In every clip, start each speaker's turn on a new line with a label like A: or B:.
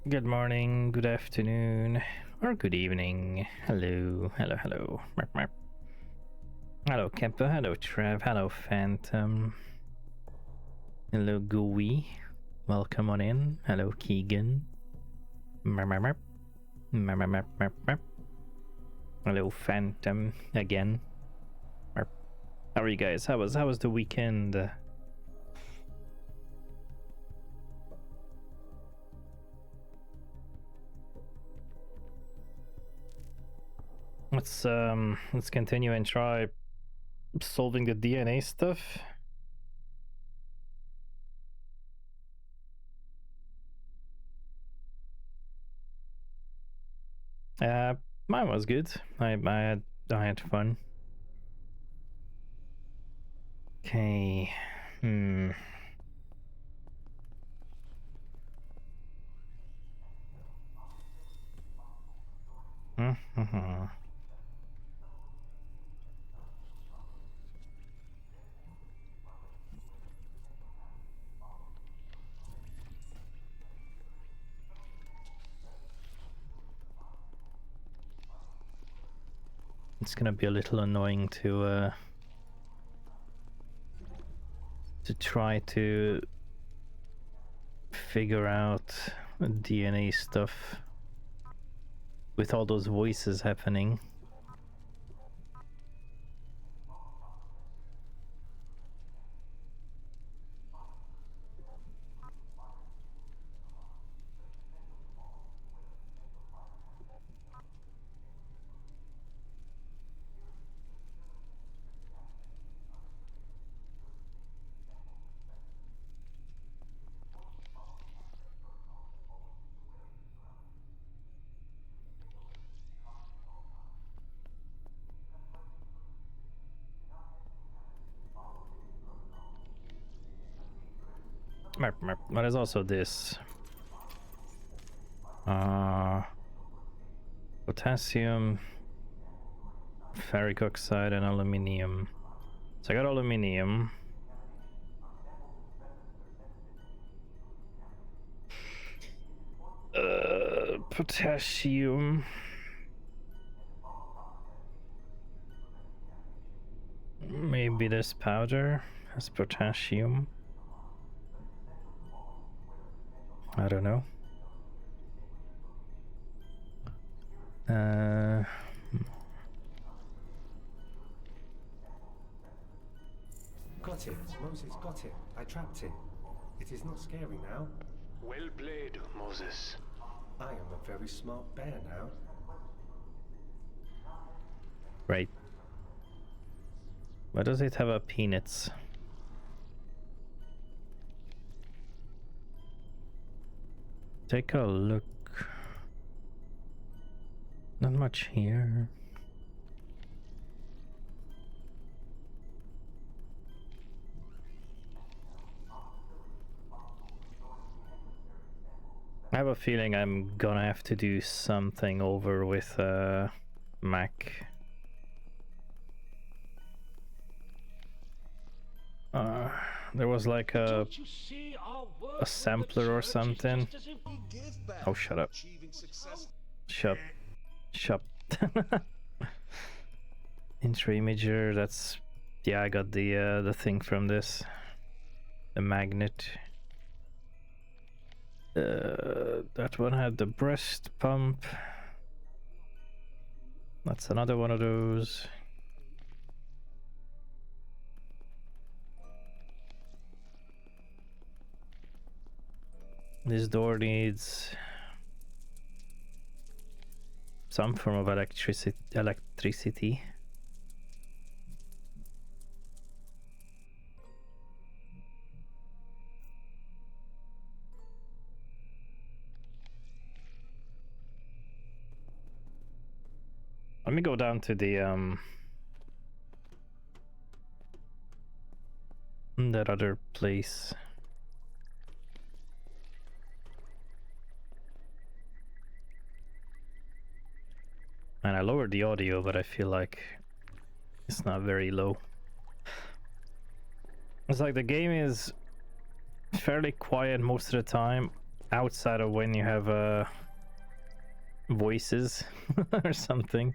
A: Good morning, good afternoon, or good evening. Hello, hello, hello. Hello, Kemper. Hello, Trev. Hello, Phantom. Hello, Gooey. Welcome on in. Hello, Keegan. Hello, Phantom again. How are you guys? How was the weekend? Let's continue and try solving the DNA stuff. Mine was good. I had fun. Okay. It's gonna be a little annoying to try to figure out DNA stuff with all those voices happening. But there's also this potassium, ferric oxide, and aluminium. So I got aluminium. Potassium. Maybe this powder has potassium. I don't know.
B: Got it, Moses, got it. I trapped it. It is not scary now.
C: Well played, Moses.
B: I am a very smart bear now.
A: Right. Why does it have a peanuts? Take a look. Not much here. I have a feeling I'm gonna have to do something over with Mac. There was like a sampler or something. Oh, shut up. Shut. Intro imager, that's... Yeah, I got the thing from this. The magnet. That one had the breast pump. That's another one of those. This door needs some form of electricity. Let me go down to the that other place. And I lowered the audio, but I feel like it's not very low. It's like the game is fairly quiet most of the time, outside of when you have voices or something.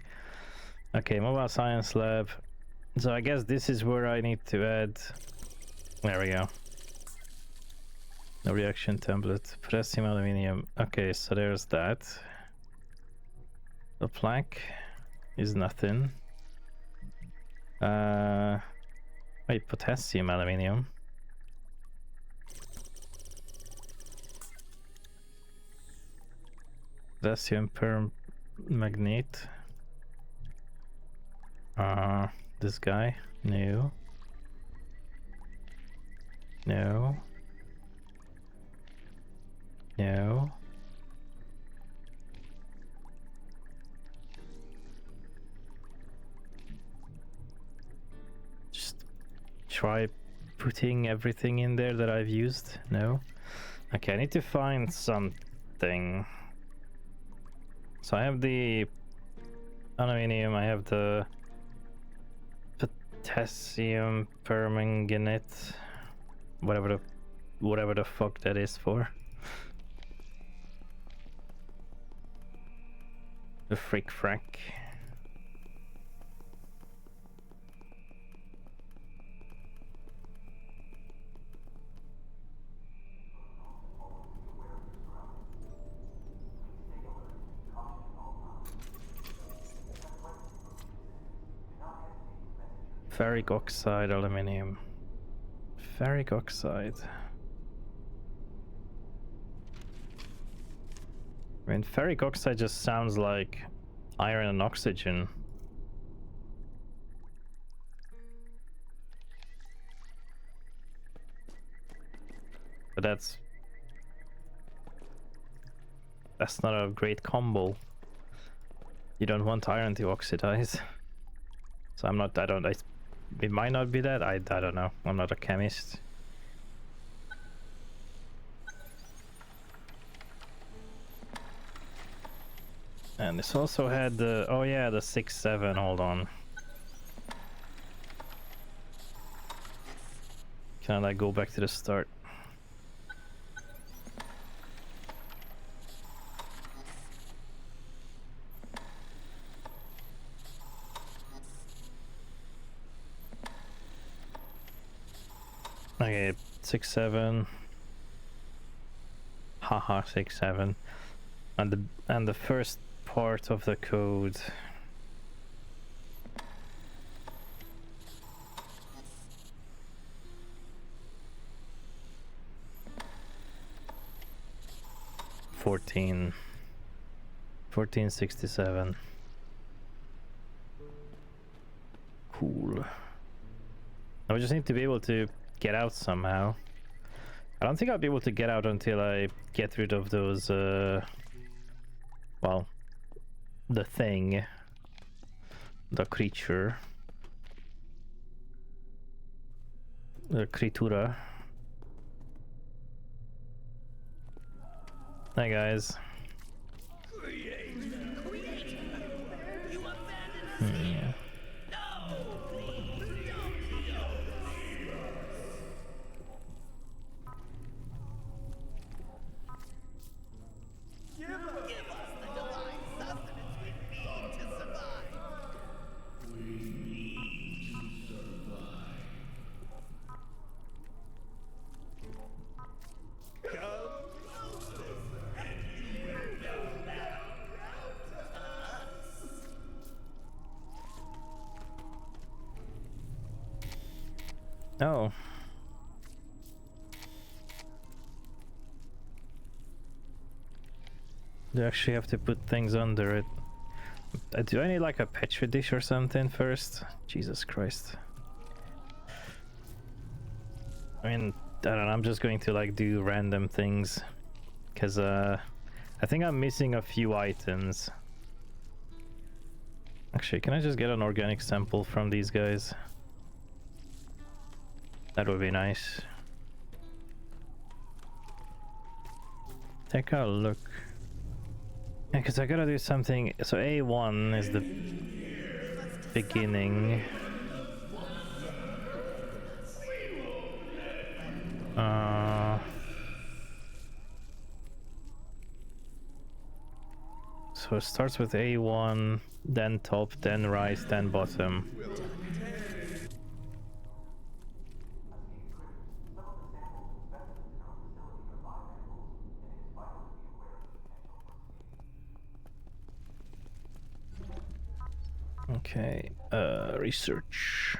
A: Okay, mobile science lab. So I guess this is where I need to add. There we go. The reaction template. Potassium, aluminium. Okay, so there's that. The plaque is nothing. Wait, potassium, aluminium. Potassium permanganate. This guy? No. No. No. Just try putting everything in there that I've used. No. Okay, I need to find something. So I have the aluminium, I have the potassium permanganate, whatever the fuck that is for. The frick frack. Ferric oxide, aluminium. Ferric oxide. I mean, ferric oxide just sounds like iron and oxygen. But that's not a great combo. You don't want iron to oxidize. So it might not be that, I don't know. I'm not a chemist. And this also had the, oh yeah, the 6-7, hold on. Can I like go back to the start? Okay, 6-7. Haha, 6-7. And the first part of the code. $14.67. Cool. I just need to be able to get out somehow. I don't think I'll be able to get out until I get rid of those, well, the thing. The creature. The creatura. Hi guys. Yeah. Oh. You actually have to put things under it. Do I need like a petri dish or something first? Jesus Christ. I mean, I don't know, I'm just going to like do random things. Cause I think I'm missing a few items. Actually, can I just get an organic sample from these guys? That would be nice. Take a look. Yeah, because I gotta do something. So A1 is the beginning. So it starts with A1, then top, then right, then bottom. Okay, research.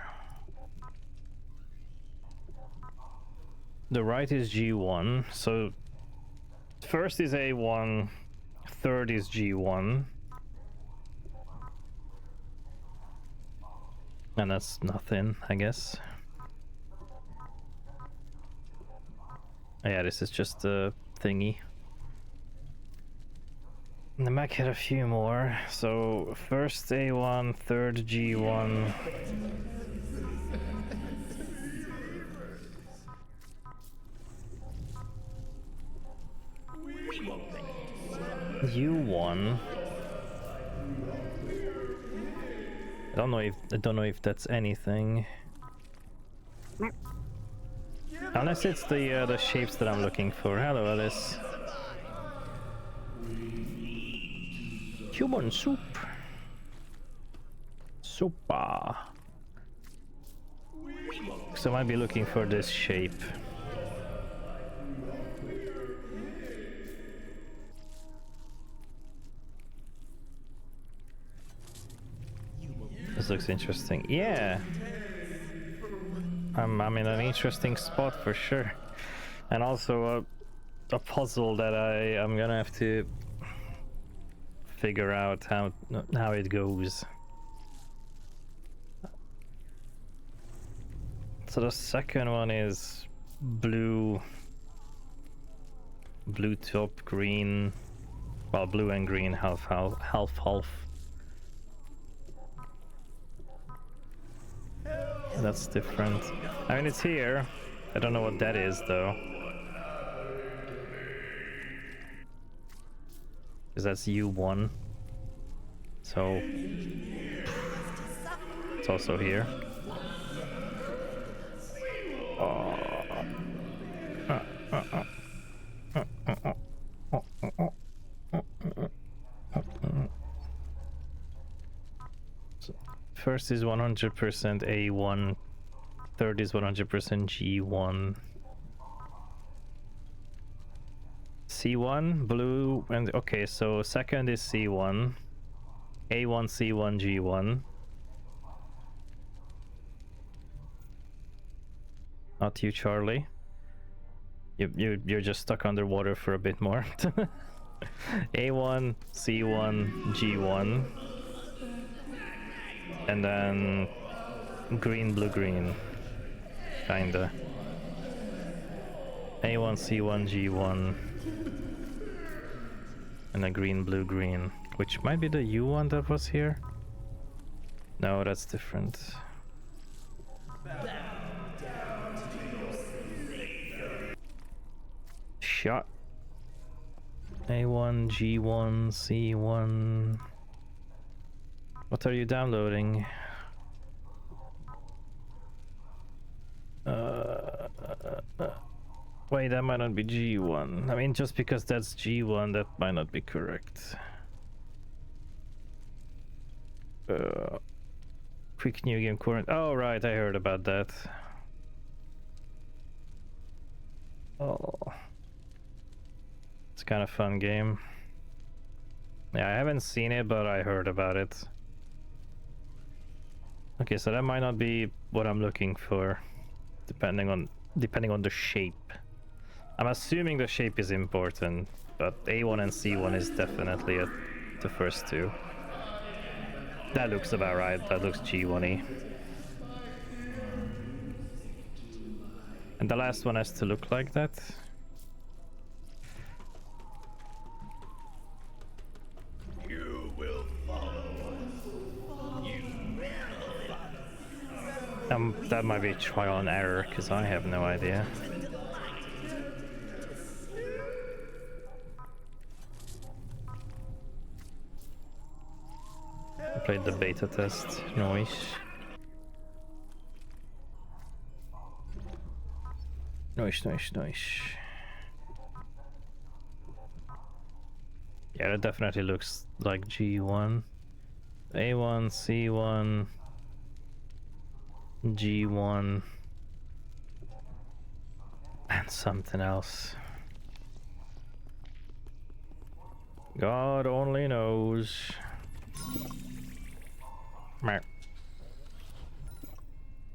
A: The right is G1, so first is A1, third is G1. And that's nothing, I guess. Yeah, this is just a thingy. And the Mac had a few more. So first A1, third G1. U1. I don't know if that's anything. Unless it's the shapes that I'm looking for. Hello, Alice. Human soup. Super. So I might be looking for this shape. This looks interesting. Yeah. I'm in an interesting spot for sure. And also a puzzle that I'm gonna have to figure out how it goes. So the second one is blue top, green, well, blue and green, half. That's different. I mean, it's here. I don't know what that is though. Because that's U1. So it's also here. So first is 100% A1, third is 100% G1. C1, blue, and okay, so second is C1. A1, C1, G1. Not you, Charlie. You're just stuck underwater for a bit more. A1, C1, G1. And then green, blue, green. Kinda. A1, C1, G1. And then green, blue, green. Which might be the U1 that was here? No, that's different. Shot. A1, G1, C1. What are you downloading? Wait, that might not be G1. I mean, just because that's G1, that might not be correct. Quick new game current. Oh, right, I heard about that. Oh. It's kind of fun game. Yeah, I haven't seen it, but I heard about it. Okay, so that might not be what I'm looking for, depending on the shape. I'm assuming the shape is important, but A1 and C1 is definitely the first two. That looks about right. That looks G1-y. And the last one has to look like that. That might be trial and error, because I have no idea. I played the beta test. Nice. Nice. Yeah, that definitely looks like G1. A1, C1, G1, and something else. God only knows.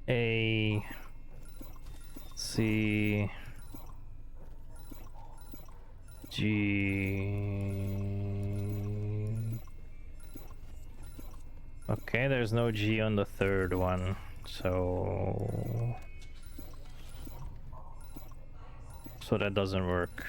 A: A, C, G. Okay, there's no G on the third one, so that doesn't work.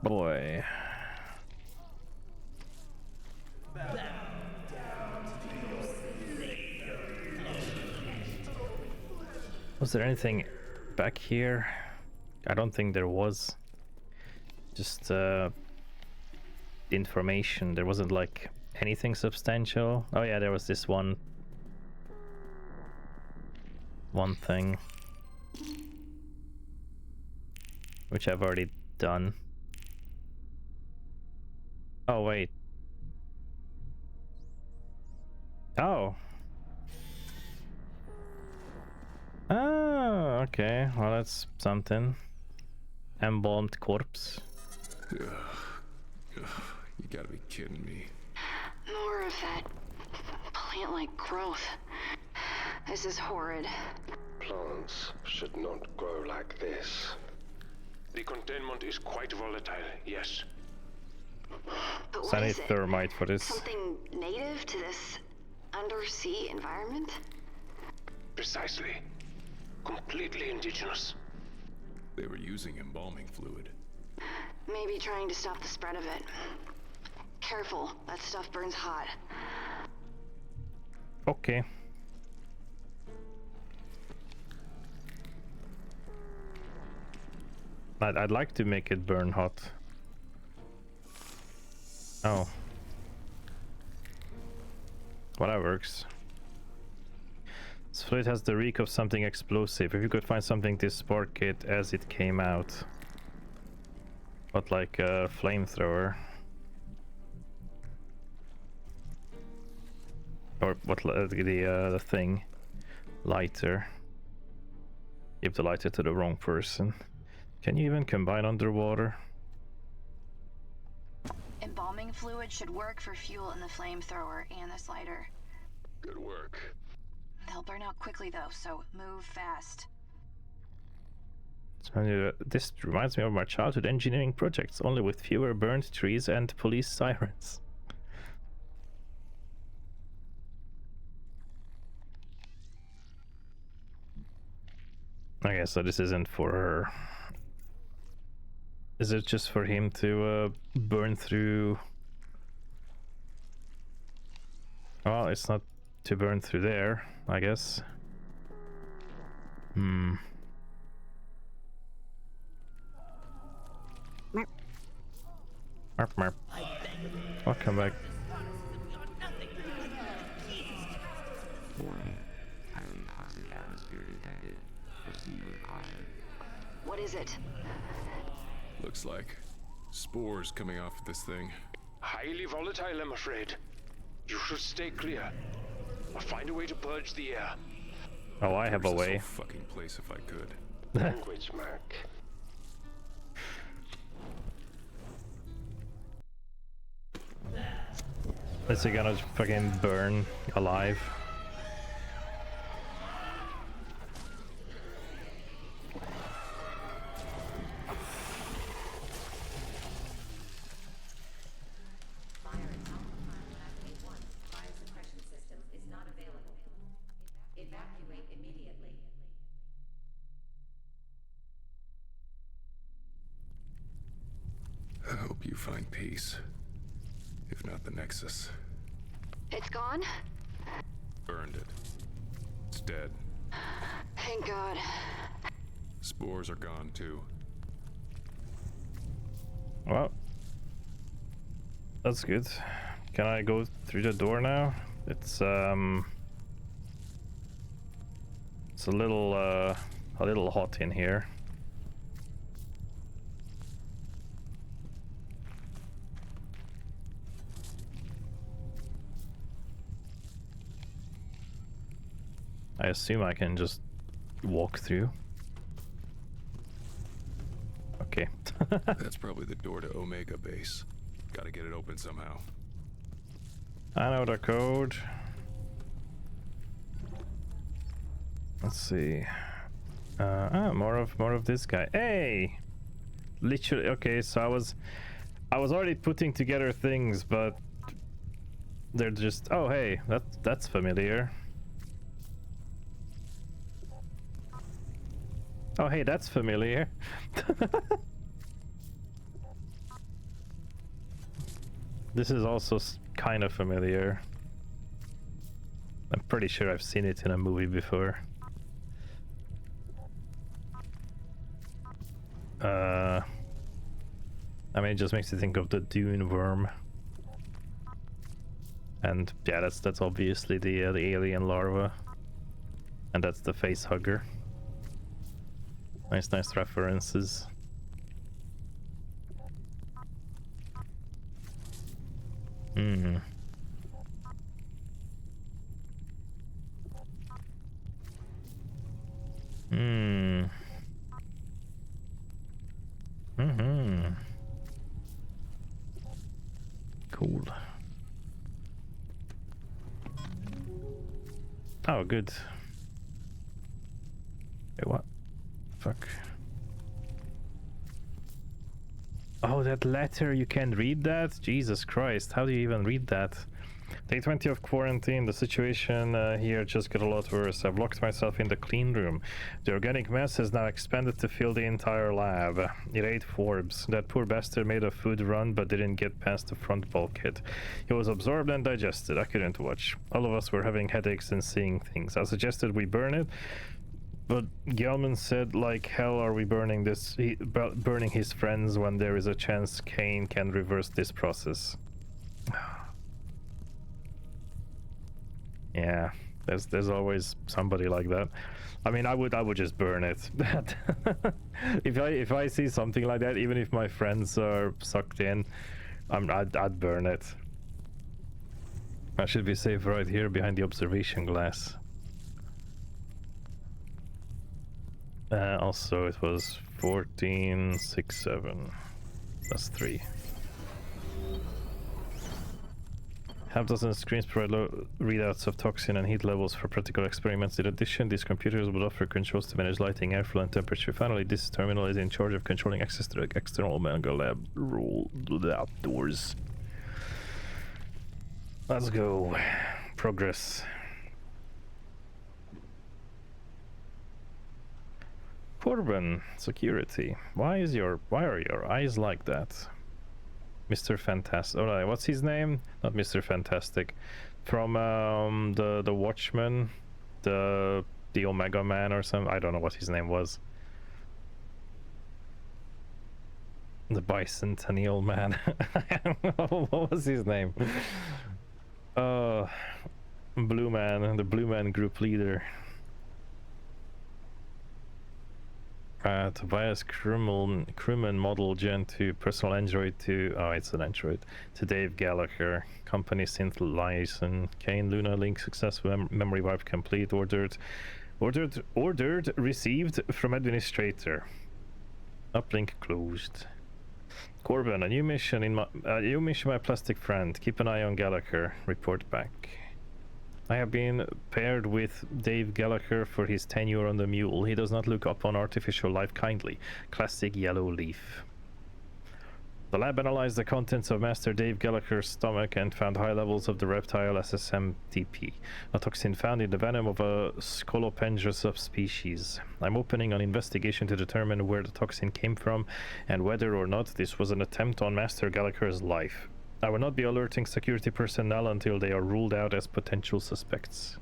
A: Boy. Was there anything back here? I don't think there was. Just information. There wasn't like anything substantial. Oh yeah, there was this one thing, which I've already done. Oh wait. Oh. Oh, okay. Well, that's something. Embalmed corpse.
D: You gotta be kidding me.
E: More of that plant-like growth. This is horrid.
C: Plants should not grow like this. The containment is quite volatile, yes.
E: But
A: So
E: what
A: I need
E: is it?
A: thermite for this.
E: Something native to this undersea environment?
C: Precisely. Completely indigenous.
D: They were using embalming fluid.
E: Maybe trying to stop the spread of it. Careful, that stuff burns hot.
A: Okay. I'd like to make it burn hot. Oh. Well, that works. This fluid has the reek of something explosive. If you could find something to spark it as it came out. But like a flamethrower. Or what, the thing. Lighter. Give the lighter to the wrong person. Can you even combine underwater?
E: Embalming fluid should work for fuel in the flamethrower and this lighter.
C: Good work.
E: They'll burn out quickly though, so move fast.
A: This reminds me of my childhood engineering projects, only with fewer burned trees and police sirens. Okay, so this isn't for her. Is it just for him to burn through? Well, it's not to burn through there, I guess. Merp. Merp. Welcome back.
E: What is it?
D: Looks like spores coming off of this thing.
C: Highly volatile, I'm afraid. You should stay clear. Or find a way to purge the air.
A: Oh, I have a
D: Curse this
A: way.
D: whole fucking place if I could.
C: Language, Mark.
A: Is he gonna fucking burn alive?
D: find peace. If not the Nexus.
E: It's gone?
D: Burned it. It's dead.
E: Thank God.
D: Spores are gone too.
A: Well, that's good. Can I go through the door now? It's a little hot in here. I assume I can just walk through. Okay.
D: That's probably the door to Omega Base. Gotta get it open somehow.
A: I know the code. Let's see. More of this guy. Hey, literally. Okay, so I was already putting together things, but they're just. Oh, hey, that's familiar. Oh, hey, that's familiar. This is also kind of familiar. I'm pretty sure I've seen it in a movie before. I mean, it just makes you think of the Dune worm. And yeah, that's obviously the alien larva. And that's the face hugger. Nice references. Hmm. Hmm. Mm-hmm. Cool. Oh, good. Wait, what? Fuck. Oh, that letter, you can't read that? Jesus Christ, how do you even read that? Day 20 of quarantine, the situation here just got a lot worse. I've locked myself in the clean room. The organic mess has now expanded to fill the entire lab. It ate Forbes. That poor bastard made a food run but didn't get past the front bulkhead. He was absorbed and digested. I couldn't watch. All of us were having headaches and seeing things. I suggested we burn it, but Gelman said, like hell are we burning this, burning his friends when there is a chance Kane can reverse this process. Yeah, there's always somebody like that. I mean, I would just burn it. if I see something like that, even if my friends are sucked in, I'd burn it. I should be safe right here behind the observation glass. Also, it was 14, 6, 7. That's 3. Half-dozen screens provide low readouts of toxin and heat levels for practical experiments. In addition, these computers would offer controls to manage lighting, airflow, and temperature. Finally, this terminal is in charge of controlling access to the external Omega lab. Roll the outdoors. Let's go. Progress. Corbin, security. Why are your eyes like that? Mr. Fantastic. Oh, what's his name? Not Mr. Fantastic. From the Watchmen, the Omega Man or something. I don't know what his name was. The Bicentennial Man. What was his name? Blue Man, the Blue Man group leader. Tobias crewman model Gen 2, personal android to, oh, it's an android, to Dave Gallagher, company synth license, Kane Luna link successful, memory wipe complete, ordered, received from administrator, uplink closed. Corbin, a new mission my plastic friend, keep an eye on Gallagher, report back. I have been paired with Dave Gallagher for his tenure on the Mule. He does not look upon artificial life kindly. Classic yellow leaf. The lab analyzed the contents of Master Dave Gallagher's stomach and found high levels of the reptile SSMTP, a toxin found in the venom of a Scolopendra subspecies. I'm opening an investigation to determine where the toxin came from and whether or not this was an attempt on Master Gallagher's life. I will not be alerting security personnel until they are ruled out as potential suspects.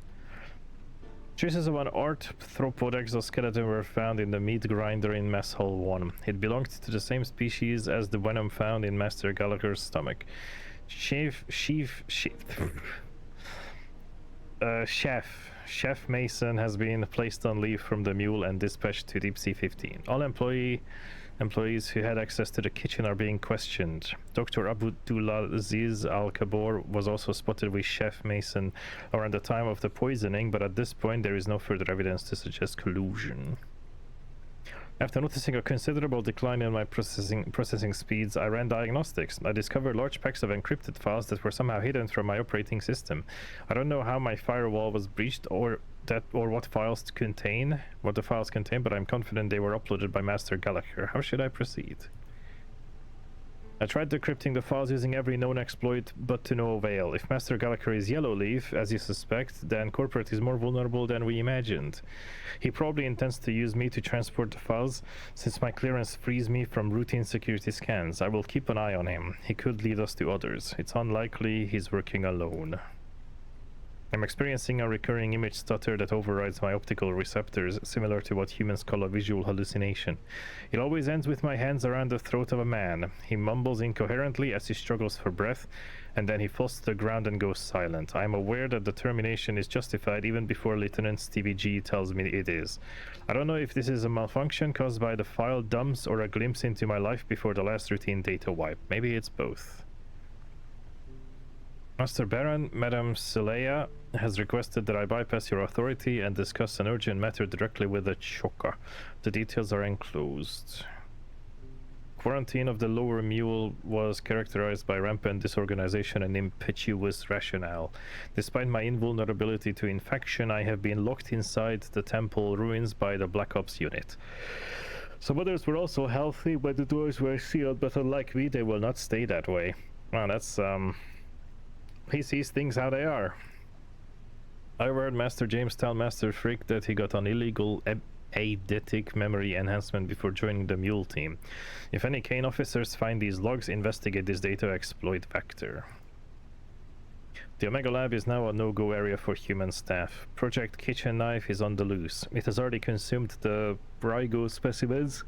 A: Traces of an arthropod exoskeleton were found in the meat grinder in Mess Hall 1. It belonged to the same species as the venom found in Master Gallagher's stomach. Chef Mason has been placed on leave from the mule and dispatched to Deep Sea 15. All employees who had access to the kitchen are being questioned. Dr. Abdulaziz Al-Kabor was also spotted with Chef Mason around the time of the poisoning, but at this point there is no further evidence to suggest collusion. After noticing a considerable decline in my processing speeds, I ran diagnostics. I discovered large packs of encrypted files that were somehow hidden from my operating system. I don't know how my firewall was breached or what the files contain, but I'm confident they were uploaded by Master Gallagher. How should I proceed? I tried decrypting the files using every known exploit, but to no avail. If Master Gallagher is Yellowleaf, as you suspect, then Corporate is more vulnerable than we imagined. He probably intends to use me to transport the files, since my clearance frees me from routine security scans. I will keep an eye on him. He could lead us to others. It's unlikely he's working alone. I'm experiencing a recurring image stutter that overrides my optical receptors, similar to what humans call a visual hallucination. It always ends with my hands around the throat of a man. He mumbles incoherently as he struggles for breath, and then he falls to the ground and goes silent. I am aware that the termination is justified even before Lieutenant Stevie G tells me it is. I don't know if this is a malfunction caused by the file dumps or a glimpse into my life before the last routine data wipe. Maybe it's both. Master Baron, Madame Seleya has requested that I bypass your authority and discuss an urgent matter directly with the Choka. The details are enclosed. Quarantine of the lower mule was characterized by rampant disorganization and impetuous rationale. Despite my invulnerability to infection, I have been locked inside the temple ruins by the Black Ops unit. Some others were also healthy, but the doors were sealed, but unlike me, they will not stay that way. Well, that's, he sees things how they are. I heard Master James tell Master Frick that he got an illegal eidetic memory enhancement before joining the mule team. If any Kane officers find these logs, investigate this data exploit vector. The Omega Lab is now a no-go area for human staff. Project Kitchen Knife is on the loose. It has already consumed the Brygo specimens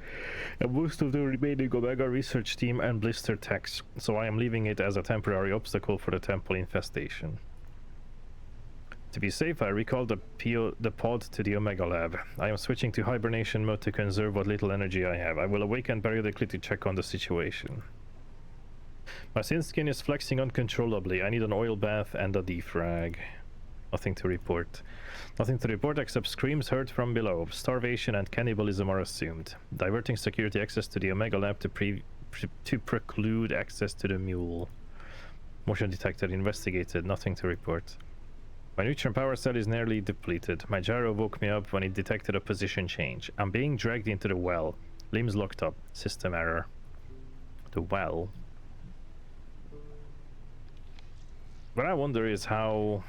A: and most of the remaining Omega research team and blister techs, so I am leaving it as a temporary obstacle for the temple infestation. To be safe, I recalled the pod to the Omega Lab. I am switching to hibernation mode to conserve what little energy I have. I will awaken periodically to check on the situation. My sin skin is flexing uncontrollably. I need an oil bath and a defrag. Nothing to report. Nothing to report except screams heard from below. Starvation and cannibalism are assumed. Diverting security access to the Omega Lab to preclude access to the mule. Motion detected. Investigated. Nothing to report. My neutron power cell is nearly depleted. My gyro woke me up when it detected a position change. I'm being dragged into the well. Limbs locked up. System error. The well. What I wonder is how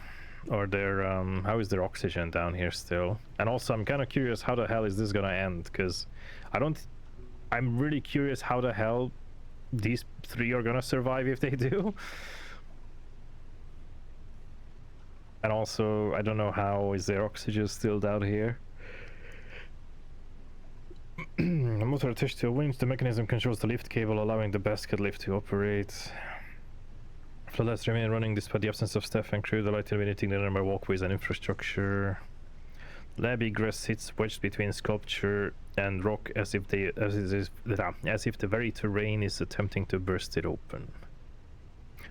A: is their oxygen down here still? And also I'm kind of curious how the hell is this gonna end, because I'm really curious how the hell these three are gonna survive if they do. And also I don't know how is their oxygen still down here. The motor attached to a winch. The mechanism controls the lift cable, allowing the basket lift to operate. Floodlights remain running despite the absence of staff and crew. The light illuminating the number walkways and infrastructure. Lab egress sits wedged between sculpture and rock as if the very terrain is attempting to burst it open.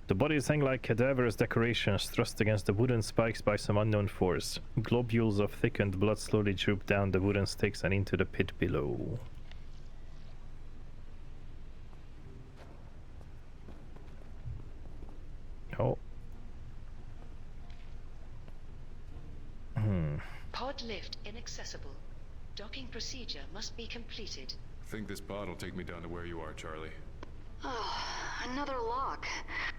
A: The bodies hang like cadaverous decorations thrust against the wooden spikes by some unknown force. Globules of thickened blood slowly droop down the wooden stakes and into the pit below. Oh.
F: Pod lift inaccessible. Docking procedure must be completed.
D: I think this pod will take me down to where you are, Charlie.
E: Oh, another lock.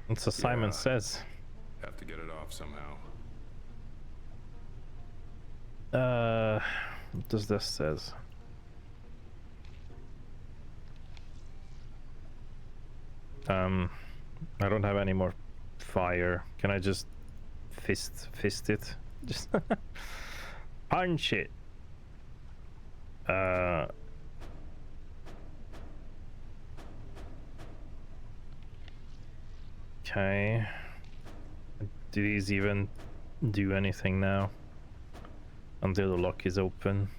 A: That's what Simon
D: Yeah.
A: says.
D: Have to get it off somehow.
A: What does this says? I don't have any more fire. Can I just fist it? Just punch it. Okay. Do these even do anything now? Until the lock is open.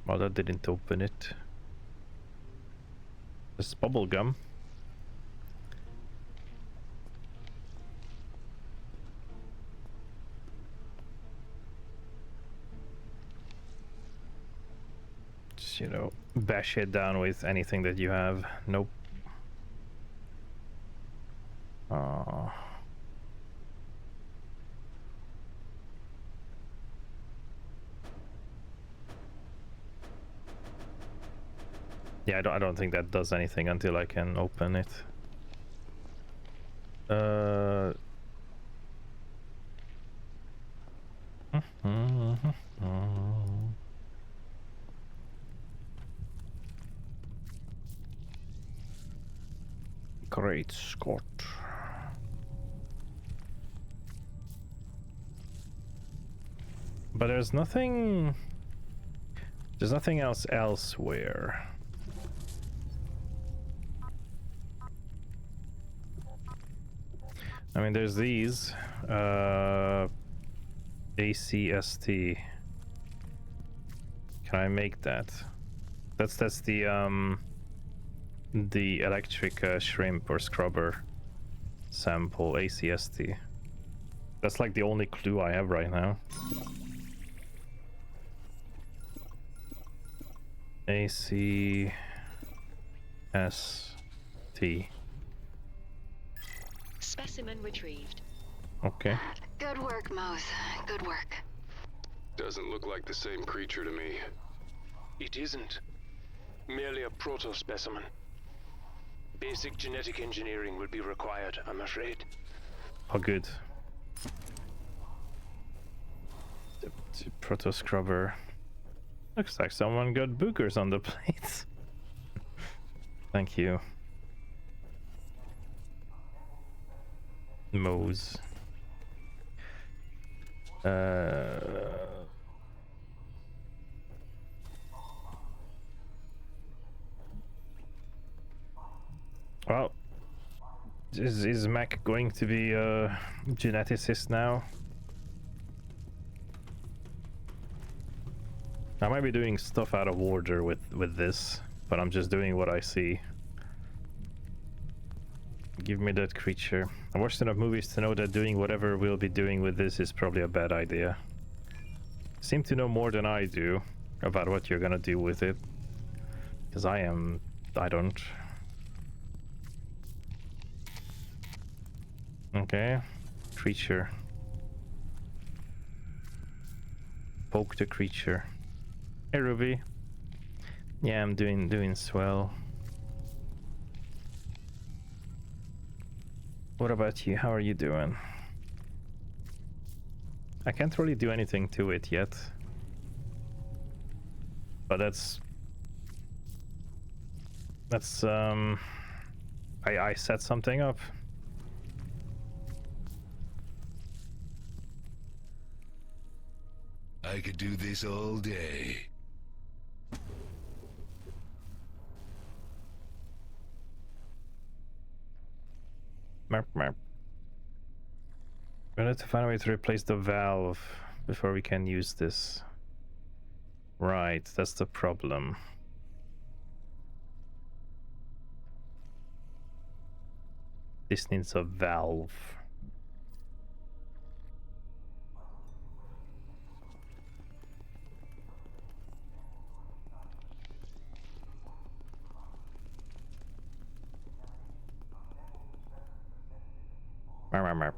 A: Well, that didn't open it. This bubble gum. Just, you know, bash it down with anything that you have. Nope. Yeah, I don't think that does anything until I can open it. Great Scott. But there's nothing else elsewhere. I mean, there's these ACST. Can I make that? That's the electric shrimp or scrubber sample, ACST. That's like the only clue I have right now. ACST.
F: Specimen retrieved.
A: Okay.
E: Good work, Mose. Good work.
C: Doesn't look like the same creature to me.
G: It isn't. Merely a proto-specimen. Basic genetic engineering will be required, I'm afraid.
A: Oh, good. The proto scrubber. Looks like someone got boogers on the plates. Thank you. Mose. Well, is Mac going to be a geneticist now? I might be doing stuff out of order with this, but I'm just doing what I see. Give me that creature. I watched enough movies to know that doing whatever we'll be doing with this is probably a bad idea. You seem to know more than I do about what you're gonna do with it. Because I don't. Okay. Creature. Poke the creature. Hey Ruby. Yeah, I'm doing swell. What about you? How are you doing? I can't really do anything to it yet. But that's I set something up.
H: I could do this all day.
A: Merp, merp. We need to find a way to replace the valve before we can use this. Right, that's the problem. This needs a valve. Merp, merp, merp.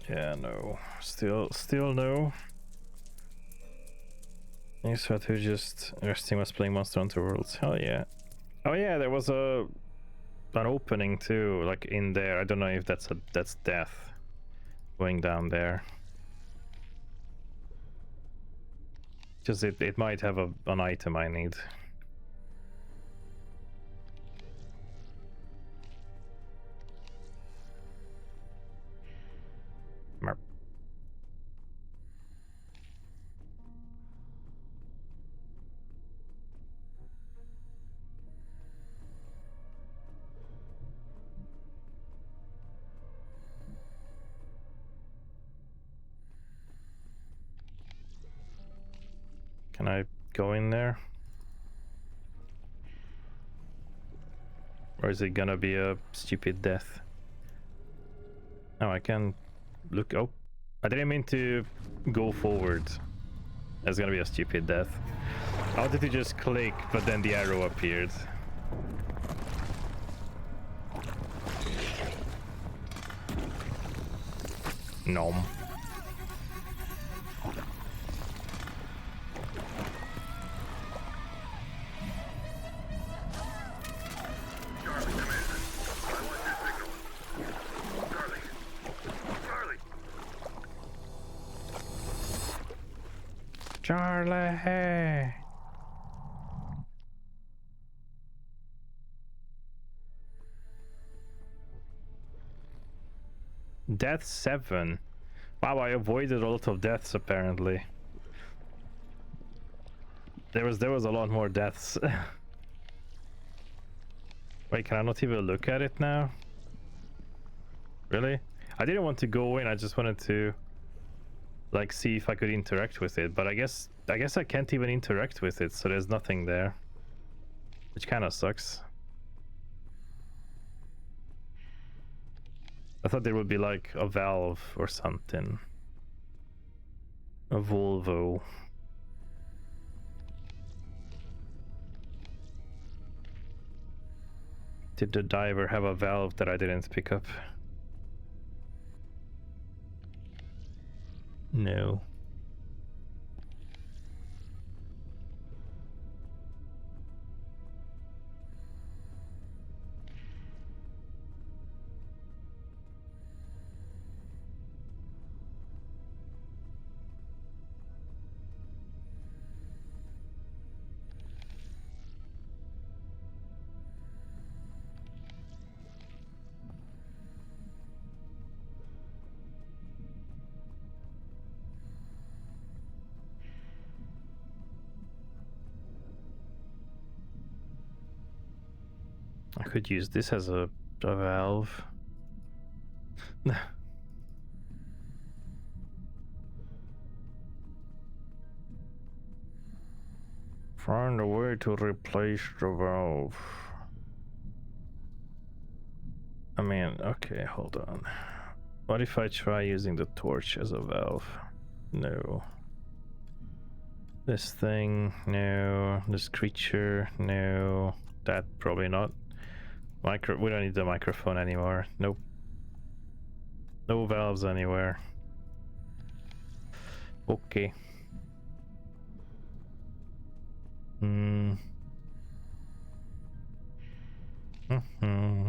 A: Yeah, no. Still no. You said who just resting was playing Monster Hunter Worlds. Hell yeah. Oh yeah, there was an opening too, like in there. I don't know if that's death going down there. Just it might have an item I need. Merp. Can I go in there? Or is it gonna be a stupid death? No, I can look. Oh, I didn't mean to go forward. That's gonna be a stupid death. I wanted to just click, but then the arrow appeared. Nom. Charlie. Death 7. Wow, I avoided a lot of deaths apparently. There was a lot more deaths. Wait, can I not even look at it now? Really? I didn't want to go in, I just wanted to like see if I could interact with it, but I guess I can't even interact with it, so there's nothing there. Which kind of sucks. I thought there would be like a valve or something. A Volvo. Did the diver have a valve that I didn't pick up? No. I could use this as a valve. Find a way to replace the valve. I mean, okay, hold on. What if I try using the torch as a valve? No. This thing, no. This creature, no. That probably not. We don't need the microphone anymore. Nope. No valves anywhere. Okay. Hmm. Mm-hmm.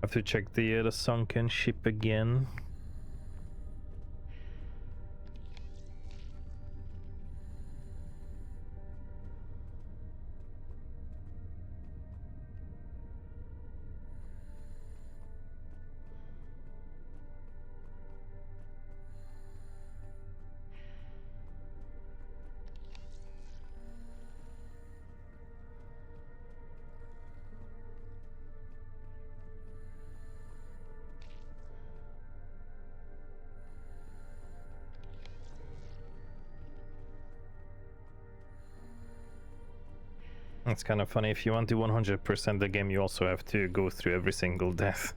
A: Have to check the sunken ship again. It's kind of funny. If you want to 100% the game, you also have to go through every single death.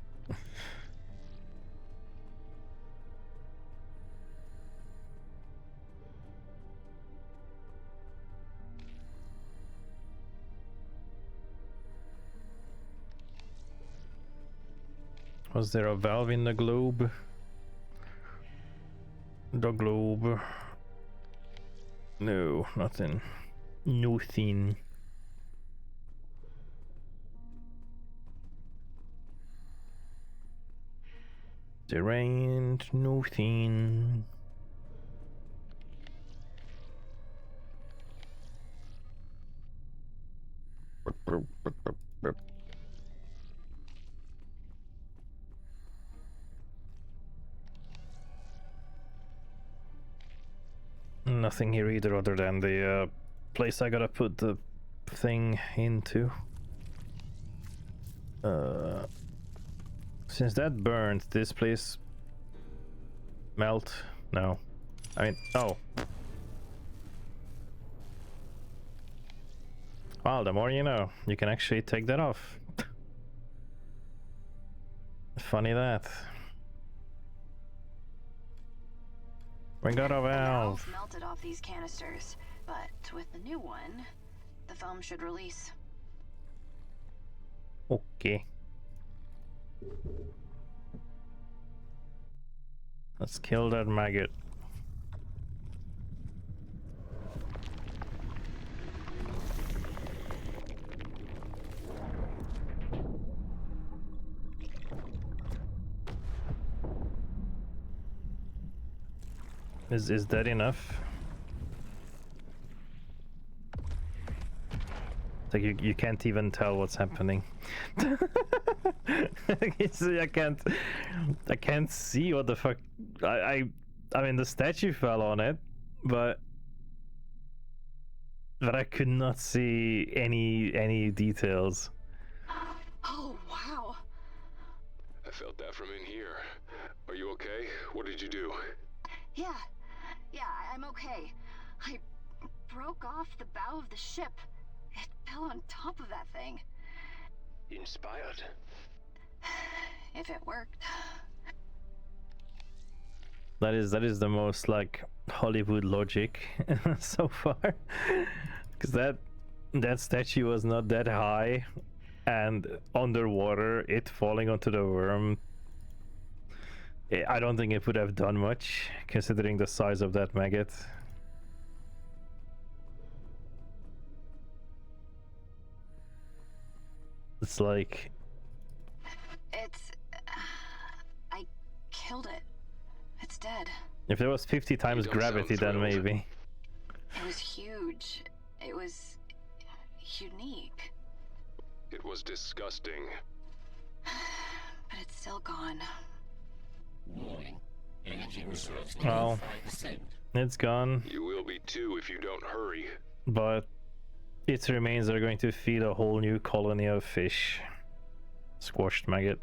A: Was there a valve in the globe? The globe. No, nothing. Nothing. There ain't nothing. Nothing here either, other than the place I gotta put the thing into. Since that burned, this place melt? No. I mean, oh. Well, the more you know. You can actually take that off. Funny that. We got a valve.
E: Melted off these canisters, but with the new one, the foam should release.
A: Okay. Let's kill that maggot. Is that enough? It's like you can't even tell what's happening. I can't see what the fuck. I mean the statue fell on it, but I could not see any details.
E: Oh, wow.
C: I felt that from in here. Are you okay? What did you do?
E: Yeah, I'm okay. I broke off the bow of the ship. It fell on top of that thing.
G: Inspired.
E: If it worked.
A: That is the most like Hollywood logic so far, because that statue was not that high, and underwater it falling onto the worm. I don't think it would have done much, considering the size of that maggot. It's like...
E: I killed it. It's dead.
A: If there was 50 times gravity, then maybe.
E: It was huge. It was... unique.
C: It was disgusting.
E: But it's still gone.
I: Warning. Energy reserves
A: Well,
I: 5%.
A: it's gone.
C: You will be too if you don't hurry.
A: But its remains are going to feed a whole new colony of fish. Squashed maggot.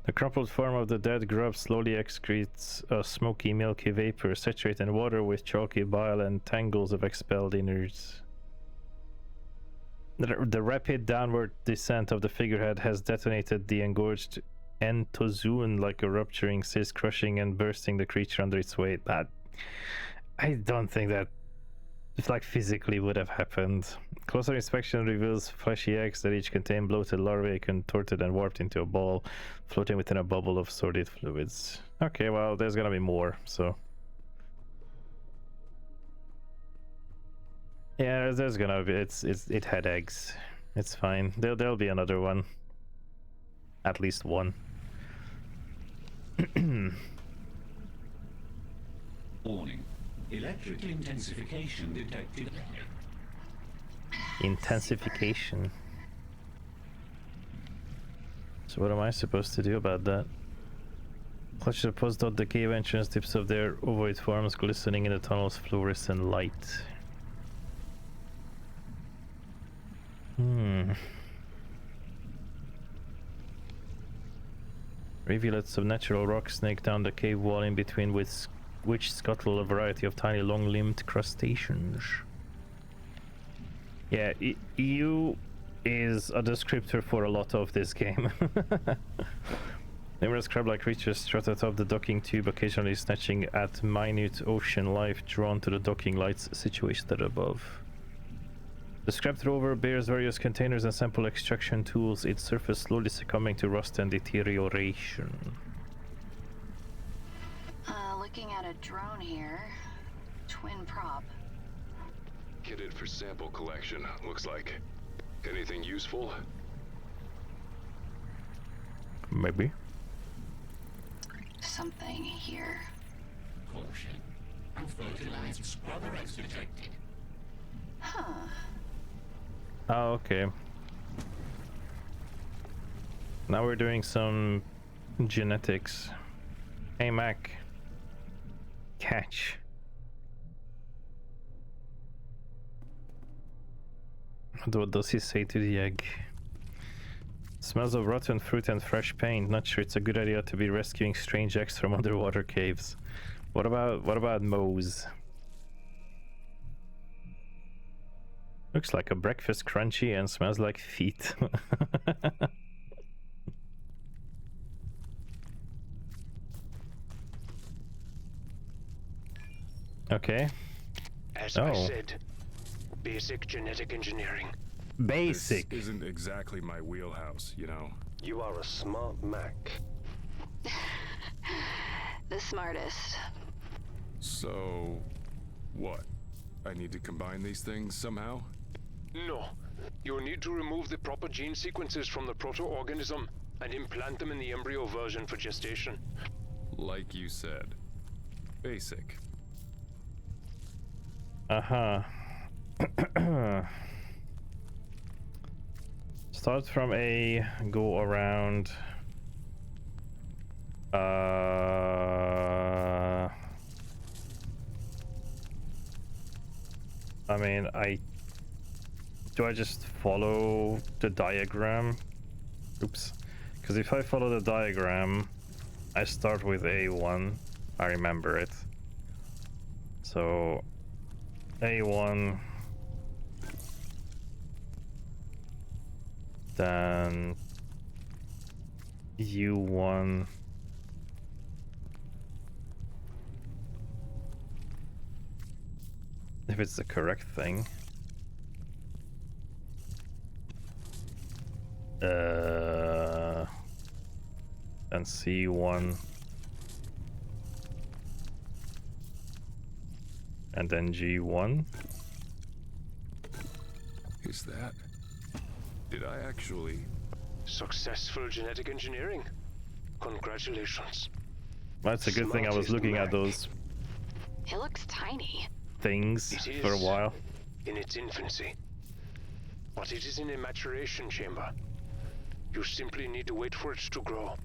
A: The crumpled form of the dead grub slowly excretes a smoky, milky vapor saturated in water with chalky bile and tangles of expelled innards. The rapid downward descent of the figurehead has detonated the engorged entozoon like a rupturing cyst, crushing and bursting the creature under its weight. I don't think that like physically would have happened. Closer inspection reveals fleshy eggs that each contain bloated larvae contorted and warped into a ball, floating within a bubble of sordid fluids. Okay, well, there's gonna be more, so... Yeah, there's gonna be... It had eggs. It's fine. There'll be another one. At least one.
I: Warning. Electrical intensification detected.
A: Intensification. So what am I supposed to do about that? Clutch the post out the cave entrance, tips of their ovoid forms glistening in the tunnel's fluorescent light. Rivulets of natural rock snake down the cave wall, in between which scuttle a variety of tiny long-limbed crustaceans. Yeah, you is a descriptor for a lot of this game. Numerous crab-like creatures trot atop the docking tube, occasionally snatching at minute ocean life drawn to the docking lights situated above. The scrapped rover bears various containers and sample extraction tools, its surface slowly succumbing to rust and deterioration.
E: Looking at a drone here. Twin prop.
D: Kitted for sample collection, looks like. Anything useful?
A: Maybe.
E: Something here.
I: Caution. Unfertilized scrubber eggs detected.
E: Huh.
A: Oh, okay. Now we're doing some genetics. Hey, Mac. Catch. What does he say to the egg? Smells of rotten fruit and fresh paint. Not sure it's a good idea to be rescuing strange eggs from underwater caves. What about Moe's? Looks like a breakfast crunchy and smells like feet. Okay.
G: As I said, basic genetic engineering.
A: Basic.
D: This isn't exactly my wheelhouse, you know.
C: You are a smart Mac.
E: The smartest.
D: So, what? I need to combine these things somehow?
G: No. You need to remove the proper gene sequences from the proto-organism and implant them in the embryo version for gestation.
D: Like you said. Basic.
A: Uh-huh. Start from A, go around. I mean, do I just follow the diagram? Oops. Because if I follow the diagram, I start with A1. I remember it. So A1, then U1, if it's the correct thing. And C1, and then G1.
D: Is that... Did I actually...
G: Successful genetic engineering. Congratulations.
A: That's a good thing I was looking at those
E: It looks tiny.
A: things
G: It
A: for a
G: is
A: while.
G: in its infancy. But it is in a maturation chamber. You simply need to wait for it to grow.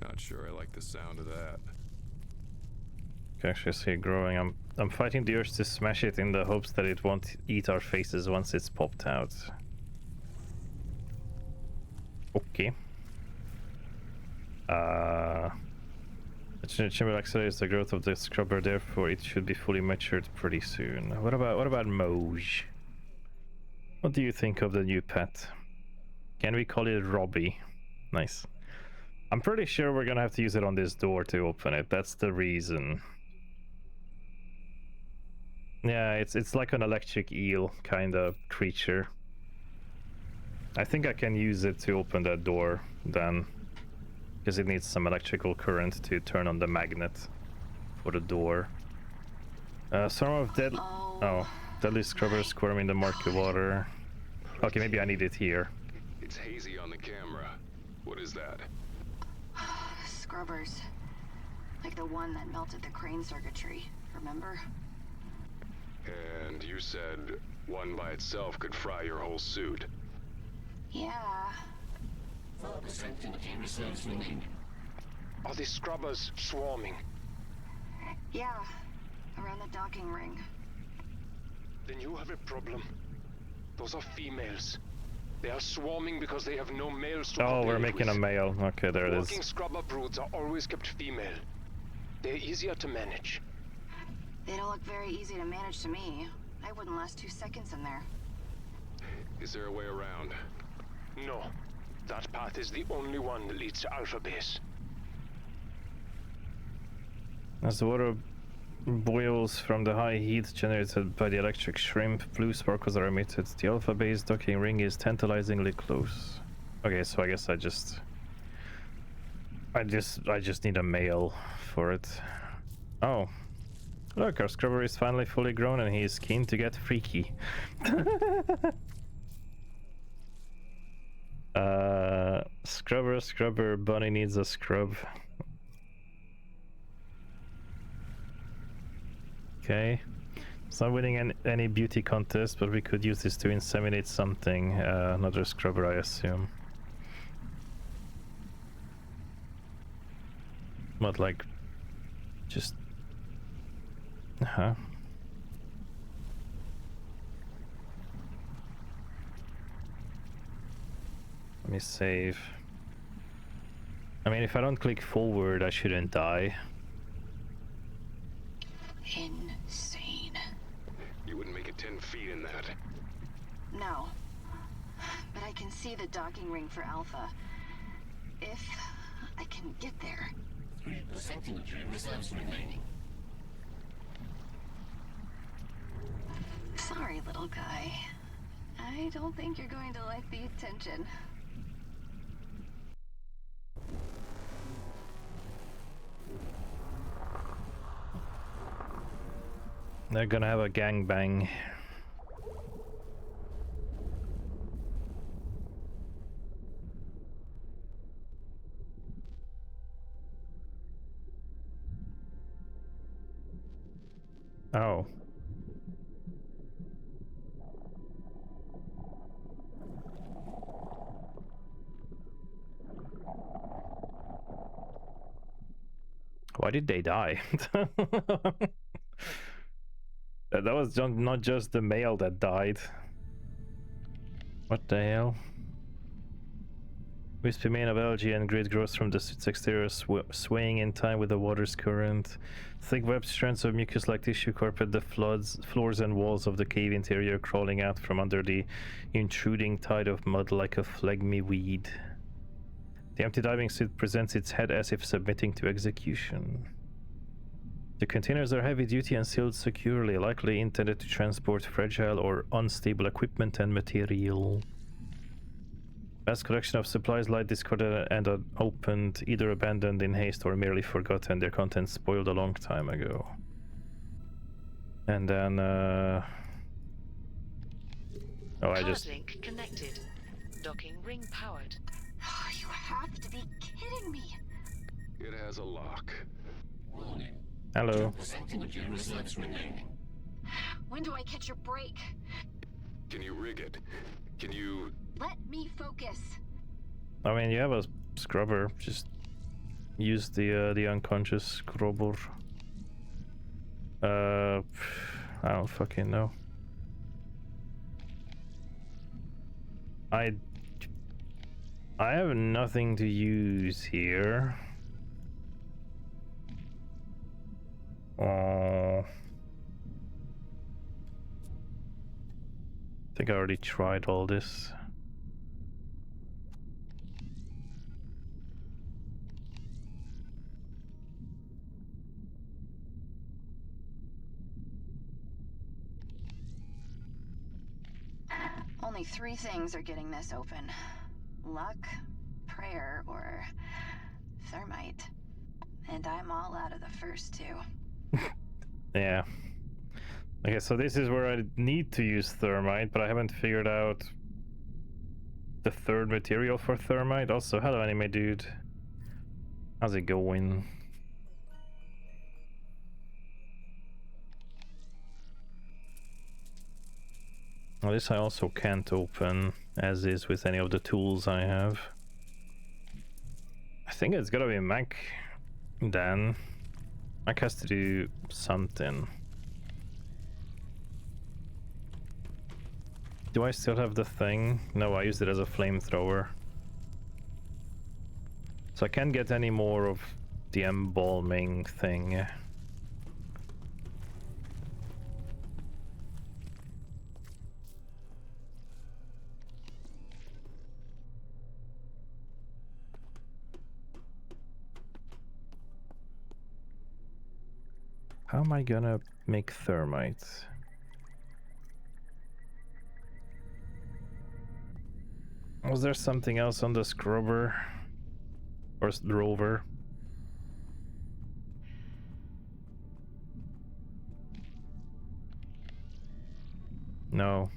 D: Not sure I like the sound of that.
A: You can actually see it growing. I'm fighting the urge to smash it in the hopes that it won't eat our faces once it's popped out. Okay. The chamber accelerates the growth of the scrubber, therefore it should be fully matured pretty soon. What about Moj? What do you think of the new pet? Can we call it Robbie? Nice. I'm pretty sure we're gonna have to use it on this door to open it. That's the reason. Yeah, it's like an electric eel kind of creature. I think I can use it to open that door then, because it needs some electrical current to turn on the magnet for the door. Swarm of deadly scrubbers squirm in the murky water. Okay, maybe I need it here.
D: It's hazy on the camera. What is that?
E: Scrubbers. Like the one that melted the crane circuitry, remember?
D: And you said one by itself could fry your whole suit.
E: Yeah.
I: 4% energy reserves remaining.
G: Are the scrubbers swarming?
E: Yeah. Around the docking ring.
G: Then you have a problem. Those are females. They are swarming because they have no males to
A: Oh, we're
G: compete
A: making a
G: with.
A: male. Okay, there it
G: Working
A: is.
G: scrubber broods are always kept female. They're easier to manage.
E: They don't look very easy to manage to me. I wouldn't last 2 seconds in there.
D: Is there a way around?
G: No. That path is the only one that leads to Alpha Base.
A: As the water boils from the high heat generated by the electric shrimp, blue sparkles are emitted. The Alpha Base docking ring is tantalizingly close. Okay, so I guess I just need a male for it. Oh. Look, our scrubber is finally fully grown and he is keen to get freaky. Scrubber, bunny needs a scrub. Okay. It's not winning any beauty contest, but we could use this to inseminate something. Another scrubber, I assume. What, like... just... Huh? Let me save. I mean, if I don't click forward, I shouldn't die.
E: Insane.
D: You wouldn't make it 10 feet in that.
E: No. But I can see the docking ring for Alpha. If I can get there.
I: 3% imagery reserves remaining.
E: Sorry, little guy. I don't think you're going to like the attention.
A: They're gonna have a gangbang. Oh. Why did they die? That was not just the male that died. What the hell? Wispy mane of algae and grid grows from the suit's exterior, swaying in time with the water's current. Thick webbed strands of mucus-like tissue carpet the floors and walls of the cave interior, crawling out from under the intruding tide of mud like a phlegmy weed. The empty diving suit presents its head as if submitting to execution. The containers are heavy-duty and sealed securely, likely intended to transport fragile or unstable equipment and material. Vast collection of supplies lie discarded and unopened, either abandoned in haste or merely forgotten, their contents spoiled a long time ago. And then, oh, I just...
F: Link connected. Docking ring powered.
E: You have to be kidding me.
D: It has a lock.
I: Warning.
A: Hello.
I: 2% imagery reserves remaining.
E: When do I catch your break?
D: Can you rig it? Can you...
E: Let me focus.
A: I mean, you have a scrubber. Just use the unconscious scrubber. I don't fucking know. I have nothing to use here. I think I already tried all this.
E: Only 3 things are getting this open. Luck, prayer, or thermite. And I'm all out of the first 2.
A: Yeah. Okay, so this is where I need to use thermite, but I haven't figured out the third material for thermite. Also, hello anime dude. How's it going? Well, this I also can't open, as is with any of the tools I have. I think it's gotta be Mac, then. Mac has to do something. Do I still have the thing? No, I used it as a flamethrower. So I can't get any more of the embalming thing. How am I gonna make thermite? Was there something else on the scrubber? Or the rover? No.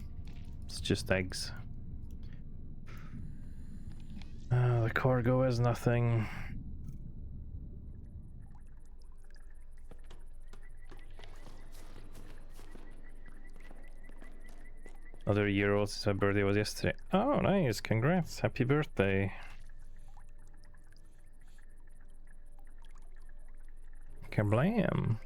A: It's just eggs. The cargo has nothing. Another year old since my birthday was yesterday. Oh, nice. Congrats. Happy birthday. Kablam.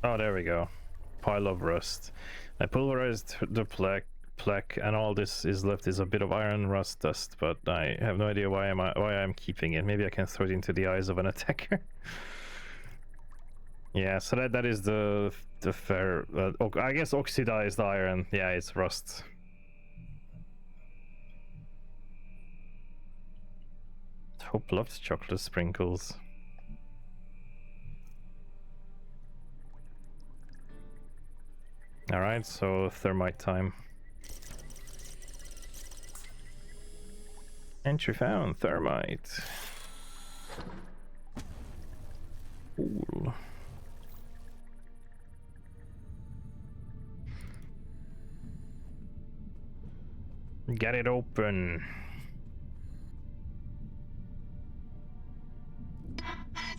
A: Oh, there we go. Pile of rust. I pulverized the plaque, and all this is left is a bit of iron rust dust, but I have no idea why I'm keeping it. Maybe I can throw it into the eyes of an attacker. Yeah, so that is the fair. I guess oxidized iron. Yeah, it's rust. Hope loves chocolate sprinkles. All right, so thermite time. Entry found, thermite. Cool. Get it open.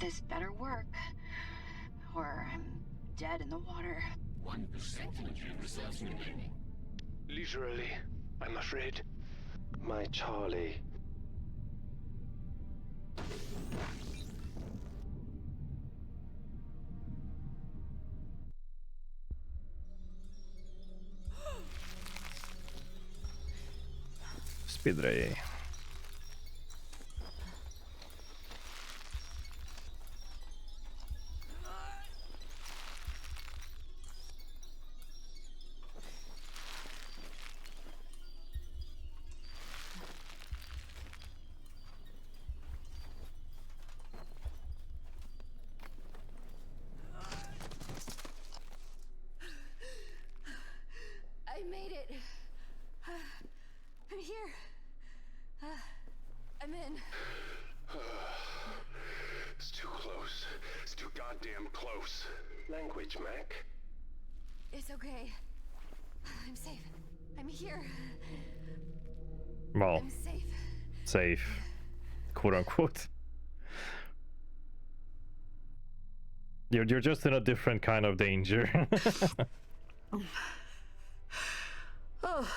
E: This better work, or I'm dead in the water.
I: 1% energy reserves remaining.
G: Leisurely, I'm afraid.
C: My Charlie.
A: Speedray.
E: I made it. I'm here. I'm in.
C: It's too close. It's too goddamn close. Language, Mac.
E: It's okay. I'm safe. I'm here.
A: Well,
E: I'm safe.
A: safe, quote unquote. You're just in a different kind of danger.
E: Oh,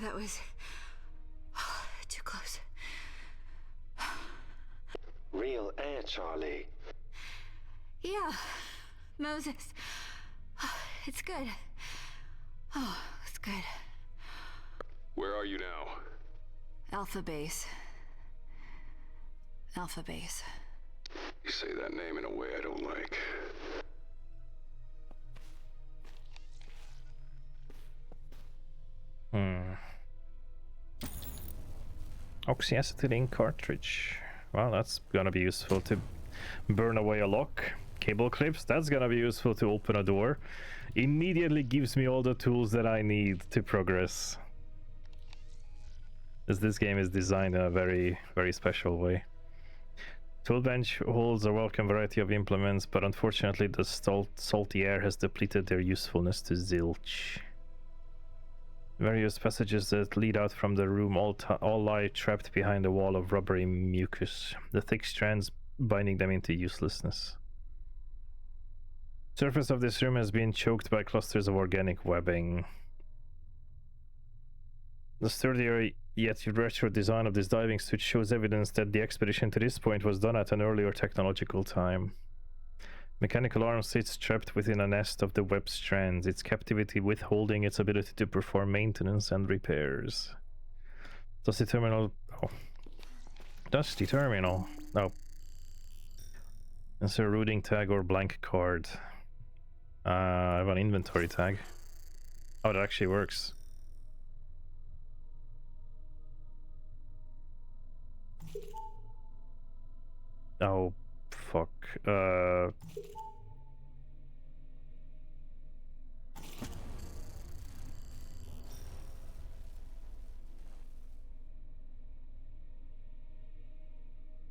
E: that was too close.
C: Real air, Charlie.
E: Yeah, Moses. It's good. Oh, it's good.
D: Where are you now?
E: Alpha base. Alpha base.
D: You say that name in a way I don't like.
A: Oxyacetylene cartridge. Well, that's gonna be useful to burn away a lock. Cable clips, that's gonna be useful to open a door. Immediately gives me all the tools that I need to progress. As this game is designed in a very, very special way. Toolbench holds a welcome variety of implements, but unfortunately the salty air has depleted their usefulness to zilch. Various passages that lead out from the room all lie trapped behind a wall of rubbery mucus, the thick strands binding them into uselessness. The surface of this room has been choked by clusters of organic webbing. The sturdier yet retro design of this diving suit shows evidence that the expedition to this point was done at an earlier technological time. Mechanical arm sits trapped within a nest of the web strands, its captivity withholding its ability to perform maintenance and repairs. Dusty terminal. Oh. Dusty terminal. No. Insert routing tag or blank card. I have an inventory tag. Oh, that actually works. Oh, fuck.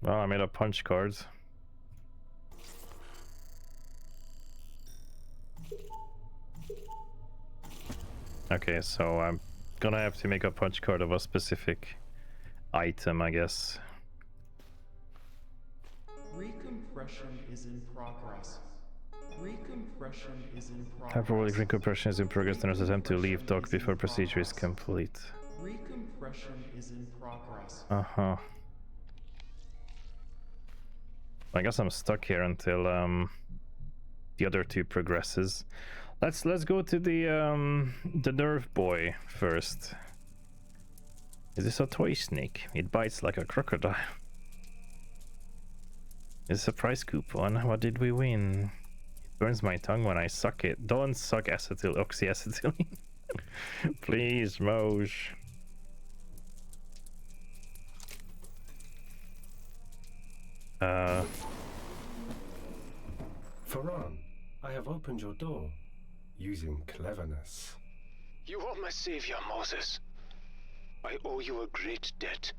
A: Well, I made a punch card. Okay, so I'm gonna have to make a punch card of a specific item, I guess.
J: Recompression is in progress. Recompression is in progress.
A: Hyperbolic recompression is in progress. There's an attempt to leave dock before procedure is complete.
J: Recompression is in progress.
A: Uh-huh. I guess I'm stuck here until the other two progresses. Let's go to the nerve boy first. Is this a toy snake? It bites like a crocodile. Is this a prize coupon? What did we win? It burns my tongue when I suck it. Don't suck oxyacetylene. Please, Moj.
B: Faran, I have opened your door using cleverness.
G: You are my savior, Moses. I owe you a great debt.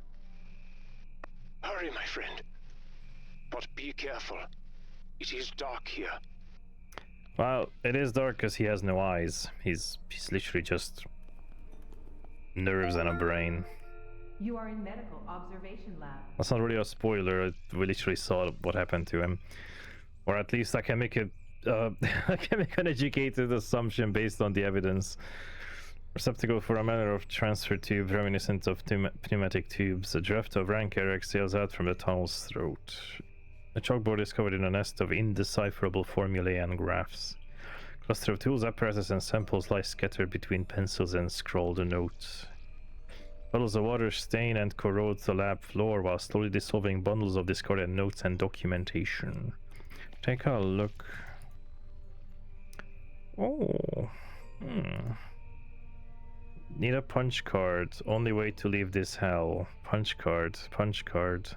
G: Hurry, my friend. But be careful. It is dark here.
A: Well, it is dark because he has no eyes. He's literally just nerves and a brain.
K: You are in medical observation lab.
A: That's not really a spoiler. We literally saw what happened to him, or at least I can make it. I can make an educated assumption based on the evidence. Receptacle for a manner of transfer tube reminiscent of pneumatic tubes. A draft of rank air exhales out from the tunnel's throat. The chalkboard is covered in a nest of indecipherable formulae and graphs. Cluster of tools, apparatus, and samples lie scattered between pencils and scrawled notes. Puddles of water stain and corrode the lab floor while slowly dissolving bundles of discarded notes and documentation. Take a look. Oh. Need a punch card. Only way to leave this hell. Punch card. Punch card.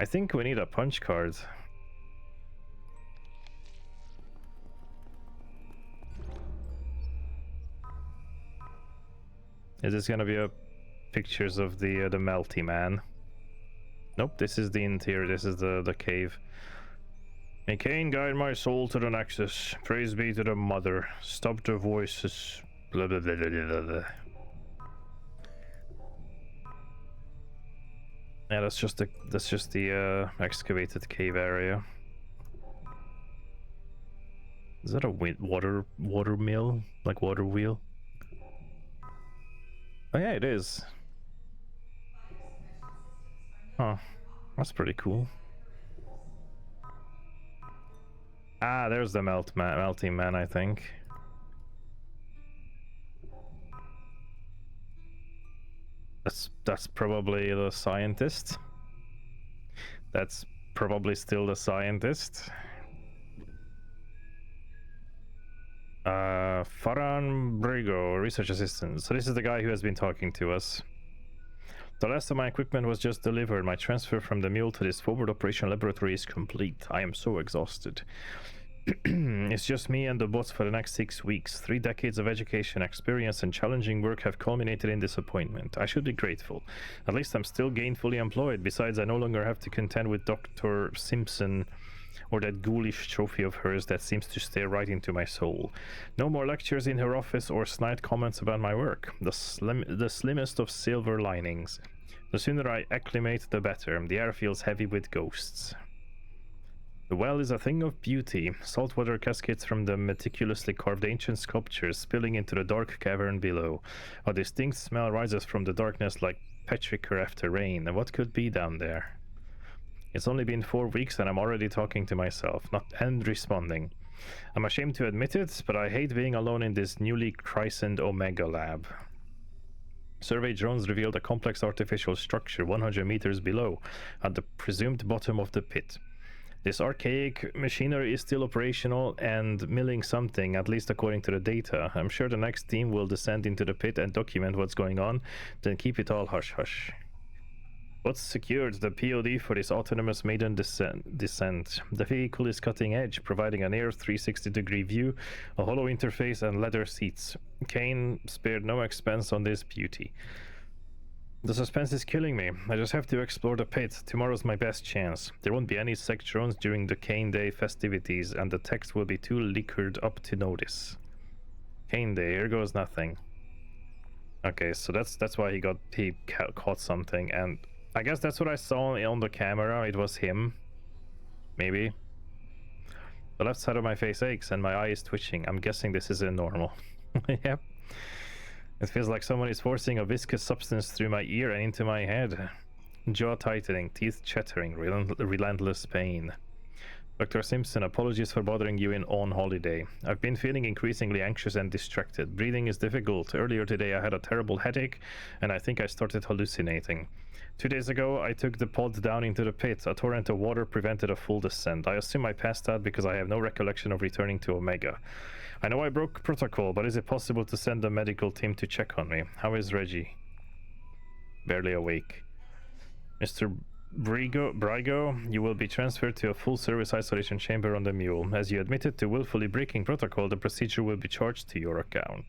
A: I think we need a punch card. Is this gonna be a pictures of the melty man? Nope, this is the interior. This is the cave. May Cain guide my soul to the nexus. Praise be to the mother. Stop the voices. Blah, blah, blah, blah, blah, blah. Yeah, that's just the excavated cave area. Is that a water mill? Like water wheel? Oh yeah, it is. Huh. That's pretty cool. Ah, there's the melting man, I think. That's probably the scientist. That's probably still the scientist. Faran Brigo, research assistant. So this is the guy who has been talking to us. The last of my equipment was just delivered. My transfer from the mule to this forward operation laboratory is complete. I am so exhausted. It's just me and the boss for the next 6 weeks. 3 decades of education, experience, and challenging work have culminated in disappointment. I should be grateful. At least I'm still gainfully employed. Besides, I no longer have to contend with Dr. Simpson or that ghoulish trophy of hers that seems to stare right into my soul. No more lectures in her office or snide comments about my work. The slimmest of silver linings. The sooner I acclimate, the better. The air feels heavy with ghosts. The well is a thing of beauty. Saltwater cascades from the meticulously carved ancient sculptures spilling into the dark cavern below. A distinct smell rises from the darkness like petrichor after rain. And what could be down there? It's only been 4 weeks and I'm already talking to myself, and responding. I'm ashamed to admit it, but I hate being alone in this newly christened Omega lab. Survey drones revealed a complex artificial structure 100 meters below, at the presumed bottom of the pit. This archaic machinery is still operational and milling something, at least according to the data. I'm sure the next team will descend into the pit and document what's going on, then keep it all hush-hush. What's secured the POD for this autonomous maiden descent? The vehicle is cutting edge, providing a near 360-degree view, a hollow interface, and leather seats. Kane spared no expense on this beauty. The suspense is killing me. I just have to explore the pit. Tomorrow's my best chance. There won't be any sec drones during the Kane Day festivities, and the text will be too liquored up to notice. Kane Day, here goes nothing. Okay, so that's why he caught something, and I guess that's what I saw on the camera. It was him. Maybe. The left side of my face aches and my eye is twitching. I'm guessing this isn't normal. Yep. It feels like someone is forcing a viscous substance through my ear and into my head. Jaw tightening, teeth chattering, relentless pain. Dr. Simpson, apologies for bothering you on holiday. I've been feeling increasingly anxious and distracted. Breathing is difficult. Earlier today I had a terrible headache and I think I started hallucinating. 2 days ago I took the pod down into the pit. A torrent of water prevented a full descent. I assume I passed out because I have no recollection of returning to Omega. I know I broke protocol, but is it possible to send a medical team to check on me? How is Reggie? Barely awake. Mr. Brygo, you will be transferred to a full-service isolation chamber on the Mule. As you admitted to willfully breaking protocol, the procedure will be charged to your account.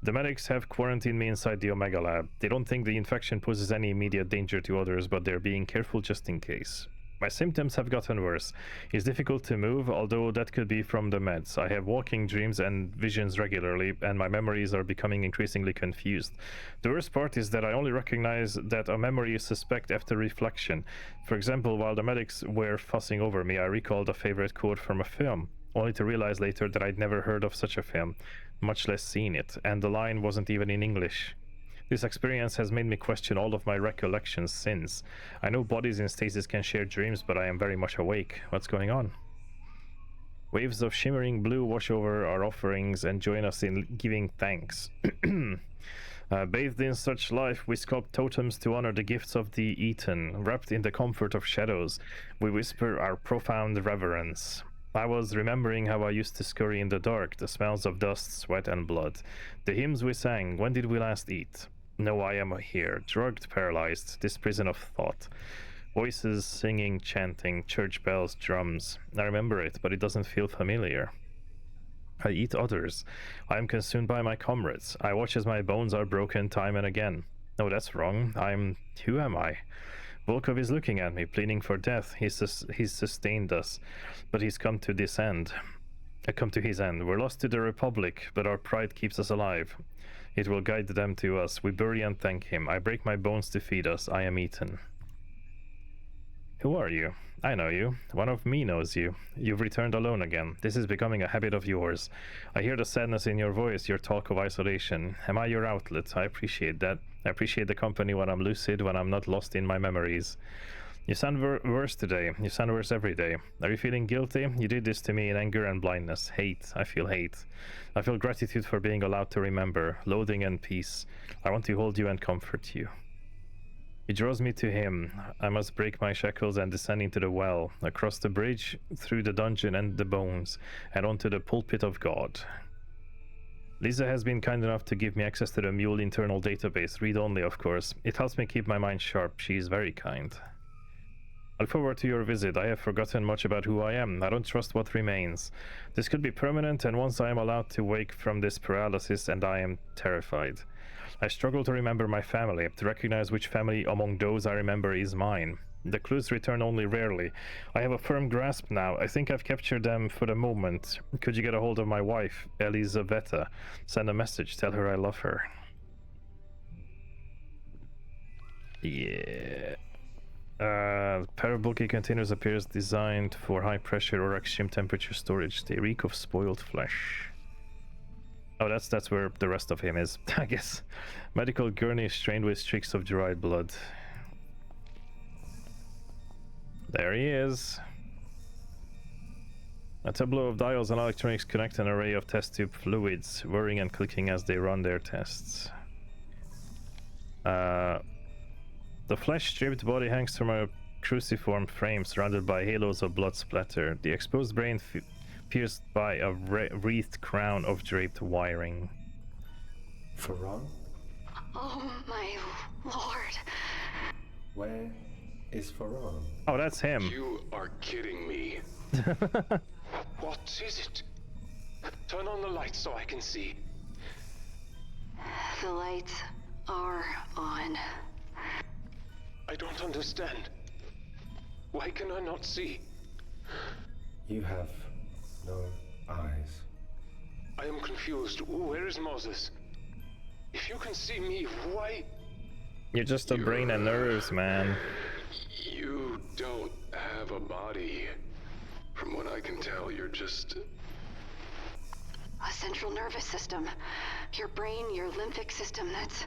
A: The medics have quarantined me inside the Omega lab. They don't think the infection poses any immediate danger to others, but they're being careful just in case. My symptoms have gotten worse. It's difficult to move, although that could be from the meds. I have walking dreams and visions regularly, and my memories are becoming increasingly confused. The worst part is that I only recognize that a memory is suspect after reflection. For example, while the medics were fussing over me, I recalled a favorite quote from a film, only to realize later that I'd never heard of such a film, much less seen it, and the line wasn't even in English. This experience has made me question all of my recollections since. I know bodies in stasis can share dreams, but I am very much awake. What's going on? Waves of shimmering blue wash over our offerings and join us in giving thanks. Bathed in such life, we sculpt totems to honor the gifts of the Eaten. Wrapped in the comfort of shadows, we whisper our profound reverence. I was remembering how I used to scurry in the dark, the smells of dust, sweat, and blood. The hymns we sang, when did we last eat? No, I am here, drugged, paralyzed, this prison of thought. Voices singing, chanting, church bells, drums. I remember it, but it doesn't feel familiar. I eat others. I am consumed by my comrades. I watch as my bones are broken time and again. No, that's wrong. Who am I? Volkov is looking at me, pleading for death. He's sustained us, but he's come to his end. We're lost to the Republic, but our pride keeps us alive. It will guide them to us. We bury and thank him. I break my bones to feed us. I am eaten. Who are you? I know you. One of me knows you. You've returned alone again. This is becoming a habit of yours. I hear the sadness in your voice, your talk of isolation. Am I your outlet? I appreciate that. I appreciate the company when I'm lucid, when I'm not lost in my memories. You sound worse today. You sound worse every day. Are you feeling guilty? You did this to me in anger and blindness. Hate. I feel hate. I feel gratitude for being allowed to remember. Loathing and peace. I want to hold you and comfort you. He draws me to him. I must break my shackles and descend into the well, across the bridge, through the dungeon and the bones, and onto the pulpit of God. Lisa has been kind enough to give me access to the Mule internal database, read-only of course. It helps me keep my mind sharp. She is very kind. I look forward to your visit. I have forgotten much about who I am. I don't trust what remains. This could be permanent, and once I am allowed to wake from this paralysis, and I am terrified. I struggle to remember my family, to recognize which family among those I remember is mine. The clues return only rarely. I have a firm grasp now. I think I've captured them for the moment. Could you get a hold of my wife, Elizaveta? Send a message, tell her I love her. Yeah. Parabulky containers appears designed for high pressure or extreme temperature storage. They reek of spoiled flesh. Oh, that's where the rest of him is, I guess. Medical gurney strained with streaks of dried blood. There he is. A tableau of dials and electronics connect an array of test tube fluids, whirring and clicking as they run their tests. The flesh-stripped body hangs from a cruciform frame surrounded by halos of blood splatter. The exposed brain pierced by a wreathed crown of draped wiring.
B: Ferran?
E: Oh my lord.
B: Where is Ferran?
A: Oh, that's him.
C: You are kidding me.
G: What is it? Turn on the lights so I can see.
E: The lights are on.
G: I don't understand. Why can I not see?
B: You have no eyes.
G: I am confused. Where is Moses? If you can see me, why?
A: You're just a brain and nerves, man.
C: You don't have a body. From what I can tell, you're just...
E: A central nervous system. Your brain, your lymphic system, that's...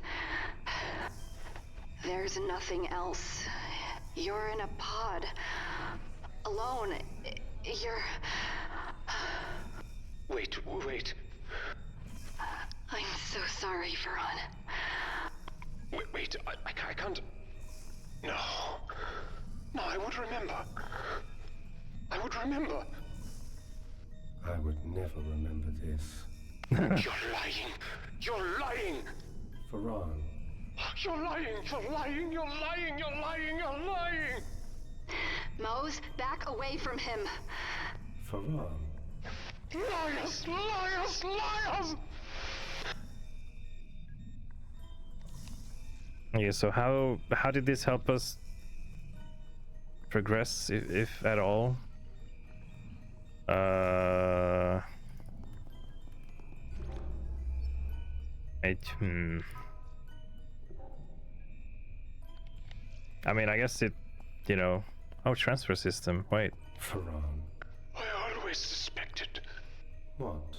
E: There's nothing else. You're in a pod. Alone. You're...
G: Wait.
E: I'm so sorry, Ferran.
G: Wait, I can't... No, I would remember. I would
B: never remember this.
G: You're lying. You're lying.
B: Ferran.
G: You're lying.
E: Mose, back away from him.
B: Ferran.
G: Liars!
A: Yeah, so how did this help us progress, if at all? I mean, I guess it, you know... Oh, transfer system, wait.
B: Ferran.
G: I always suspected.
B: What?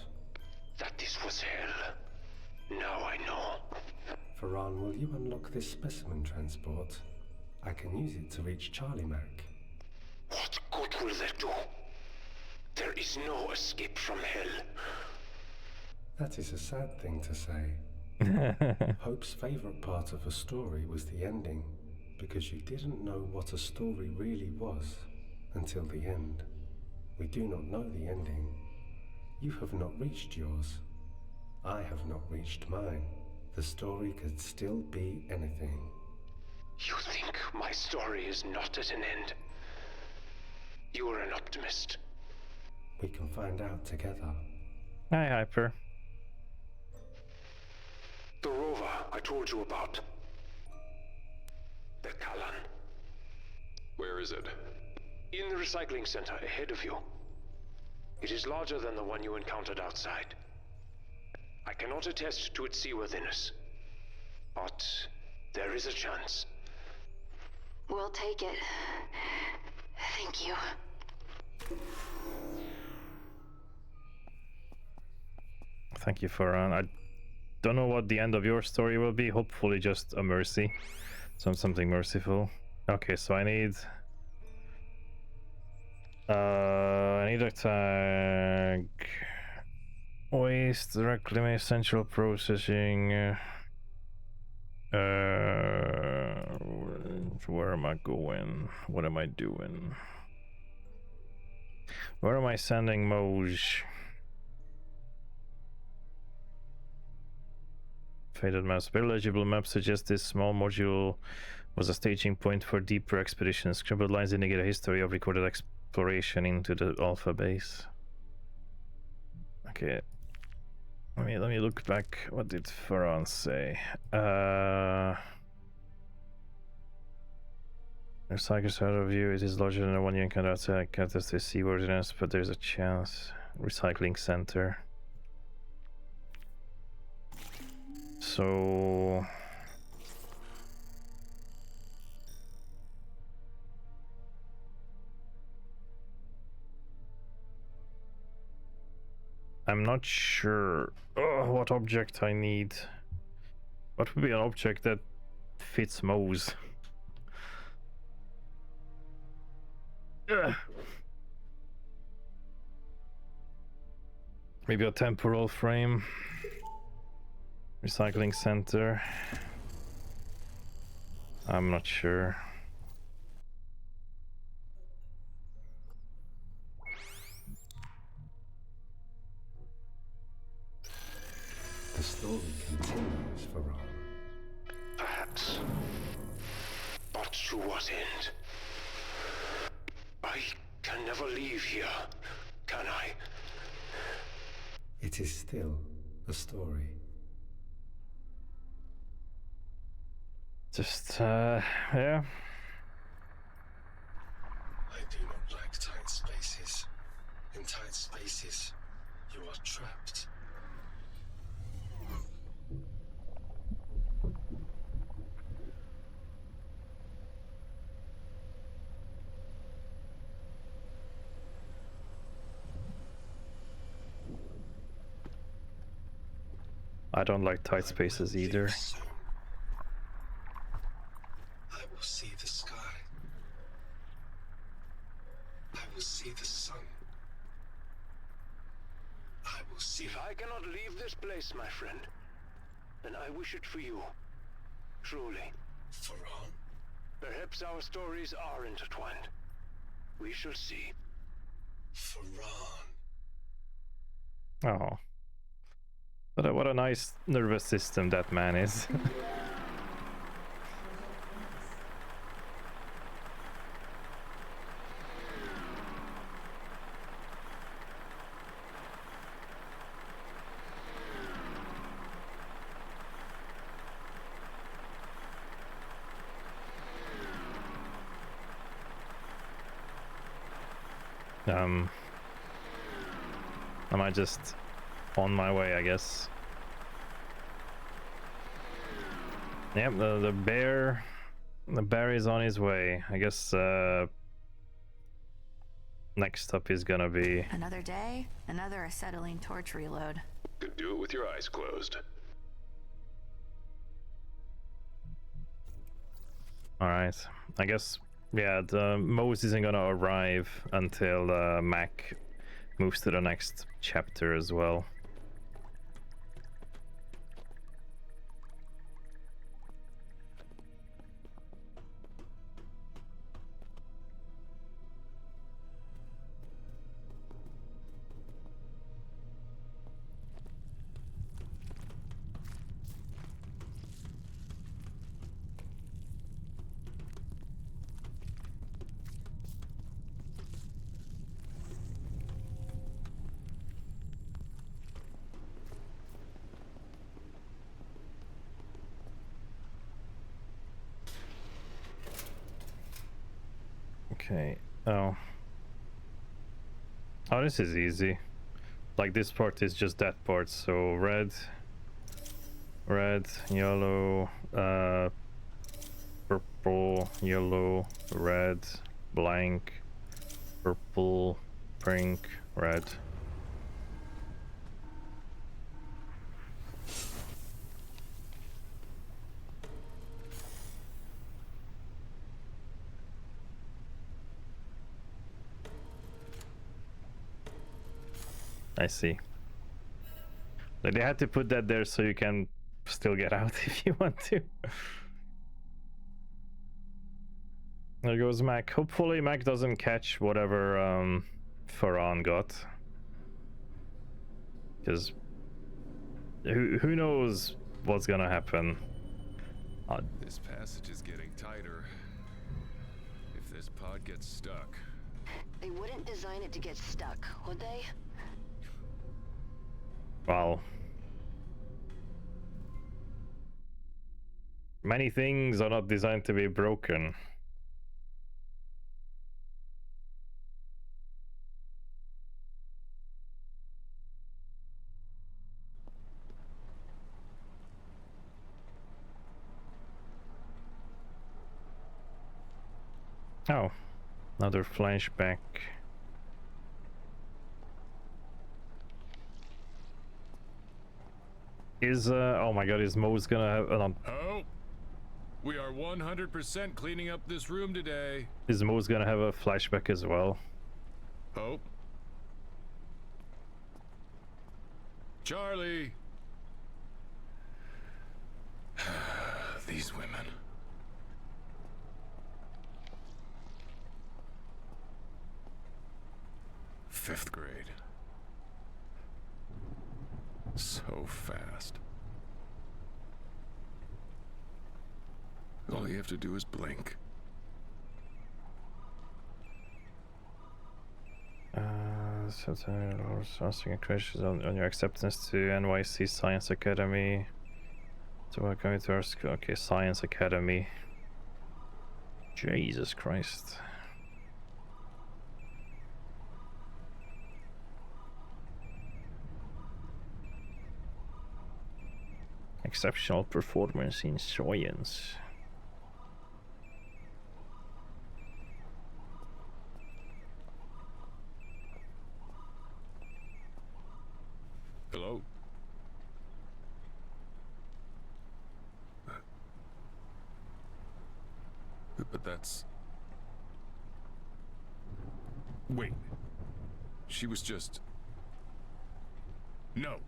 G: That this was hell. Now I know.
B: Ferran, will you unlock this specimen transport? I can use it to reach Charlie Mac.
G: What good will that do? There is no escape from hell.
B: That is a sad thing to say. Hope's favorite part of a story was the ending, because you didn't know what a story really was until the end. We do not know the ending. You have not reached yours. I have not reached mine. The story could still be anything.
G: You think my story is not at an end? You are an optimist.
B: We can find out together.
A: Hi, Hyper.
G: The rover I told you about. The Kalan.
C: Where is it?
G: In the recycling center ahead of you. It is larger than the one you encountered outside. I cannot attest to its seaworthiness, but there is a chance.
E: We'll take it. Thank you.
A: Thank you, Ferran. I don't know what the end of your story will be. Hopefully just a mercy. Something merciful. Okay, so I need a tag. Waste, reclaim, central processing. Where am I going? What am I doing? Where am I sending Moj? Faded maps. Very legible map suggests this small module was a staging point for deeper expeditions. Scribbled lines indicate a history of recorded exploration into the Alpha base. Okay. Let me look back. What did Ferran say? Recyclers out of view. It is larger than the one you encounter outside. I can't test the seaworthiness, but there's a chance. Recycling center. So I'm not sure what object I need. What would be an object that fits Mose? Maybe a temporal frame. Recycling center. I'm not sure.
G: To what end? I can never leave here, can I?
B: It is still a story.
A: Just, yeah.
B: I do not like tight spaces. In tight spaces, you are trapped.
A: I don't like tight spaces either.
B: I will see the sky. I will see the sun. I will see.
G: If I cannot leave this place, my friend, then I wish it for you. Truly.
B: Faran?
G: Perhaps our stories are intertwined. We shall see.
B: Faran.
A: Oh. What a nice nervous system that man is. Am I just on my way, I guess? Yep, the bear is on his way. I guess next up is gonna be
E: Another day, another acetylene torch reload.
C: Could do it with your eyes closed.
A: all right. I guess, yeah, the Mose isn't gonna arrive until Mac moves to the next chapter as well. Okay. Oh, this is easy. Like, this part is just that part. So red, yellow, purple, yellow, red, blank, purple, pink, red. I see. Like, they had to put that there so you can still get out if you want to. There goes Mac. Hopefully Mac doesn't catch whatever Faran got. Because who knows what's gonna happen.
D: This passage is getting tighter. If this pod gets stuck...
E: They wouldn't design it to get stuck, would they?
A: Well, many things are not designed to be broken. Oh, another flashback. Is oh my god, is Mo's gonna have
D: Oh, we are 100% cleaning up this room today.
A: is Mo's gonna have a flashback as well?
D: Hope. Charlie. These women. Fifth grade. So fast. All you have to do is blink,
A: asking questions on your acceptance to NYC Science Academy. So we're going to our school. Okay, Science Academy. Jesus Christ. Exceptional performance in science.
D: Hello? But that's... Wait. She was just... No.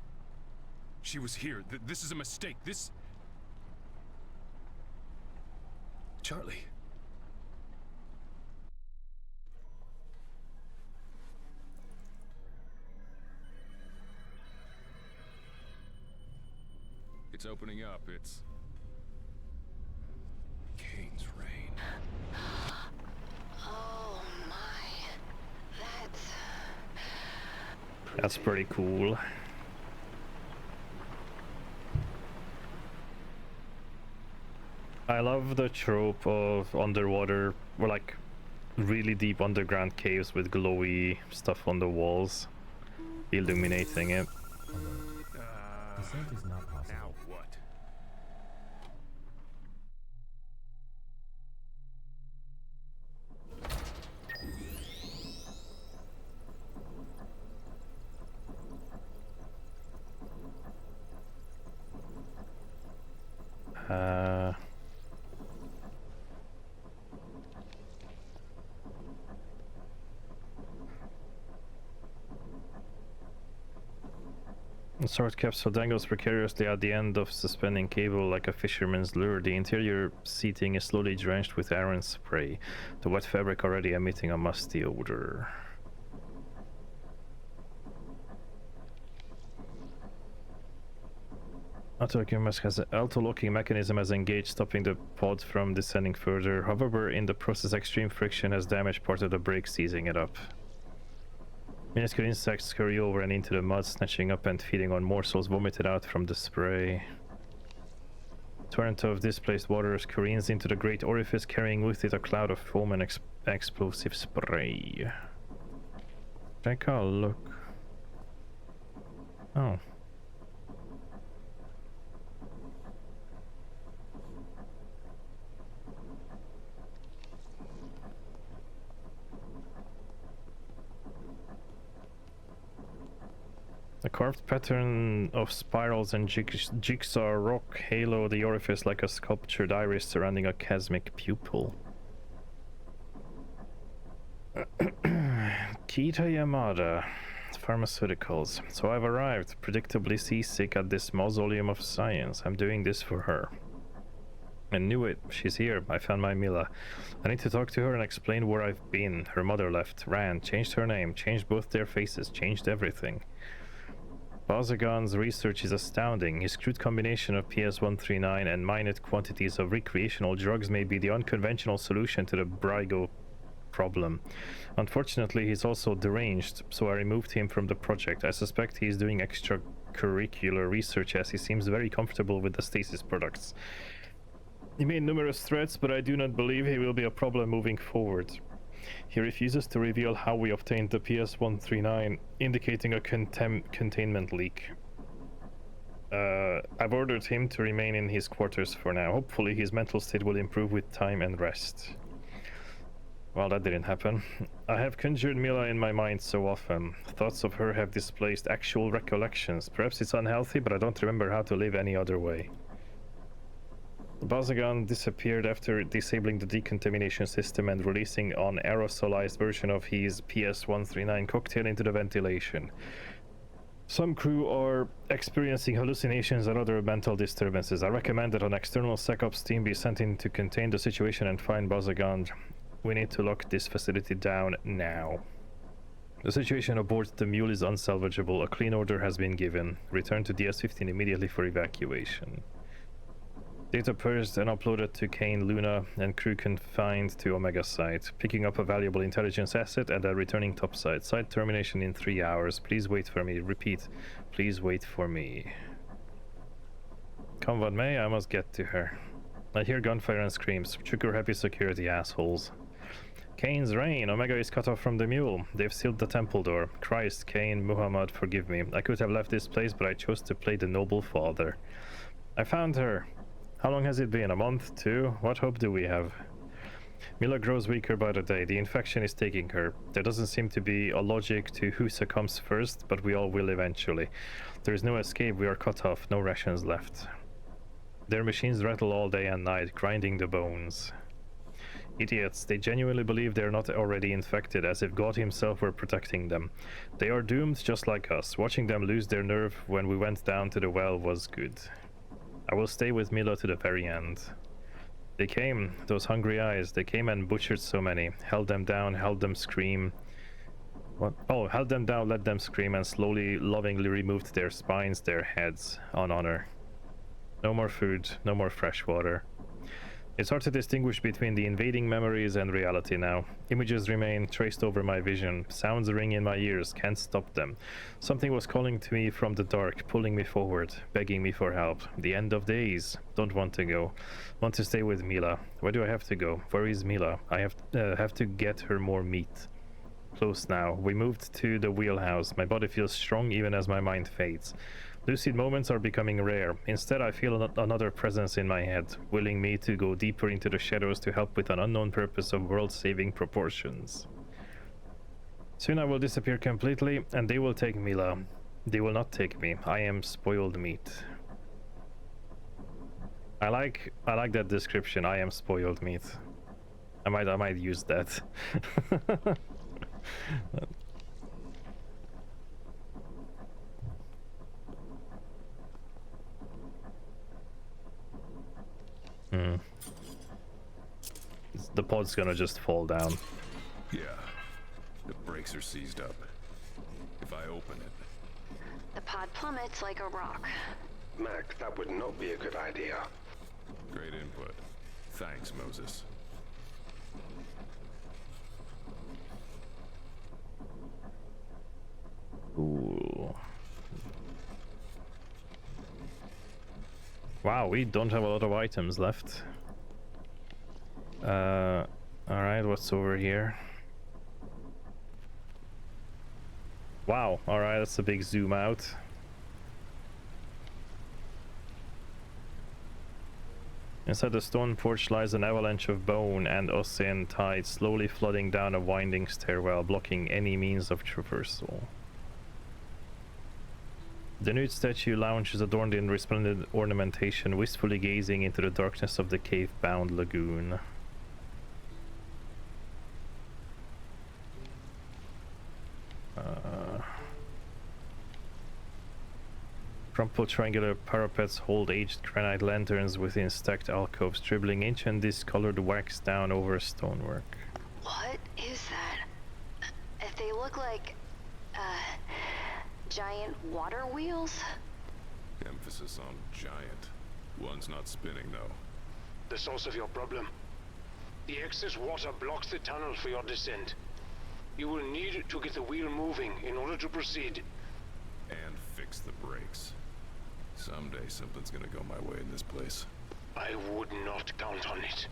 D: She was here. This is a mistake. This... Charlie. It's opening up. It's... Kane's rain.
E: Oh my.
A: That's pretty cool. I love the trope of underwater, or like really deep underground caves with glowy stuff on the walls, illuminating it.
L: Descent is not possible.
D: Now what?
A: The sword capsule dangles precariously at the end of suspending cable like a fisherman's lure. The interior seating is slowly drenched with Aaron spray, the wet fabric already emitting a musty odor. Auto-locking mechanism has engaged, stopping the pod from descending further. However, in the process, extreme friction has damaged part of the brake, seizing it up. Minuscule insects scurry over and into the mud, snatching up and feeding on morsels vomited out from the spray. Torrent of displaced water careens into the great orifice, carrying with it a cloud of foam and explosive spray. Take a look. Oh. The carved pattern of spirals and jigsaw rock halo the orifice like a sculptured iris surrounding a chasmic pupil. Kita Yamada, pharmaceuticals. So I've arrived, predictably seasick at this mausoleum of science. I'm doing this for her. I knew it. She's here. I found my Mila. I need to talk to her and explain where I've been. Her mother left, ran, changed her name, changed both their faces, changed everything. Bazagan's research is astounding. His crude combination of PS-139 and minute quantities of recreational drugs may be the unconventional solution to the Brygo problem. Unfortunately, he's also deranged, so I removed him from the project. I suspect he's doing extracurricular research as he seems very comfortable with the Stasis products. He made numerous threats, but I do not believe he will be a problem moving forward. He refuses to reveal how we obtained the PS-139, indicating a containment leak. I've ordered him to remain in his quarters for now. Hopefully his mental state will improve with time and rest. Well, that didn't happen. I have conjured Mila in my mind so often. Thoughts of her have displaced actual recollections. Perhaps it's unhealthy, but I don't remember how to live any other way. Bazagan disappeared after disabling the decontamination system and releasing an aerosolized version of his PS-139 cocktail into the ventilation. Some crew are experiencing hallucinations and other mental disturbances. I recommend that an external SecOps team be sent in to contain the situation and find Bazagan. We need to lock this facility down now. The situation aboard the mule is unsalvageable. A clean order has been given. Return to DS-15 immediately for evacuation. Data purged and uploaded to Kane, Luna, and crew confined to Omega site. Picking up a valuable intelligence asset and returning topside. Site termination in 3 hours. Please wait for me. Repeat. Please wait for me. Come what may, I must get to her. I hear gunfire and screams. Trigger happy security, assholes. Kane's reign. Omega is cut off from the mule. They've sealed the temple door. Christ, Kane, Muhammad, forgive me. I could have left this place, but I chose to play the noble father. I found her. How long has it been? A month? 2? What hope do we have? Mila grows weaker by the day. The infection is taking her. There doesn't seem to be a logic to who succumbs first, but we all will eventually. There is no escape. We are cut off. No rations left. Their machines rattle all day and night, grinding the bones. Idiots. They genuinely believe they are not already infected, as if God himself were protecting them. They are doomed just like us. Watching them lose their nerve when we went down to the well was good. I will stay with Mila to the very end. They came, those hungry eyes, they came and butchered so many. Held them down, held them scream. What? Oh, held them down, let them scream, and slowly, lovingly removed their spines, their heads, on honor. No more food, no more fresh water. It's hard to distinguish between the invading memories and reality now. Images remain traced over my vision. Sounds ring in my ears, can't stop them. Something was calling to me from the dark, pulling me forward, begging me for help. The end of days. Don't want to go. Want to stay with Mila. Where do I have to go? Where is Mila? I have to get her more meat. Close now. We moved to the wheelhouse. My body feels strong even as my mind fades. Lucid moments are becoming rare. Instead, I feel another presence in my head, willing me to go deeper into the shadows to help with an unknown purpose of world-saving proportions. Soon I will disappear completely, and they will take Mila. They will not take me. I am spoiled meat. I like that description. I am spoiled meat. I might use that. The pod's gonna just fall down.
D: Yeah. The brakes are seized up. If I open it...
E: The pod plummets like a rock.
C: Mac, that would not be a good idea.
D: Great input. Thanks, Moses.
A: Ooh. Wow, we don't have a lot of items left. Alright, what's over here? Wow, alright, that's a big zoom out. Inside the stone porch lies an avalanche of bone and ocean tides, slowly flooding down a winding stairwell, blocking any means of traversal. The nude statue lounge is adorned in resplendent ornamentation, wistfully gazing into the darkness of the cave-bound lagoon. Crumpled triangular parapets hold aged granite lanterns within stacked alcoves, dribbling ancient discolored wax down over stonework.
E: What is that? They look like, giant water wheels?
D: Emphasis on giant. One's not spinning, though.
G: The source of your problem. The excess water blocks the tunnel for your descent. You will need to get the wheel moving in order to proceed.
D: And fix the brakes. Someday something's gonna go my way in this place.
G: I would not count on it.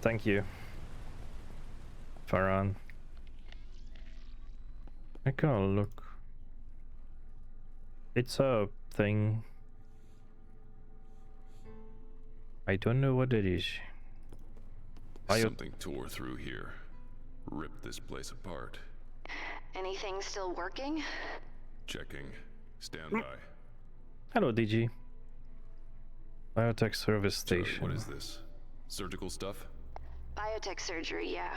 A: Thank you, Farhan. I can't look. It's a thing. I don't know what it is.
D: Something tore through here. Ripped this place apart.
E: Anything still working?
D: Checking. Stand by.
A: Hello, DG. Biotech service station.
D: Sorry, what is this? Surgical stuff?
E: Biotech surgery, yeah.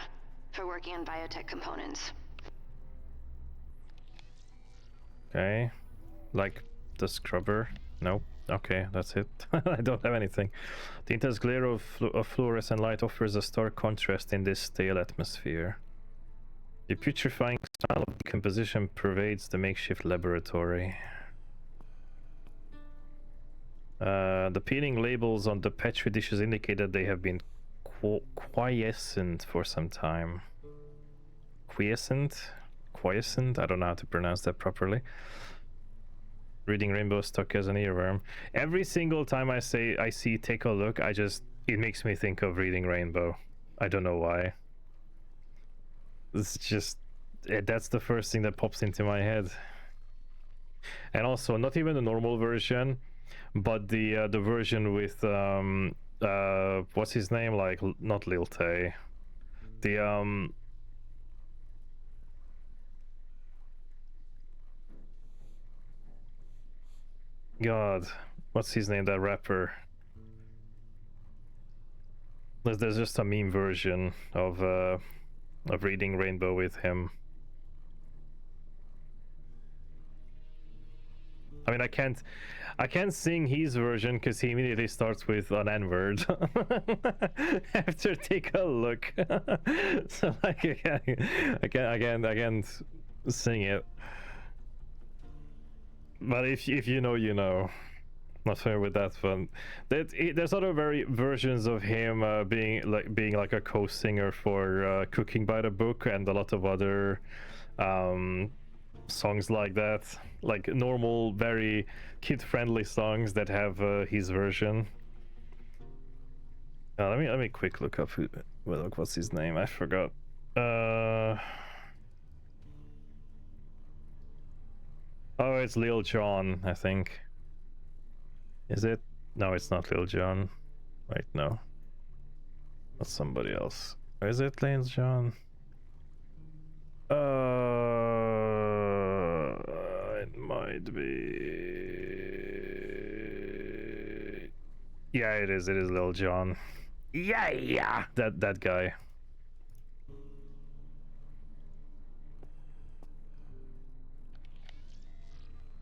E: For working on biotech components.
A: Okay. Like the scrubber? Nope. Okay, that's it. I don't have anything. The intense glare of fluorescent light offers a stark contrast in this stale atmosphere. The putrefying smell of decomposition pervades the makeshift laboratory. The peeling labels on the petri dishes indicate that they have been quiescent for some time. Quiescent? Quiescent? I don't know how to pronounce that properly. Reading Rainbow stuck as an earworm. Every single time I see take a look, it makes me think of Reading Rainbow. I don't know why. It's just, that's the first thing that pops into my head. And also, not even the normal version, but the version with what's his name? Like, not Lil Tay. The God, what's his name? That rapper. There's just a meme version of Reading Rainbow with him. I mean, I can't sing his version because he immediately starts with an N-word. After take a look, so like I can't sing it. But if you know, you know. Not fair with that one. There's other versions of him being like a co-singer for Cooking by the Book and a lot of other songs like that, like normal, very kid-friendly songs that have his version. Let me quick look up what's his name. I forgot. Oh, it's Lil Jon, I think. Is it? No, it's not Lil Jon. Wait, no. That's somebody else. Or is it Lil Jon? It might be. Yeah, it is. It is Lil Jon. Yeah. That guy.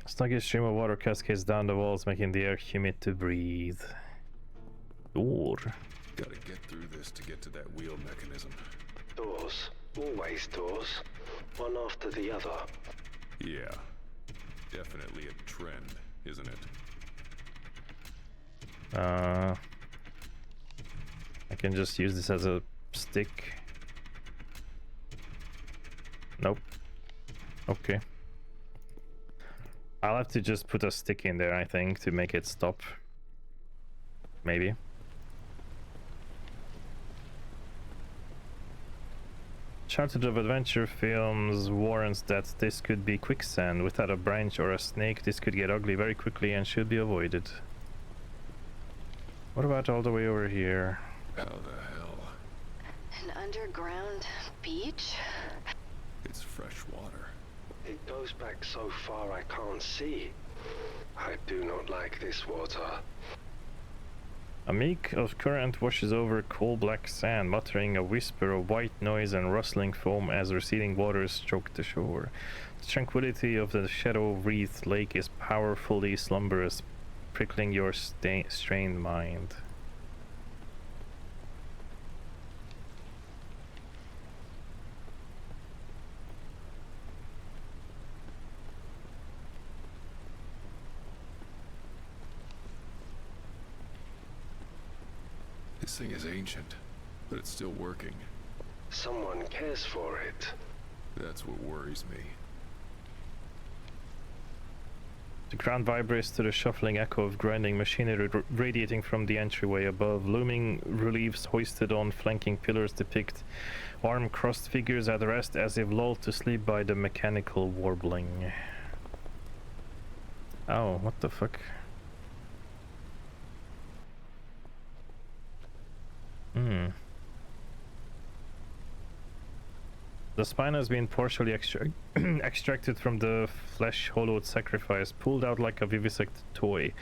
A: Sluggish stream of water cascades down the walls, making the air humid to breathe. Door.
D: Gotta get through this to get to that wheel mechanism.
G: Doors. Always doors. One after the other.
D: Yeah. Definitely a trend, isn't it?
A: I can just use this as a stick. Nope. Okay. I'll have to just put a stick in there, I think, to make it stop. Maybe. Charted of Adventure Films warns that this could be quicksand. Without a branch or a snake, this could get ugly very quickly and should be avoided. What about all the way over here?
D: How the hell?
E: An underground beach?
D: It's fresh water.
G: It goes back so far I can't see. I do not like this water.
A: A meek of current washes over coal black sand, muttering a whisper of white noise and rustling foam as receding waters stroke the shore. The tranquility of the shadow-wreathed lake is powerfully slumberous, prickling your strained mind.
D: This thing is ancient, but it's still working.
G: Someone cares for it.
D: That's what worries me.
A: The ground vibrates to the shuffling echo of grinding machinery radiating from the entryway above. Looming reliefs hoisted on flanking pillars depict arm-crossed figures at rest as if lulled to sleep by the mechanical warbling. Oh, what the fuck? The spine has been partially extracted from the flesh-hollowed sacrifice, pulled out like a vivisected toy.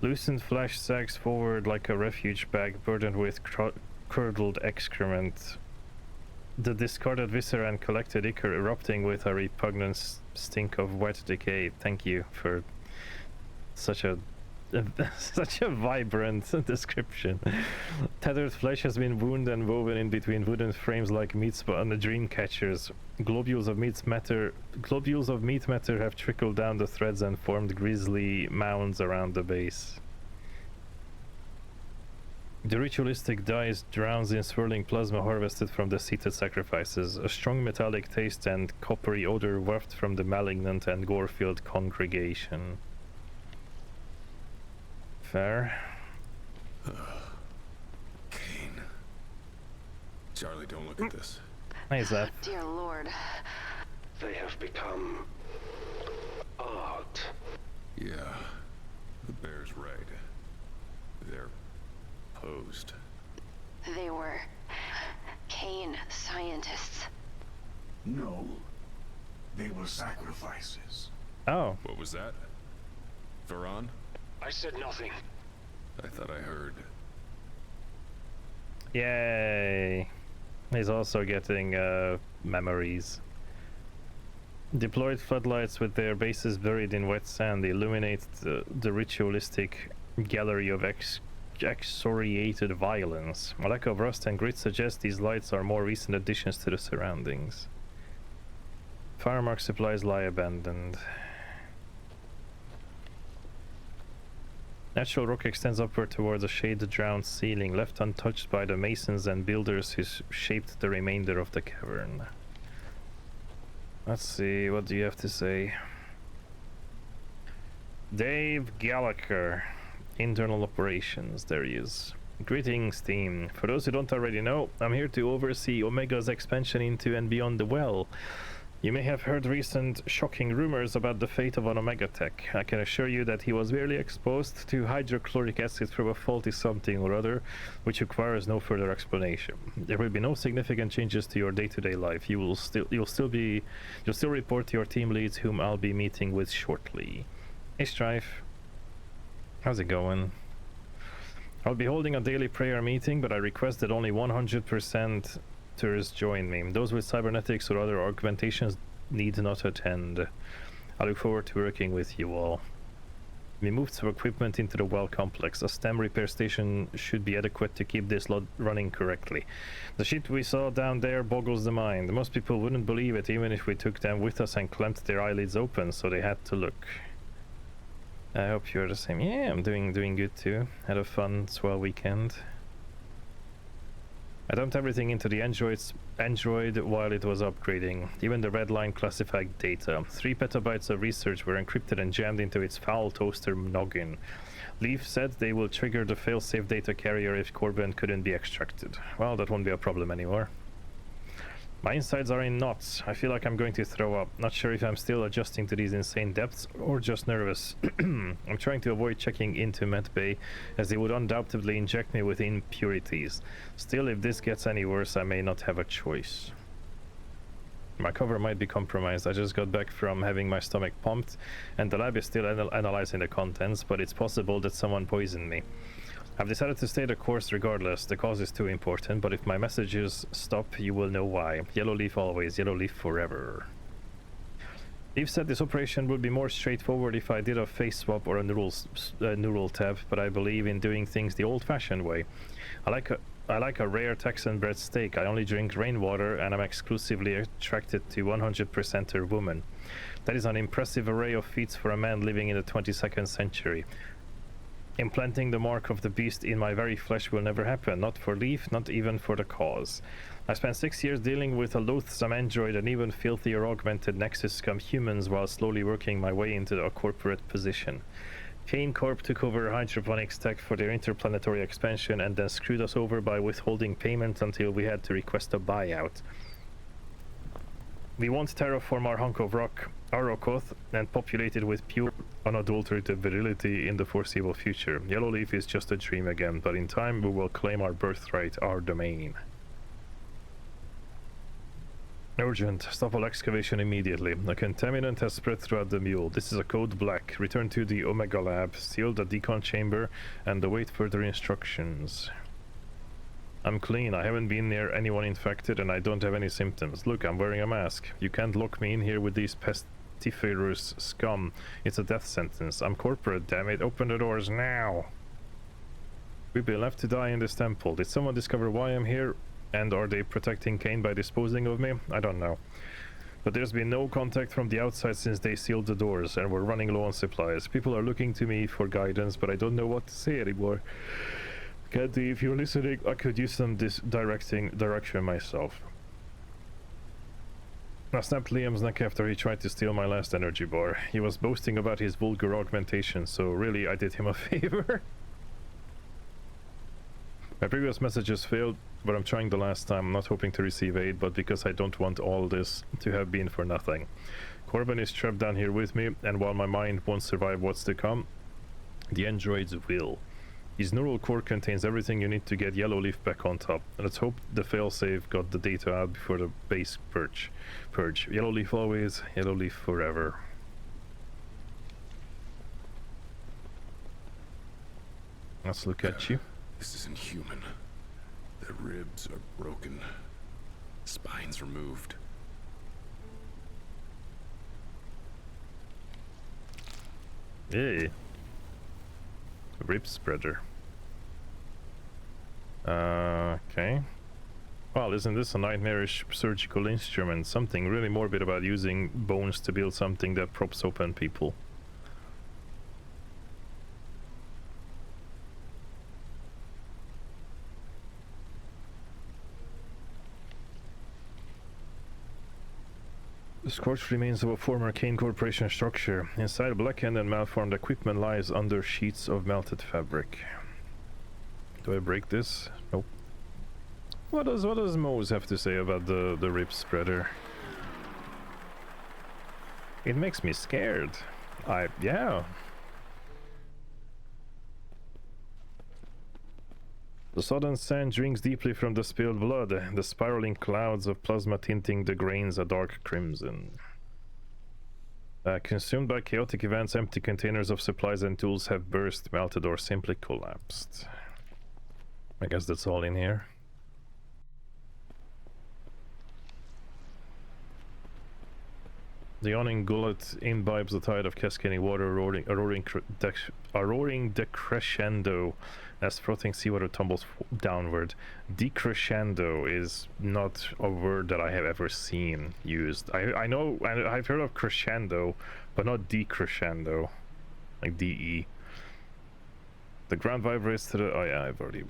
A: Loosened flesh sags forward like a refuge bag burdened with curdled excrement. The discarded viscera and collected ichor erupting with a repugnant stink of wet decay. Thank you for such a vibrant description. Tethered flesh has been wound and woven in between wooden frames like meat on the dream catchers. Globules of meat matter have trickled down the threads and formed grisly mounds around the base. The ritualistic dye drowns in swirling plasma harvested from the seated sacrifices, a strong metallic taste and coppery odor wafted from the malignant and gore-filled congregation. Fair.
D: Kane. Charlie, don't look at this.
A: Hey, Zeph.
E: Dear Lord.
C: They have become art.
D: Yeah, the bear's right. They're posed.
E: They were Kane scientists.
I: No. They were sacrifices.
A: Oh.
D: What was that? Varan?
G: I said nothing.
D: I thought I heard.
A: Yay. He's also getting memories. Deployed floodlights with their bases buried in wet sand illuminate the ritualistic gallery of excoriated violence. A lack of rust and grit suggests these lights are more recent additions to the surroundings. Firemark supplies lie abandoned. Natural rock extends upward towards a shade-drowned ceiling, left untouched by the masons and builders who shaped the remainder of the cavern. Let's see, what do you have to say? Dave Gallagher, Internal Operations, there he is. Greetings, team. For those who don't already know, I'm here to oversee Omega's expansion into and beyond the well. You may have heard recent shocking rumors about the fate of an Omega tech. I can assure you that he was merely exposed to hydrochloric acid from a faulty something or other, which requires no further explanation. There will be no significant changes to your day-to-day life. You'll still report to your team leads, whom I'll be meeting with shortly. Hey Strife, how's it going? I'll be holding a daily prayer meeting, but I request that only 100% join me. Those with cybernetics or other augmentations need not attend. I look forward to working with you all. We moved some equipment into the well complex. A stem repair station should be adequate to keep this lot running correctly. The shit we saw down there boggles the mind. Most people wouldn't believe it even if we took them with us and clamped their eyelids open, so they had to look. I hope you're the same. Yeah, I'm doing good too. Had a fun, swell weekend. I dumped everything into the Android while it was upgrading. Even the red line classified data. 3 petabytes of research were encrypted and jammed into its foul toaster noggin. Leaf said they will trigger the failsafe data carrier if Corbin couldn't be extracted. Well, that won't be a problem anymore. My insides are in knots. I feel like I'm going to throw up. Not sure if I'm still adjusting to these insane depths or just nervous. I'm trying to avoid checking into medbay, as they would undoubtedly inject me with impurities. Still, if this gets any worse, I may not have a choice. My cover might be compromised. I just got back from having my stomach pumped, and the lab is still analyzing the contents, but it's possible that someone poisoned me. I've decided to stay the course regardless. The cause is too important, but if my messages stop, you will know why. Yellow Leaf always, Yellow Leaf forever. Leaf said this operation would be more straightforward if I did a face swap or a neural tab, but I believe in doing things the old-fashioned way. I like a rare Texan-bred steak. I only drink rainwater, and I'm exclusively attracted to 100%er women. That is an impressive array of feats for a man living in the 22nd century. Implanting the mark of the beast in my very flesh will never happen, not for Leaf, not even for the cause. I spent 6 years dealing with a loathsome android and even filthier augmented Nexus scum humans while slowly working my way into a corporate position. Kane Corp took over hydroponics tech for their interplanetary expansion and then screwed us over by withholding payment until we had to request a buyout. We want to terraform our hunk of rock, Arakoth, and populate it with pure, unadulterated virility in the foreseeable future. Yellow Leaf is just a dream again, but in time we will claim our birthright, our domain. Urgent. Stop all excavation immediately. A contaminant has spread throughout the mule. This is a code black. Return to the Omega lab, seal the decon chamber, and await further instructions. I'm clean. I haven't been near anyone infected and I don't have any symptoms. Look, I'm wearing a mask. You can't lock me in here with these pestiferous scum. It's a death sentence. I'm corporate, damn it. Open the doors now. We've been left to die in this temple. Did someone discover why I'm here? And are they protecting Kane by disposing of me? I don't know. But there's been no contact from the outside since they sealed the doors, and we're running low on supplies. People are looking to me for guidance, but I don't know what to say anymore. Caddy, if you're listening, I could use some direction myself. I snapped Liam's neck after he tried to steal my last energy bar. He was boasting about his vulgar augmentation, so really I did him a favor. My previous messages failed, but I'm trying the last time. I'm not hoping to receive aid, but because I don't want all this to have been for nothing. Corbin is trapped down here with me, and while my mind won't survive what's to come, the androids will. His neural core contains everything you need to get Yellowleaf back on top. Let's hope the failsafe got the data out before the base purge. Yellowleaf always, Yellowleaf forever. Let's look at you.
D: This isn't human. Their ribs are broken. Spines removed.
A: Yay. Rib spreader. Okay. Well, isn't this a nightmarish surgical instrument? Something really morbid about using bones to build something that props open people. The scorched remains of a former Kane Corporation structure. Inside, blackened and malformed equipment lies under sheets of melted fabric. Do I break this? Nope. What does Mose have to say about the rib spreader? It makes me scared. Yeah. The sodden sand drinks deeply from the spilled blood, the spiraling clouds of plasma tinting the grains a dark crimson. Consumed by chaotic events, empty containers of supplies and tools have burst, melted, or simply collapsed. I guess that's all in here. The yawning gullet imbibes the tide of cascading water, a roaring decrescendo as frothing seawater tumbles downward. Decrescendo is not a word that I have ever seen used. I know, I've heard of crescendo, but not decrescendo, like DE. The ground vibrates to the... Oh yeah, I've already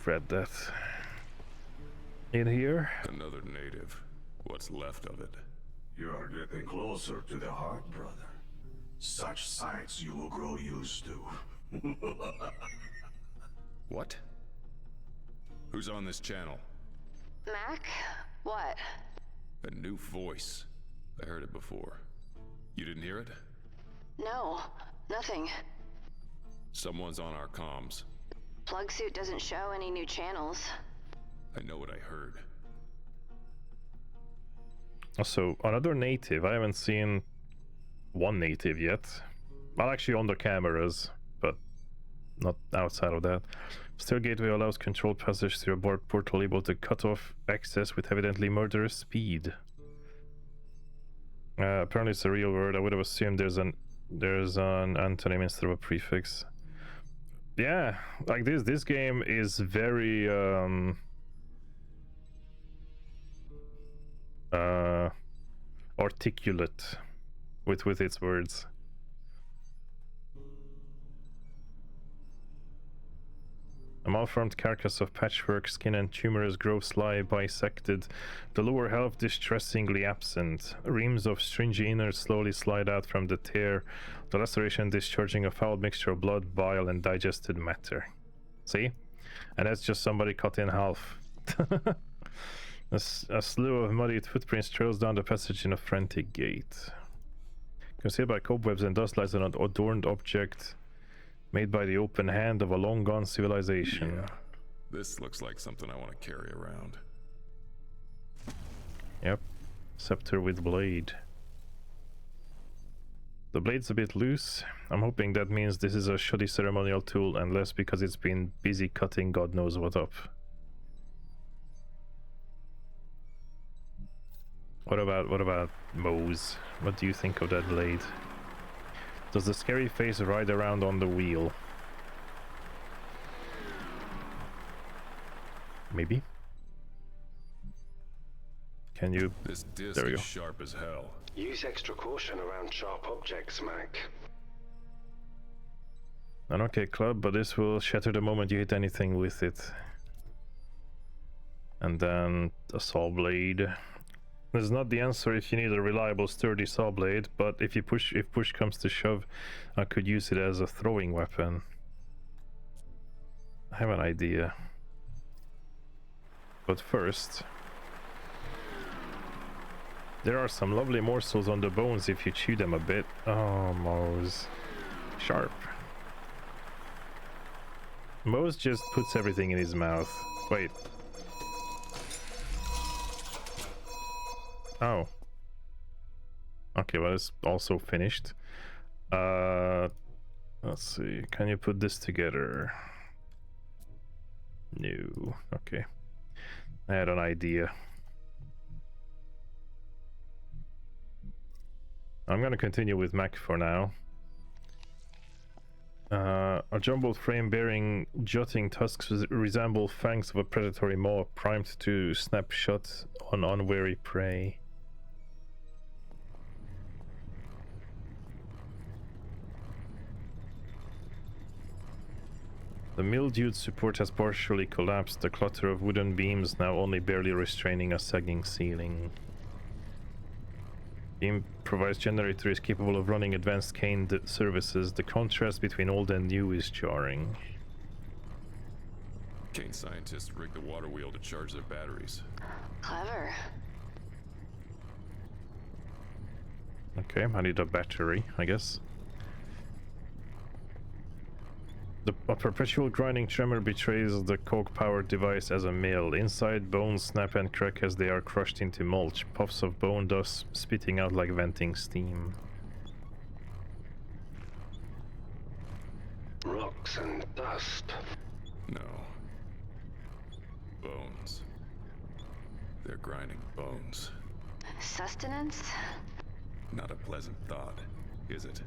A: read that. In here?
D: Another native. What's left of it?
I: You're getting closer to the heart, brother. Such sights you will grow used to.
D: What? Who's on this channel?
E: Mac? What?
D: A new voice. I heard it before. You didn't hear it?
E: No, nothing.
D: Someone's on our comms.
E: Plug suit doesn't show any new channels.
D: I know what I heard.
A: So, another native. I haven't seen one native yet. Well, actually on the cameras, but not outside of that. Still gateway allows controlled passage through a board portal able to cut off access with evidently murderous speed. Apparently it's a real word. I would have assumed there's an antonym instead of a prefix. Yeah, like this game is very articulate with its words. A malformed carcass of patchwork skin and tumorous growths lie bisected, the lower half distressingly absent. Reams of stringy innards slowly slide out from the tear, the laceration discharging a foul mixture of blood, bile, and digested matter. See? And that's just somebody cut in half. A slew of muddied footprints trails down the passage in a frantic gait. Concealed by cobwebs and dust lies an adorned object made by the open hand of a long-gone civilization.
D: Yeah, this looks like something I want to carry around.
A: Yep. Scepter with blade. The blade's a bit loose. I'm hoping that means this is a shoddy ceremonial tool and less because it's been busy cutting God knows what up. What about Mose? What do you think of that blade? Does the scary face ride around on the wheel? Maybe? Can you...
D: This disc
A: there we
D: is
A: go.
D: sharp as hell.
C: Use extra caution around sharp objects, Mac.
A: An okay club, but this will shatter the moment you hit anything with it. And then a saw blade. This is not the answer if you need a reliable, sturdy saw blade, but if push comes to shove, I could use it as a throwing weapon. I have an idea. But first, there are some lovely morsels on the bones if you chew them a bit. Oh, Mose. Sharp. Mose just puts everything in his mouth. Wait. Oh. Okay, well, it's also finished. Let's see. Can you put this together? No. Okay. I had an idea. I'm gonna continue with Mac for now. A jumbled frame bearing jutting tusks resemble fangs of a predatory maw primed to snap shut on unwary prey. The mildewed support has partially collapsed, the clutter of wooden beams now only barely restraining a sagging ceiling. The improvised generator is capable of running advanced cane services. The contrast between old and new is jarring.
D: Kane scientists rigged the water wheel to charge their batteries.
E: Clever.
A: Okay, I need a battery, I guess. A perpetual grinding tremor betrays the coke-powered device as a mill. Inside, bones snap and crack as they are crushed into mulch, puffs of bone dust spitting out like venting steam.
C: Rocks and dust.
D: No. Bones. They're grinding bones.
E: Sustenance?
D: Not a pleasant thought, is it?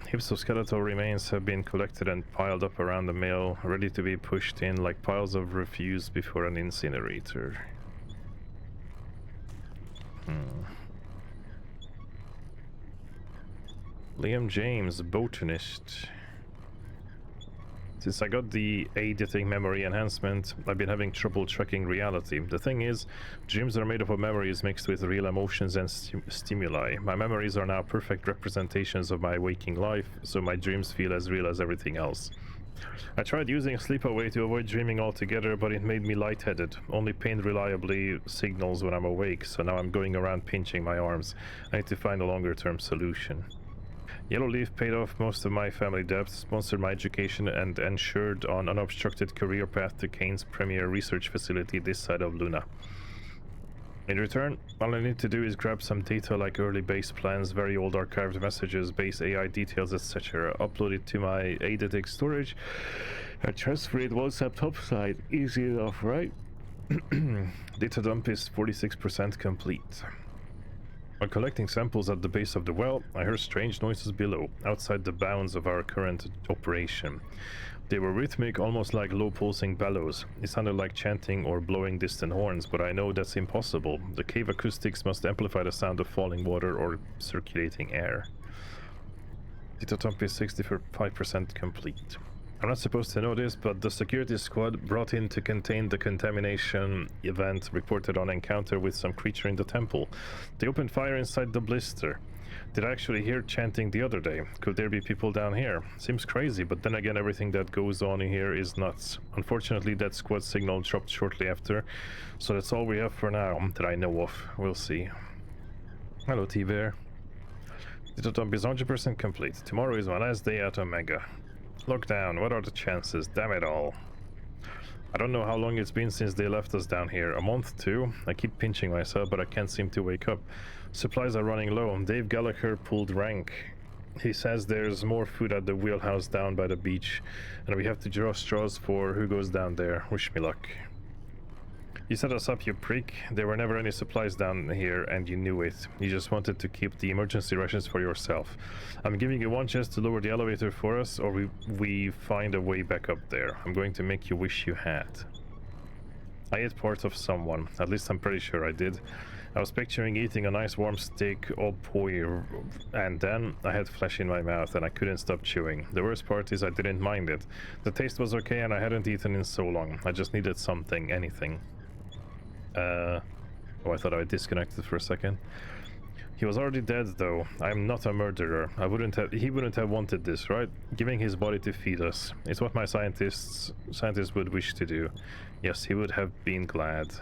A: Heaps of skeletal remains have been collected and piled up around the mill, ready to be pushed in like piles of refuse before an incinerator. Liam James, botanist. Since I got the editing memory enhancement, I've been having trouble tracking reality. The thing is, dreams are made up of memories mixed with real emotions and stimuli. My memories are now perfect representations of my waking life, so my dreams feel as real as everything else. I tried using sleep-away to avoid dreaming altogether, but it made me lightheaded. Only pain reliably signals when I'm awake, so now I'm going around pinching my arms. I need to find a longer-term solution. Yellowleaf paid off most of my family debts, sponsored my education, and ensured an unobstructed career path to Kane's premier research facility this side of Luna. In return, all I need to do is grab some data like early base plans, very old archived messages, base AI details, etc., upload it to my eidetic storage, and transfer it once I'm topside. Easy enough, right? Data dump is 46% complete. While collecting samples at the base of the well, I heard strange noises below, outside the bounds of our current operation. They were rhythmic, almost like low-pulsing bellows. It sounded like chanting or blowing distant horns, but I know that's impossible. The cave acoustics must amplify the sound of falling water or circulating air. Data dump is 65% complete. I'm not supposed to know this, but the security squad brought in to contain the contamination event reported on encounter with some creature in the temple. They opened fire inside the blister. Did I actually hear chanting the other day? Could there be people down here? Seems crazy, but then again everything that goes on in here is nuts. Unfortunately, that squad signal dropped shortly after, so that's all we have for now that I know of. We'll see. Hello, T-Bear. Data dump is 100% complete. Tomorrow is my last day at Omega. Lockdown, what are the chances? Damn it all. I don't know how long it's been since they left us down here. A month, too? I keep pinching myself, but I can't seem to wake up. Supplies are running low. Dave Gallagher pulled rank. He says there's more food at the wheelhouse down by the beach, and we have to draw straws for who goes down there. Wish me luck. You set us up, you prick. There were never any supplies down here, and you knew it. You just wanted to keep the emergency rations for yourself. I'm giving you one chance to lower the elevator for us, or we find a way back up there. I'm going to make you wish you had. I ate part of someone. At least I'm pretty sure I did. I was picturing eating a nice warm steak au poivre, and then I had flesh in my mouth and I couldn't stop chewing. The worst part is I didn't mind it. The taste was okay and I hadn't eaten in so long. I just needed something, anything. Oh, I thought I disconnected for a second. He was already dead, though. I'm not a murderer. He wouldn't have wanted this, right? Giving his body to feed us. It's what my scientists would wish to do. Yes, he would have been glad.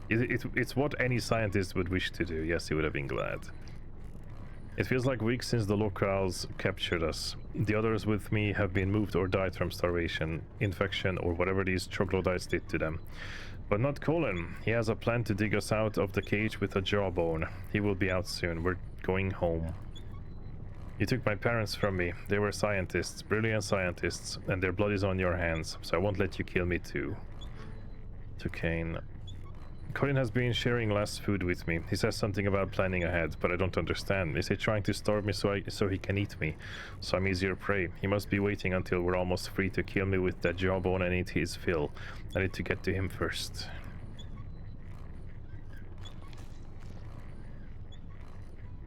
A: It's what any scientist would wish to do. Yes, he would have been glad. It feels like weeks since the locals captured us. The others with me have been moved or died from starvation, infection, or whatever these troglodytes did to them. But not Colin. He has a plan to dig us out of the cage with a jawbone. He will be out soon. We're going home. You took my parents from me. They were scientists, brilliant scientists, and their blood is on your hands, so I won't let you kill me too. To Kane. Colin has been sharing less food with me. He says something about planning ahead, but I don't understand. Is he trying to starve me so he can eat me? So I'm easier prey. He must be waiting until we're almost free to kill me with that jawbone and eat his fill. I need to get to him first.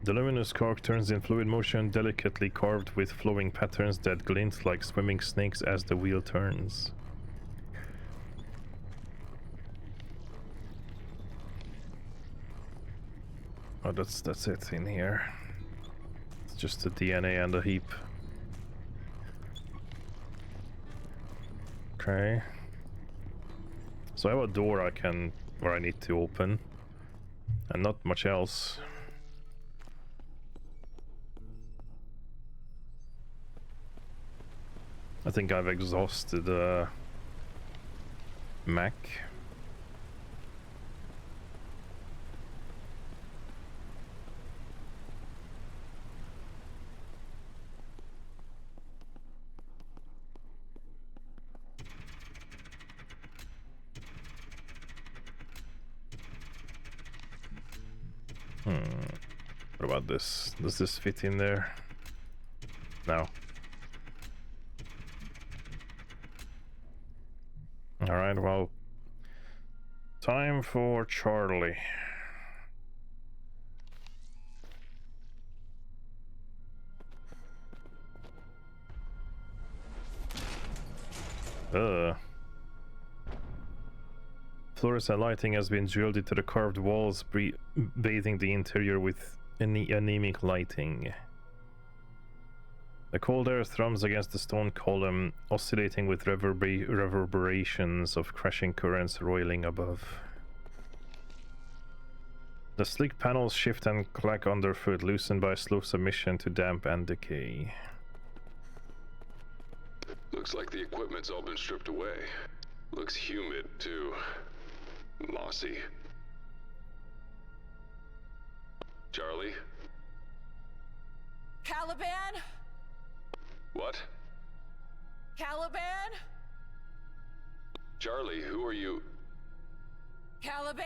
A: The luminous cork turns in fluid motion, delicately carved with flowing patterns that glint like swimming snakes as the wheel turns. Oh, that's it in here. It's just the DNA and a heap. Okay. So I have a door where I need to open, and not much else. I think I've exhausted Mac. What about this? Does this fit in there? No. Alright, well, time for Charlie. Fluorescent lighting has been drilled into the carved walls, bathing the interior with anemic lighting. The cold air thrums against the stone column, oscillating with reverberations of crashing currents roiling above. The sleek panels shift and clack underfoot, loosened by slow submission to damp and decay.
D: Looks like the equipment's all been stripped away. Looks humid, too. Mossy. Charlie?
M: Caliban?
D: What?
M: Caliban?
D: Charlie, who are you?
M: Caliban?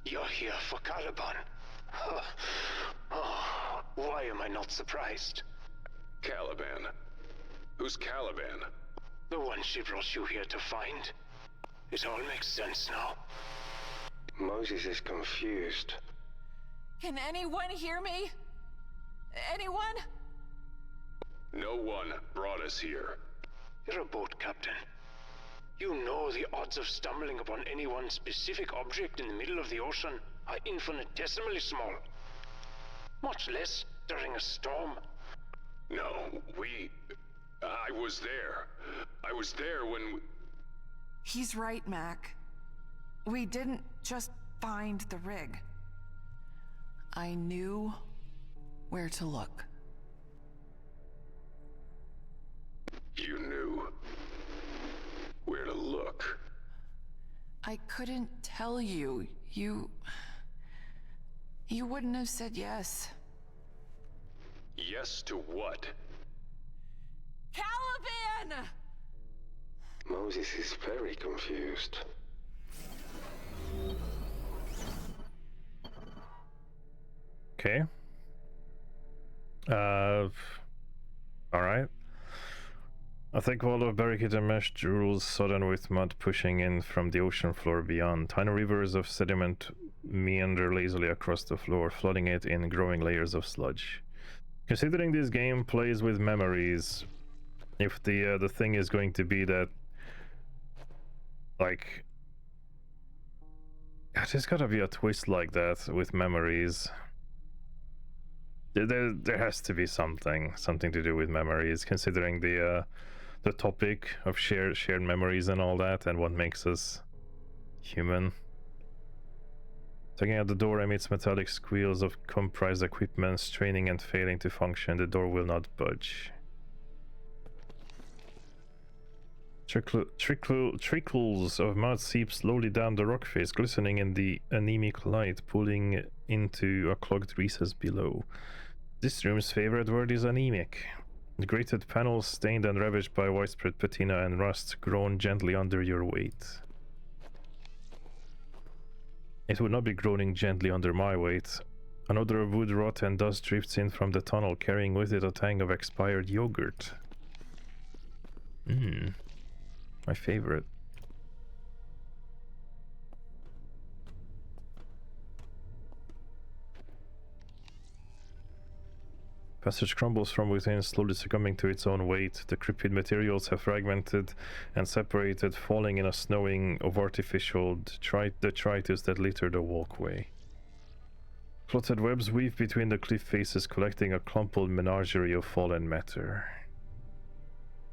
G: You're here for Caliban. Oh, why am I not surprised?
D: Caliban? Who's Caliban?
G: The one she brought you here to find. It all makes sense now.
C: Moses is confused.
M: Can anyone hear me? Anyone?
D: No one brought us here.
G: You're a boat captain. You know the odds of stumbling upon any one specific object in the middle of the ocean are infinitesimally small. Much less during a storm.
D: No, I was there. I was there when...
M: He's right, Mac. We didn't just find the rig. I knew where to look.
D: You knew where to look.
M: I couldn't tell you. You wouldn't have said yes.
D: Yes to what?
M: Caliban!
C: Moses is very confused.
A: Okay. Alright. A thick wall of barricaded mesh drools sodden with mud pushing in from the ocean floor beyond. Tiny rivers of sediment meander lazily across the floor, flooding it in growing layers of sludge. Considering this game plays with memories, if the thing is going to be that, like, there's gotta be a twist like that with memories. There has to be something to do with memories, considering the topic of shared memories and all that, and what makes us human. Tugging at the door emits metallic squeals of comprised equipment straining and failing to function. The door will not budge. Trickles of mud seep slowly down the rock face, glistening in the anemic light, pulling into a clogged recess below. This room's favorite word is anemic. The grated panels, stained and ravaged by widespread patina and rust, groan gently under your weight. It would not be groaning gently under my weight. An odor of wood rot and dust drifts in from the tunnel, carrying with it a tang of expired yogurt. My favorite. Passage crumbles from within, slowly succumbing to its own weight. The crepid materials have fragmented and separated, falling in a snowing of artificial detritus that litter the walkway. Clotted webs weave between the cliff faces, collecting a crumpled menagerie of fallen matter.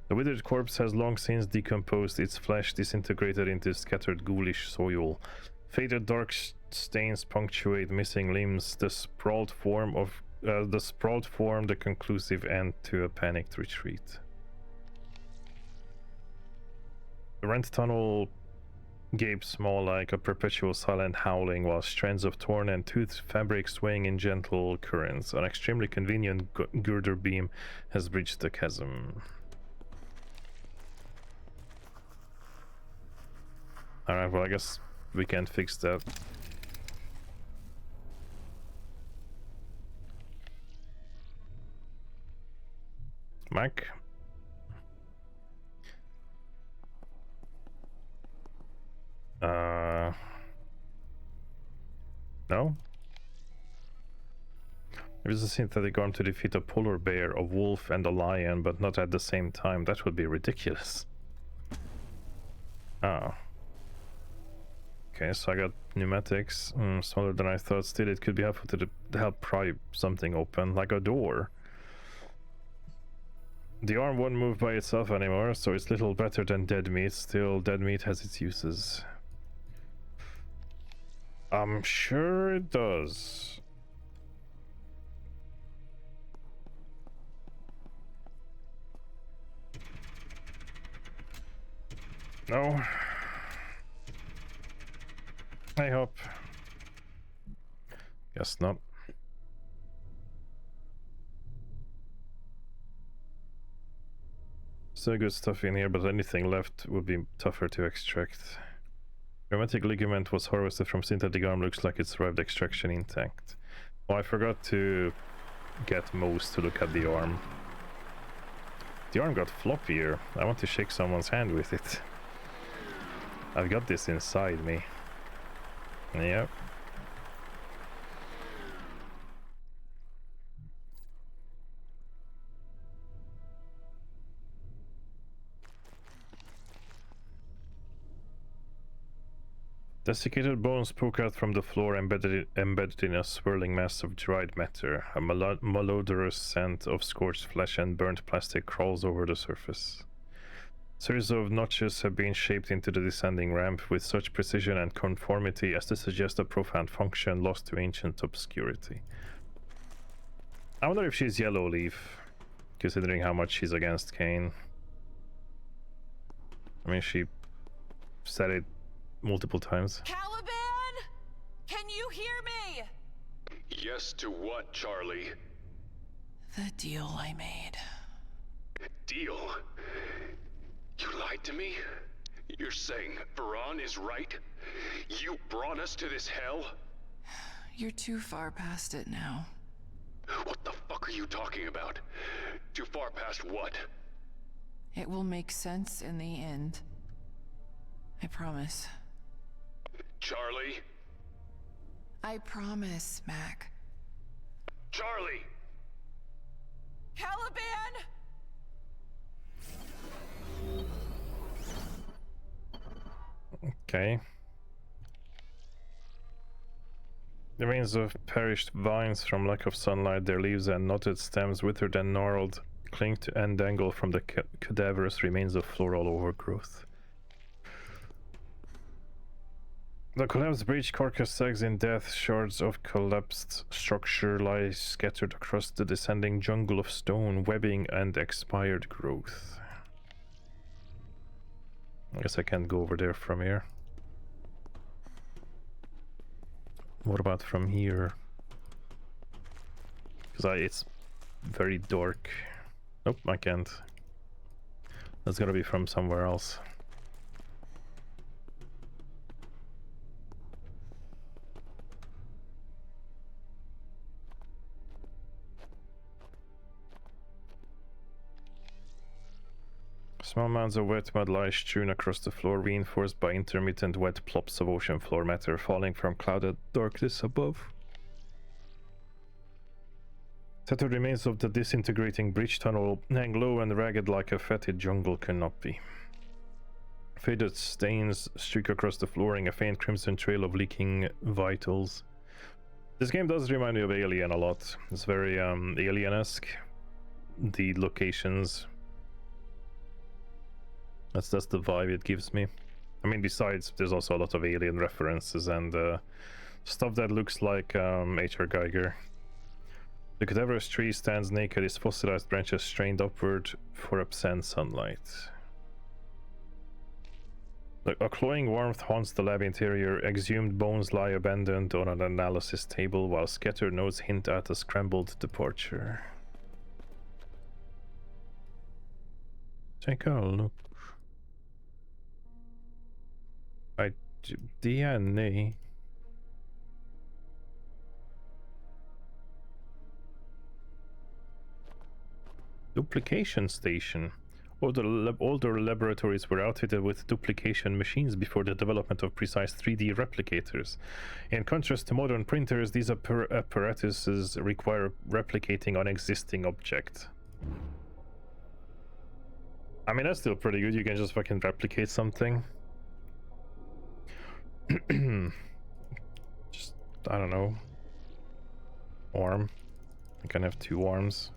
A: The withered corpse has long since decomposed, its flesh disintegrated into scattered ghoulish soil. Faded dark stains punctuate missing limbs. The sprawled form, the conclusive end to a panicked retreat. The rent tunnel gapes small, like a perpetual silent howling, while strands of torn and toothed fabric swaying in gentle currents. An extremely convenient girder beam has bridged the chasm. Alright, well, I guess we can't fix that. Mac? No? There is a synthetic arm to defeat a polar bear, a wolf, and a lion, but not at the same time. That would be ridiculous. Oh. Okay, so I got pneumatics. Smaller than I thought. Still, it could be helpful to help pry something open, like a door. The arm won't move by itself anymore, so it's little better than dead meat. Still, dead meat has its uses. I'm sure it does. No. I hope. Guess not. Still good stuff in here, but anything left would be tougher to extract. Rheumatic ligament was harvested from synthetic arm. Looks like it survived extraction intact. Oh, I forgot to get Moose to look at the arm. The arm got floppier. I want to shake someone's hand with it. I've got this inside me. Yep. Desiccated bones poke out from the floor, embedded in a swirling mass of dried matter. A malodorous scent of scorched flesh and burnt plastic crawls over the surface. Series of notches have been shaped into the descending ramp with such precision and conformity as to suggest a profound function lost to ancient obscurity. I wonder if she's Yellow Leaf, considering how much she's against Kane. I mean, she said it multiple times.
M: Caliban! Can you hear me?
C: Yes to what, Charlie?
M: The deal I made.
C: Deal? You lied to me? You're saying Varan is right? You brought us to this hell?
M: You're too far past it now.
C: What the fuck are you talking about? Too far past what?
M: It will make sense in the end. I promise.
C: Charlie?
M: I promise, Mac.
C: Charlie!
M: Caliban!
A: Okay. The remains of perished vines from lack of sunlight, their leaves and knotted stems, withered and gnarled, cling to and dangle from the cadaverous remains of floral overgrowth. The collapsed bridge carcass sags in death, shards of collapsed structure lie scattered across the descending jungle of stone, webbing and expired growth. I guess I can't go over there from here. What about from here? Because it's very dark. Nope, I can't. That's gotta be from somewhere else. Small mounds of wet mud lie strewn across the floor, reinforced by intermittent wet plops of ocean floor matter falling from clouded darkness above. Tattered remains of the disintegrating bridge tunnel hang low and ragged like a fetid jungle canopy. Faded stains streak across the flooring, a faint crimson trail of leaking vitals. This game does remind me of Alien a lot. It's very Alien-esque. The locations. That's the vibe it gives me. I mean, besides, there's also a lot of Alien references and stuff that looks like H.R. Geiger. The cadaverous tree stands naked, its fossilized branches strained upward for absent sunlight. A cloying warmth haunts the lab interior. Exhumed bones lie abandoned on an analysis table, while scattered notes hint at a scrambled departure. Take a look. DNA. Duplication station. Older laboratories were outfitted with duplication machines before the development of precise 3D replicators. In contrast to modern printers, these apparatuses require replicating an existing object. I mean, that's still pretty good. You can just fucking replicate something. Just, I don't know. Arm. I can have 2 arms.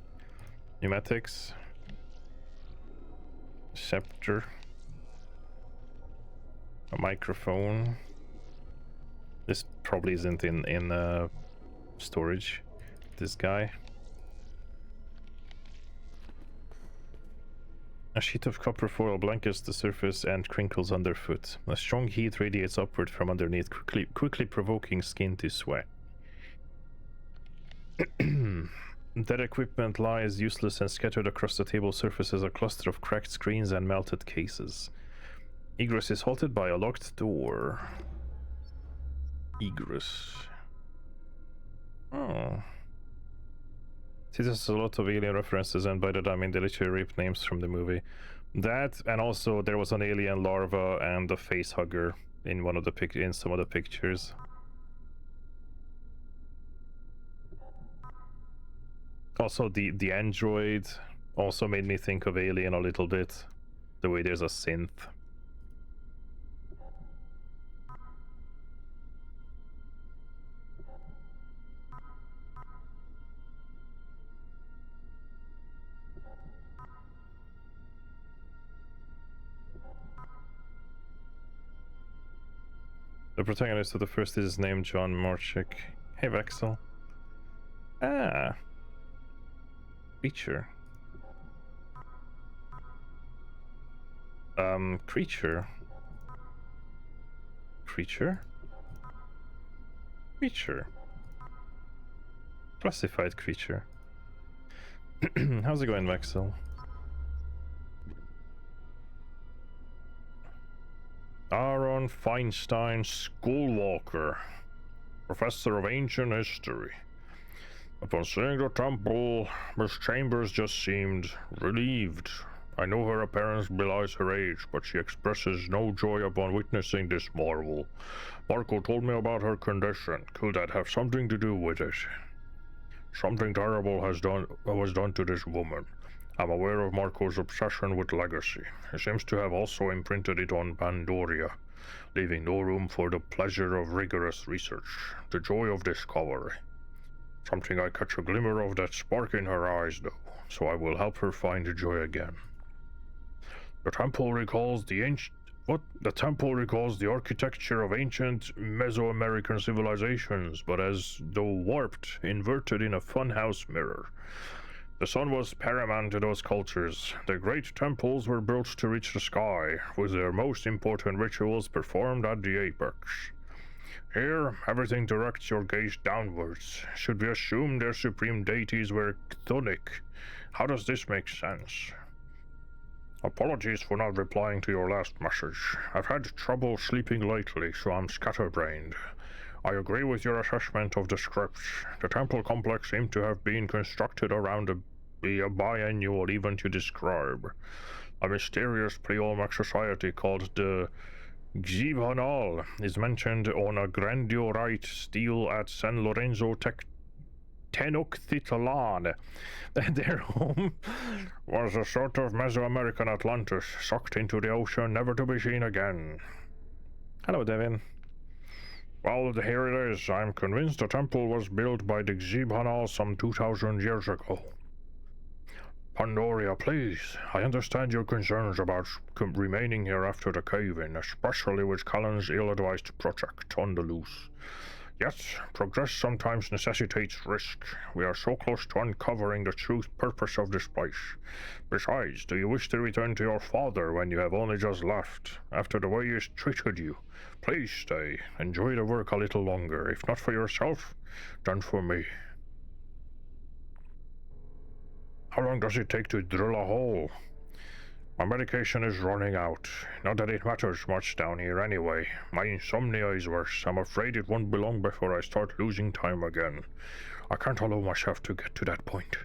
A: Pneumatics. Scepter. A microphone. This probably isn't in storage. This guy. A sheet of copper foil blankets the surface and crinkles underfoot. A strong heat radiates upward from underneath, quickly provoking skin to sweat. That equipment lies useless and scattered across the table surface as a cluster of cracked screens and melted cases. Egress is halted by a locked door. Egress. Oh. See, there's a lot of Alien references, and by that I mean they literally ripped names from the movie. That, and also there was an alien larva and a face hugger in one of the in some of the pictures. Also, the android also made me think of Alien a little bit. The way there's a synth. The protagonist of the first is named John Morchik. Hey, Vexel. Ah. Creature. Creature. Creature? Creature. Classified creature. How's it going, Vexel? Aaron Feinstein Schoolwalker, professor of ancient history. Upon seeing the temple, Miss Chambers just seemed relieved
N: I know her appearance belies her age, but she expresses no joy upon witnessing this marvel. Marco told me about her condition. Could that have something to do with it? Something terrible was done to this woman. I'm aware of Marco's obsession with legacy. He seems to have also imprinted it on Pandoria, leaving no room for the pleasure of rigorous research, the joy of discovery. Something I catch a glimmer of that spark in her eyes, though, so I will help her find the joy again. The temple recalls the architecture of ancient Mesoamerican civilizations, but as though warped, inverted in a funhouse mirror. The sun was paramount to those cultures. The great temples were built to reach the sky, with their most important rituals performed at the apex. Here, everything directs your gaze downwards. Should we assume their supreme deities were chthonic? How does this make sense? Apologies for not replying to your last message. I've had trouble sleeping lately, so I'm scatterbrained. I agree with your assessment of the script. The temple complex seemed to have been constructed around a biannual event you describe. A mysterious pre-Olmec society called the Xivhanal is mentioned on a grandiorite stele at San Lorenzo Tenochtitlan. Their home was a sort of Mesoamerican Atlantis, sucked into the ocean, never to be seen again.
A: Hello, Devin.
N: Well, here it is. I'm convinced the temple was built by the Xibhanal some 2,000 years ago. Pandoria, please. I understand your concerns about remaining here after the cave-in, especially with Callan's ill-advised project on the loose. Yet, progress sometimes necessitates risk. We are so close to uncovering the true purpose of this place. Besides, do you wish to return to your father when you have only just left, after the way he has treated you? Please stay. Enjoy the work a little longer, if not for yourself, then for me. How long does it take to drill a hole? My medication is running out. Not that it matters much down here anyway. My insomnia is worse. I'm afraid it won't be long before I start losing time again. I can't allow myself to get to that point.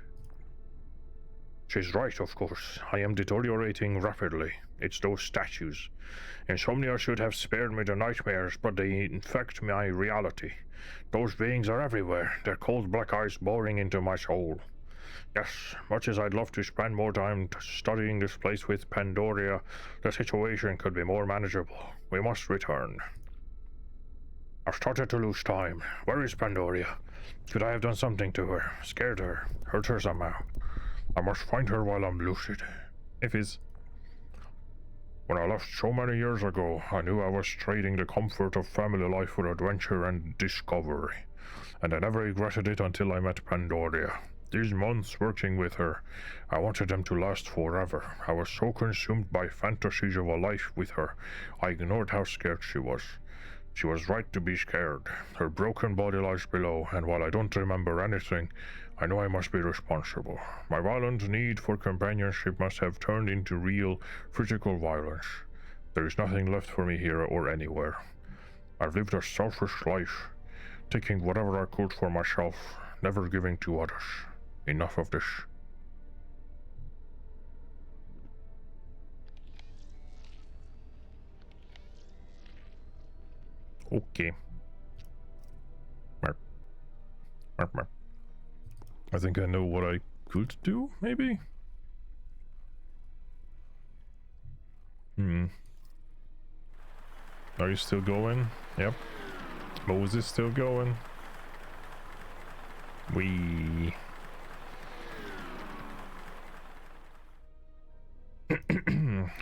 N: She's right, of course. I am deteriorating rapidly. It's those statues. Insomnia should have spared me the nightmares, but they infect my reality. Those beings are everywhere, their cold black eyes boring into my soul. Yes, much as I'd love to spend more time studying this place with Pandoria, the situation could be more manageable. We must return. I've started to lose time. Where is Pandoria? Could I have done something to her? Scared her? Hurt her somehow? I must find her while I'm lucid.
A: If it's...
N: When I left so many years ago, I knew I was trading the comfort of family life for adventure and discovery. And I never regretted it until I met Pandoria. These months working with her, I wanted them to last forever. I was so consumed by fantasies of a life with her, I ignored how scared she was. She was right to be scared. Her broken body lies below, and while I don't remember anything, I know I must be responsible. My violent need for companionship must have turned into real, physical violence. There is nothing left for me here or anywhere. I've lived a selfish life, taking whatever I could for myself, never giving to others. Enough of this.
A: Okay.
N: I think I know what I could do, maybe? Are you still going? Yep. Moses still going?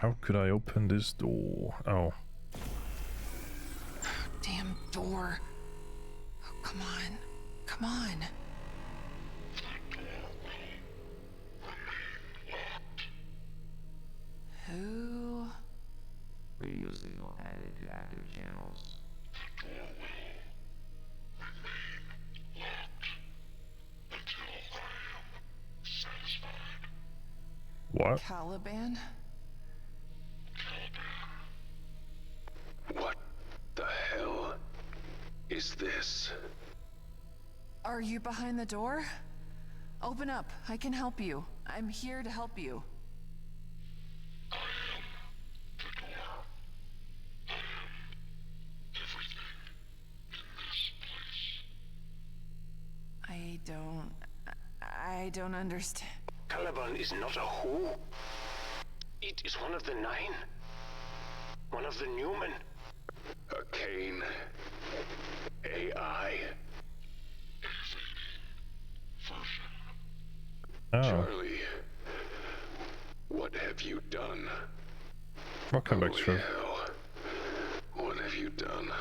N: How could I open this door? Oh.
M: Damn door. Oh, come on. Come on. Who?
O: Previously added to active channels.
N: What?
M: Caliban?
C: What the hell is this?
M: Are you behind the door? Open up. I can help you. I'm here to help you. don't understand.
G: Caliban is not a who. It is one of the 9. One of the Newman.
C: A Kane. AI.
N: Oh.
C: Charlie, what have you done?
N: I'll come back to it.
C: Hell. What have you done?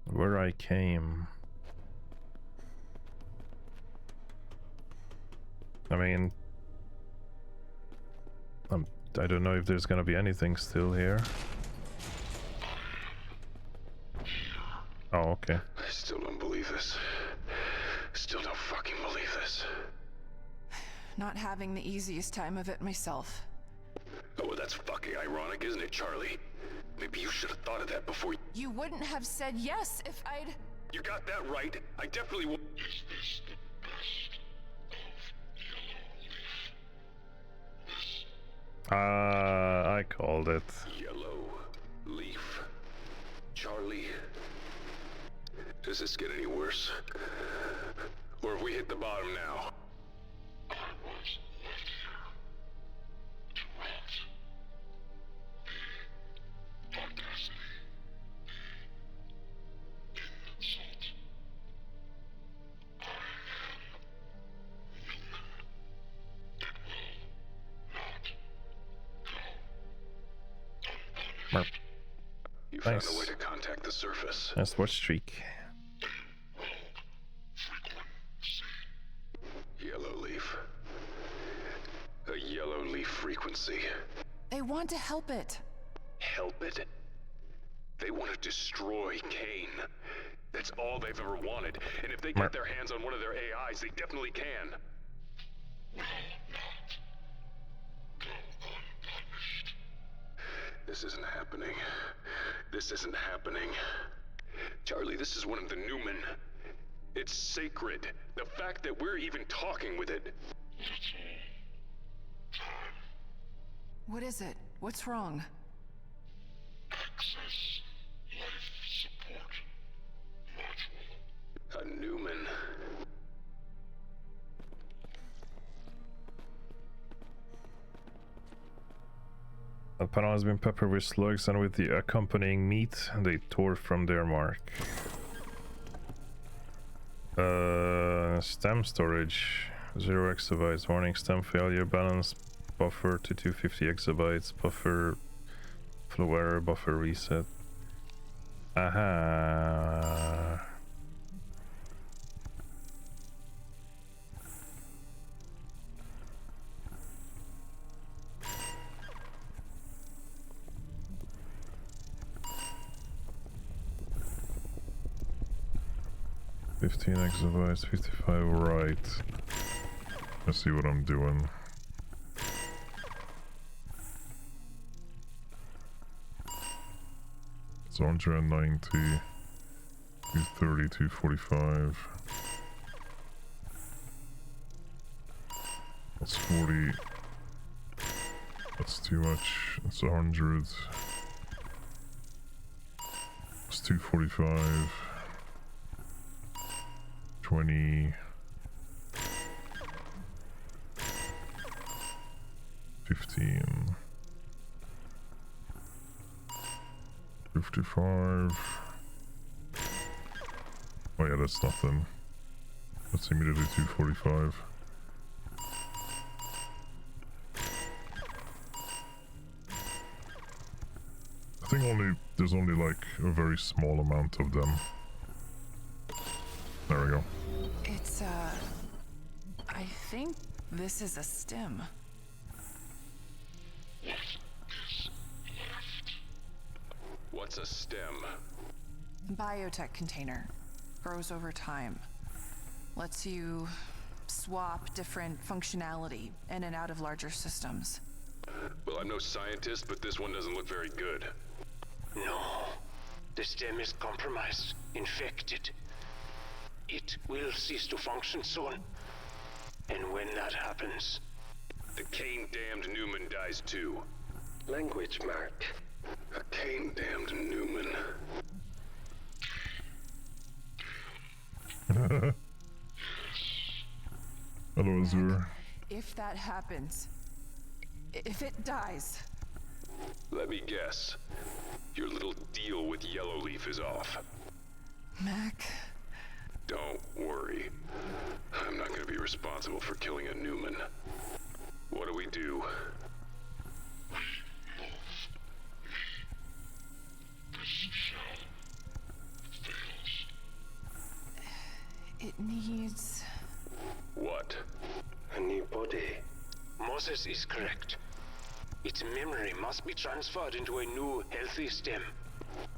N: Where I came. I mean, I don't know if there's gonna be anything still here. Oh, okay.
C: I still don't believe this. Still don't fucking believe this.
M: Not having the easiest time of it myself.
C: Oh, well, that's fucking ironic, isn't it, Charlie? Maybe you should have thought of that before
M: You wouldn't have said yes if I'd...
C: You got that right. I definitely will.
I: Is this the best of Yellow Leaf?
N: I called it.
C: Yellow Leaf. Charlie. Does this get any worse? Or have we hit the bottom now?
I: I was left here to rot. The audacity. The insult. I am human. It will not go unpunished.
C: You found
N: Nice.
C: a way to contact the surface.
N: That's watch streak.
C: Yellow leaf. A yellow leaf frequency.
M: They want to help it.
C: Help it? They want to destroy Kane. That's all they've ever wanted. And if they get their hands on one of their AIs, they definitely can. This isn't happening. This isn't happening. Charlie, this is one of the Newman. It's sacred. The fact that we're even talking with it.
M: What is it? What's wrong?
I: Access life support module.
C: A Newman.
N: The panel has been peppered with slugs, and with the accompanying meat, they tore from their mark. Stem storage, 0 exabytes. Warning, stem failure. Balance buffer to 250 exabytes. Buffer flow error. Buffer reset. Aha. $15 exabytes, 55, right. Let's see what I'm doing. It's 190, 230, 245. That's 40. That's too much. It's 100. It's 245. 20. 15. 55. Oh yeah, that's nothing. That's immediately 245. I think there's only like a very small amount of them. There we go.
M: It's, I think this is a stem.
C: What's a stem?
M: Biotech container. Grows over time. Lets you swap different functionality in and out of larger systems.
C: Well, I'm no scientist, but this one doesn't look very good.
G: No. The stem is compromised, infected. It will cease to function soon. And when that happens...
C: The Cain-damned Newman dies too.
B: Language, Mark.
C: A Cain-damned Newman.
P: Hello, Azur.
M: If that happens... If it dies...
C: Let me guess. Your little deal with Yellowleaf is off.
M: Mac...
C: Don't worry. I'm not gonna be responsible for killing a Newman. What do we do?
M: It needs...
C: What?
G: A new body. Moses is correct. Its memory must be transferred into a new, healthy stem.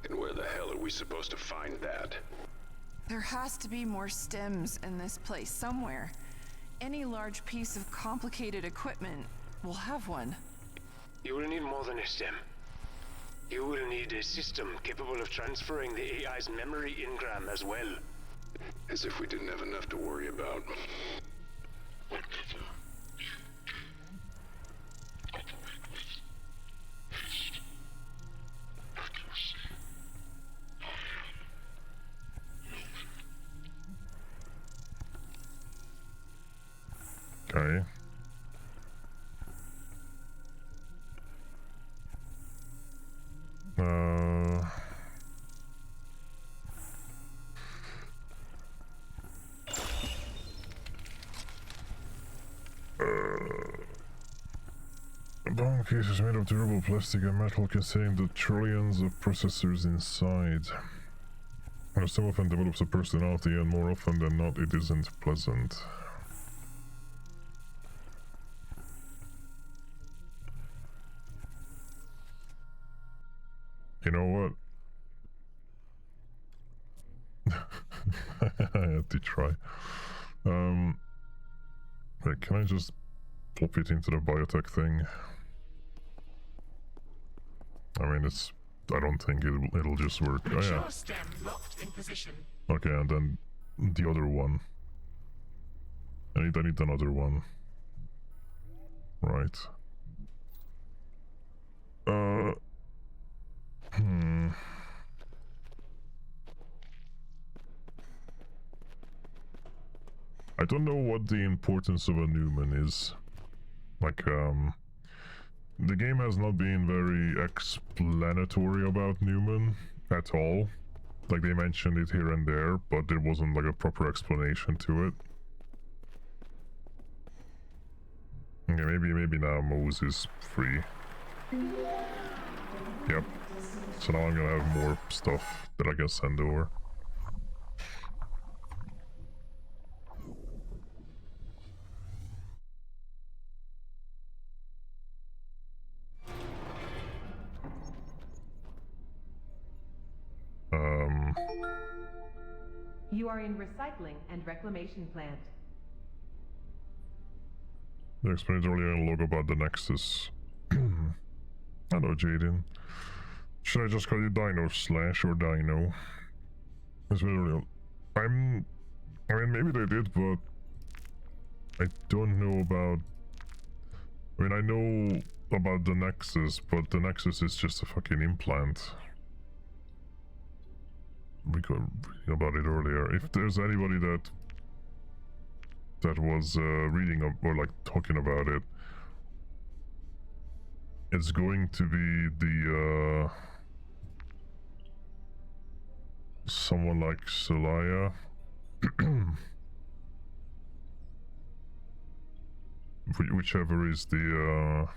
C: And where the hell are we supposed to find that?
M: There has to be more stems in this place somewhere. Any large piece of complicated equipment will have one.
G: You will need more than a stem. You will need a system capable of transferring the AI's memory engram as well.
C: As if we didn't have enough to worry about.
P: Okay. A bomb case is made of durable plastic and metal containing the trillions of processors inside. And some often develops a personality, and more often than not, it isn't pleasant. You know what? I had to try. Wait, can I just plop it into the biotech thing? I mean, I don't think it'll just work. Oh yeah.
Q: Stem locked in position.
P: Okay, and then the other one. I need another one. Right. I don't know what the importance of a Newman is. Like, the game has not been very explanatory about Newman at all. Like, they mentioned it here and there, but there wasn't like a proper explanation to it. Okay, maybe now Mose is free. Yep. So now I'm gonna have more stuff that I can send over.
K: You are in recycling and reclamation plant.
P: They explained earlier in the log about the Nexus. Hello, Jaden. Should I just call you Dino Slash or Dino? It's really... I mean, maybe they did, but... I don't know about... I mean, I know about the Nexus, but the Nexus is just a fucking implant. We got reading about it earlier. If there's anybody that was reading or like talking about it, it's going to be the someone like Celaya. Whichever is the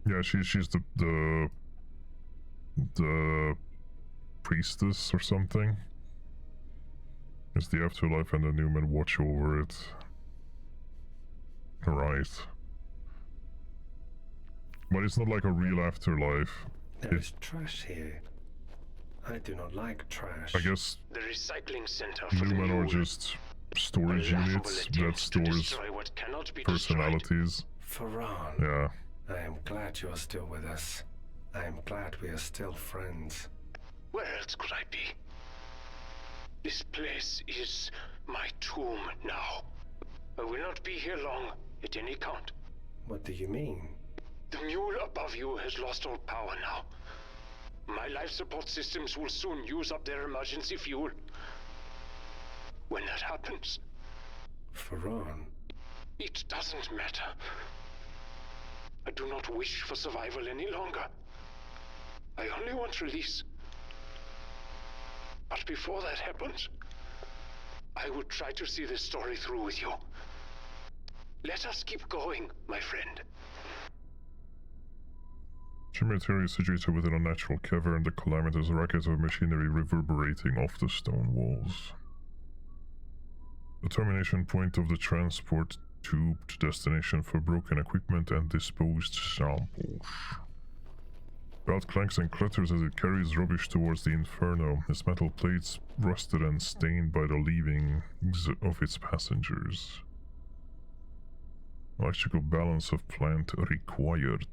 P: yeah, she's the priestess or something. It's the afterlife and the Newman watch over it. Right. But it's not like a real afterlife.
B: There is trash here. I do not like trash.
P: I guess
G: the recycling center for
P: Newman
G: the
P: are
G: new
P: just storage units that stores personalities.
B: Ferran.
P: Yeah.
B: I am glad you are still with us. I am glad we are still friends.
G: Where else could I be? This place is my tomb now. I will not be here long, at any count.
B: What do you mean?
G: The mule above you has lost all power now. My life support systems will soon use up their emergency fuel. When that happens...
B: Ferran.
G: It doesn't matter. I do not wish for survival any longer. I only want release. But before that happens, I would try to see this story through with you. Let us keep going, my friend.
P: Cemetery is situated within a natural cavern, the calamitous racket of machinery reverberating off the stone walls. The termination point of the transport tubed destination for broken equipment and disposed samples. Belt clanks and clatters as it carries rubbish towards the inferno, its metal plates rusted and stained by the leavings of its passengers. Electrical balance of plant required.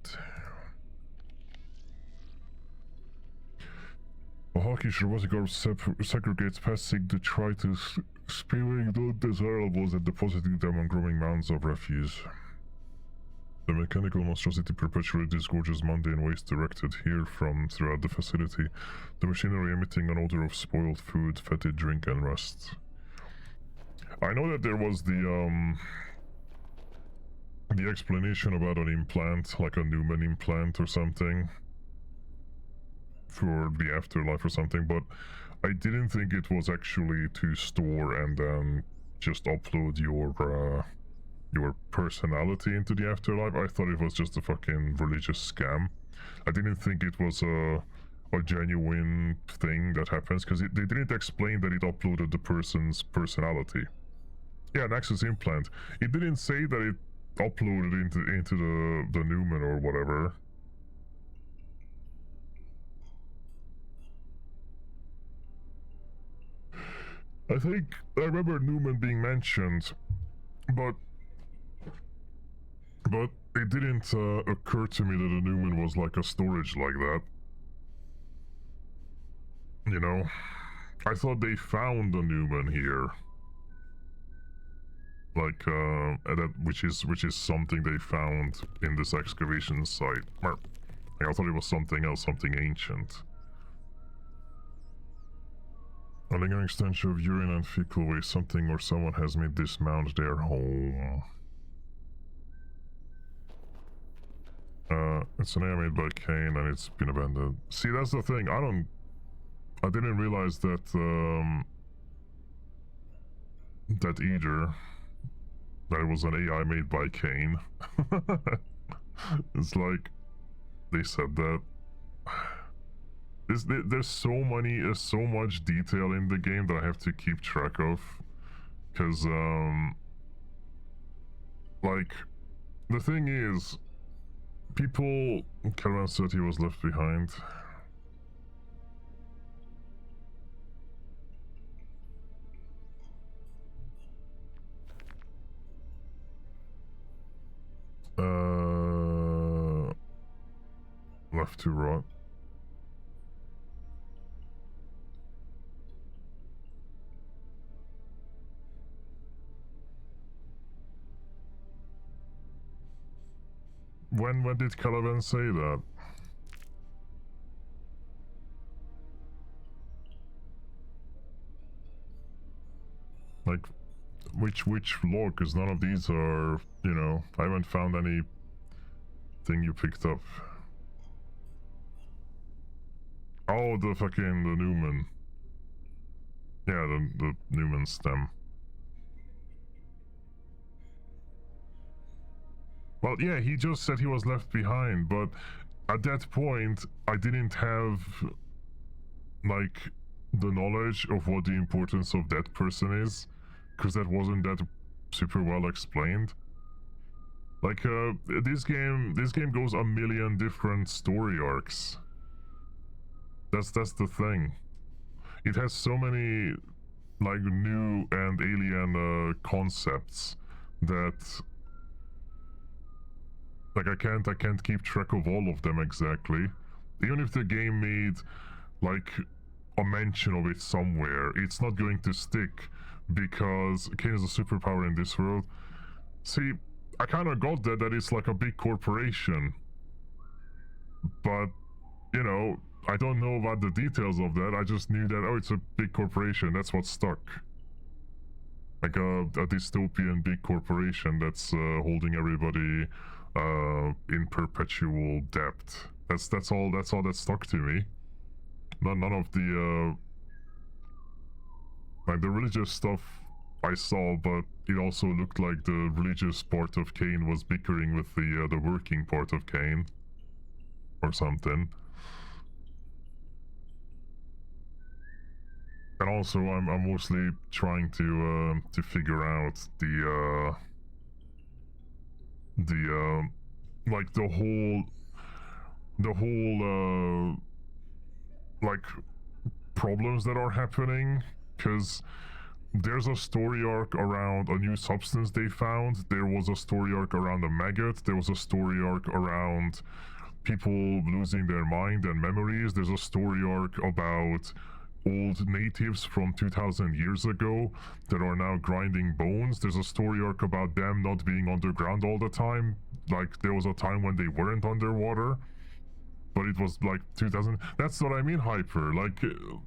P: A hawkish robotic orb segregates plastic detritus, spewing undesirables and depositing them on growing mounds of refuse. The mechanical monstrosity perpetually disgorges mundane waste directed here from throughout the facility, the machinery emitting an odor of spoiled food, fetid drink, and rust. I know that there was the explanation about an implant, like a Newman implant or something, for the afterlife or something, but I didn't think it was actually to store and then just upload your personality into the afterlife. I thought it was just a fucking religious scam. I didn't think it was a genuine thing that happens, because they didn't explain that it uploaded the person's personality. Yeah, an access implant. It didn't say that it uploaded into the Newman or whatever. I remember Newman being mentioned, but it didn't occur to me that a Newman was like a storage like that. You know? I thought they found a Newman here. Like, which is something they found in this excavation site. I thought it was something else, something ancient. A lingering stench of urine and fecal waste. Something or someone has made this mound their home. It's an area made by Kane and it's been abandoned. See, that's the thing. I didn't realize that, that either. That it was an AI made by Kane. It's like, they said that. There's so much detail in the game that I have to keep track of. Because, like, the thing is, Caravan said he was left behind. Left to rot. When did Calavan say that? Like, which log? Because none of these are, you know, I haven't found anything you picked up. Oh, the Newman. Yeah, the Newman stem. Well, yeah, he just said he was left behind, but at that point, I didn't have, like, the knowledge of what the importance of that person is, because that wasn't that super well explained. Like, this game goes a million different story arcs. That's the thing. It has so many like new and alien concepts that like I can't keep track of all of them exactly. Even if the game made like a mention of it somewhere, it's not going to stick because Kane is a superpower in this world. See, I kind of got that it's like a big corporation, but you know, I don't know about the details of that. I just knew that, oh, it's a big corporation. That's what stuck. Like a dystopian big corporation that's holding everybody in perpetual debt. That's all that stuck to me. None of the like the religious stuff I saw, but it also looked like the religious part of Kane was bickering with the working part of Kane, or something. And also, I'm mostly trying to figure out the like the whole like problems that are happening, because there's a story arc around a new substance they found. There was a story arc around a maggot. There was a story arc around people losing their mind and memories. There's a story arc about old natives from 2000 years ago that are now grinding bones. There's a story arc about them not being underground all the time. Like, there was a time when they weren't underwater, but it was like 2000. That's what I mean, Hyper. Like,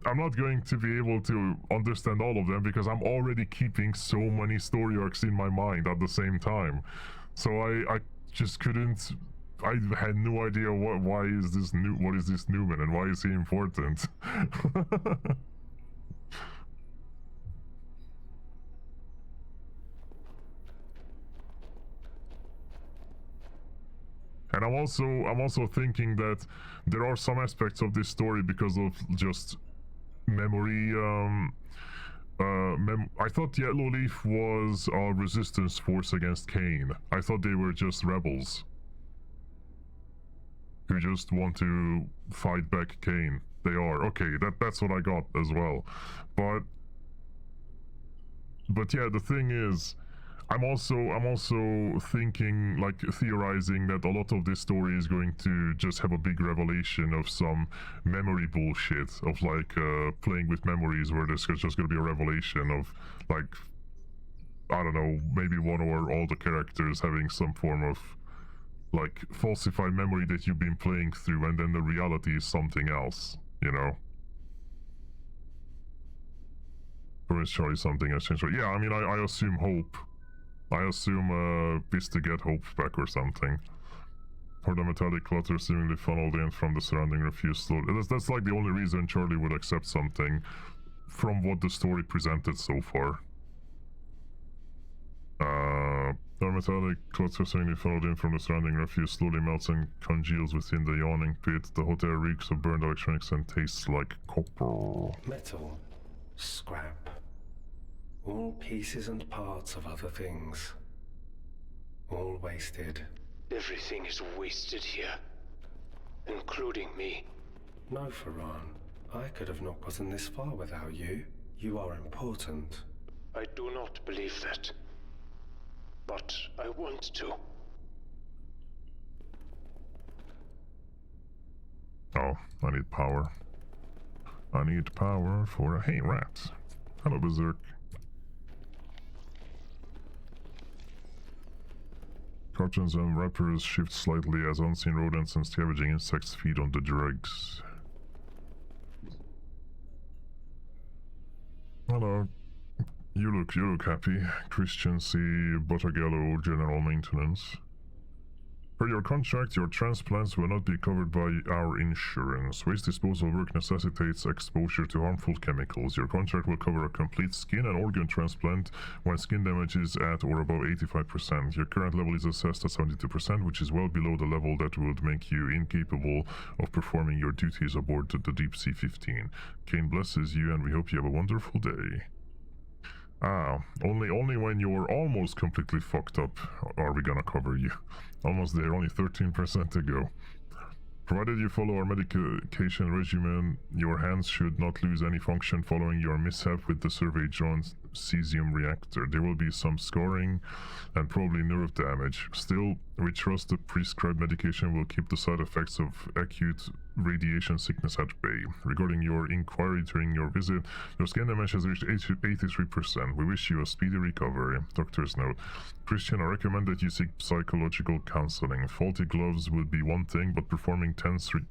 P: I'm not going to be able to understand all of them because I'm already keeping so many story arcs in my mind at the same time. So I just couldn't. I had no idea what is this Newman and why is he important? And I'm also thinking that there are some aspects of this story because of just memory. I thought Yellow Leaf was a resistance force against Kane. I thought they were just rebels who just want to fight back Kane. They are. Okay, that's what I got as well. But yeah, the thing is, I'm also thinking, like, theorizing that a lot of this story is going to just have a big revelation of some memory bullshit, of like playing with memories, where there's just going to be a revelation of, like, I don't know, maybe one or all the characters having some form of like falsified memory that you've been playing through, and then the reality is something else, you know? Or is Charlie something has changed? Yeah, I mean, I assume Hope. I assume this to get Hope back or something. Or the metallic clutter seemingly funneled in from the surrounding refuse slowly. That's like the only reason Charlie would accept something from what the story presented so far. The metallic clutter seemingly funneled in from the surrounding refuse slowly melts and congeals within the yawning pit. The hot air reeks of burned electronics and tastes like copper.
B: Metal. Scrap. All pieces and parts of other things. All wasted.
G: Everything is wasted here. Including me.
B: No, Ferran. I could have not gotten this far without you. You are important.
G: I do not believe that. But I want to.
P: Oh, I need power. I need power for a... Hey, rat. Hello, Berserk. Cartoons and wrappers shift slightly as unseen rodents and scavenging insects feed on the dregs. Hello. You look happy. Christian C. Bottogello, General Maintenance. Per your contract, your transplants will not be covered by our insurance. Waste disposal work necessitates exposure to harmful chemicals. Your contract will cover a complete skin and organ transplant when skin damage is at or above 85%. Your current level is assessed at 72%, which is well below the level that would make you incapable of performing your duties aboard the Deep Sea 15. Kane blesses you, and we hope you have a wonderful day. Ah, only when you're almost completely fucked up are we gonna cover you. Almost there, only 13% to go. Provided you follow our medication regimen, your hands should not lose any function following your mishap with the survey drone cesium reactor. There will be some scarring and probably nerve damage. Still, we trust the prescribed medication will keep the side effects of acute radiation sickness at bay. Regarding your inquiry during your visit, your scan damage has reached 83%. We wish you a speedy recovery. Doctor's note. Christian, I recommend that you seek psychological counseling. Faulty gloves would be one thing, but performing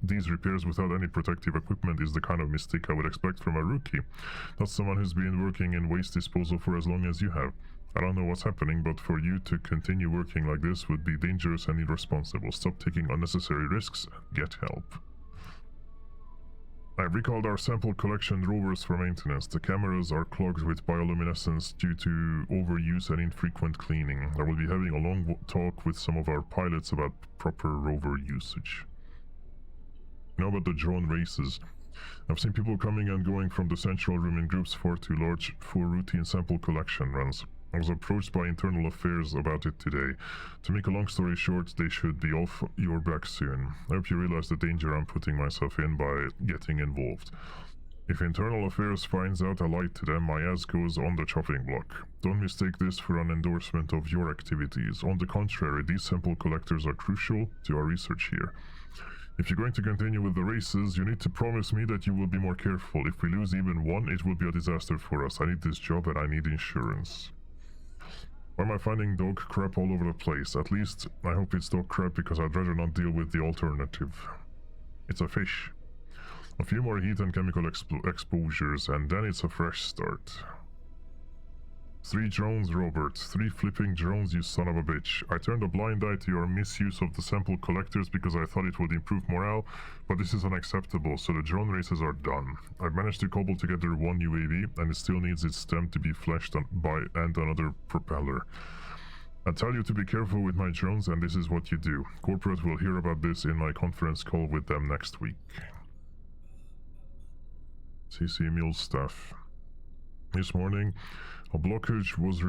P: these repairs without any protective equipment is the kind of mistake I would expect from a rookie, not someone who's been working in waste disposal for as long as you have. I don't know what's happening, but for you to continue working like this would be dangerous and irresponsible. Stop taking unnecessary risks and get help. I've recalled our sample collection rovers for maintenance. The cameras are clogged with bioluminescence due to overuse and infrequent cleaning. I will be having a long talk with some of our pilots about proper rover usage. Now about the drone races. I've seen people coming and going from the central room in groups far too large for routine sample collection runs. I was approached by Internal Affairs about it today. To make a long story short, they should be off your back soon. I hope you realize the danger I'm putting myself in by getting involved. If Internal Affairs finds out I lied to them, my ass goes on the chopping block. Don't mistake this for an endorsement of your activities. On the contrary, these sample collectors are crucial to our research here. If you're going to continue with the races, you need to promise me that you will be more careful. If we lose even one, it will be a disaster for us. I need this job and I need insurance. Why am I finding dog crap all over the place? At least, I hope it's dog crap because I'd rather not deal with the alternative. It's a fish. A few more heat and chemical exposures, and then it's a fresh start. 3 drones, Robert. 3 flipping drones, you son of a bitch. I turned a blind eye to your misuse of the sample collectors because I thought it would improve morale, but this is unacceptable, so the drone races are done. I've managed to cobble together one UAV, and it still needs its stem to be fleshed by and another propeller. I tell you to be careful with my drones, and this is what you do. Corporate will hear about this in my conference call with them next week. CC Mule staff. This morning, a blockage was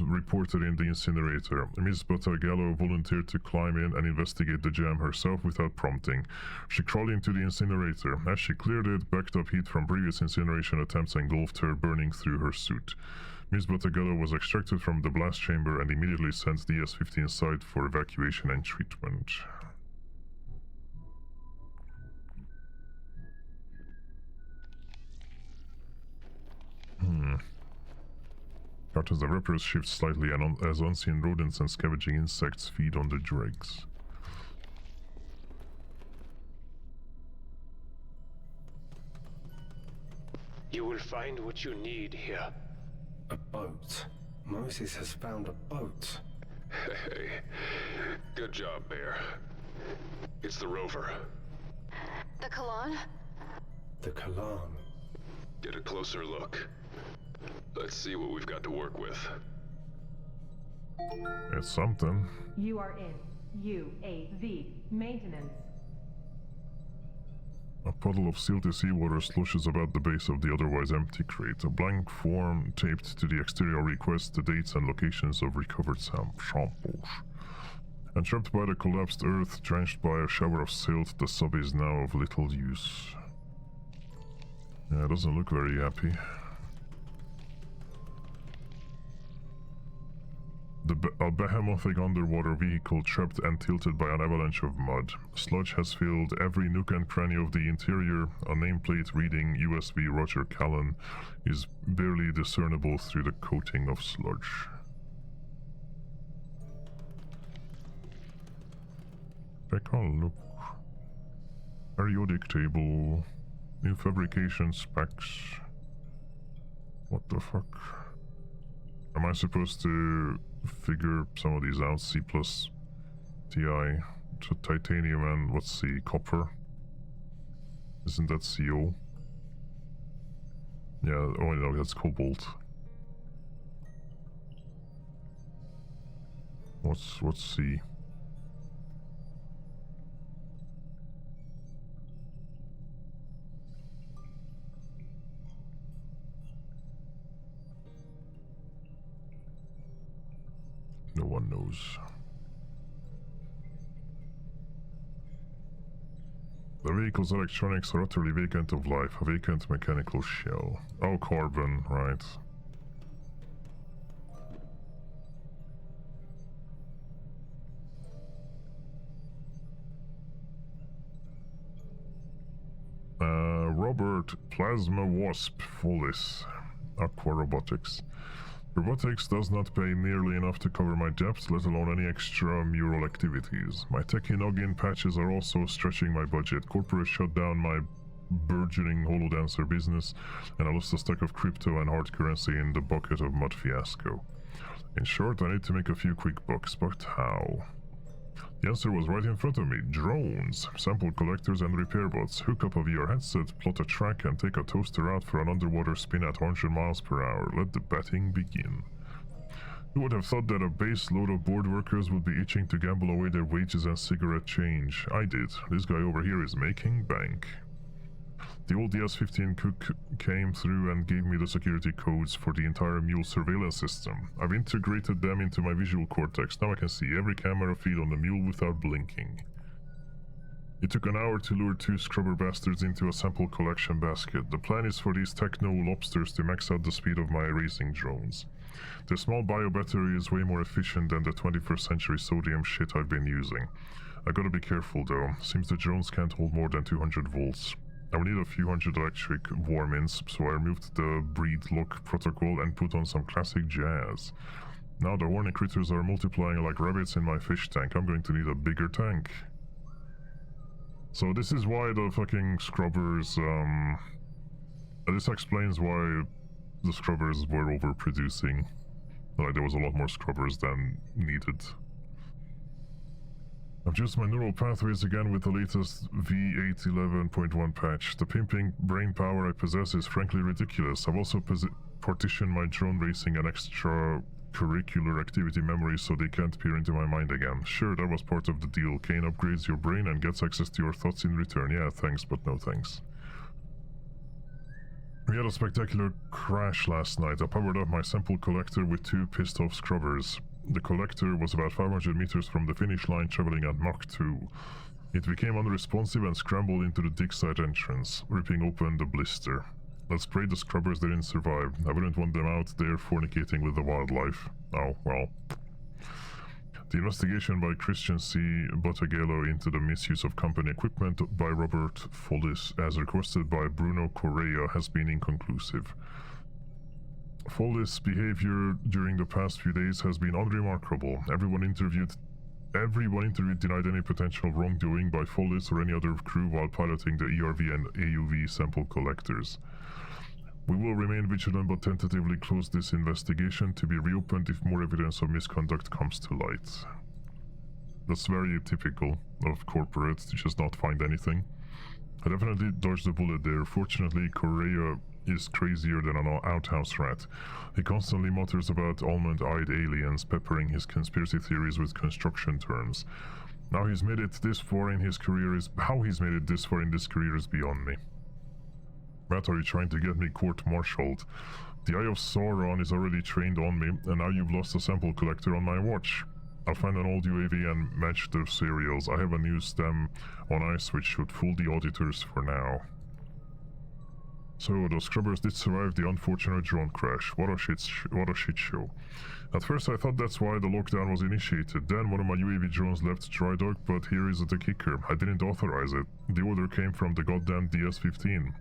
P: reported in the incinerator. Ms. Batagallo volunteered to climb in and investigate the jam herself without prompting. She crawled into the incinerator. As she cleared it, backed up heat from previous incineration attempts engulfed her, burning through her suit. Ms. Batagallo was extracted from the blast chamber and immediately sent to the S-15 site for evacuation and treatment. As the rippers shift slightly and as unseen rodents and scavenging insects feed on the dregs.
G: You will find what you need here.
B: A boat. Moses has found a boat.
C: Hey, good job, Bear. It's the rover.
E: The Kalan?
B: The Kalan.
C: Get a closer look. Let's see what we've got to work with.
P: It's something.
K: You are in UAV maintenance.
P: A puddle of silty seawater slushes about the base of the otherwise empty crate. A blank form taped to the exterior requests the dates and locations of recovered samples. Entrapped by the collapsed earth, drenched by a shower of silt, the sub is now of little use. Yeah, it doesn't look very happy. A behemothing underwater vehicle trapped and tilted by an avalanche of mud. Sludge has filled every nook and cranny of the interior. A nameplate reading USB Roger Callan is barely discernible through the coating of sludge. Take a look. Periodic table. New fabrication specs. What the fuck? Am I supposed to figure some of these out? C plus TI, so titanium and what's C? Copper? Isn't that CO? Yeah, oh no, that's cobalt. What's C? No one knows. The vehicle's electronics are utterly vacant of life. A vacant mechanical shell. Oh, carbon, right. Robert Plasma Wasp Follis. Aqua Robotics. Robotics does not pay nearly enough to cover my debts, let alone any extramural activities. My techie noggin patches are also stretching my budget. Corporate shut down my burgeoning holodancer business, and I lost a stack of crypto and hard currency in the bucket of mud fiasco. In short, I need to make a few quick bucks, but how? The answer was right in front of me. Drones, sample collectors and repair bots. Hook up a VR headset, plot a track, and take a toaster out for an underwater spin at 100 miles per hour. Let the betting begin. Who would have thought that a base load of board workers would be itching to gamble away their wages and cigarette change? I did. This guy over here is making bank. The old DS-15 cook came through and gave me the security codes for the entire mule surveillance system. I've integrated them into my visual cortex. Now I can see every camera feed on the mule without blinking. It took an hour to lure 2 scrubber bastards into a sample collection basket. The plan is for these techno lobsters to max out the speed of my racing drones. The small bio battery is way more efficient than the 21st century sodium shit I've been using. I gotta be careful though. Seems the drones can't hold more than 200 volts. I will need a few hundred electric warm-ins, so I removed the breed lock protocol and put on some classic jazz. Now the horny critters are multiplying like rabbits in my fish tank. I'm going to need a bigger tank. So this is why the fucking scrubbers, this explains why the scrubbers were overproducing. Like there was a lot more scrubbers than needed. I've used my neural pathways again with the latest V811.1 patch. The pimping brain power I possess is frankly ridiculous. I've also partitioned my drone racing and extracurricular activity memories so they can't peer into my mind again. Sure, that was part of the deal. Kane upgrades your brain and gets access to your thoughts in return. Yeah, thanks, but no thanks. We had a spectacular crash last night. I powered up my sample collector with 2 pissed off scrubbers. The collector was about 500 meters from the finish line, traveling at Mach 2. It became unresponsive and scrambled into the dig site entrance, ripping open the blister. Let's pray the scrubbers didn't survive. I wouldn't want them out there fornicating with the wildlife. Oh, well. The investigation by Christian C. Bottagello into the misuse of company equipment by Robert Follis, as requested by Bruno Correa, has been inconclusive. Follis' behavior during the past few days has been unremarkable. Everyone interviewed denied any potential wrongdoing by Follis or any other crew while piloting the ERV and AUV sample collectors. We will remain vigilant but tentatively close this investigation to be reopened if more evidence of misconduct comes to light. That's very typical of corporates to just not find anything. I definitely dodged a bullet there. Fortunately, Correa is crazier than an outhouse rat. He constantly mutters about almond-eyed aliens, peppering his conspiracy theories with construction terms. How he's made it this far in this career is beyond me. Matt, are you trying to get me court-martialed? The Eye of Sauron is already trained on me, and now you've lost a sample collector on my watch. I'll find an old UAV and match their serials. I have a new stem on ice which should fool the auditors for now. So, the scrubbers did survive the unfortunate drone crash. What a shit show. At first I thought that's why the lockdown was initiated. Then one of my UAV drones left dry dock, but here is the kicker. I didn't authorize it. The order came from the goddamn DS-15.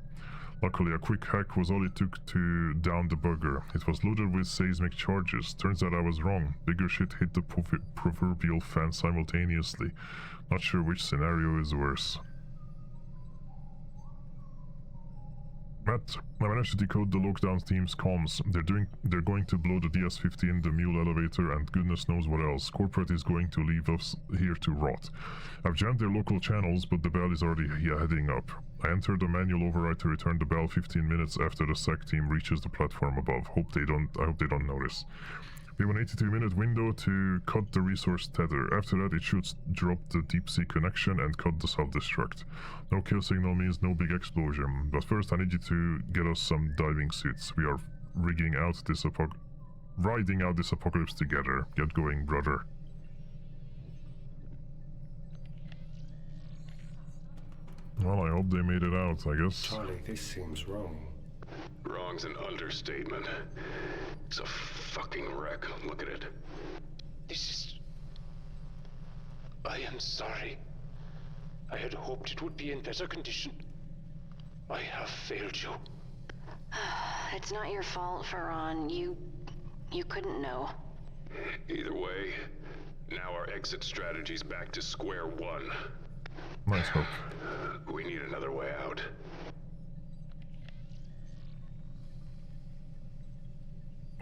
P: Luckily, a quick hack was all it took to down the bugger. It was loaded with seismic charges. Turns out I was wrong. Bigger shit hit the proverbial fan simultaneously. Not sure which scenario is worse. Matt, I managed to decode the lockdown team's comms. They're going to blow the DS-15, the mule elevator, and goodness knows what else. Corporate is going to leave us here to rot. I've jammed their local channels, but the bell is already heading up. I entered the manual override to return the bell 15 minutes after the SAC team reaches the platform above. I hope they don't notice. We have an 82-minute window to cut the resource tether. After that, it should drop the deep-sea connection and cut the self-destruct. No kill signal means no big explosion. But first, I need you to get us some diving suits. We are riding out this apocalypse together. Get going, brother. Well, I hope they made it out, I guess.
B: Charlie, this seems wrong.
C: Wrong's an understatement. It's a fucking wreck. Look at it.
G: This is... I am sorry. I had hoped it would be in better condition. I have failed you.
E: It's not your fault, Ferran. You couldn't know.
C: Either way, now our exit strategy's back to square one.
P: Nice hook.
C: We need another way out.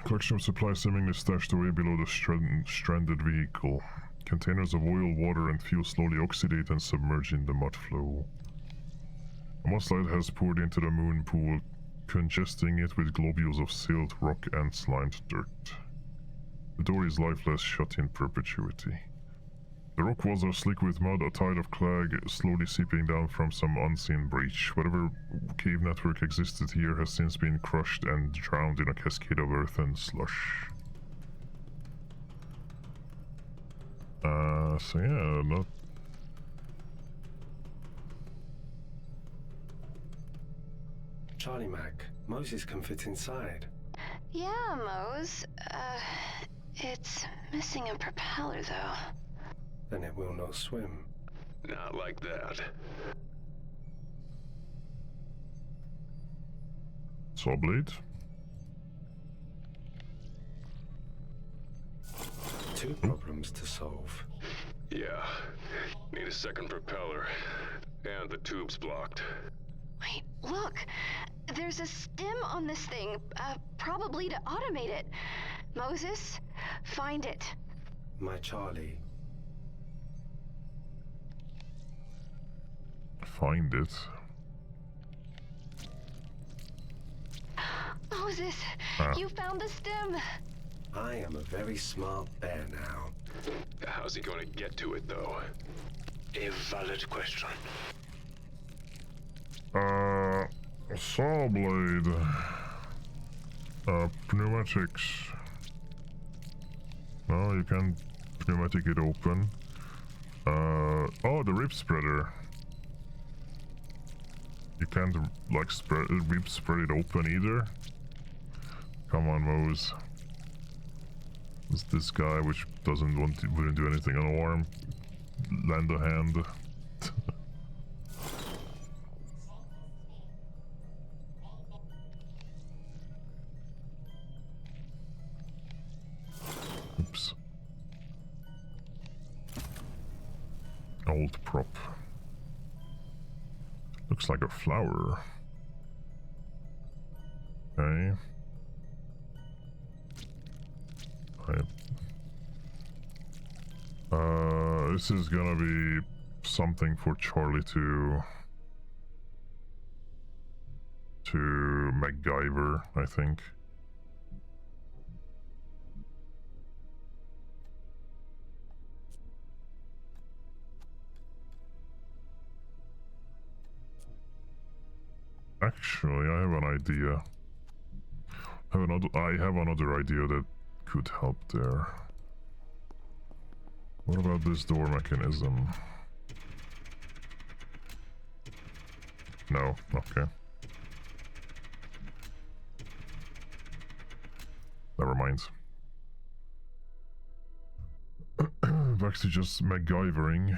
P: Collection of supplies seemingly stashed away below the stranded vehicle. Containers of oil, water, and fuel slowly oxidate and submerge in the mud flow. A mudslide has poured into the moon pool, congesting it with globules of silt, rock, and slimed dirt. The door is lifeless, shut in perpetuity. The rock walls are slick with mud, a tide of clag slowly seeping down from some unseen breach. Whatever cave network existed here has since been crushed and drowned in a cascade of earth and slush. So yeah, not...
B: Charlie Mac, Moses can fit inside.
E: Yeah, Mose. It's missing a propeller, though.
B: Then it will not swim.
C: Not like that.
P: Saw blade?
B: Two problems to solve.
C: Yeah. Need a second propeller. And the tube's blocked.
E: Wait, look! There's a stem on this thing, probably to automate it. Moses, find it.
B: My Charlie.
P: Find it.
E: Moses, you found the stem.
B: I am a very smart bear now.
C: How's he going to get to it, though?
G: A valid question.
P: Saw blade. Pneumatics. No, you can pneumatic it open. Oh, the rib spreader. You can't, like, rib spread it open either? Come on, Mose. It's this guy which wouldn't do anything on a arm. Lend a hand. Oops. Old prop. Looks like a flower. Okay. This is gonna be something for Charlie to MacGyver, I think. Actually, I have an idea. I have another idea that could help there. What about this door mechanism? No, okay. Never mind. Back to just MacGyvering.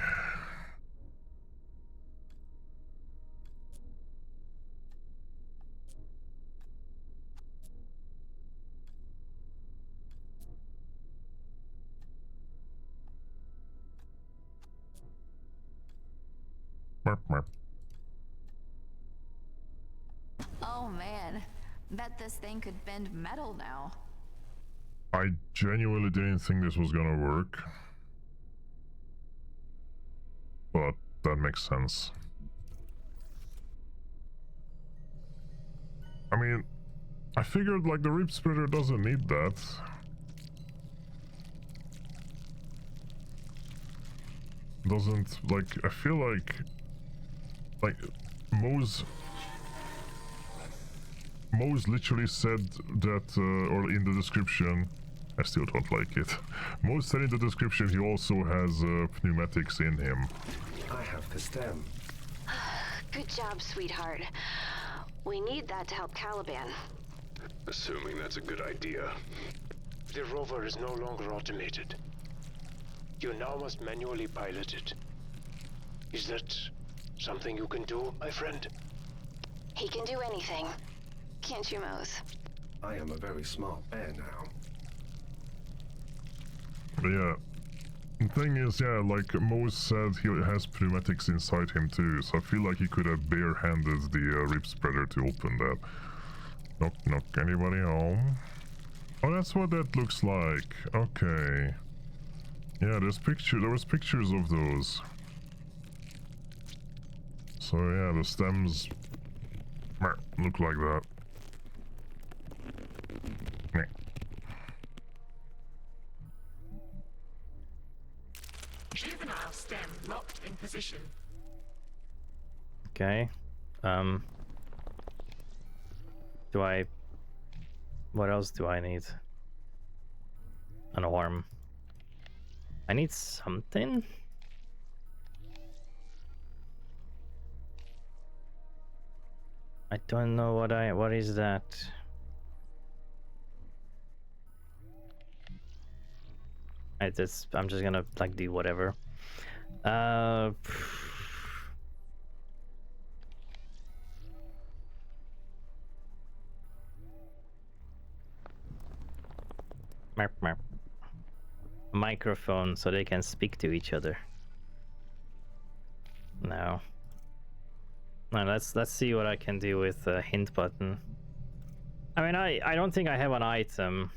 M: Oh man, bet this thing could bend metal now.
P: I genuinely didn't think this was gonna work. But that makes sense. I mean, I figured like the rib splitter doesn't need that. Doesn't, like, I feel like Mose literally said that, or in the description, I still don't like it. Mose said in the description he also has pneumatics in him.
B: I have the stem.
E: Good job, sweetheart. We need that to help Caliban.
C: Assuming that's a good idea.
G: The rover is no longer automated. You now must manually pilot it. Is that something you can do, my friend?
E: He can do anything. Can't you, Mose?
B: I am a very smart bear now.
P: But yeah. The thing is, yeah, like Mose said, he has pneumatics inside him too, so I feel like he could have bare-handed the rip spreader to open that. Knock, knock, anybody home? Oh, that's what that looks like. Okay. Yeah, there was pictures of those. So yeah, the stems look like that. Yeah.
F: Juvenile stem locked in position.
A: Okay. What else do I need? An arm. I need something? I don't know what is that? I'm just gonna like do whatever. Marp, marp. Microphone so they can speak to each other. No. No, let's see what I can do with the hint button. I mean, I don't think I have an item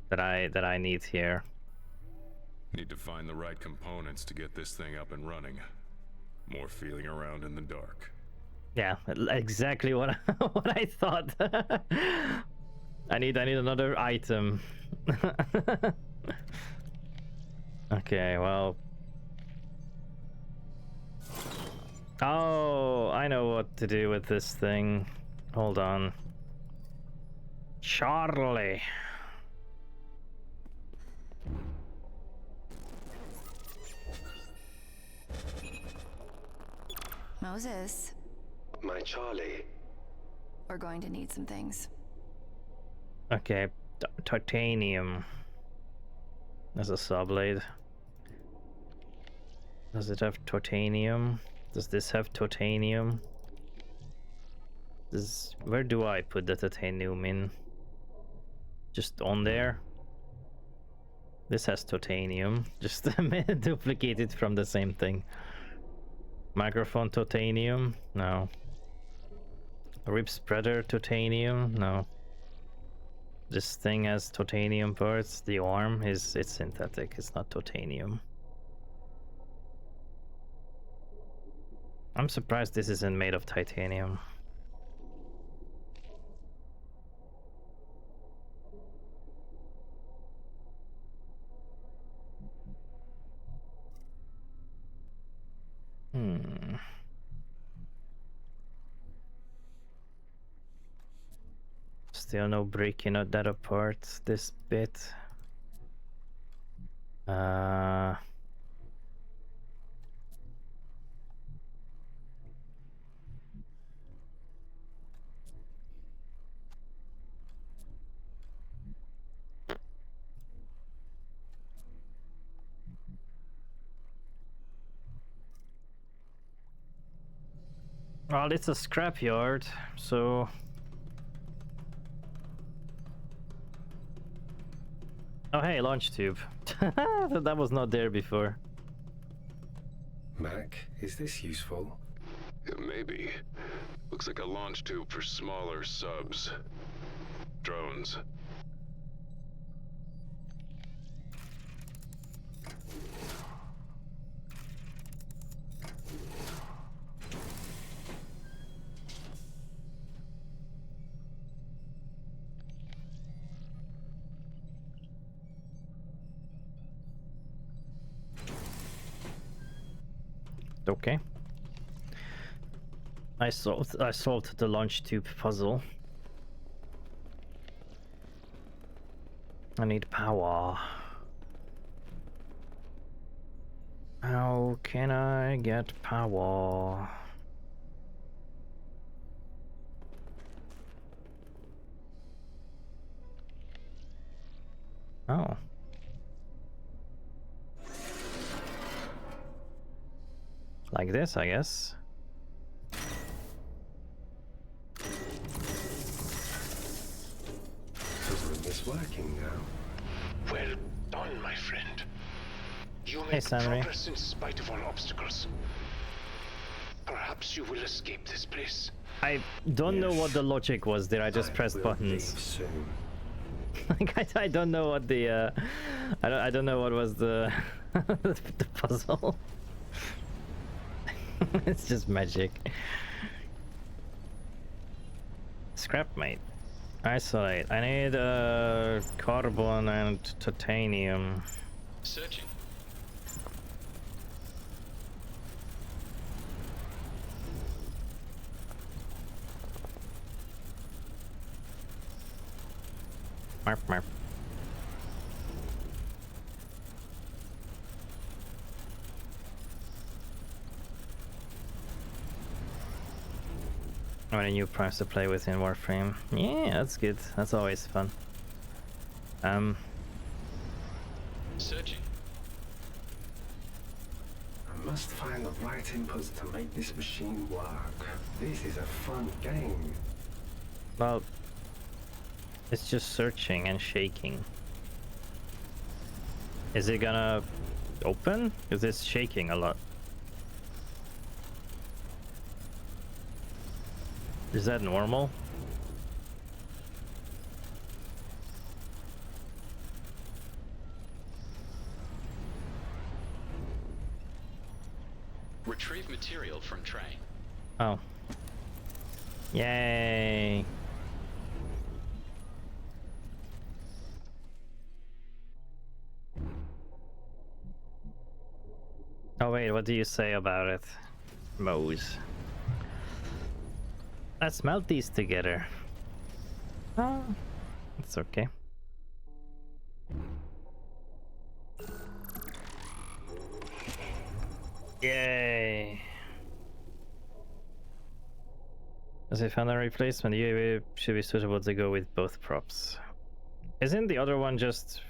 A: that I need here.
D: Need to find the right components to get this thing up and running. More feeling around in the dark.
A: Yeah, exactly what what I thought. I need another item. Okay, well. Oh, I know what to do with this thing. Hold on. Charlie.
M: Moses,
B: My Charlie.
M: we're going to need some things.
A: Okay, titanium. There's a saw blade. Does it have titanium? Does this have titanium? Where do I put the titanium in? Just on there? This has titanium. Just duplicated from the same thing. Microphone titanium? No. Rip spreader titanium? No. This thing has titanium parts. The arm it's synthetic. It's not titanium. I'm surprised this isn't made of titanium. Still no breaking that apart, this bit. Well, it's a scrapyard, so... Oh hey, launch tube. That was not there before.
B: Mac, is this useful?
C: Maybe. Looks like a launch tube for smaller subs. Drones.
A: Okay. I solved the launch tube puzzle. I need power. How can I get power? Oh. Like this, I guess.
B: The room is working now.
G: Well done, my friend. You
A: Hey,
G: make
A: Sammy.
G: progress in spite of all obstacles. Perhaps you will escape this place.
A: I don't know what the logic was there. I just pressed buttons.
B: Soon.
A: Like I don't know what the I don't know what was the the puzzle. It's just magic. Scrap mate. Isolate. I need carbon and titanium.
C: Searching.
A: Marp marp. What a new price to play with in Warframe. Yeah, that's good. That's always fun.
C: Searching.
B: I must find the right inputs to make this machine work. This is a fun game.
A: Well, it's just searching and shaking. Is it gonna open? Because it's shaking a lot. Is that normal?
C: Retrieve material from train.
A: Oh. Yay. Oh wait, what do you say about it, Mose? Let's melt these together. Oh, it's okay. Yay! As if found a replacement, the UAV should be suitable to go with both props. Isn't the other one just...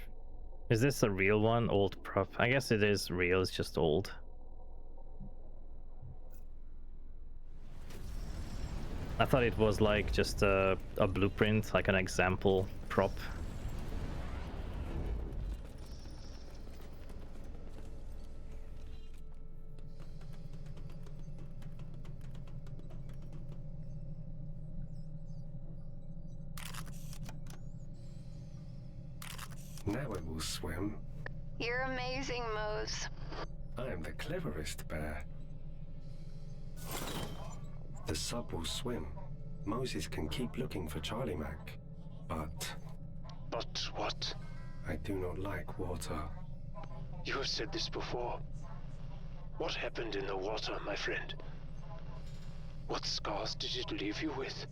A: Is this a real one? Old prop? I guess it is real, it's just old. I thought it was like just a blueprint, like an example prop.
B: Now it will swim.
E: You're amazing, Mose.
B: I am the cleverest bear. The sub will swim. Moses can keep looking for Charlie Mac. But
G: what?
B: I do not like water.
G: You have said this before. What happened in the water, my friend? What scars did it leave you with?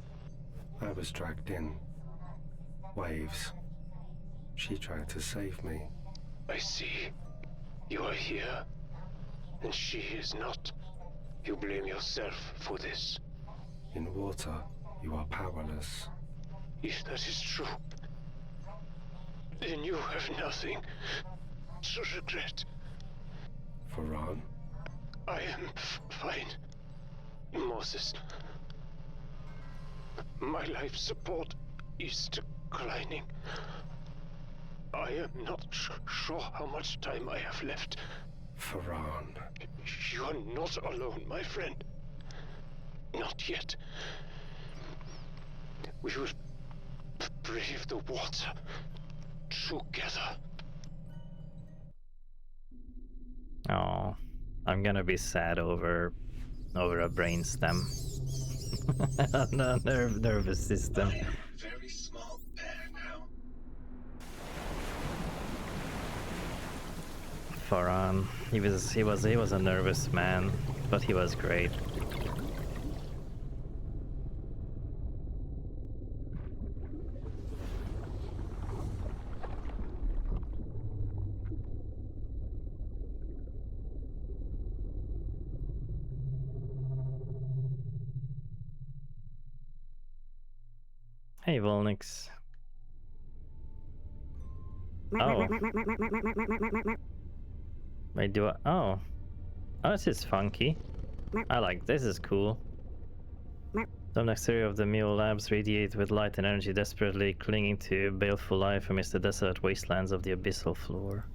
B: I was dragged in. Waves. She tried to save me.
G: I see. You are here, and she is not. You blame yourself for this.
B: In water, you are powerless.
G: If that is true, then you have nothing to regret.
B: Farhan?
G: I am fine, Moses. My life support is declining. I am not sure how much time I have left.
B: Farhan.
G: You are not alone, my friend. Not yet. We will brave the water together.
A: Oh, I'm gonna be sad over a brainstem. No, nervous system.
B: Very small bear now.
A: Farhan, he was a nervous man, but he was great. Hey, Volnix. Oh. Wait, do I? Oh. Oh, this is funky. I like this. Is cool. Some exterior of the Mule labs radiate with light and energy, desperately clinging to baleful life amidst the desolate wastelands of the abyssal floor.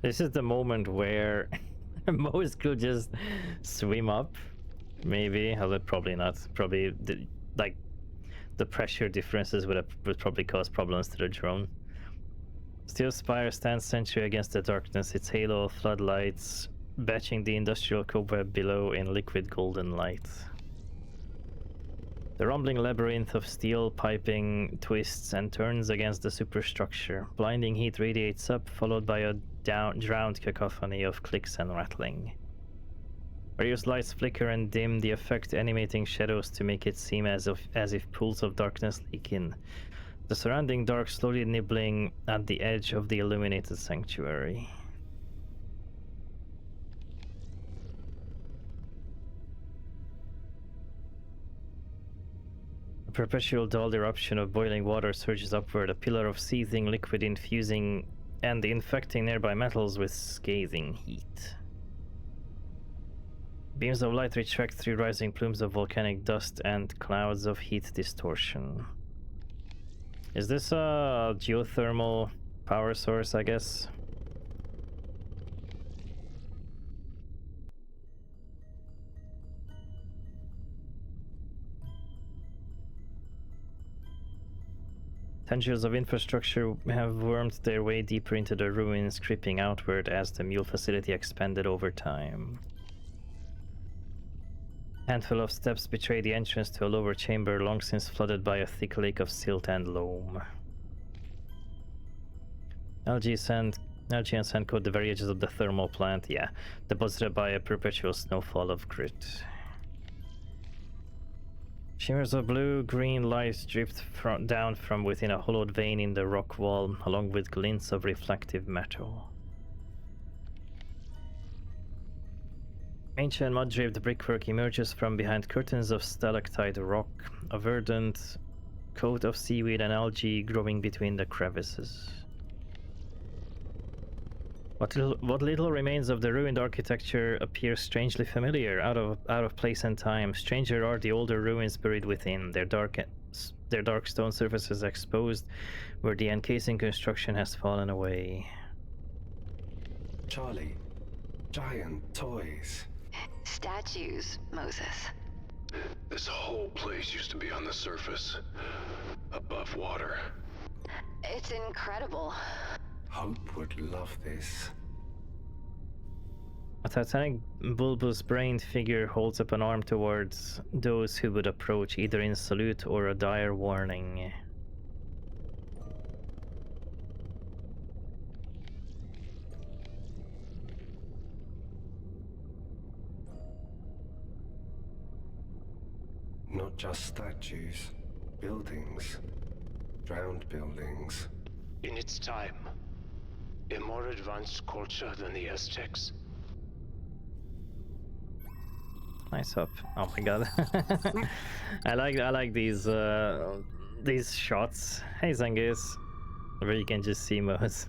A: This is the moment where Mose could just swim up. Maybe, although probably not. Probably, like, the pressure differences would probably cause problems to the drone. Steel spire stands sentry against the darkness, its halo of floodlights batching the industrial cobweb below in liquid golden light. The rumbling labyrinth of steel piping twists and turns against the superstructure. Blinding heat radiates up, followed by a drowned cacophony of clicks and rattling. Various lights flicker and dim, the effect animating shadows to make it seem as if pools of darkness leak in. The surrounding dark slowly nibbling at the edge of the illuminated sanctuary. A perpetual dull eruption of boiling water surges upward, a pillar of seething liquid infusing and infecting nearby metals with scathing heat. Beams of light retract through rising plumes of volcanic dust and clouds of heat distortion. Is this a geothermal power source, I guess? Tendrils of infrastructure have wormed their way deeper into the ruins, creeping outward as the mule facility expanded over time. A handful of steps betray the entrance to a lower chamber long since flooded by a thick lake of silt and loam. Algae and sand coat the very edges of the thermal plant, yeah, deposited by a perpetual snowfall of grit. Shimmers of blue-green light dripped down from within a hollowed vein in the rock wall, along with glints of reflective metal. Ancient mud-draped brickwork emerges from behind curtains of stalactite rock, a verdant coat of seaweed and algae growing between the crevices. What little remains of the ruined architecture appears strangely familiar, out of place and time. Stranger are the older ruins buried within, their dark stone surfaces exposed, where the encasing construction has fallen away.
B: Charlie, giant toys.
E: Statues, Moses.
C: This whole place used to be on the surface, above water.
E: It's incredible.
B: Hope would love this.
A: A titanic, bulbous-brained figure holds up an arm towards those who would approach, either in salute or a dire warning.
B: Not just statues, buildings. Drowned buildings.
G: In its time, a more advanced culture than the Aztecs.
A: Nice up. Oh my god. I like these shots. Hey Zangus. Where you can just see Mose.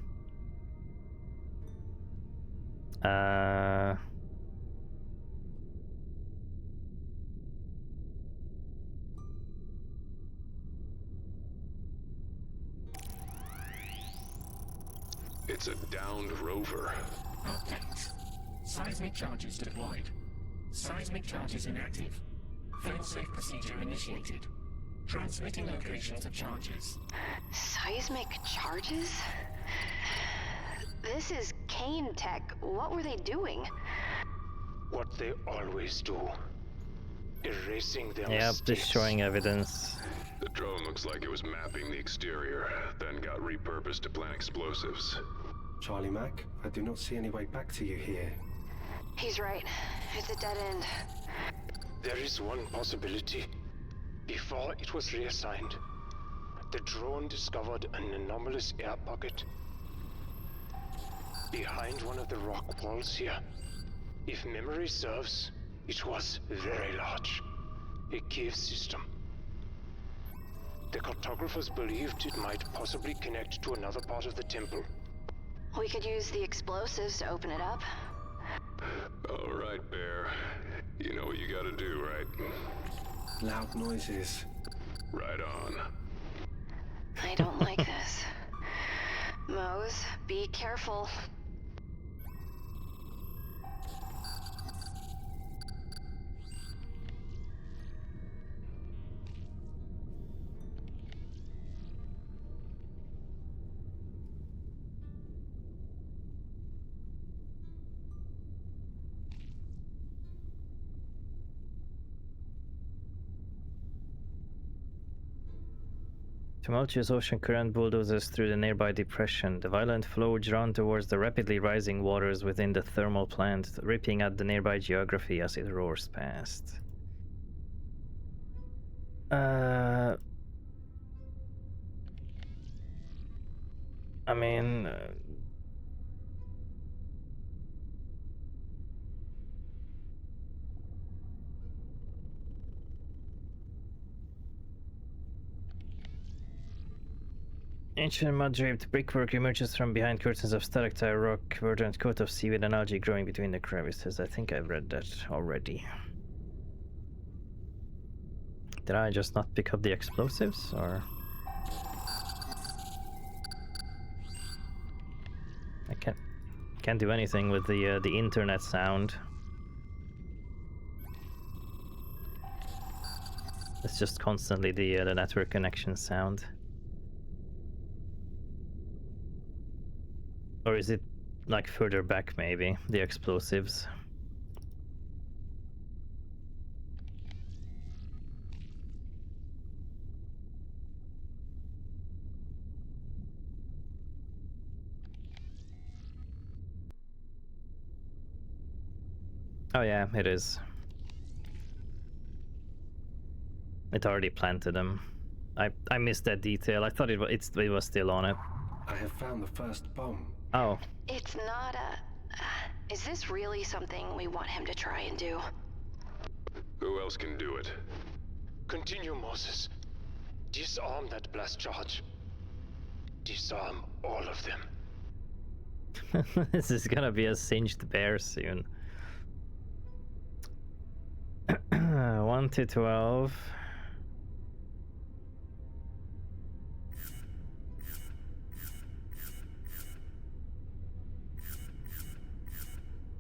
C: It's a downed rover.
F: Updates. Seismic charges deployed. Seismic charges inactive. Failsafe procedure initiated. Transmitting locations of charges.
E: Seismic charges? This is Kane Tech. What were they doing?
G: What they always do. Erasing their
A: Yep,
G: mistakes.
A: destroying evidence.
C: The drone looks like it was mapping the exterior, then got repurposed to plant explosives.
B: Charlie Mac, I do not see any way back to you here.
E: He's right. It's a dead end.
G: There is one possibility. Before it was reassigned, the drone discovered an anomalous air pocket behind one of the rock walls here. If memory serves, it was very large. A cave system. The cartographers believed it might possibly connect to another part of the temple.
E: We could use the explosives to open it up.
C: All right, Bear. You know what you gotta do, right?
B: Loud noises.
C: Right on.
E: I don't like this. Mose, be careful.
A: Tumultuous ocean current bulldozes through the nearby depression. The violent flow drawn towards the rapidly rising waters within the thermal plant, ripping at the nearby geography as it roars past. I mean... Ancient mud-draped brickwork emerges from behind curtains of stalactite rock, verdant coat of seaweed and algae growing between the crevices. I think I've read that already. Did I just not pick up the explosives, or...? I can't do anything with the internet sound. It's just constantly the network connection sound. Or is it like further back, maybe, the explosives? Oh yeah, it is. It already planted them. I missed that detail. I thought it was still on it.
B: I have found the first bomb.
A: Oh.
E: It's not a... Is this really something we want him to try and do?
C: Who else can do it?
G: Continue, Moses. Disarm that blast charge. Disarm all of them.
A: This is gonna be a singed bear soon. 1 to 12.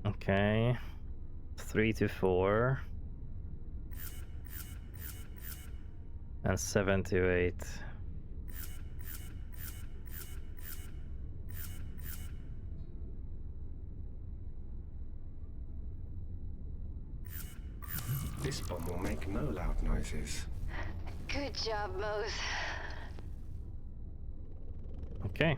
A: Okay. 3 to 4. And 7 to 8.
B: This bomb will make no loud noises.
E: Good job, Mose.
A: Okay.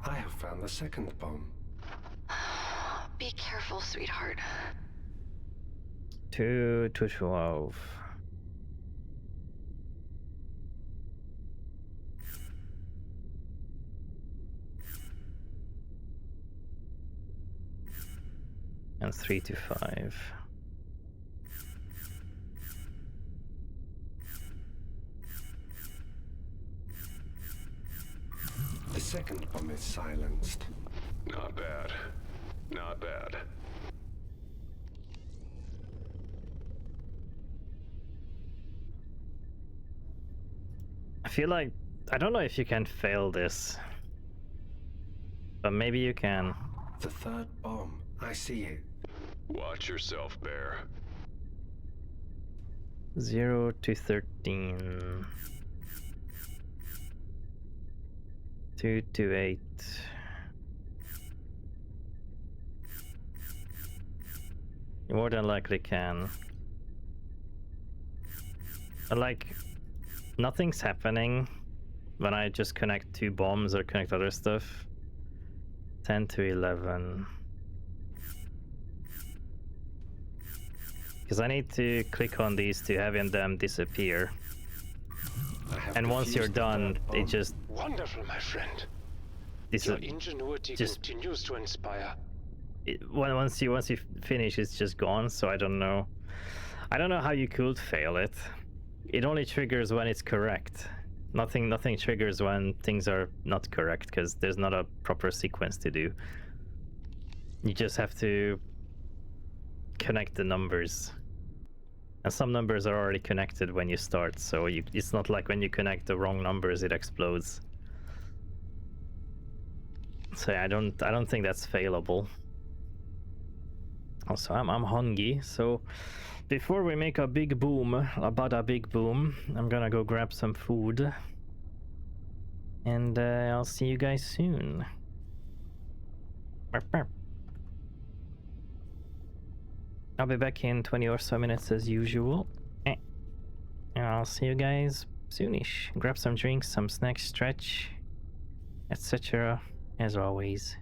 B: I have found the second bomb.
E: Be careful, sweetheart.
A: 2 to 12. And 3 to 5.
B: The second bomb is silenced.
C: Not bad. Not bad.
A: I feel like... I don't know if you can fail this. But maybe you can.
B: The third bomb. I see it.
C: Watch yourself, Bear.
A: 0 to 13. 2 to 8. You more than likely can. But like, nothing's happening when I just connect 2 bombs or connect other stuff. 10 to 11. Because I need to click on these to having them disappear. And once you're done, it just...
G: Wonderful, my friend.
A: This
G: Your
A: is
G: ingenuity
A: just
G: continues to inspire.
A: once you finish, it's just gone. So I don't know. I don't know how you could fail it. It only triggers when it's correct. Nothing triggers when things are not correct because there's not a proper sequence to do. You just have to connect the numbers. And some numbers are already connected when you start, so it's not like when you connect the wrong numbers it explodes. So I don't think that's failable. Also, I'm hungry, so before we make a big boom, I'm gonna go grab some food. And I'll see you guys soon. I'll be back in 20 or so minutes as usual. And I'll see you guys soonish. Grab some drinks, some snacks, stretch, etc. As always.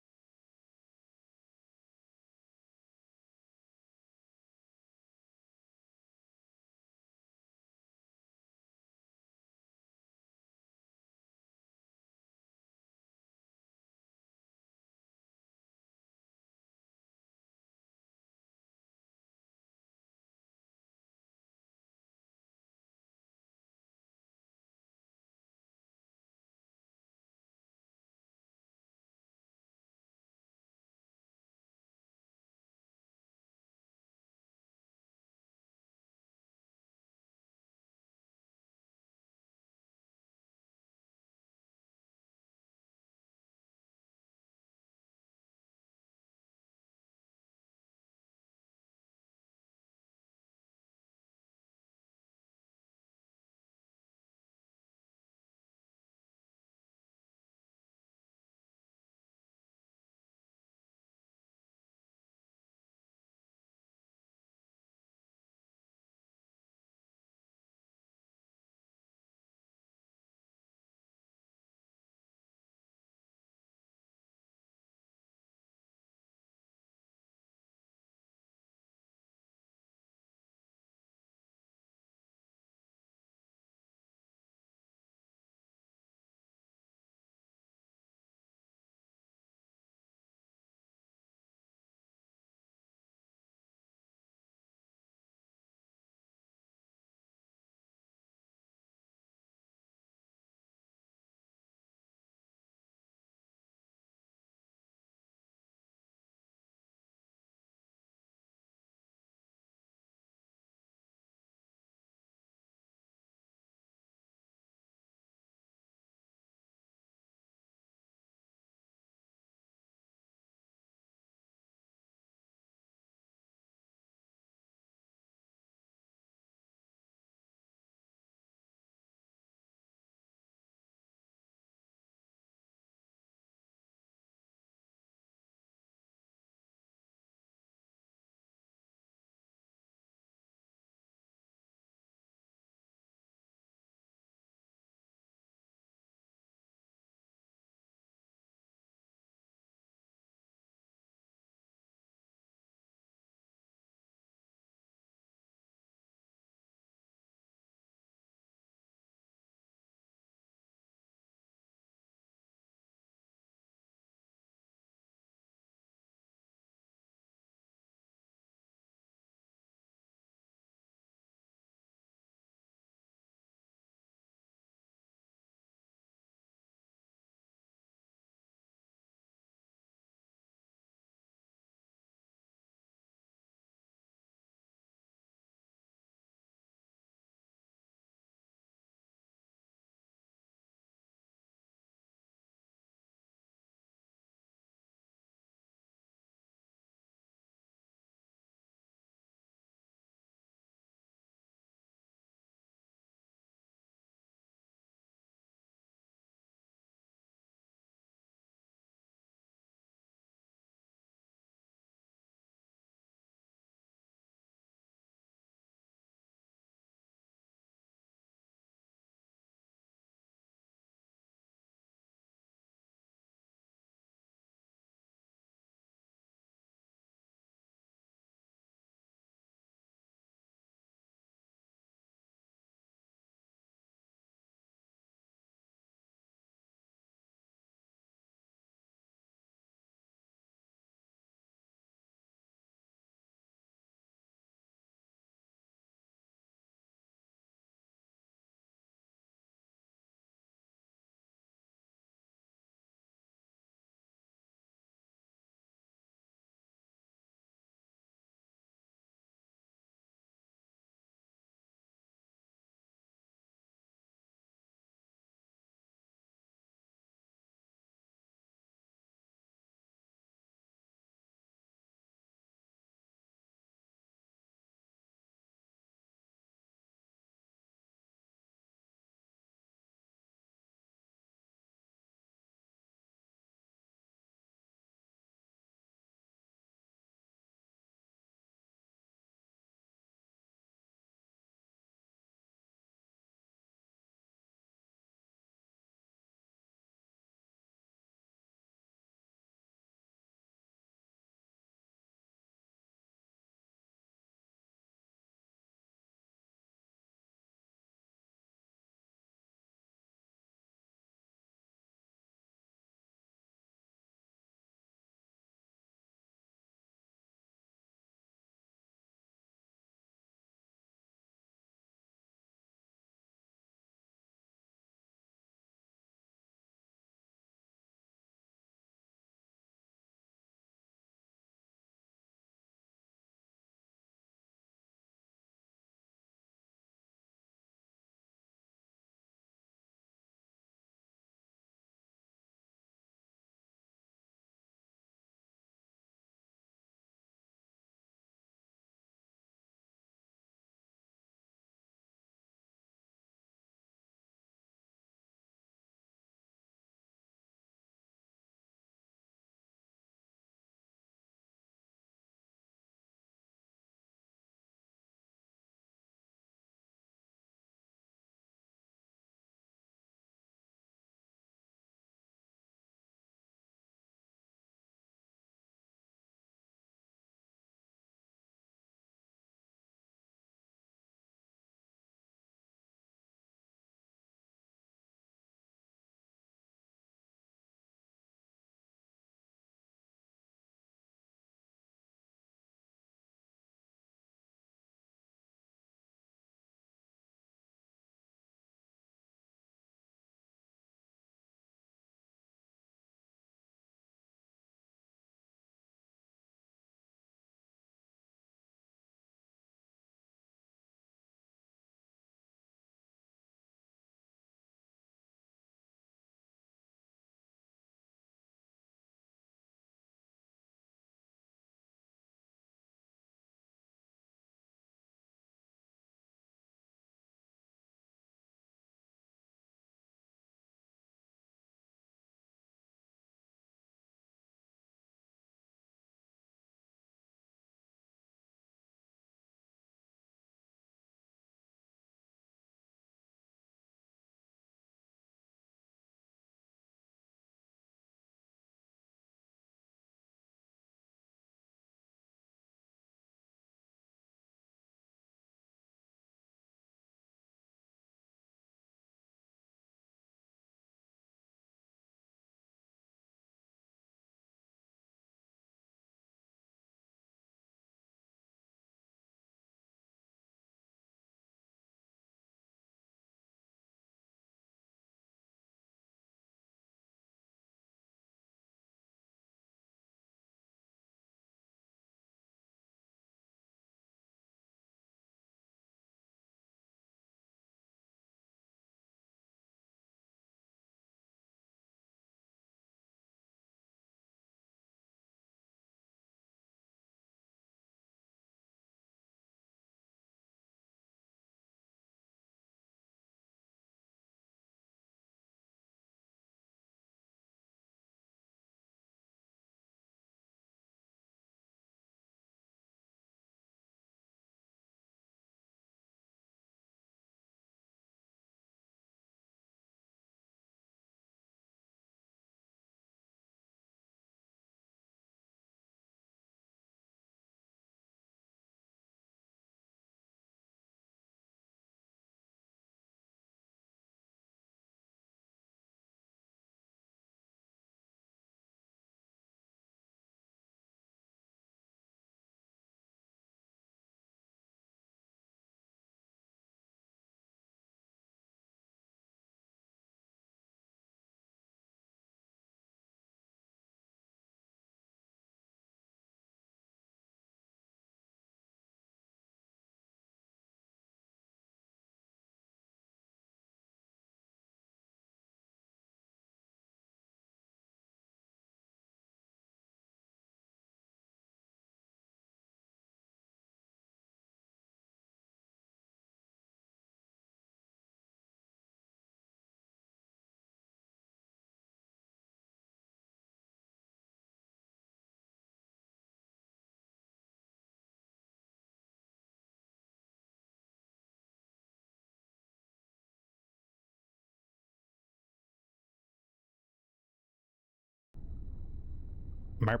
A: Merp.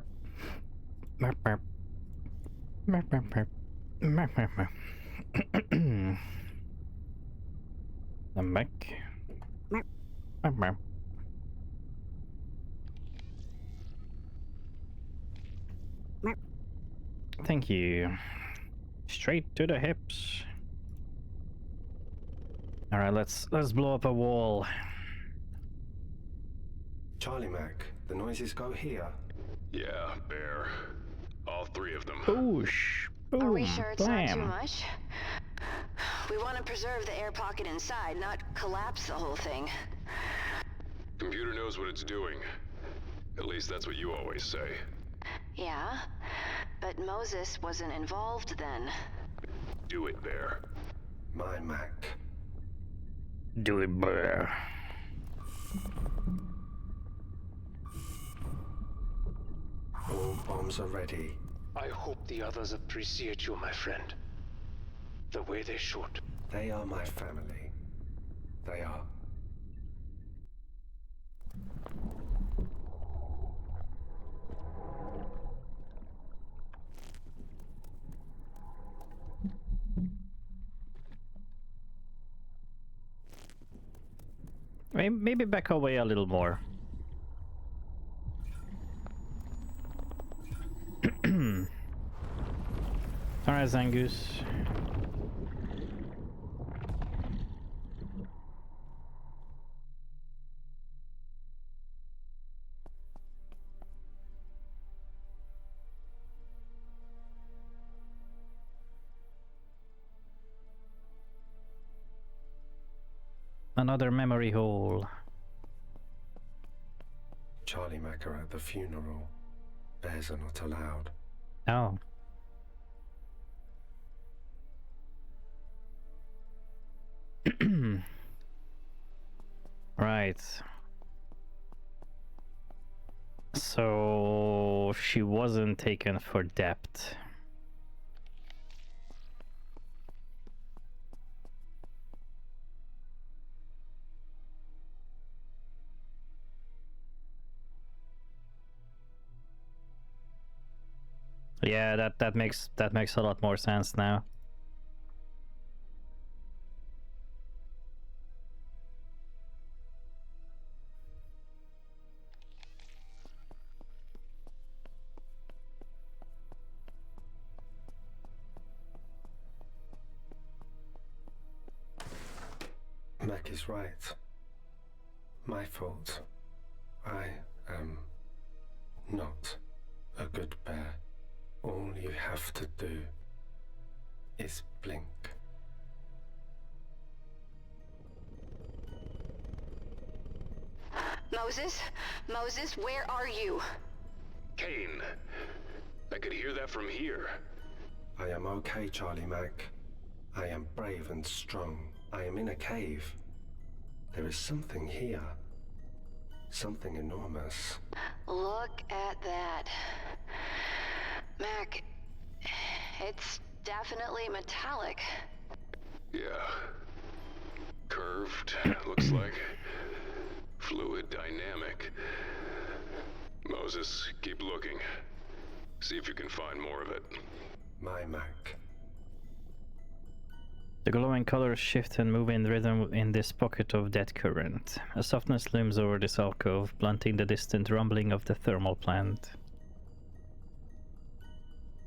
A: Merp, merp. Merp, merp, merp. Merp, merp, merp. I'm back. Merp. Merp, merp. Merp. Thank you. Straight to the hips. All right, let's blow up a wall.
B: Charlie Mac, the noises go here.
C: Yeah, Bear. All three of them.
A: Boosh. Boom.
E: Are we sure it's
A: blam.
E: not too much? We want to preserve the air pocket inside, not collapse the whole thing.
C: Computer knows what it's doing. At least that's what you always say.
E: Yeah, but Moses wasn't involved then.
C: Do it, Bear.
B: My Mac.
A: Do it, Bear.
B: All bombs are ready.
G: I hope the others appreciate you, my friend. The way they should.
B: They are my family. They are.
A: Maybe back away a little more. Alright, Zangoose. Another memory hole.
B: Charlie Mac are at the funeral. Bears are not allowed.
A: Oh. Right. So she wasn't taken for debt. Yeah, that makes a lot more sense now.
B: Mac is right. My fault. I am not a good bear. All you have to do is blink.
E: Moses? Moses, where are you?
C: Kane, I could hear that from here.
B: I am okay, Charlie Mac. I am brave and strong. I am in a cave. There is something here. Something enormous.
E: Look at that. Mac, it's definitely metallic.
C: Yeah. Curved, looks like. Fluid dynamic. Moses, keep looking. See if you can find more of it.
B: My Mac.
A: The glowing colors shift and move in rhythm in this pocket of dead current. A softness looms over this alcove, blunting the distant rumbling of the thermal plant.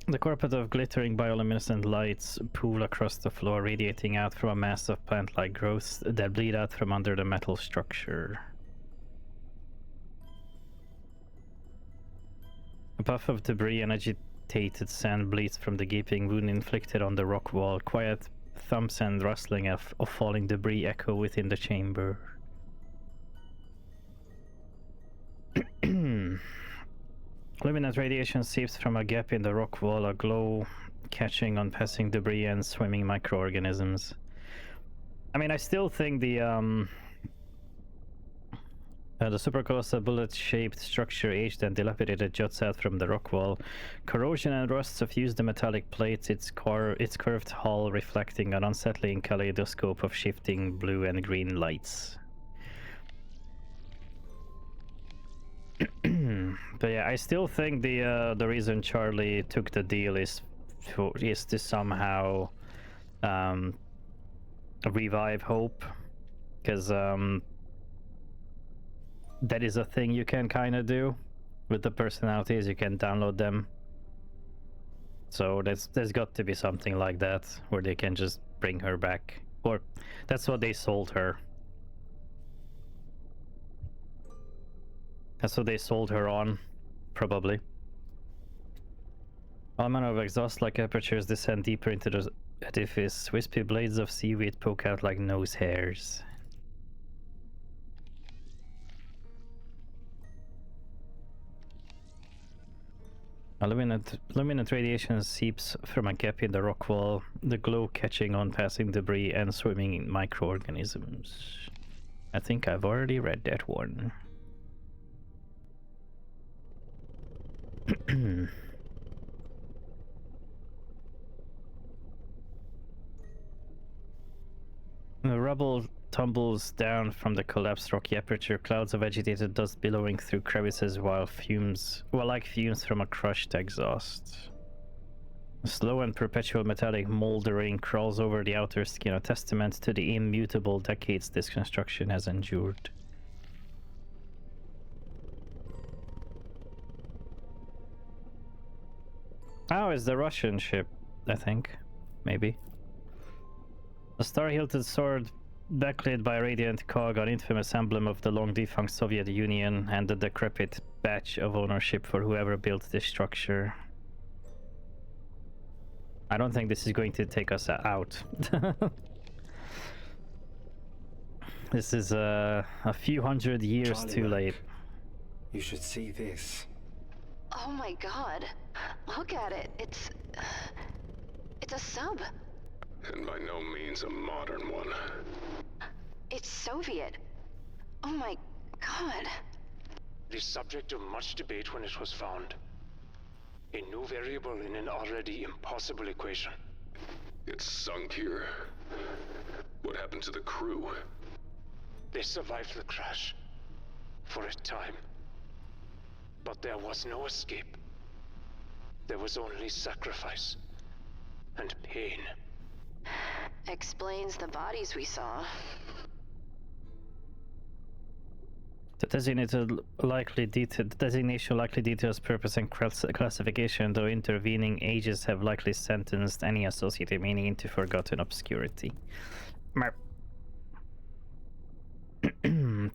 A: The carpet of glittering bioluminescent lights pool across the floor, radiating out from a mass of plant-like growths that bleed out from under the metal structure. A puff of debris and agitated sand bleeds from the gaping wound inflicted on the rock wall. Quiet thumps and rustling of falling debris echo within the chamber. Luminous radiation seeps from a gap in the rock wall, a glow catching on passing debris and swimming microorganisms. I mean, I still think the supercolossal bullet-shaped structure, aged and dilapidated, juts out from the rock wall. Corrosion and rust suffuse the metallic plates, its curved hull reflecting an unsettling kaleidoscope of shifting blue and green lights. But yeah, I still think the reason Charlie took the deal is to somehow revive hope, because that is a thing you can kind of do with the personalities. You can download them. So there's got to be something like that where they can just bring her back, or that's what they sold her. That's what they sold her on, probably. All manner of exhaust-like apertures descend deeper into the edifice. Wispy blades of seaweed poke out like nose hairs. Luminant radiation seeps from a gap in the rock wall, the glow catching on passing debris and swimming in microorganisms. I think I've already read that one. The rubble tumbles down from the collapsed rocky aperture, clouds of agitated dust billowing through crevices like fumes from a crushed exhaust. A slow and perpetual metallic moldering crawls over the outer skin, a testament to the immutable decades this construction has endured. Oh, it's the Russian ship, I think. Maybe. A star-hilted sword backlit by a radiant cog, an infamous emblem of the long-defunct Soviet Union, and the decrepit badge of ownership for whoever built this structure. I don't think this is going to take us out. This is a few hundred years
B: Charlie,
A: too late.
B: You should see this.
E: Oh my god. Look at it. It's a sub.
C: And by no means a modern one.
E: It's Soviet. Oh my god.
G: The subject of much debate when it was found. A new variable in an already impossible equation.
C: It's sunk here. What happened to the crew?
G: They survived the crash. For a time. But there was no escape. There was only sacrifice. And pain.
E: Explains the bodies we saw.
A: The designation likely details purpose and classification, though intervening ages have likely sentenced any associated meaning into forgotten obscurity.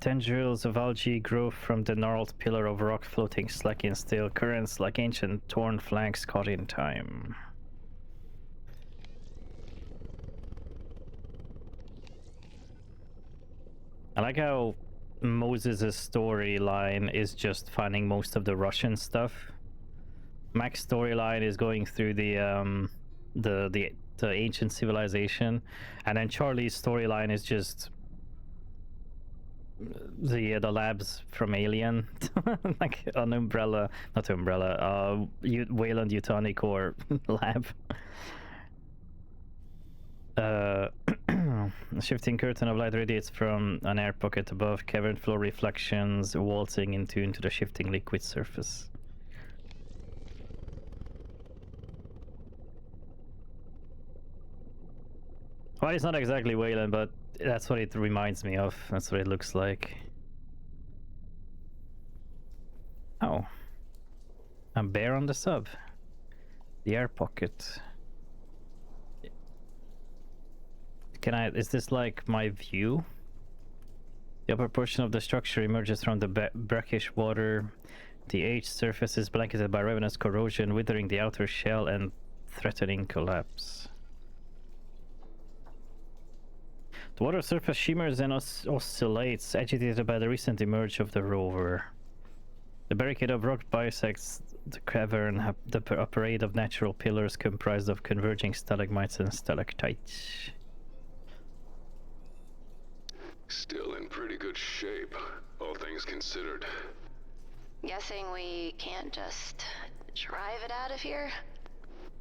A: Tendrils of algae grow from the gnarled pillar of rock, floating slack in still currents like ancient torn flanks caught in time. I like how Moses' storyline is just finding most of the Russian stuff. Mac's storyline is going through the ancient civilization, and then Charlie's storyline is just the labs from Alien, like an Umbrella, not Umbrella, Wayland Yutani Core lab. A shifting curtain of light radiates from an air pocket above, cavern floor reflections waltzing into the shifting liquid surface. Well, it's not exactly Wayland, but that's what it reminds me of. That's what it looks like. Oh. A bear on the sub. The air pocket. Is this like my view? The upper portion of the structure emerges from the brackish water. The aged surface is blanketed by ravenous corrosion, withering the outer shell and threatening collapse. The water surface shimmers and oscillates, agitated by the recent emerge of the rover. The barricade of rock bisects the cavern, the parade of natural pillars comprised of converging stalagmites and stalactites.
C: Still in pretty good shape, all things considered.
E: Guessing we can't just drive it out of here?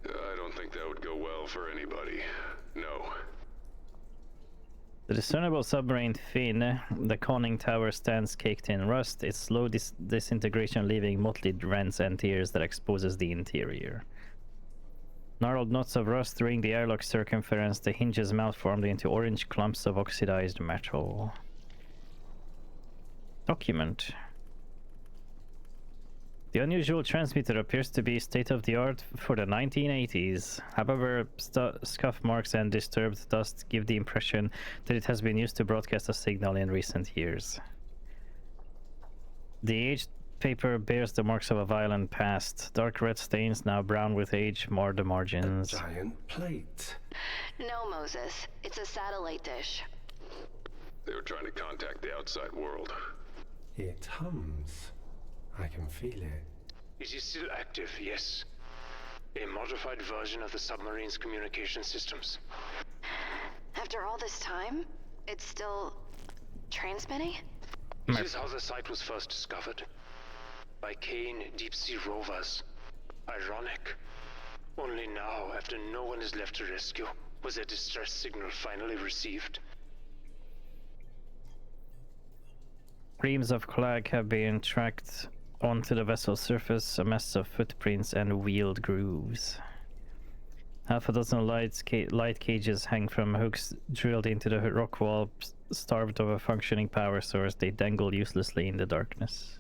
C: I don't think that would go well for anybody. No.
A: The discernible submarine fin, the conning tower, stands caked in rust, its slow disintegration leaving motley rents and tears that exposes the interior. Gnarled knots of rust ring the airlock circumference, the hinges malformed into orange clumps of oxidized metal. Document. The unusual transmitter appears to be state-of-the-art for the 1980s. However, scuff marks and disturbed dust give the impression that it has been used to broadcast a signal in recent years. The aged paper bears the marks of a violent past. Dark red stains, now brown with age, mar the margins.
B: A giant plate.
E: No, Moses. It's a satellite dish.
C: They were trying to contact the outside world.
B: It hums. I can feel it.
G: It is still active, yes. A modified version of the submarine's communication systems.
E: After all this time, it's still transmitting?
G: This is how the site was first discovered. By Kane deep-sea rovers. Ironic. Only now, after no one is left to rescue, was a distress signal finally received.
A: Reams of clag have been tracked onto the vessel's surface, a mess of footprints and wheeled grooves. Half a dozen light cages hang from hooks drilled into the rock wall. Starved of a functioning power source, they dangle uselessly in the darkness.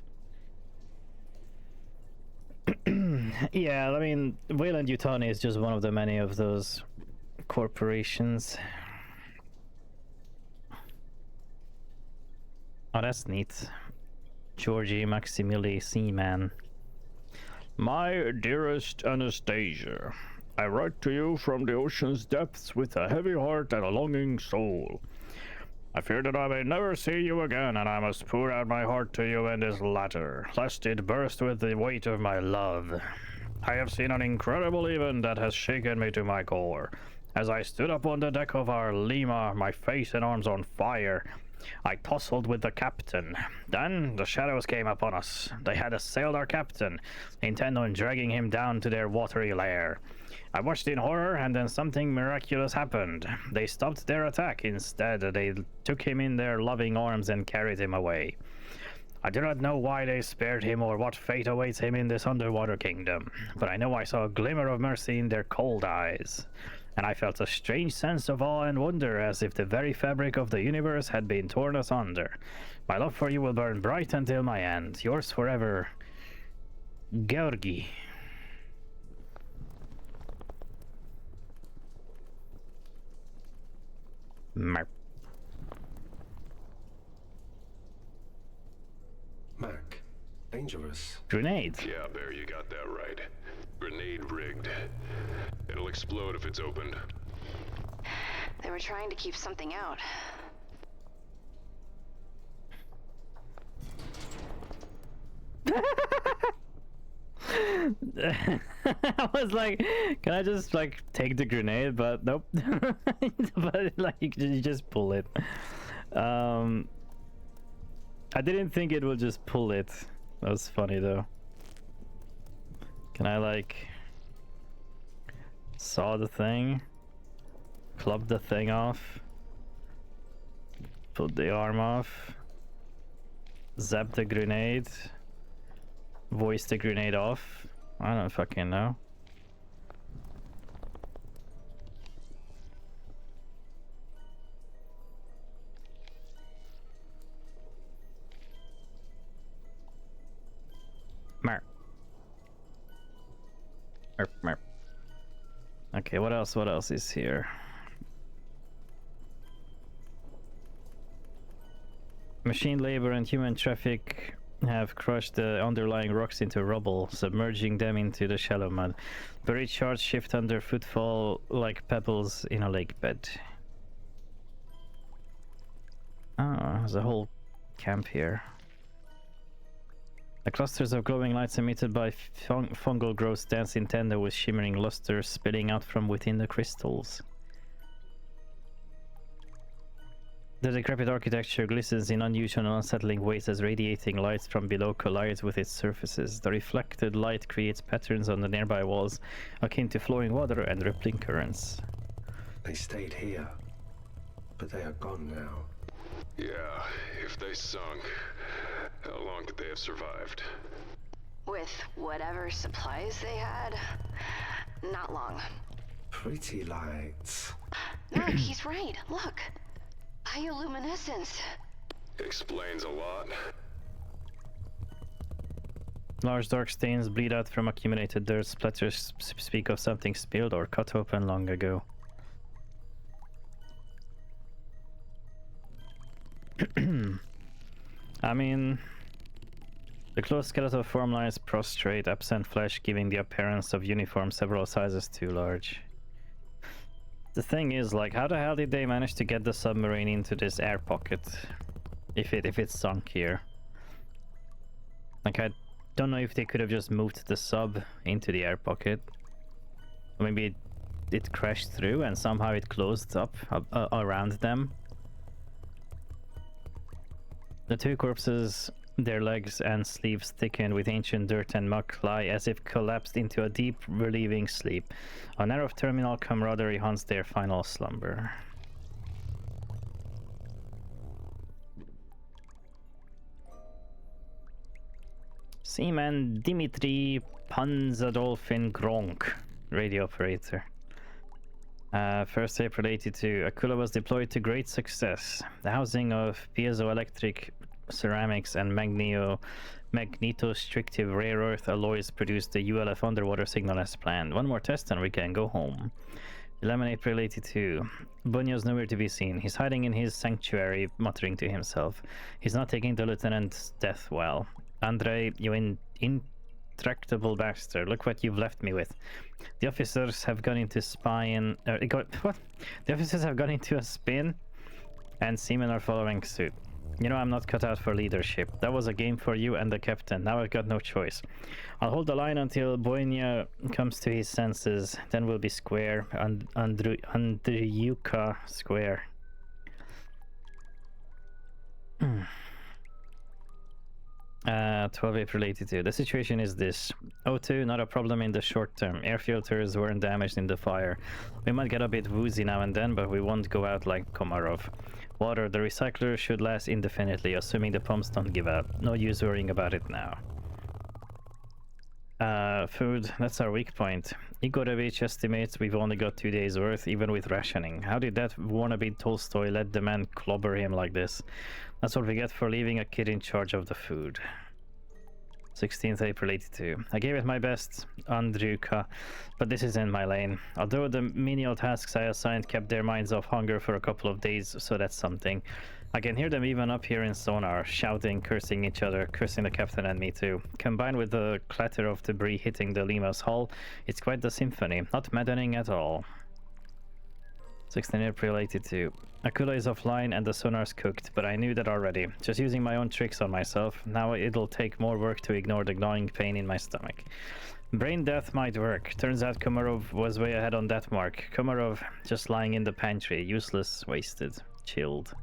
A: Yeah, I mean, Weyland-Yutani is just one of the many of those corporations. Oh, that's neat. Georgie Maximili Seaman.
N: My dearest Anastasia, I write to you from the ocean's depths with a heavy heart and a longing soul. I fear that I may never see you again, and I must pour out my heart to you in this letter, lest it burst with the weight of my love. I have seen an incredible event that has shaken me to my core. As I stood up on the deck of our Lima, my face and arms on fire, I tussled with the captain. Then the shadows came upon us. They had assailed our captain, intent on dragging him down to their watery lair. I watched in horror, and then something miraculous happened. They stopped their attack. Instead, they took him in their loving arms and carried him away. I do not know why they spared him or what fate awaits him in this underwater kingdom, but I know I saw a glimmer of mercy in their cold eyes, and I felt a strange sense of awe and wonder, as if the very fabric of the universe had been torn asunder. My love for you will burn bright until my end. Yours forever, Georgi. Mac,
B: dangerous.
A: Grenade.
C: Yeah, Bear, you got that right. Grenade rigged. It'll explode if it's opened.
E: They were trying to keep something out.
A: I was like, can I just like take the grenade? But nope. But like you just pull it. I didn't think it would just pull it. That was funny though. Can I like saw the thing, club the thing off, put the arm off, zap the grenade, voice the grenade off? I don't fucking know. Mer. Mer. Okay, what else? What else is here? Machine labor and human traffic have crushed the underlying rocks into rubble, submerging them into the shallow mud. Buried shards shift under footfall like pebbles in a lake bed. Oh, there's a whole camp here. The clusters of glowing lights emitted by fungal growths dance in tandem with shimmering luster spilling out from within the crystals. The decrepit architecture glistens in unusual and unsettling ways as radiating lights from below collide with its surfaces. The reflected light creates patterns on the nearby walls akin to flowing water and rippling currents.
B: They stayed here. but they are gone now.
C: Yeah, if they sunk, how long could they have survived?
E: With whatever supplies they had, not long.
B: Pretty lights.
E: Mark, he's right. Look. Bioluminescence.
C: Explains a lot.
A: Large dark stains bleed out from accumulated dirt. Splatters speak of something spilled or cut open long ago. I mean, the closed skeletal form lies prostrate, absent flesh, giving the appearance of uniform several sizes too large. The thing is, like, how the hell did they manage to get the submarine into this air pocket? If it's sunk here. Like, I don't know if they could have just moved the sub into the air pocket. Or maybe it crashed through and somehow it closed up around them. The two corpses, their legs and sleeves thickened with ancient dirt and muck, lie as if collapsed into a deep, relieving sleep. A narrow terminal camaraderie haunts their final slumber. Seaman Dimitri Panzadolfin Gronk, radio operator. 1st April 82. Aquila was deployed to great success. The housing of piezoelectric ceramics and magnetostrictive rare earth alloys produced the ULF underwater signal as planned. One more test and we can go home. 11 April 82. Bunyo's nowhere to be seen. He's hiding in his sanctuary, muttering to himself. He's not taking the lieutenant's death well. Andrei, you intractable bastard. Look what you've left me with. The officers have gone into spying. What? The officers have gone into a spin, and seamen are following suit. You know I'm not cut out for leadership. That was a game for you and the captain. Now I've got no choice. I'll hold the line until Boynia comes to his senses. Then we'll be square. Andriuka square. 12 April 82. The situation is this. O2, not a problem in the short term. Air filters weren't damaged in the fire. We might get a bit woozy now and then, but we won't go out like Komarov. Water, the recycler should last indefinitely, assuming the pumps don't give out. No use worrying about it now. Food, that's our weak point. Igorevich estimates we've only got 2 days worth, even with rationing. How did that wannabe Tolstoy let the man clobber him like this? That's what we get for leaving a kid in charge of the food. 16th April 82. I gave it my best, Andriuka, but this is in my lane. Although the menial tasks I assigned kept their minds off hunger for a couple of days, so that's something. I can hear them even up here in sonar, shouting, cursing each other, cursing the captain and me too. Combined with the clatter of debris hitting the Lima's hull, it's quite the symphony, not maddening at all. 16 April 82. Aquila is offline and the sonar's cooked, but I knew that already. Just using my own tricks on myself. Now it'll take more work to ignore the gnawing pain in my stomach. Brain death might work. Turns out Komarov was way ahead on that mark. Komarov just lying in the pantry. Useless, wasted, chilled.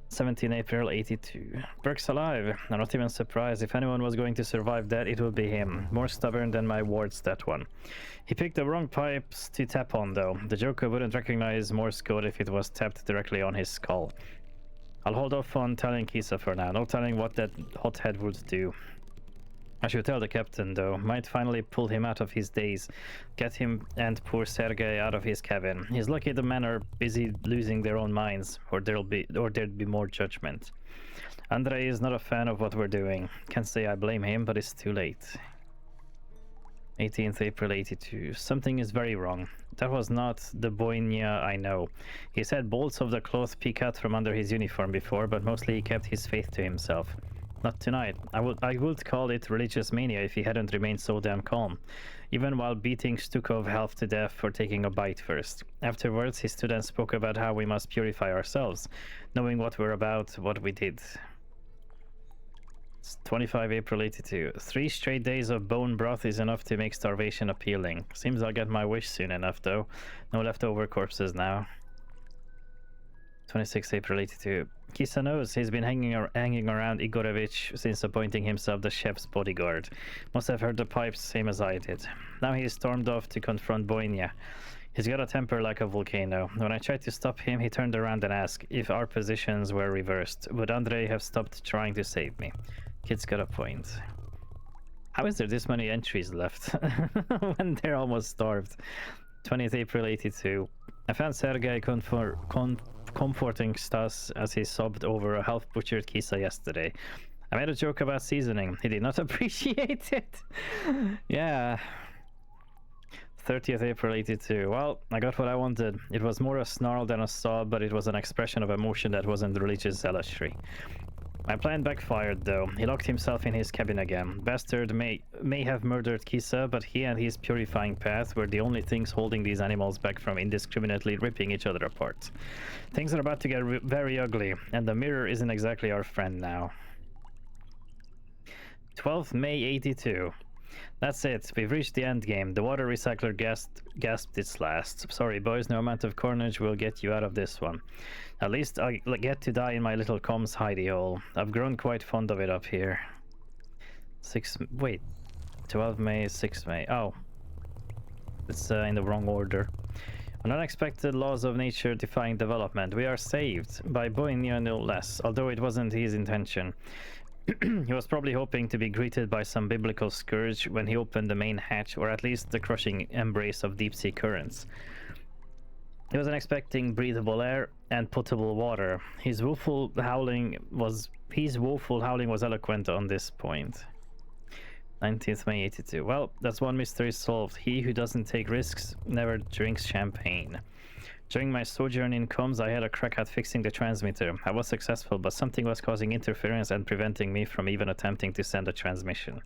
A: 17 April 82. Burke's alive. I'm not even surprised. If anyone was going to survive that, it would be him. More stubborn than my wards, that one. He picked the wrong pipes to tap on, though. The Joker wouldn't recognize Morse code if it was tapped directly on his skull. I'll hold off on telling Kisa for now. No telling what that hothead would do. I should tell the captain, though. Might finally pull him out of his daze. Get him and poor Sergei out of his cabin. He's lucky the men are busy losing their own minds, or there'd be more judgment. Andrei is not a fan of what we're doing. Can't say I blame him, but it's too late. 18th April 82. Something is very wrong. That was not the Boynia I know. He's had bolts of the cloth peek out from under his uniform before, but mostly he kept his faith to himself. Not tonight. I would call it religious mania if he hadn't remained so damn calm, even while beating Stukov half to death for taking a bite first. Afterwards, he stood and spoke about how we must purify ourselves, knowing what we're about, what we did. It's 25 April 82. 3 straight days of bone broth is enough to make starvation appealing. Seems I'll get my wish soon enough, though. No leftover corpses now. 26 April 82. Kisa knows he's been hanging around Igorevich since appointing himself the chef's bodyguard. Must have heard the pipes, same as I did. Now he stormed off to confront Boynia. He's got a temper like a volcano. When I tried to stop him, he turned around and asked if our positions were reversed. Would Andre have stopped trying to save me? Kid's got a point. How is there this many entries left when they're almost starved? 20th April 82. I found Sergei comforting Stas as he sobbed over a half-butchered kisa yesterday. I made a joke about seasoning. He did not appreciate it. Yeah. 30th April 82. Well, I got what I wanted. It was more a snarl than a sob, but it was an expression of emotion that wasn't religious zealotry. My plan backfired, though. He locked himself in his cabin again. Bastard may have murdered Kisa, but he and his purifying path were the only things holding these animals back from indiscriminately ripping each other apart. Things are about to get very ugly, and the mirror isn't exactly our friend now. 12th May 82. That's it. We've reached the end game. The water recycler gasped its last. Sorry, boys. No amount of carnage will get you out of this one. At least I get to die in my little comms hidey hole. I've grown quite fond of it up here. 12 May, 6 May. Oh. It's in the wrong order. An unexpected laws of nature defying development. We are saved by Boinia no less, although it wasn't his intention. He was probably hoping to be greeted by some biblical scourge when he opened the main hatch, or at least the crushing embrace of deep-sea currents. He wasn't expecting breathable air and potable water. His woeful howling was eloquent on this point. 19th May 82. Well, that's one mystery solved. He who doesn't take risks never drinks champagne. During my sojourn in comms, I had a crack at fixing the transmitter. I was successful, but something was causing interference and preventing me from even attempting to send a transmission.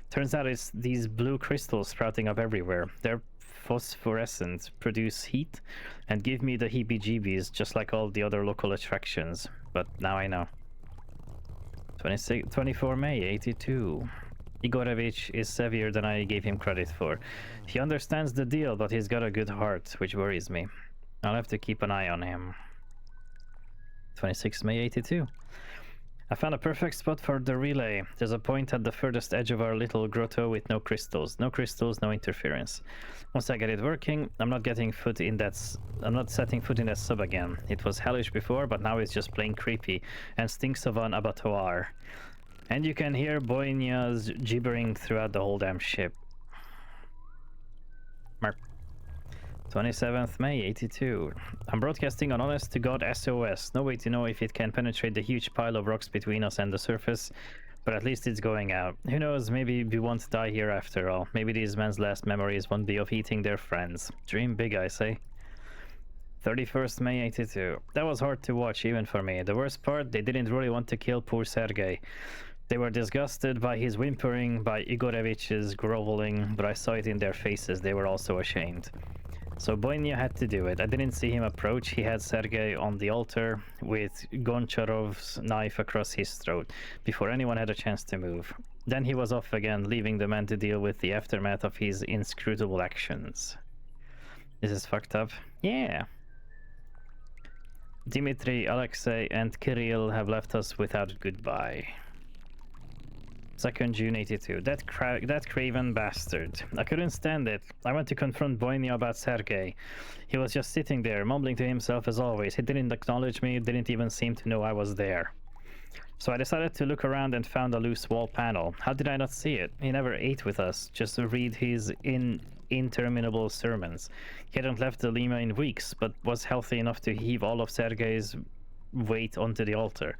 A: Turns out it's these blue crystals sprouting up everywhere. They're phosphorescent, produce heat, and give me the heebie-jeebies, just like all the other local attractions. But now I know. 24 May 82. Igorevich is savvier than I gave him credit for. He understands the deal, but he's got a good heart, which worries me. I'll have to keep an eye on him. 26 May 82. I found a perfect spot for the relay. There's a point at the furthest edge of our little grotto with no crystals. No crystals, no interference. Once I get it working, I'm not setting foot in that sub again. It was hellish before, but now it's just plain creepy and stinks of an abattoir. And you can hear Boinia's gibbering throughout the whole damn ship. Mark. 27th May 82. I'm broadcasting on honest-to-God SOS. No way to know if it can penetrate the huge pile of rocks between us and the surface, but at least it's going out. Who knows, maybe we won't die here after all. Maybe these men's last memories won't be of eating their friends. Dream big, I say. 31st May 82. That was hard to watch, even for me. The worst part, they didn't really want to kill poor Sergei. They were disgusted by his whimpering, by Igorevich's groveling, but I saw it in their faces. They were also ashamed. So Boinia had to do it. I didn't see him approach. He had Sergei on the altar with Goncharov's knife across his throat before anyone had a chance to move. Then he was off again, leaving the man to deal with the aftermath of his inscrutable actions. This is fucked up. Yeah. Dmitri, Alexei, and Kirill have left us without a goodbye. 2nd June 82. That craven bastard. I couldn't stand it. I went to confront Boinia about Sergei. He was just sitting there, mumbling to himself as always. He didn't acknowledge me, didn't even seem to know I was there. So I decided to look around and found a loose wall panel. How did I not see it? He never ate with us, just to read his interminable sermons. He hadn't left the Lima in weeks, but was healthy enough to heave all of Sergei's weight onto the altar.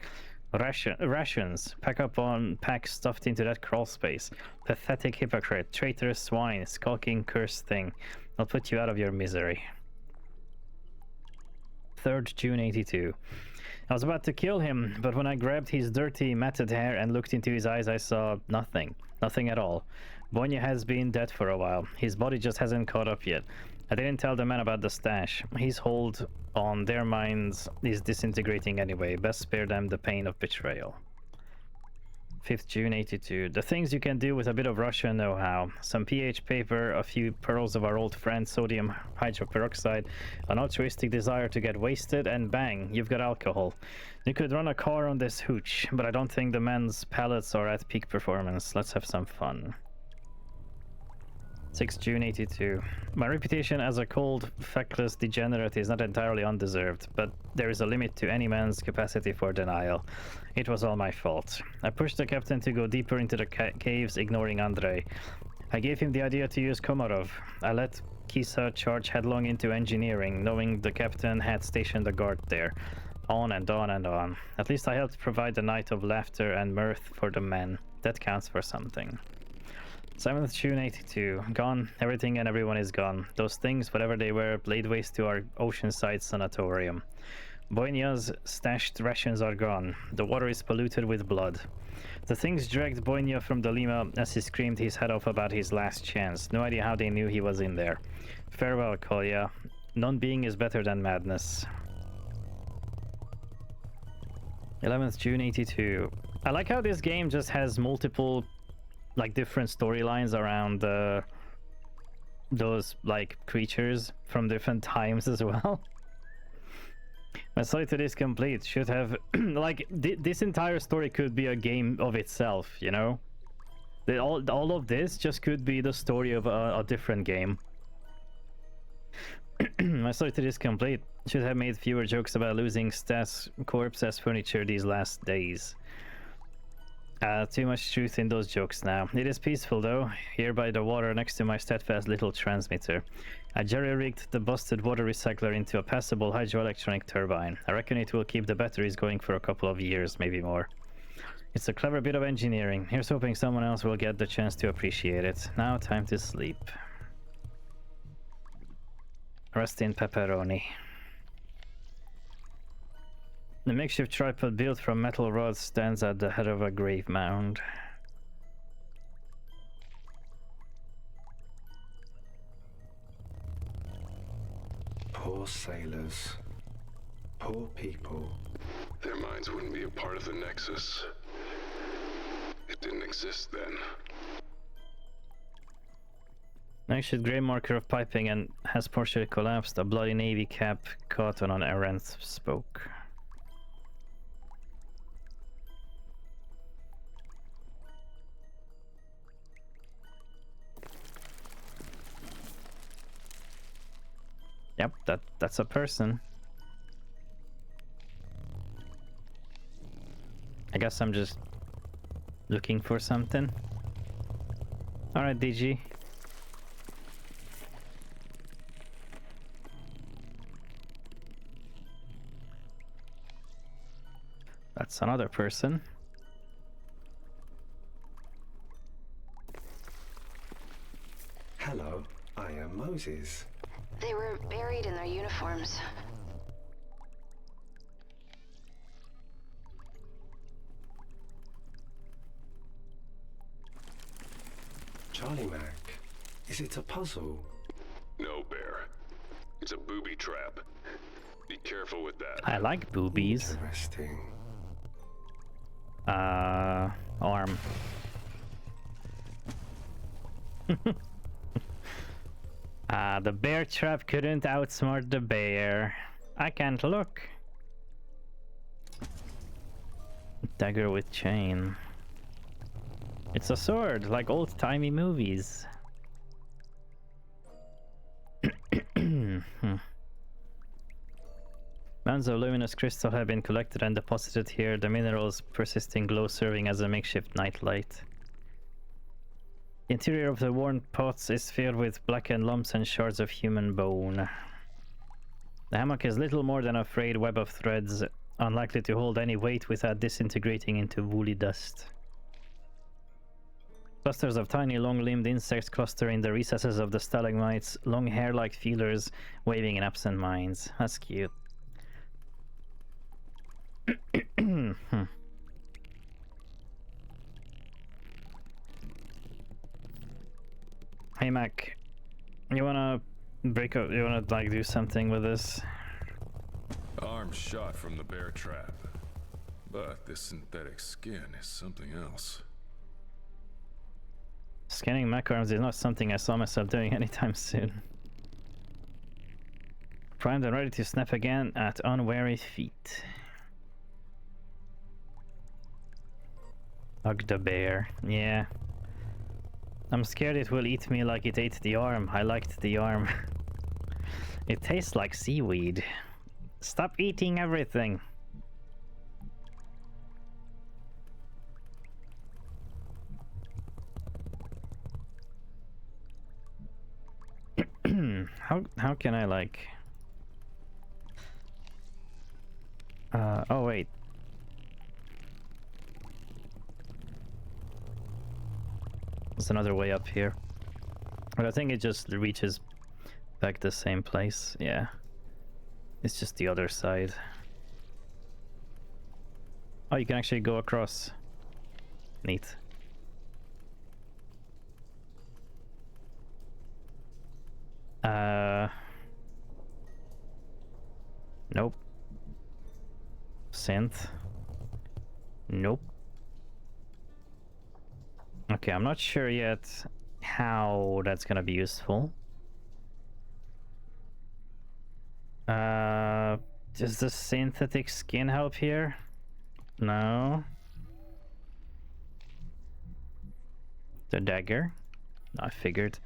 A: Rations. Pack stuffed into that crawl space. Pathetic hypocrite. Traitorous swine. Skulking cursed thing. I'll put you out of your misery. 3rd June 82. I was about to kill him, but when I grabbed his dirty, matted hair and looked into his eyes, I saw nothing. Nothing at all. Boinia has been dead for a while. His body just hasn't caught up yet. I didn't tell the man about the stash. His hold on their minds is disintegrating anyway. Best spare them the pain of betrayal. 5th June 82. The things you can do with a bit of Russian know-how. Some pH paper, a few pearls of our old friend sodium hydroperoxide, an altruistic desire to get wasted, and bang, you've got alcohol. You could run a car on this hooch, but I don't think the men's palates are at peak performance. Let's have some fun. 6 June 82. My reputation as a cold, feckless degenerate is not entirely undeserved, but there is a limit to any man's capacity for denial. It was all my fault. I pushed the captain to go deeper into the caves, ignoring Andrei. I gave him the idea to use Komarov. I let Kisa charge headlong into engineering, knowing the captain had stationed a guard there. On and on and on. At least I helped provide a night of laughter and mirth for the men. That counts for something. 7th June 82. Gone. Everything and everyone is gone. Those things, whatever they were, laid waste to our oceanside sanatorium. Boinya's stashed rations are gone. The water is polluted with blood. The things dragged Boinya from the Lima as he screamed his head off about his last chance. No idea how they knew he was in there. Farewell, Kolya. Non-being is better than madness. 11th June 82. I like how this game just has multiple, like, different storylines around those, like, creatures from different times as well. My solitude is complete. Should have like this entire story could be a game of itself, you know. All of this just could be the story of a different game. My solitude is complete. Should have made fewer jokes about losing Stas' corpse as furniture these last days. Too much truth in those jokes now. It is peaceful though, here by the water next to my steadfast little transmitter. I jerry-rigged the busted water recycler into a passable hydroelectronic turbine. I reckon it will keep the batteries going for a couple of years, maybe more. It's a clever bit of engineering. Here's hoping someone else will get the chance to appreciate it. Now time to sleep. Rest in pepperoni. The makeshift tripod built from metal rods stands at the head of a grave mound.
B: Poor sailors. Poor people.
C: Their minds wouldn't be a part of the Nexus. It didn't exist then.
A: Makeshift grey marker of piping and has partially collapsed. A bloody navy cap caught on an errant spoke. Yep, that's a person. I guess I'm just looking for something. Alright, DG. That's another person.
B: Hello, I am Moses.
E: They were buried in their uniforms.
B: Charlie Mac, is it a puzzle?
C: No, Bear. It's a booby trap. Be careful with that.
A: I like boobies.
B: Interesting.
A: Arm. The bear trap couldn't outsmart the bear. I can't look. Dagger with chain. It's a sword, like old-timey movies. Mounds of luminous crystal have been collected and deposited here, the minerals persisting glow serving as a makeshift nightlight. The interior of the worn pots is filled with blackened lumps and shards of human bone. The hammock is little more than a frayed web of threads, unlikely to hold any weight without disintegrating into woolly dust. Clusters of tiny long-limbed insects cluster in the recesses of the stalagmites, long hair-like feelers waving in absent minds. That's cute. Hey Mac, you wanna break up? You wanna like do something with this?
D: Arm shot from the bear trap, but this synthetic skin is something else.
A: Scanning Mac arms is not something I saw myself doing anytime soon. Primed and ready to snap again at unwary feet. Ugh, the bear. Yeah. I'm scared it will eat me like it ate the arm. I liked the arm. It tastes like seaweed. Stop eating everything. How can I like... oh wait. There's another way up here. But I think it just reaches back the same place. Yeah. It's just the other side. Oh, you can actually go across. Neat. Nope. Synth. Nope. Okay, I'm not sure yet how that's gonna be useful. Does the synthetic skin help here? No. The dagger? I figured.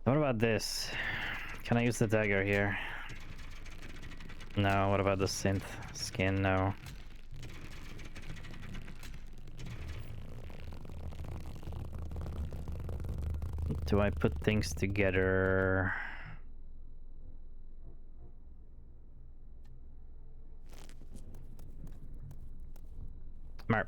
A: What about this? Can I use the dagger here? No. What about the synth skin? No. Do I put things together? Marp.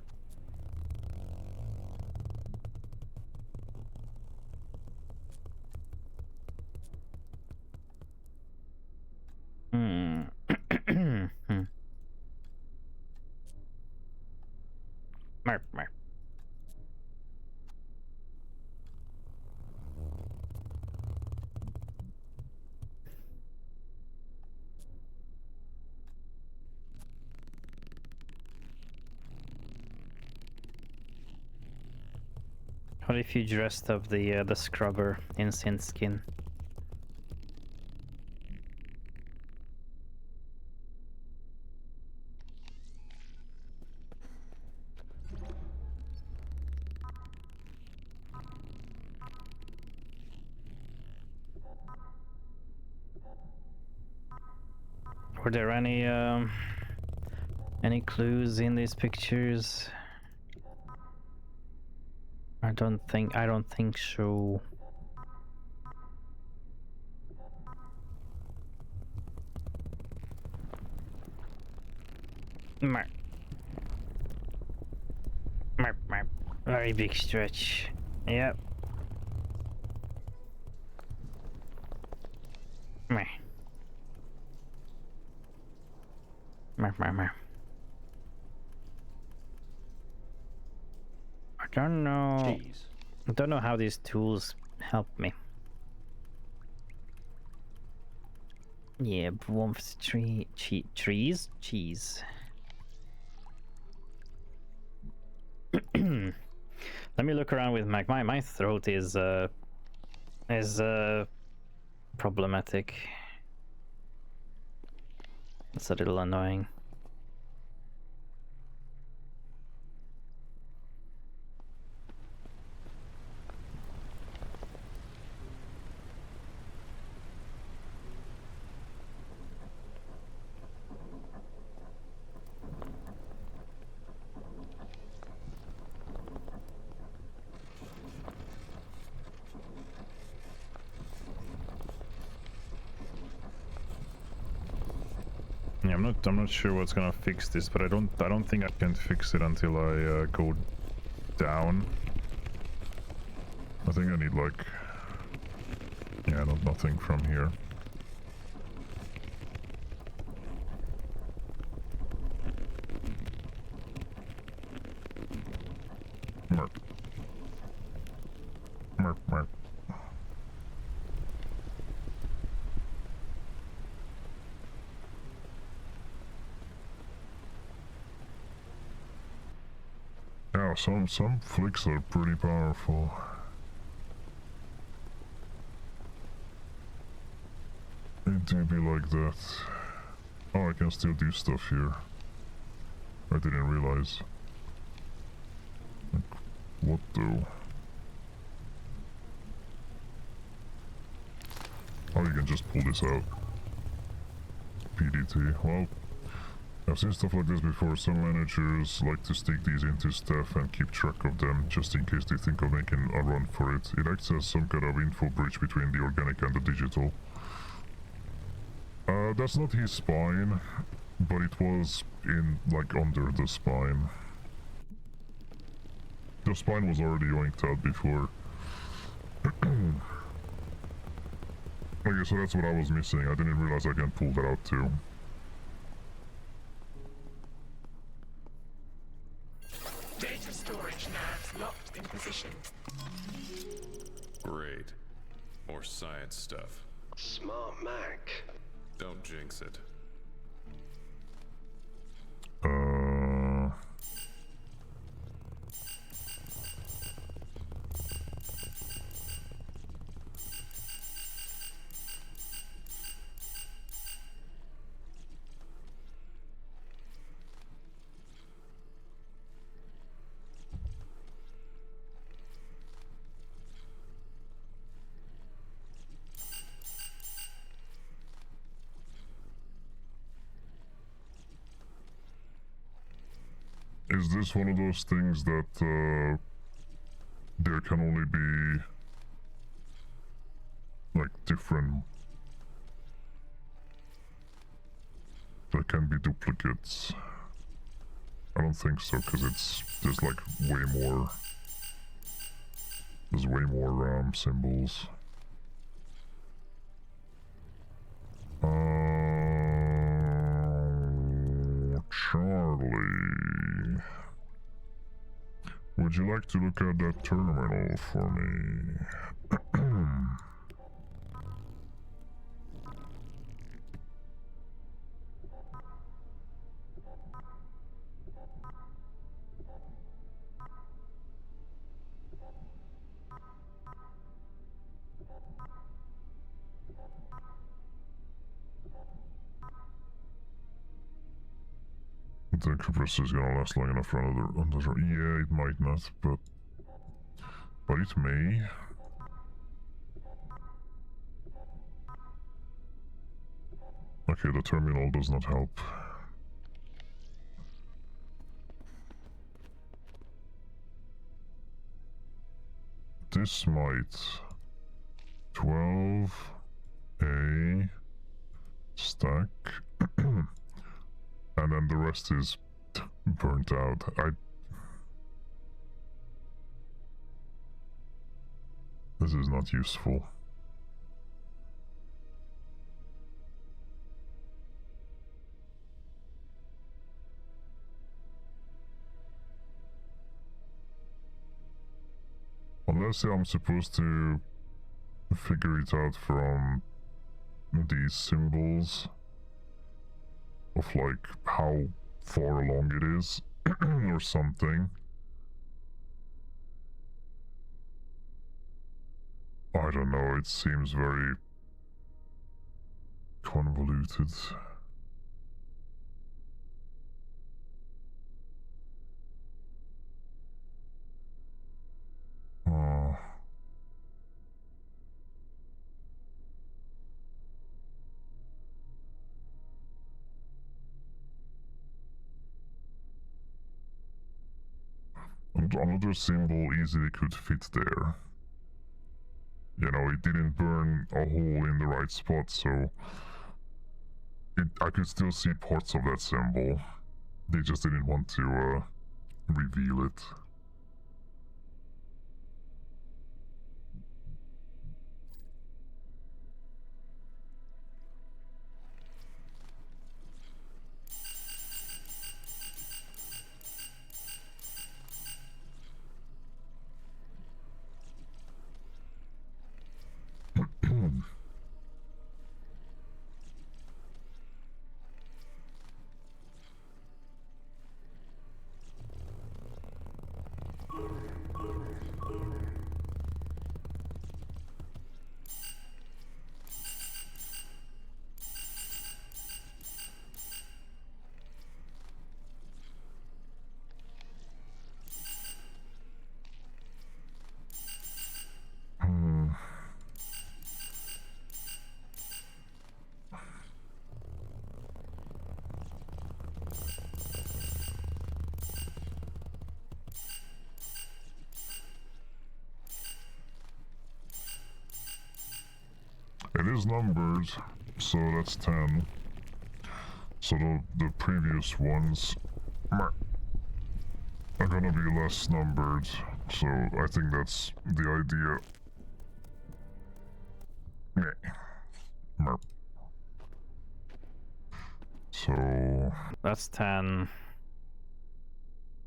A: Marp, marp. What if you dressed up the scrubber in synth skin? Were there any clues in these pictures? I don't think so. Marp. Marp, marp. Very big stretch. Yep. Meh. Marp, marp, marp. I don't know.
Q: Jeez.
A: I don't know how these tools help me. Yeah, warmth trees, cheese. Let me look around with my throat is problematic. It's a little annoying.
P: Yeah, I'm not sure what's gonna fix this, but I don't think I can fix it until I go down. I think I need like, yeah, nothing from here. Merp. Merp, merp. Now, some flicks are pretty powerful. It do be like that. Oh, I can still do stuff here. I didn't realize. Like, what though? just pull this out. PDT. Well, I've seen stuff like this before. Some managers like to stick these into stuff and keep track of them just in case they think of making a run for it. It acts as some kind of info bridge between the organic and the digital. That's not his spine, but it was in, like, under the spine. The spine was already yoinked out before. Okay, so that's what I was missing. I didn't realize I can pull that out too.
F: Data storage navs locked in position.
D: Great. More science stuff.
G: Smart Mac.
D: Don't jinx it.
P: Is this one of those things that there can only be like different, there can be duplicates? I don't think so, because there's like way more, there's way more symbols. Charlie, would you like to look at that terminal for me? The compressor is gonna last long enough for another. Yeah, it might not, but it may. Okay, the terminal does not help. This might. 12A stack. And then the rest is burnt out. This is not useful. Unless I'm supposed to figure it out from these symbols of like how far along it is or something. I don't know, it seems very convoluted. Another symbol easily could fit there. You know, it didn't burn a hole in the right spot, so I could still see parts of that symbol. They just didn't want to reveal it. It is numbered, so that's 10. So the previous ones are gonna be less numbered. So I think that's the idea. Yeah. Merp. So
A: that's 10.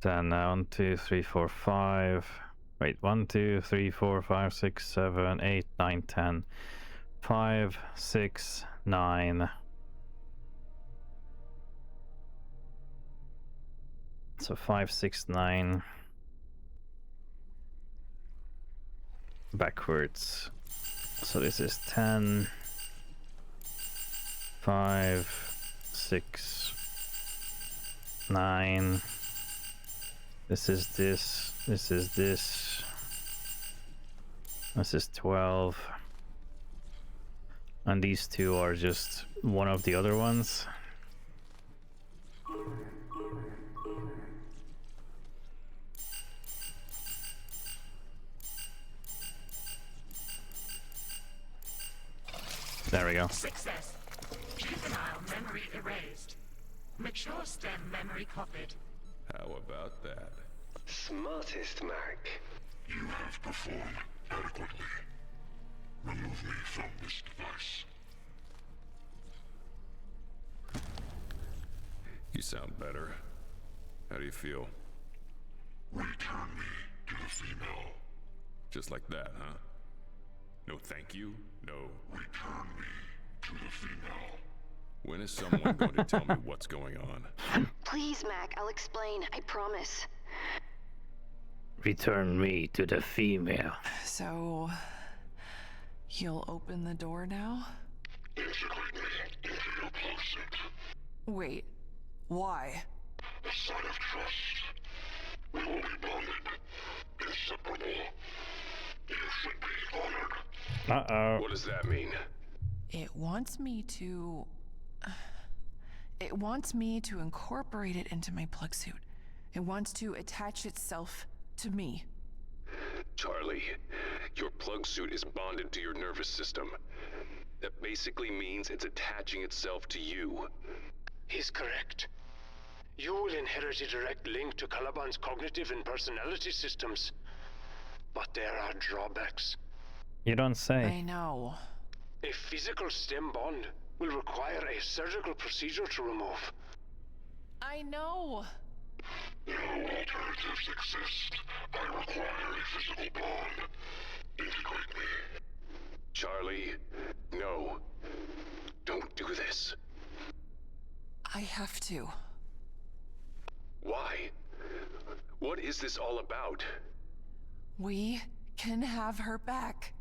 A: Then 1, 2, 3, 4, 5. Wait, 1, 2, 3, 4, 5, 6, 7, 8, 9, 10. 5, 6, 9. So 5, 6, 9. Backwards. So this is 10. 5, 6, 9. This is this. This is this. This is 12. And these two are just one of the other ones. There we go.
F: Success. Juvenile memory erased. Mature stem memory copied.
D: How about that?
G: Smartest, Mac.
I: You have performed adequately. Remove me from this device.
D: You sound better. How do you feel?
I: Return me to the female.
D: Just like that, huh? No thank you? No.
I: Return me to the female.
D: When is someone going to tell me what's going on?
E: Please, Mac, I'll explain. I promise.
A: Return me to the female.
M: So, you'll open the door now?
I: Integrate me into your plug suit.
M: Wait, why?
I: A sign of trust. We will be bonded. Inseparable. You should be honored.
A: Uh-oh.
C: What does that mean?
M: It wants me to... It wants me to incorporate it into my plug suit. It wants to attach itself to me.
C: Charlie, your plug suit is bonded to your nervous system. That basically means it's attaching itself to you.
G: He's correct. You will inherit a direct link to Caliban's cognitive and personality systems. But there are drawbacks.
A: You don't say.
M: I know.
G: A physical stem bond will require a surgical procedure to remove.
M: I know.
I: No alternatives exist. I require a physical bond. Integrate me.
C: Charlie, no. Don't do this.
M: I have to.
C: Why? What is this all about?
M: We can have her back.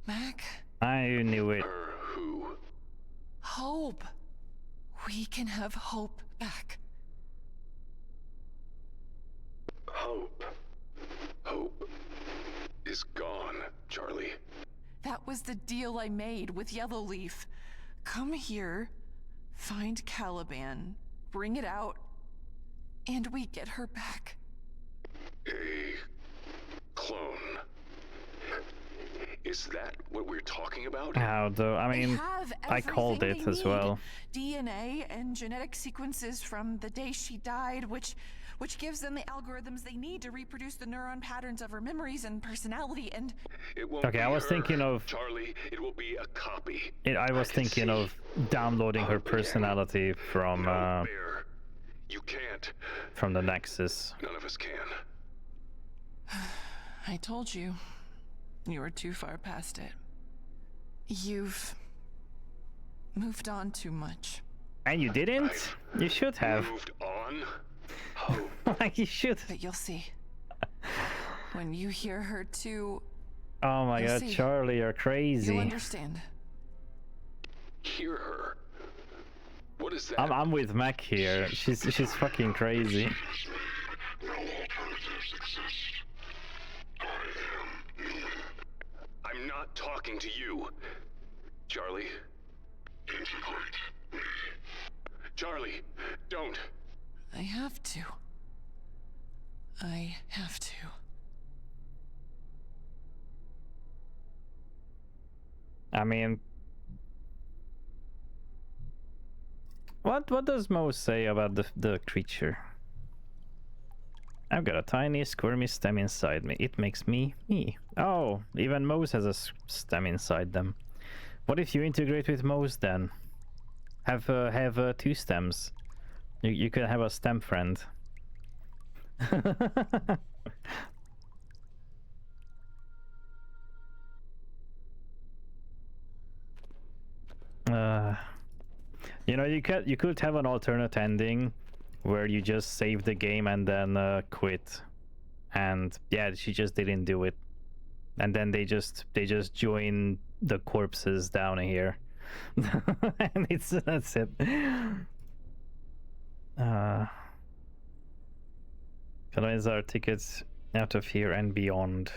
M: Mac?
A: I knew it.
C: Her who?
M: Hope. We can have Hope back.
C: Hope. Hope is gone, Charlie.
M: That was the deal I made with Yellowleaf. Come here, find Caliban, bring it out, and we get her back.
C: A clone. Is that what we're talking about?
A: How though? I mean, I called it as well.
M: DNA and genetic sequences from the day she died, which gives them the algorithms they need to reproduce the neuron patterns of her memories and personality. And
C: it won't
A: okay,
C: be
A: I was
C: her,
A: thinking of
C: Charlie. It will be a copy.
A: I was thinking of downloading her personality from
C: You can't.
A: From the Nexus.
C: None of us can.
M: I told you. You were too far past it. You've moved on too much.
A: And you didn't? You should have.
C: Moved on?
A: Like you should.
M: But you'll see. When you hear her too.
A: Oh my god,
M: see.
A: Charlie, you're crazy.
M: You'll understand.
C: Hear her? What is that?
A: I'm with Mac here. She's fucking crazy.
I: No alternatives exist. I am human.
C: I'm not talking to you. Charlie?
I: Integrate me.
C: Charlie, don't.
M: I have to. I have to.
A: I mean, What does Mose say about the creature? I've got a tiny squirmy stem inside me. It makes me me. Oh, even Mose has a stem inside them. What if you integrate with Mose then? Have two stems. You could have a stem friend. You know, you could have an alternate ending where you just save the game and then quit. And yeah, she just didn't do it. And then they just join the corpses down here. And that's it. Colonize our tickets out of here and beyond.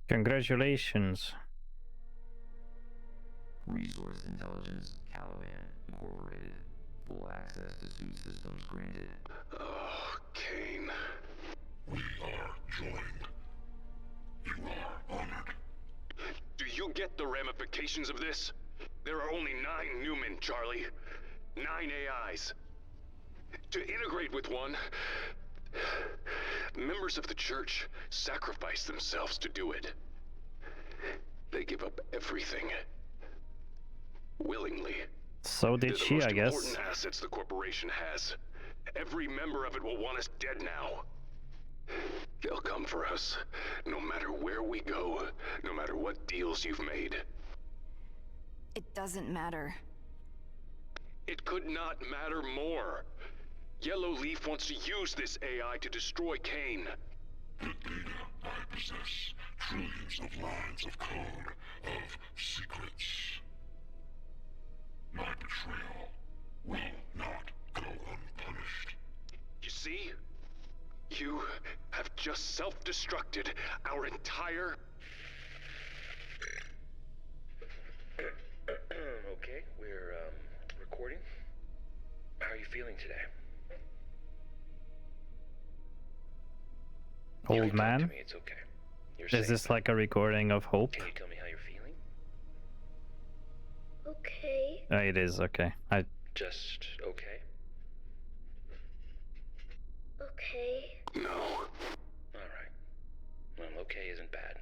A: Congratulations.
O: Resource Intelligence, Caliban Incorporated. Full access to suit systems granted.
C: Oh, Kane.
I: We are joined. You are honored.
C: Do you get the ramifications of this? There are only 9 Newmen, Charlie. 9 AIs. To integrate with one, members of the church sacrifice themselves to do it. They give up everything. Willingly.
A: So did she, I guess.
C: They're the most important assets the corporation has. Every member of it will want us dead now. They'll come for us, no matter where we go, no matter what deals you've made.
E: It doesn't matter.
C: It could not matter more. Yellow Leaf wants to use this AI to destroy Kane.
I: The data I possess, trillions of lines of code, of secrets. My betrayal will not go unpunished.
C: You see? You have just self-destructed our entire...
Q: Okay, we're recording. How are you feeling today?
A: Old man?
Q: To me, it's okay. You're
A: Is
Q: safe.
A: this like a recording of Hope?
Q: Can you tell me how you're feeling?
F: Okay.
A: It is, okay.
Q: Just okay?
F: Okay.
C: No.
Q: Alright. Well, okay isn't bad.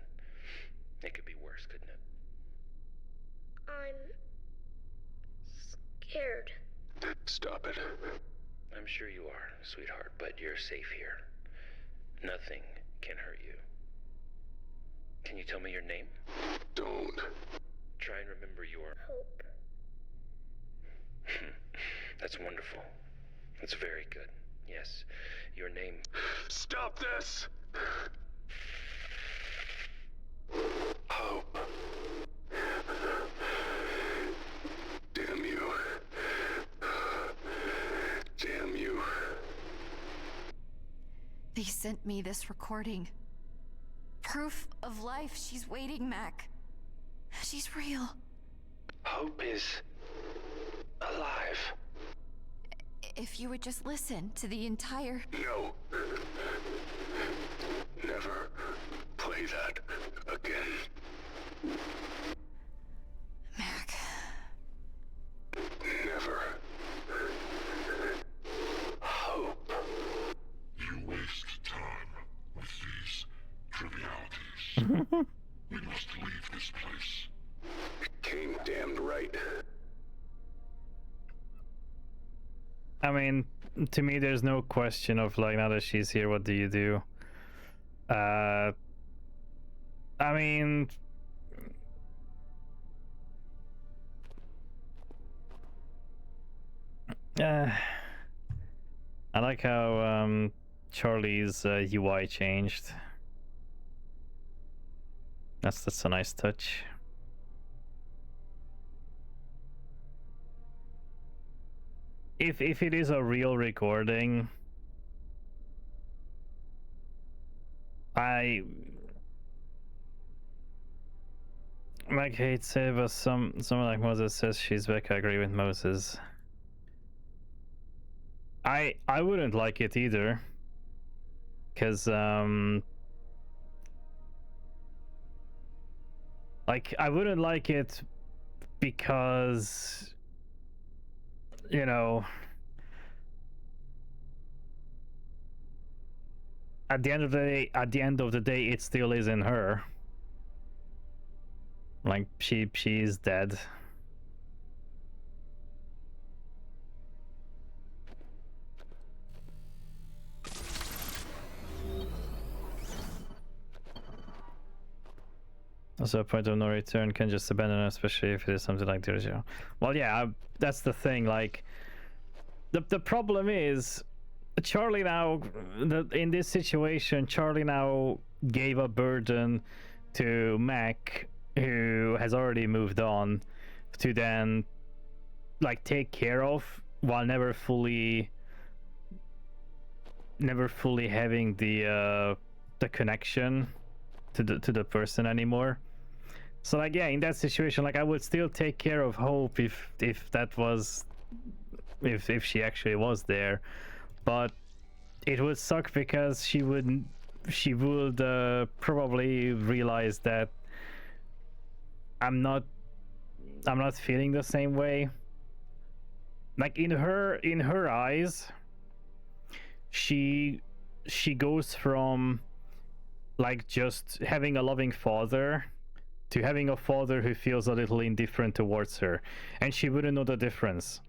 Q: It could be worse, couldn't it?
F: I'm scared.
C: Stop it.
Q: I'm sure you are, sweetheart, but you're safe here. Nothing can hurt you. Can you tell me your name?
C: Don't.
Q: Try and remember your...
F: Hope.
Q: That's wonderful. That's very good. Yes, your name...
C: Stop this! Hope. Damn you. Damn you.
E: They sent me this recording. Proof of life. She's waiting, Mac. She's real.
Q: Hope is... alive.
E: If you would just listen to the entire...
C: No. Never play that again.
E: Mac.
C: Never. Hope.
I: You waste time with these trivialities. We must leave this place.
C: Kane damned right.
A: I mean, to me, there's no question of like, now that she's here, what do you do? I mean, I like how Charlie's UI changed. That's a nice touch. If it is a real recording, like Kate said, but someone like Moses says she's back. I agree with Moses. I wouldn't like it either, because like I wouldn't like it because, you know, at the end of the day, it still isn't her. Like she's dead. Also, a point of no return can just abandon her, especially if it is something like the original. Well, yeah, that's the thing. Like, the problem is, Charlie now, in this situation, Charlie now gave a burden to Mac, who has already moved on, to then, like, take care of, while never fully having the connection to the person anymore. So, like, yeah, in that situation, like, I would still take care of Hope if that was, if she actually was there, but it would suck because she would probably realize that I'm not feeling the same way. Like, in her eyes, she goes from, like, just having a loving father to having a father who feels a little indifferent towards her, and she wouldn't know the difference,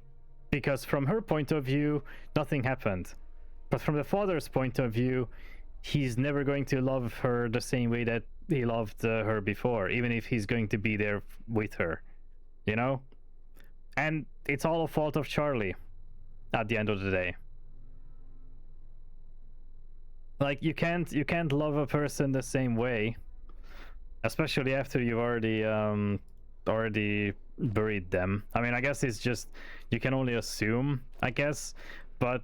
A: because from her point of view nothing happened, but from the father's point of view, he's never going to love her the same way that he loved her before, even if he's going to be there with her, you know? And it's all a fault of Charlie at the end of the day. Like, you can't love a person the same way, especially after you've already buried them. I mean, I guess it's just, you can only assume, I guess, but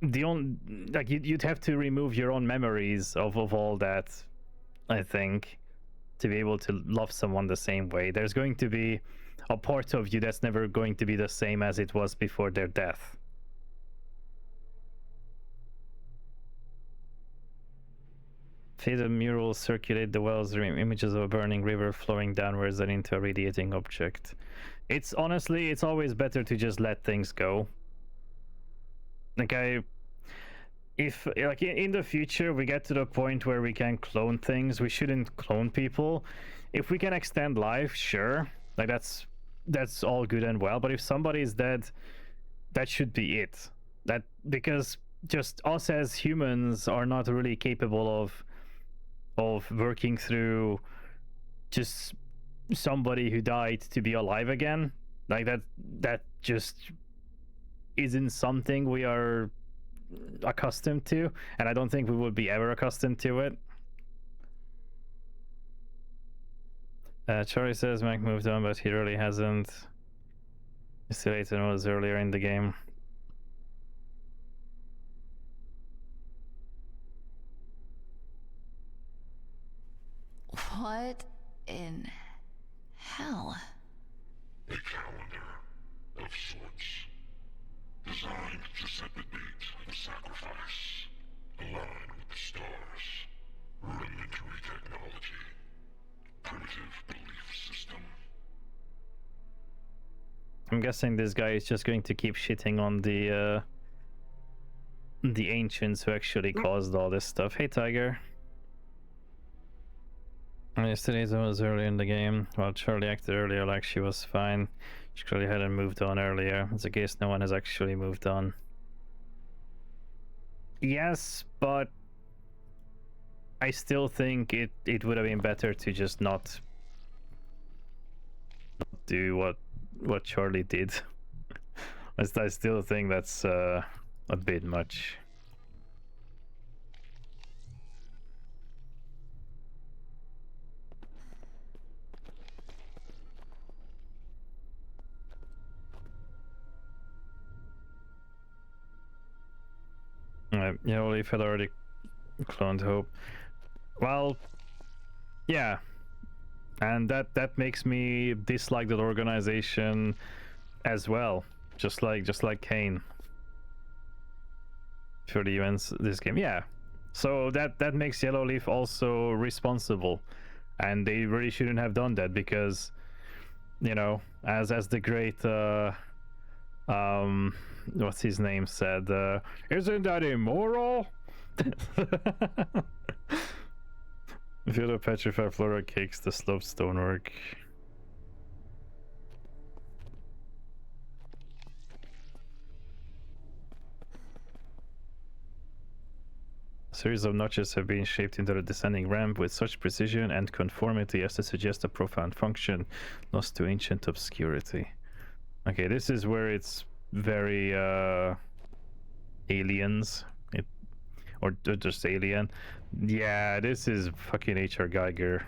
A: you'd have to remove your own memories of all that, I think, to be able to love someone the same way. There's going to be a part of you that's never going to be the same as it was before their death. Faded murals circulate the wells, images of a burning river flowing downwards and into a radiating object. It's honestly, it's always better to just let things go. Like, if like in the future we get to the point where we can clone things, we shouldn't clone people. If we can extend life, sure, like that's all good and well, but if somebody is dead, that should be it. That, because just us as humans are not really capable of working through just somebody who died to be alive again. Like, that just isn't something we are accustomed to, and I don't think we will be ever accustomed to it. Charlie says Mac moved on, but he really hasn't. Still Ethan was earlier in the game.
E: What in hell?
I: A calendar of sorts, designed to set the date of sacrifice, align with the stars, rudimentary technology, primitive belief system.
A: I'm guessing this guy is just going to keep shitting on the ancients who actually caused all this stuff. Hey, Tiger. Yesterday's was early in the game. While Charlie acted earlier like she was fine, she clearly hadn't moved on earlier. It's a case no one has actually moved on. Yes, but I still think it would have been better to just not do what Charlie did. I still think that's a bit much. Leaf had already cloned Hope. Well, yeah, and that makes me dislike that organization as well, just like Kane for the events this game. Yeah, so that makes Yellowleaf also responsible, and they really shouldn't have done that because, as the great what's his name said, isn't that immoral? If you the petrified flora cakes, the sloped stonework. A series of notches have been shaped into the descending ramp with such precision and conformity as to suggest a profound function lost to ancient obscurity. Okay, this is where it's very aliens, or just alien. Yeah, this is fucking H.R. Geiger.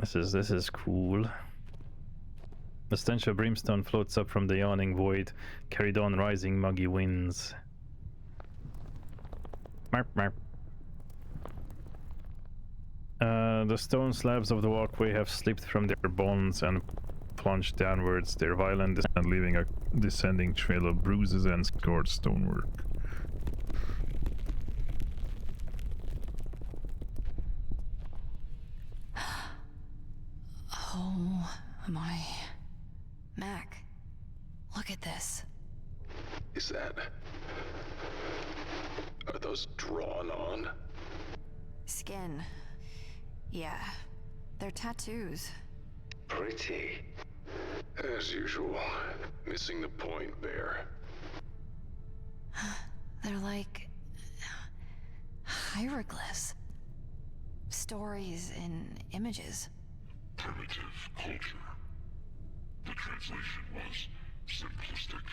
A: This is cool. The stench of brimstone floats up from the yawning void, carried on rising muggy winds. Marp, marp. The stone slabs of the walkway have slipped from their bonds and plunged downwards, their violent descent leaving a descending trail of bruises and scarred stonework.
E: Oh my. Mac, look at this.
C: Is that... Are those drawn on?
E: Skin. Yeah, they're tattoos.
C: Pretty. As usual. Missing the point, Bear.
E: They're like... hieroglyphs. Stories in images.
I: Primitive culture. The translation was simplistic.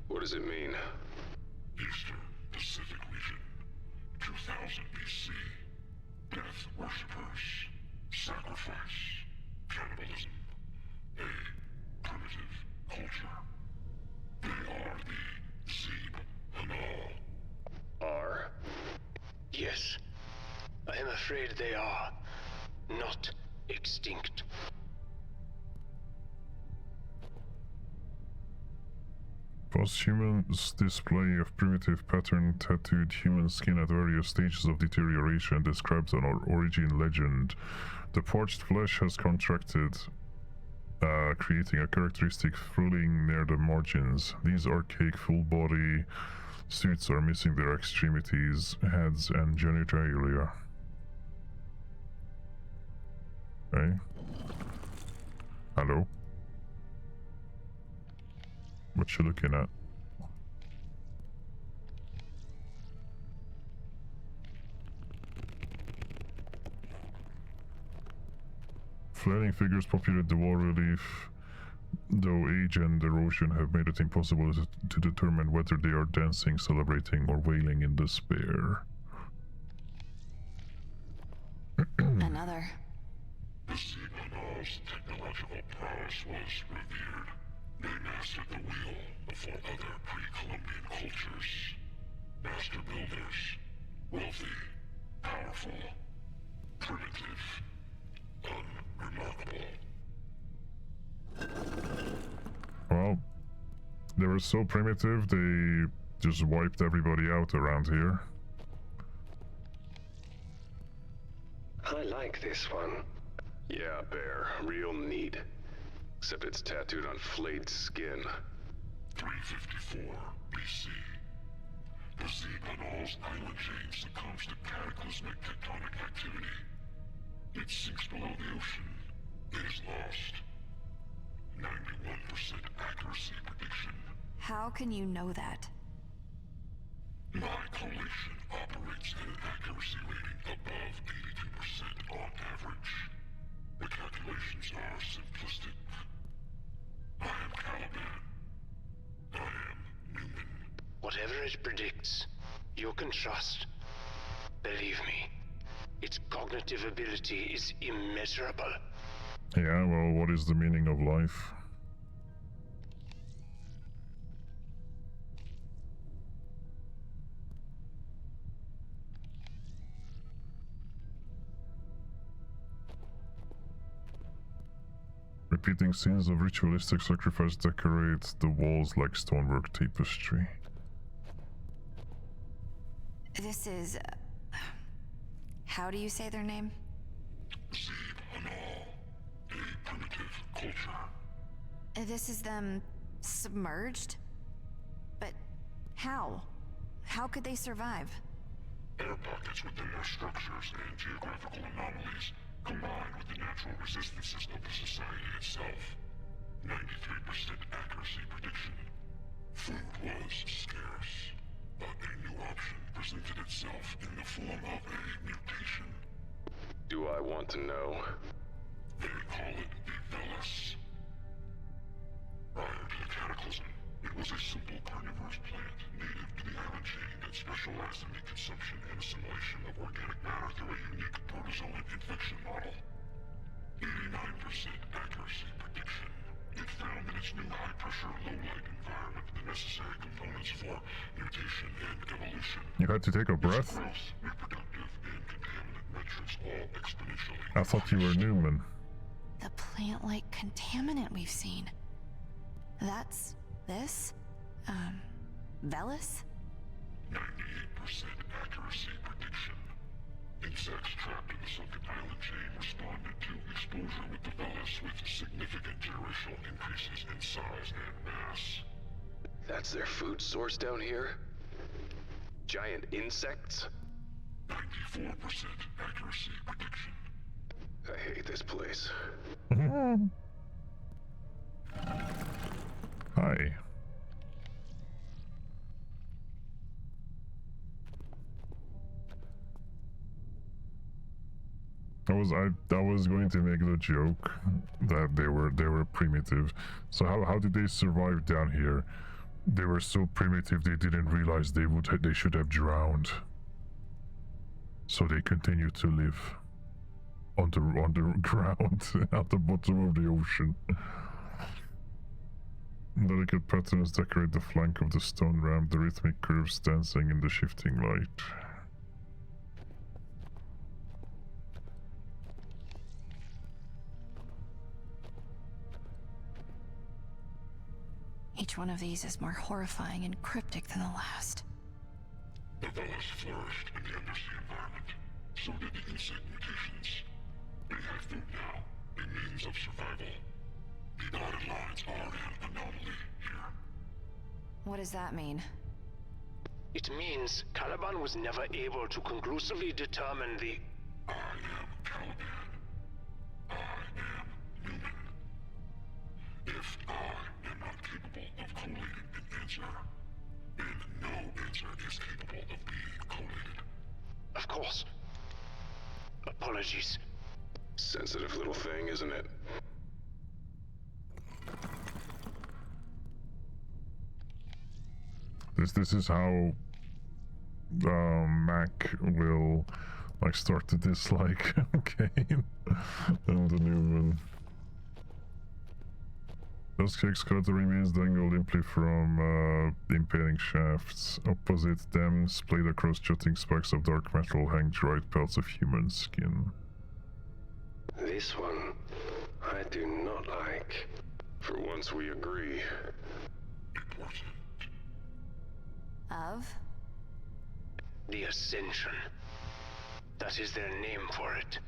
C: What does it mean?
I: Eastern Pacific region, 2000 BC. Death worshippers, sacrifice, cannibalism. A primitive culture. They are the Zeeb Hanal.
G: Are? Yes. I am afraid they are. Not extinct.
P: Posthumous display of primitive pattern tattooed human skin at various stages of deterioration describes an origin legend. The parched flesh has contracted, creating a characteristic frilling near the margins. These archaic full-body suits are missing their extremities, heads, and genitalia. Okay. Hello? What you looking at? Flaring figures populate the wall relief, though age and erosion have made it impossible to determine whether they are dancing, celebrating, or wailing in despair.
E: Another.
I: The Zeeb Hanal's technological prowess was revered. They mastered the wheel before other pre-Columbian cultures. Master builders, wealthy, powerful, primitive, unremarkable.
P: Well, they were so primitive, they just wiped everybody out around here.
C: I like this one. Yeah, Bear. Real neat. Except it's tattooed on flayed skin.
I: 354 BC. The Zeeb Hanal's island chain succumbs to cataclysmic tectonic activity. It sinks below the ocean. It is lost. 91% accuracy prediction.
E: How can you know that?
I: My collation operates at an accuracy rating above 82% on average. The calculations are simplistic. I am Caliban. I am Newman.
G: Whatever it predicts, you can trust. Believe me, its cognitive ability is immeasurable.
P: Yeah, well, what is the meaning of life? repeating scenes of ritualistic sacrifice decorate the walls like stonework tapestry.
E: This is... how do you say their name?
I: A primitive culture.
E: This is them submerged? But how? How could they survive?
I: Air pockets within their structures and geographical anomalies, combined with the natural resistances of the society itself. 93% accuracy prediction. Food was scarce, but a new option presented itself in the form of a mutation.
C: Do I want to know?
I: They call it the Velis. Prior to the Cataclysm, it was a simple carnivorous plant native to the island chain that specialized in the consumption and assimilation of organic matter through a unique protozoan infection model. 89% accuracy prediction. It found in its new high-pressure, low-light environment the necessary components for mutation and evolution.
P: You had to take a breath?
I: Growth, reproductive, and contaminant metrics all exponentially.
P: I thought you were Newman.
E: The plant-like contaminant we've seen. That's... this? Velis?
I: 98% accuracy prediction. Insects trapped in the sunken island chain responded to exposure with the Velis with significant generational increases in size and mass.
C: That's their food source down here? Giant insects?
I: 94% accuracy prediction.
C: I hate this place.
P: Hi. I was going to make the joke that they were primitive. So how did they survive down here? They were so primitive they didn't realize they should have drowned. So they continue to live underground at the bottom of the ocean. Delicate patterns decorate the flank of the stone ramp, the rhythmic curves dancing in the shifting light.
E: Each one of these is more horrifying and cryptic than the last.
I: The Velis flourished in the undersea environment. So did the insect mutations. They have food now, a means of survival. The dotted lines are an anomaly here.
E: What does that mean?
G: It means Caliban was never able to conclusively determine the...
I: I am Caliban. I am Newman. If I am not capable of collating an answer, then no answer is capable of being collated.
G: Of course. Apologies.
C: Sensitive little thing, isn't it?
P: This is how Mac will like start to dislike Kane and the Newman. Those cakes cut the remains dangle limply from impaling shafts. Opposite them, splayed across jutting spikes of dark metal, hang dried pelts of human skin.
C: This one, I do not like. For once we agree.
E: Of?
G: The Ascension. That is their name for it.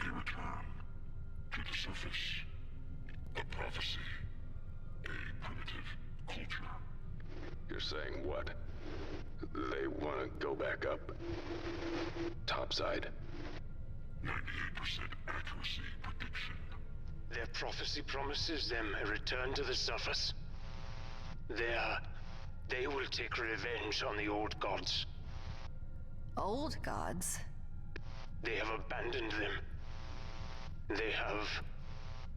I: A return to the surface. A prophecy. A primitive culture.
C: You're saying what? They want to go back up? Topside?
I: 98% accuracy prediction.
G: Their prophecy promises them a return to the surface. They will take revenge on the old gods.
E: Old gods?
G: They have abandoned them. They have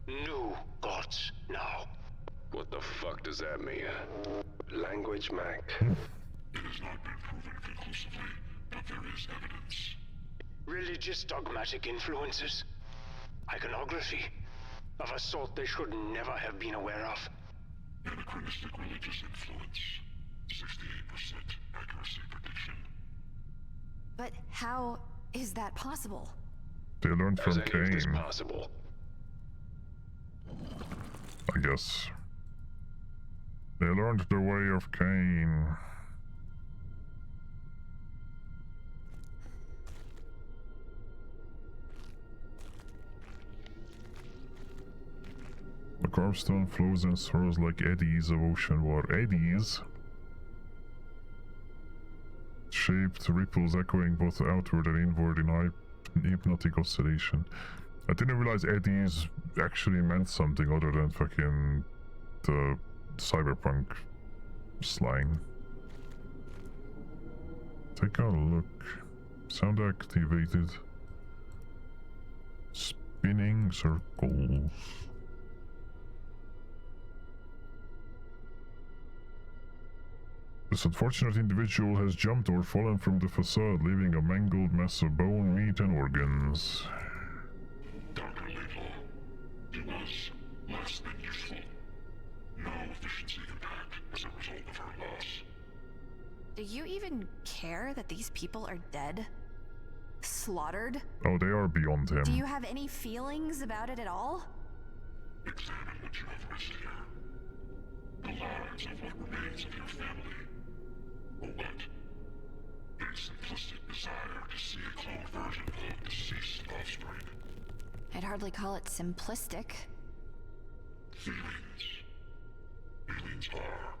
G: new gods now.
C: What the fuck does that mean? Language, Mac?
I: It has not been proven conclusively, but there is evidence.
G: Religious dogmatic influences. Iconography. Of a sort they should never have been aware of.
I: Anachronistic religious influence. 68% accuracy prediction.
E: But how is that possible?
P: They learned from
C: Is any of this
P: Kane.
C: possible?
P: I guess. They learned the way of Cain. The corpstone flows and swirls like eddies of ocean water. Eddies? Shaped ripples echoing both outward and inward in hypnotic oscillation. I didn't realize eddies actually meant something other than fucking the cyberpunk slang. Take a look. Sound activated. Spinning circles. This unfortunate individual has jumped or fallen from the facade, leaving a mangled mess of bone, meat, and organs.
I: Dr. Laidlaw, it was less than useful. No efficiency impact as a result of her loss.
E: Do you even care that these people are dead? Slaughtered?
P: Oh, they are beyond him.
E: Do you have any feelings about it at all?
I: Examine what you have risked here. The lives of what remains of your family. Or what? A simplistic desire to see a cloned version of deceased offspring.
E: I'd hardly call it simplistic.
I: Feelings. Feelings are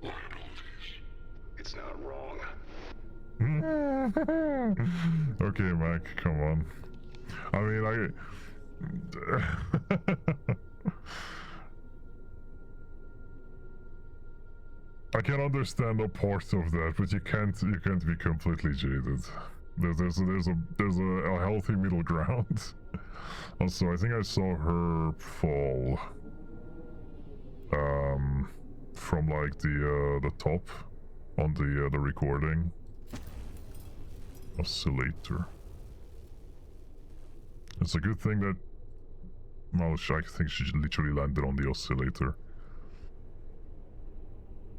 I: liabilities.
C: It's not wrong.
P: Okay, Mac, come on. I mean, I can understand a part of that, but you can't be completely jaded. There's a healthy middle ground. Also, I think I saw her fall from like the top on the recording. Oscillator. It's a good thing that, well, I think she literally landed on the oscillator.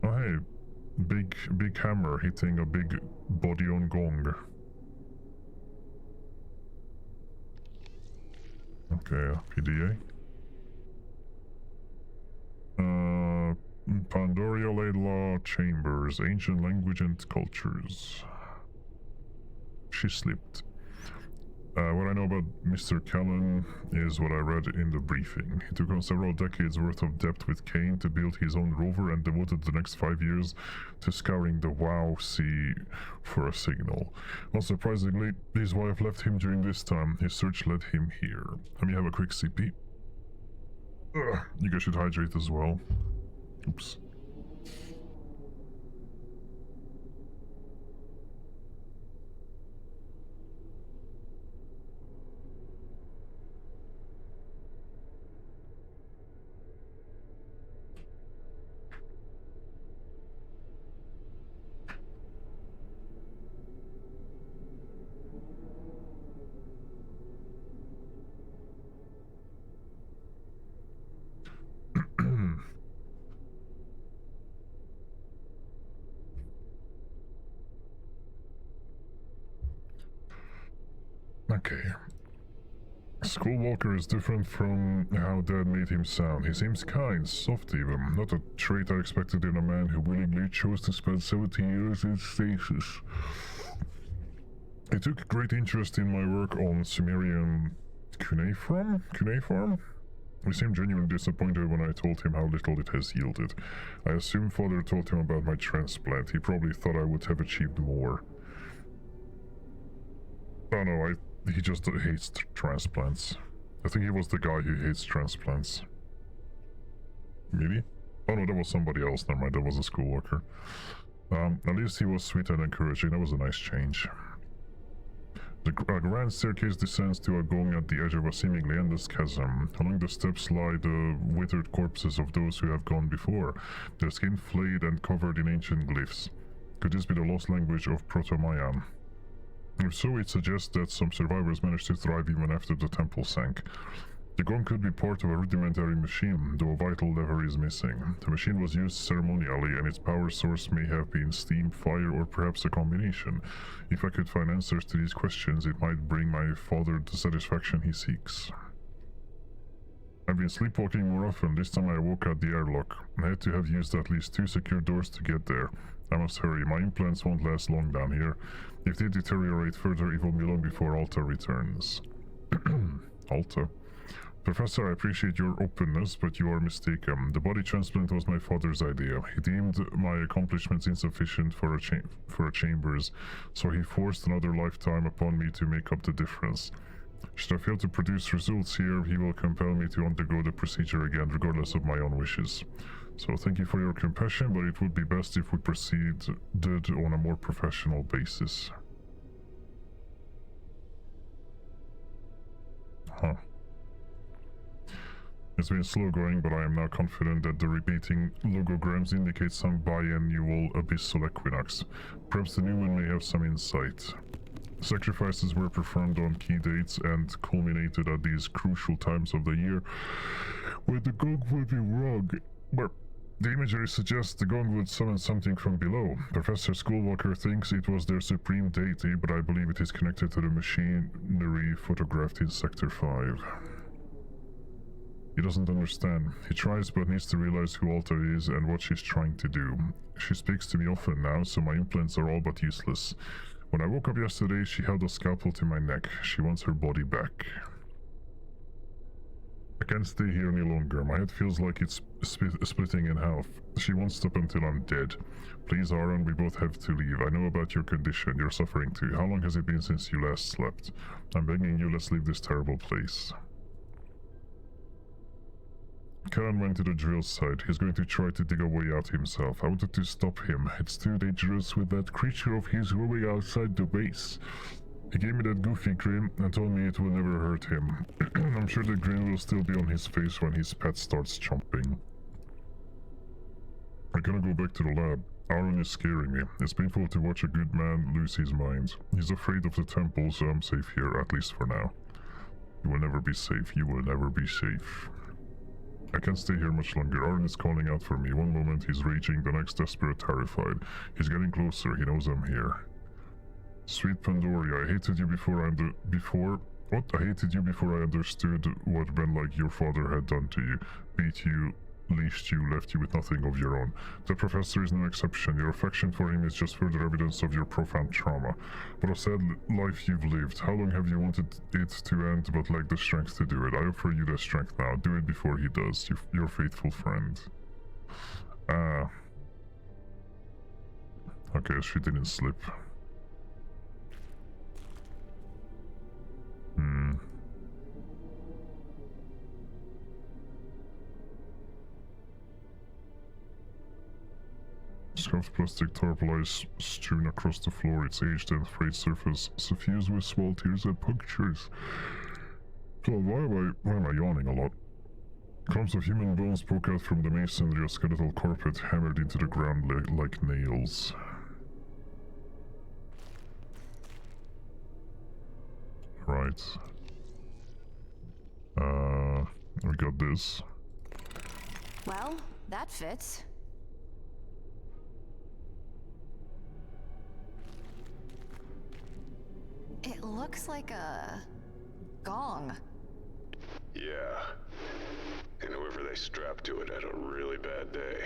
P: Oh hey, big hammer hitting a big body on gong. Okay, PDA. Pandoria Laidlaw Chambers, Ancient Language and Cultures. She slipped. What I know about Mr. Callan is what I read in the briefing. He took on several decades worth of debt with Cain to build his own rover and devoted the next 5 years to scouring the WoW Sea for a signal. Unsurprisingly, his wife left him during this time. His search led him here. Let me have a quick CP. You guys should hydrate as well. Oops. Okay. Skullwalker is different from how Dad made him sound. He seems kind, soft even, not a trait I expected in a man who willingly chose to spend 70 years in stasis. He took great interest in my work on Sumerian cuneiform? He seemed genuinely disappointed when I told him how little it has yielded. I assume Father told him about my transplant. He probably thought I would have achieved more. Oh no, he just hates transplants. I think he was the guy who hates transplants. Maybe? Oh no, that was somebody else. Never mind, that was a school worker. At least he was sweet and encouraging. That was a nice change. The grand staircase descends to a gong at the edge of a seemingly endless chasm. Along the steps lie the withered corpses of those who have gone before, their skin flayed and covered in ancient glyphs. Could this be the lost language of Proto-Mayan? If so, it suggests that some survivors managed to thrive even after the temple sank. The gong could be part of a rudimentary machine, though a vital lever is missing. The machine was used ceremonially, and its power source may have been steam, fire, or perhaps a combination. If I could find answers to these questions, it might bring my father the satisfaction he seeks. I've been sleepwalking more often. This time I woke at the airlock. I had to have used at least 2 secure doors to get there. I must hurry. My implants won't last long down here. If they deteriorate further, it won't be long before Alta returns. Alta? Professor, I appreciate your openness, but you are mistaken. The body transplant was my father's idea. He deemed my accomplishments insufficient for a chambers, so he forced another lifetime upon me to make up the difference. Should I fail to produce results here, he will compel me to undergo the procedure again, regardless of my own wishes. So thank you for your compassion, but it would be best if we proceeded on a more professional basis. Huh. It's been slow going, but I am now confident that the repeating logograms indicate some biannual abyssal equinox. Perhaps the new one may have some insight. Sacrifices were performed on key dates and culminated at these crucial times of the year when the gong would be rung. But the imagery suggests the gong would summon something from below. Professor Schoolwalker thinks it was their supreme deity, but I believe it is connected to the machinery photographed in Sector 5. He doesn't understand. He tries but needs to realize who Alta is and what she's trying to do. She speaks to me often now, so my implants are all but useless. When I woke up yesterday, she held a scalpel to my neck. She wants her body back. I can't stay here any longer. My head feels like it's splitting in half. She won't stop until I'm dead. Please, Aaron, we both have to leave. I know about your condition. You're suffering too. How long has it been since you last slept? I'm begging you, let's leave this terrible place. Karen went to the drill site. He's going to try to dig a way out himself. I wanted to stop him. It's too dangerous with that creature of his roaming outside the base. He gave me that goofy grin and told me it will never hurt him. I'm sure the grin will still be on his face when his pet starts chomping. I gotta go back to the lab. Aaron is scaring me. It's painful to watch a good man lose his mind. He's afraid of the temple, so I'm safe here, at least for now. You will never be safe. You will never be safe. I can't stay here much longer. Aaron is calling out for me. One moment he's raging, the next desperate, terrified. He's getting closer. He knows I'm here. Sweet Pandoria, I hated you before I hated you before I understood what men like your father had done to you. Beat you, leashed you, left you with nothing of your own. The professor is no exception. Your affection for him is just further evidence of your profound trauma. What a sad life you've lived. How long have you wanted it to end but lacked the strength to do it? I offer you the strength now. Do it before he does. Your faithful friend. Ah. Okay, she didn't slip. Scuffed plastic tarp lies strewn across the floor, its aged and frayed surface suffused with small tears and punctures. God, why am I yawning a lot? Clumps of human bones poke out from the masonry of skeletal carpet hammered into the ground like nails. Right. We got this.
E: Well, that fits. It looks like a gong.
C: Yeah. And whoever they strapped to it had a really bad day.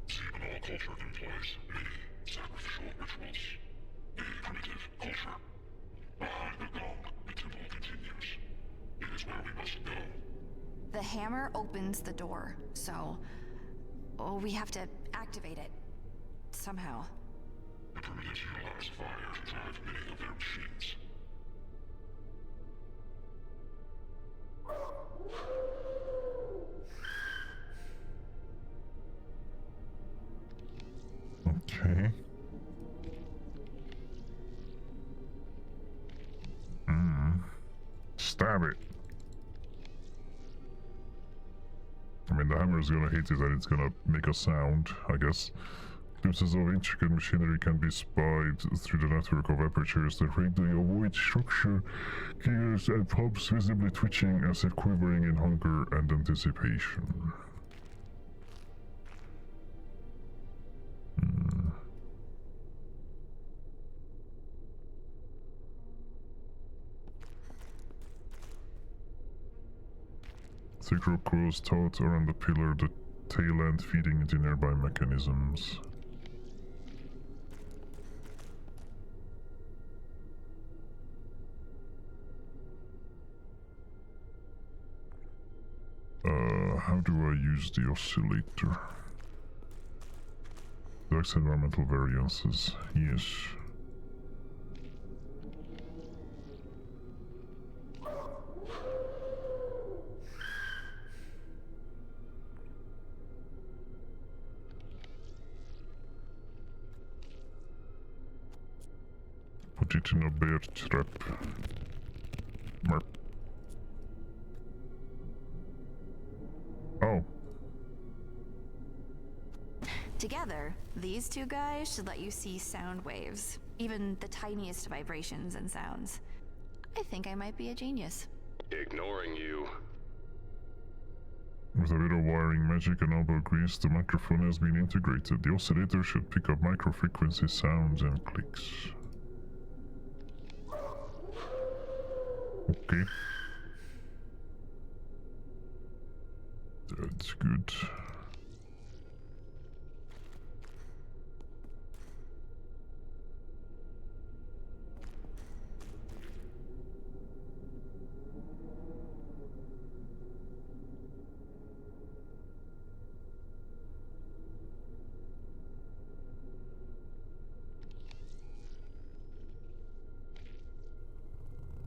I: Seminole culture employs many sacrificial rituals. A primitive culture. Behind the gong, the temple continues. It is where we must go.
E: The hammer opens the door, so we have to activate it somehow.
I: The primitives utilize fire to drive many of their machines.
P: Okay. Stab it. I mean, the hammer is gonna hit it and it's gonna make a sound, I guess. Glimpses of intricate machinery can be spied through the network of apertures that ring the ovoid structure, gears and pumps visibly twitching as if quivering in hunger and anticipation. Thick rope coils taut around the pillar, the tail end feeding into nearby mechanisms. How do I use the oscillator? Dex environmental variances, yes. Put it in a bear trap. Merp. Oh.
E: Together, these two guys should let you see sound waves, even the tiniest vibrations and sounds. I think I might be a genius.
C: Ignoring you.
P: With a bit of wiring magic and elbow grease, the microphone has been integrated. The oscillator should pick up microfrequency sounds and clicks. Okay. That's good.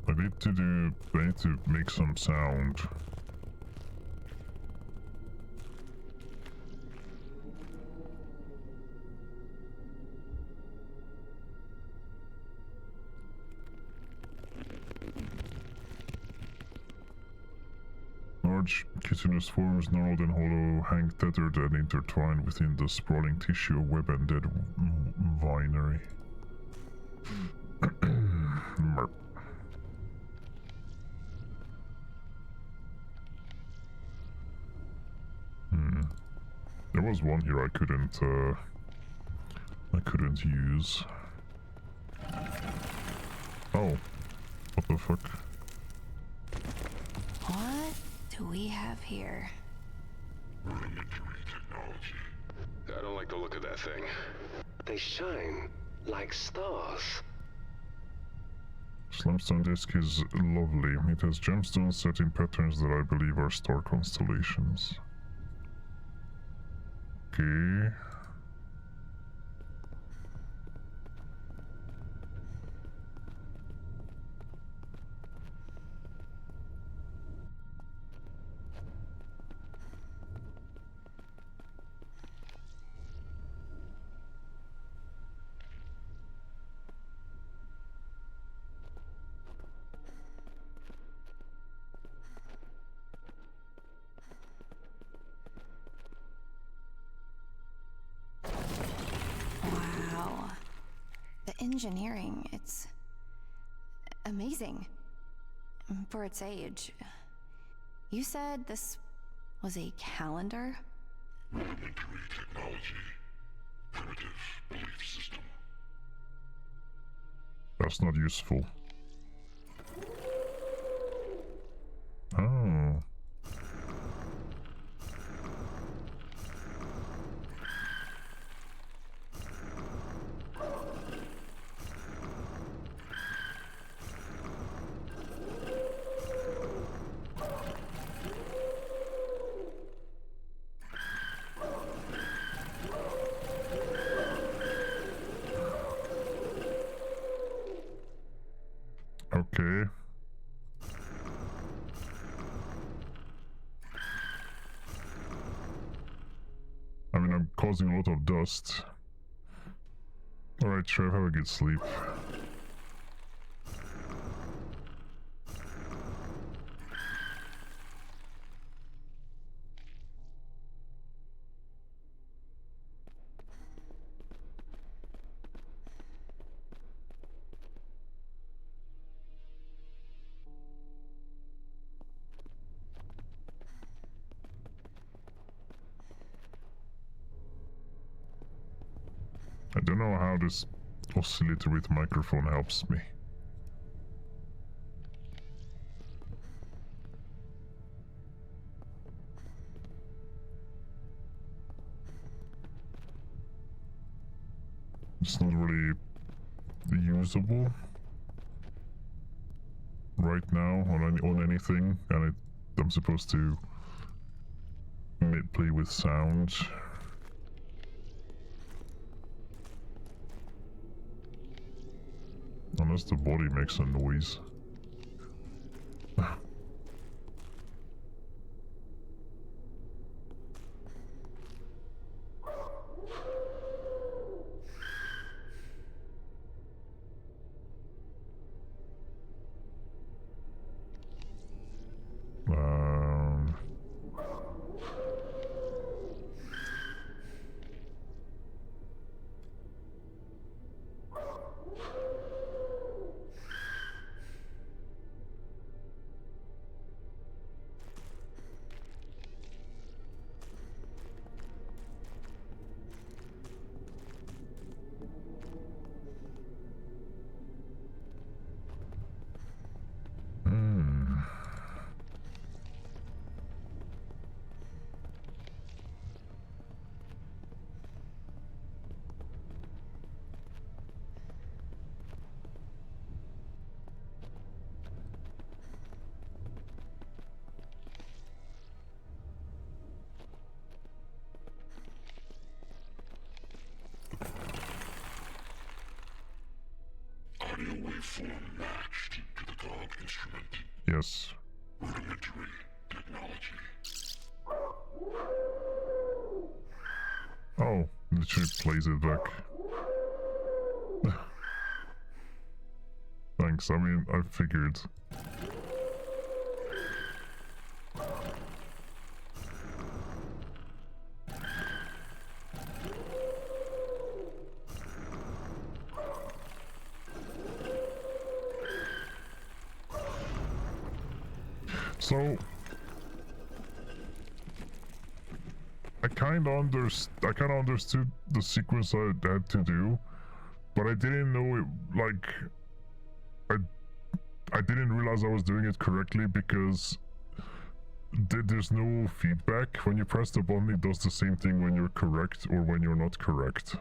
P: I need to make some sound. Large chitinous forms, gnarled and hollow, hang tethered and intertwined within the sprawling tissue of web-ended vinery. Merp. There was one here I couldn't use. Oh, what the fuck?
E: What do we have here?
I: Rudimentary technology.
C: I don't like the look of that thing.
B: They shine like stars.
P: Slimstone disk is lovely. It has gemstones set in patterns that I believe are star constellations. Okay.
E: Wow. The engineering, it's amazing. For its age. You said this was a calendar?
I: Rudimentary technology. Primitive belief system.
P: That's not useful. Oh. Okay. I mean, I'm causing a lot of dust. Alright, Trev, have a good sleep. I don't know how this oscillator with microphone helps me. It's not really usable right now on anything, and I'm supposed to play with sound. Unless the body makes a noise.
I: Audio waveform matched to the GOG instrument.
P: Yes.
I: Rudimentary technology.
P: Oh, literally plays it back. Thanks, I mean, I figured. So I kind of understood the sequence I had to do, but I didn't know it, like, I didn't realize I was doing it correctly because there's no feedback. When you press the button, it does the same thing when you're correct or when you're not correct.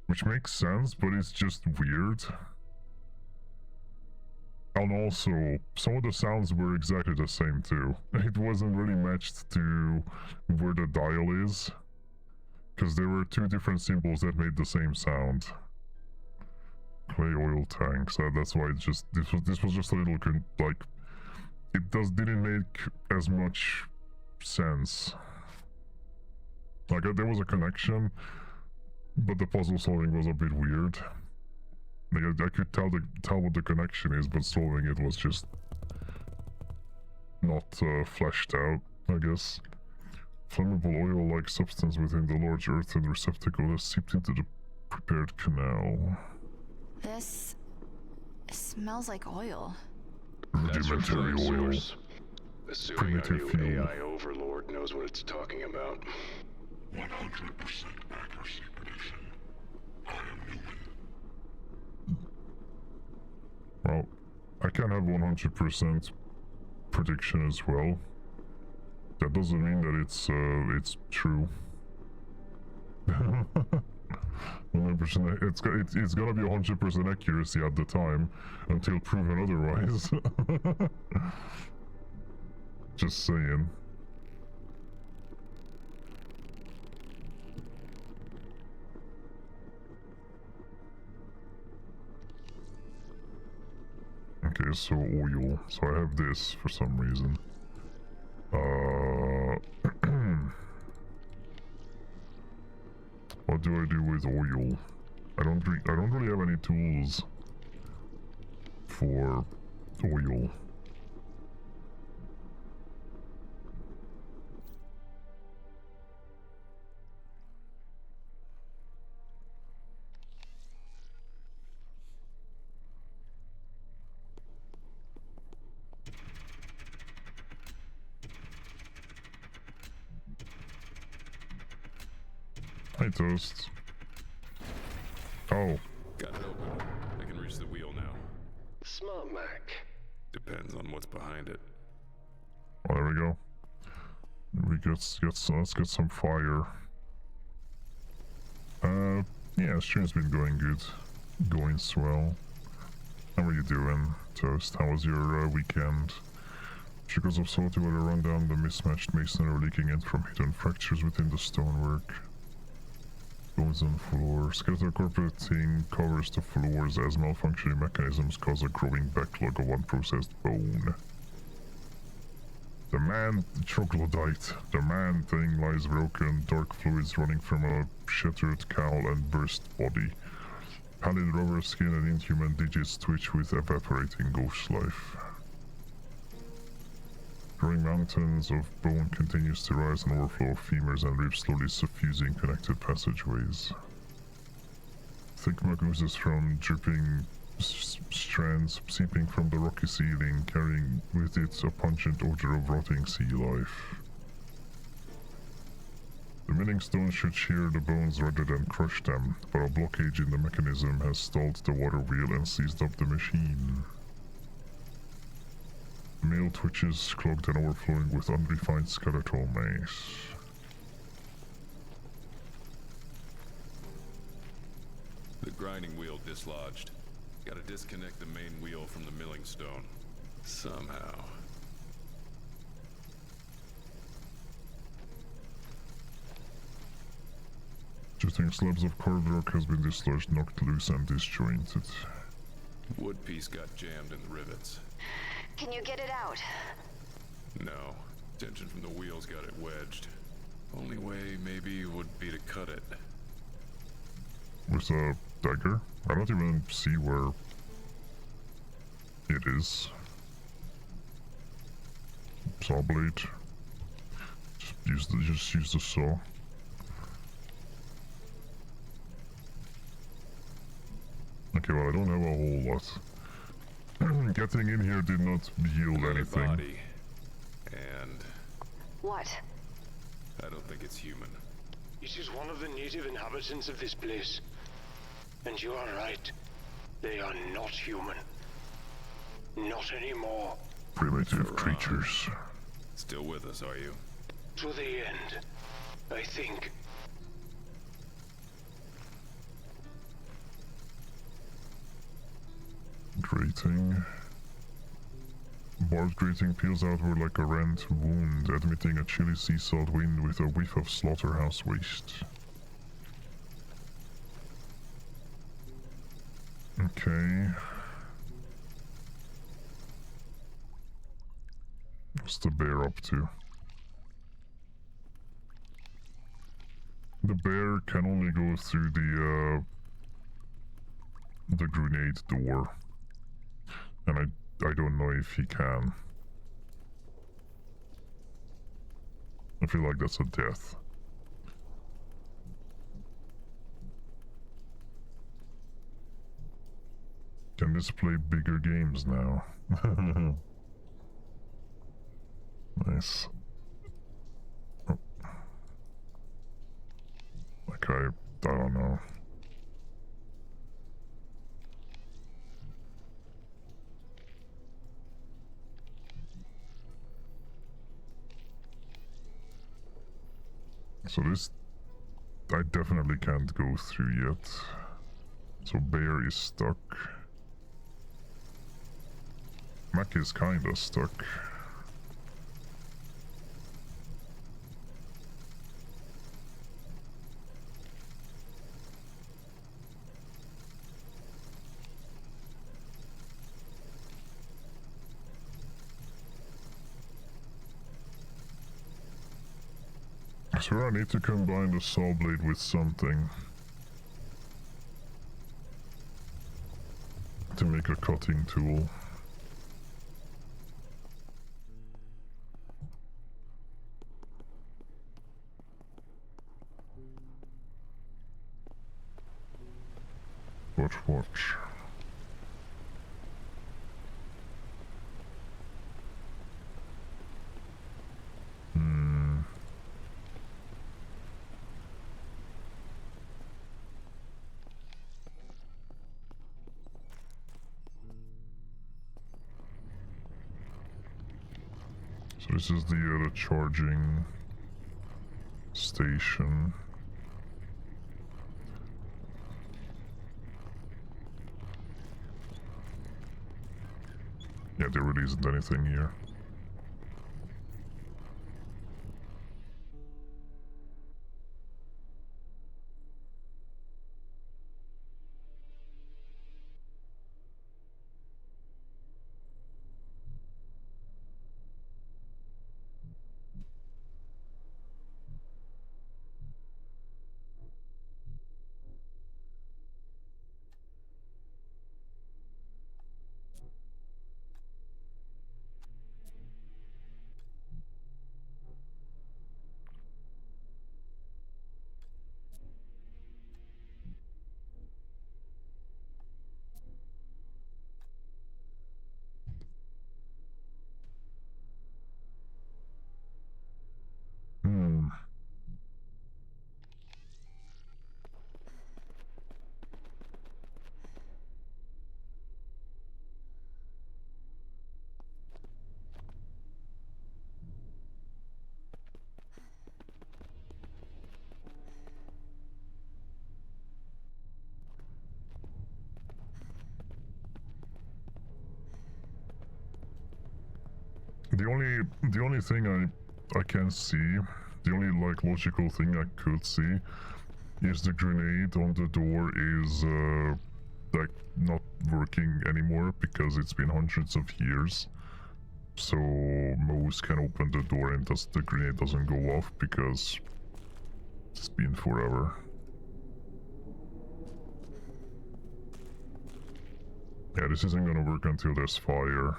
P: Which makes sense, but it's just weird. And also, some of the sounds were exactly the same too. It wasn't really matched to where the dial is, because there were two different symbols that made the same sound. Clay oil tanks. That's why it just this was just a little like it didn't make as much sense. Like there was a connection, but the puzzle solving was a bit weird. Like, I could tell what the connection is, but solving it was just not fleshed out, I guess. Flammable oil-like substance within the large earthen receptacle has seeped into the prepared canal.
E: This smells like oil.
P: Rudimentary oil.
C: Assuming our
P: Primitive
C: new
P: fuel.
C: AI overlord knows what it's talking about.
I: 100% accuracy prediction. I am Newman.
P: Well, I can have 100% prediction as well. That doesn't mean that it's true. 100%. It's gonna be 100% accuracy at the time until proven otherwise. Just saying. Okay, so oil. So I have this for some reason. What do I do with oil? I don't really have any tools for oil. Hi, Toast. Oh.
D: Got it open. I can reach the wheel now.
C: Smart Mac.
D: Depends on what's behind it.
P: Oh, there we go. Let's get some fire. Yeah, stream's been going good. Going swell. How are you doing, Toast? How was your weekend? Trickles of salty water run down the mismatched masonry, leaking in from hidden fractures within the stonework. Bones on the floor. Skeletal carpeting covers the floors as malfunctioning mechanisms cause a growing backlog of unprocessed bone. The man troglodyte. The man thing lies broken, dark fluids running from a shattered cowl and burst body. Pallid rubber skin and inhuman digits twitch with evaporating ghost life. Growing mountains of bone continues to rise, an overflow of femurs and ribs slowly suffusing connected passageways. Thick mud oozes from dripping strands seeping from the rocky ceiling, carrying with it a pungent odor of rotting sea life. The milling stone should shear the bones rather than crush them, but a blockage in the mechanism has stalled the water wheel and seized up the machine. The mail twitches, clogged and overflowing with unrefined skeletal mass.
D: The grinding wheel dislodged. Gotta disconnect the main wheel from the milling stone. Somehow.
P: Jutting slabs of carved rock has been dislodged, knocked loose and disjointed.
D: Wood piece got jammed in the rivets.
E: Can you get it out?
D: No. Tension from the wheels got it wedged. Only way, maybe, would be to cut it.
P: With a dagger? I don't even see where it is. Saw blade. Just use the saw. Okay, well, I don't have a whole lot. Getting in here did not yield anything.
D: Body. And
E: what?
D: I don't think it's human.
G: It is one of the native inhabitants of this place. And you are right. They are not human. Not anymore.
P: Primitive creatures.
D: Still with us, are you?
G: To the end, I think.
P: Grating. Barbed grating peels outward like a rent wound, admitting a chilly sea salt wind with a whiff of slaughterhouse waste. Okay. What's the bear up to? The bear can only go through the grenade door. And I don't know if he can. I feel like that's a death. Can this play bigger games now? Nice. Oh. Like I don't know. So this, I definitely can't go through yet. So bear is stuck. Mac is kinda stuck. So I need to combine the saw blade with something to make a cutting tool. But what? So this is the charging station. Yeah, there really isn't anything here. The only thing I can see, the only like logical thing I could see is the grenade on the door is like not working anymore because it's been hundreds of years. So Moose can open the door and the grenade doesn't go off because it's been forever. Yeah, this isn't gonna work until there's fire.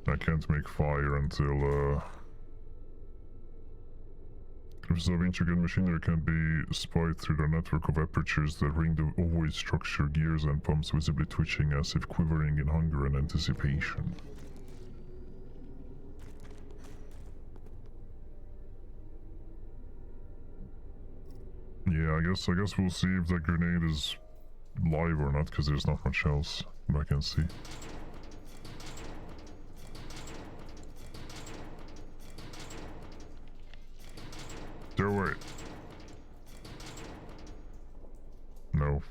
P: I can't make fire until pieces of intricate machinery can be spied through the network of apertures that ring the ovoid structure, gears and pumps visibly twitching as if quivering in hunger and anticipation. Yeah, I guess we'll see if the grenade is live or not, because there's not much else I can see. Do it. No.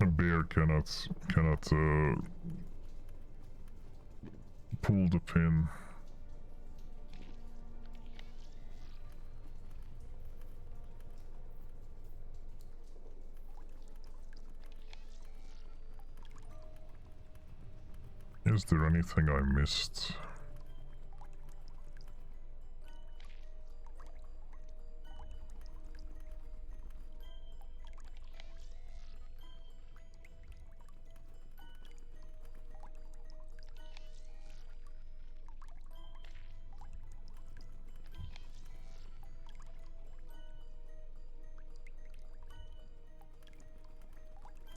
P: A bear cannot pull the pin. Is there anything I missed?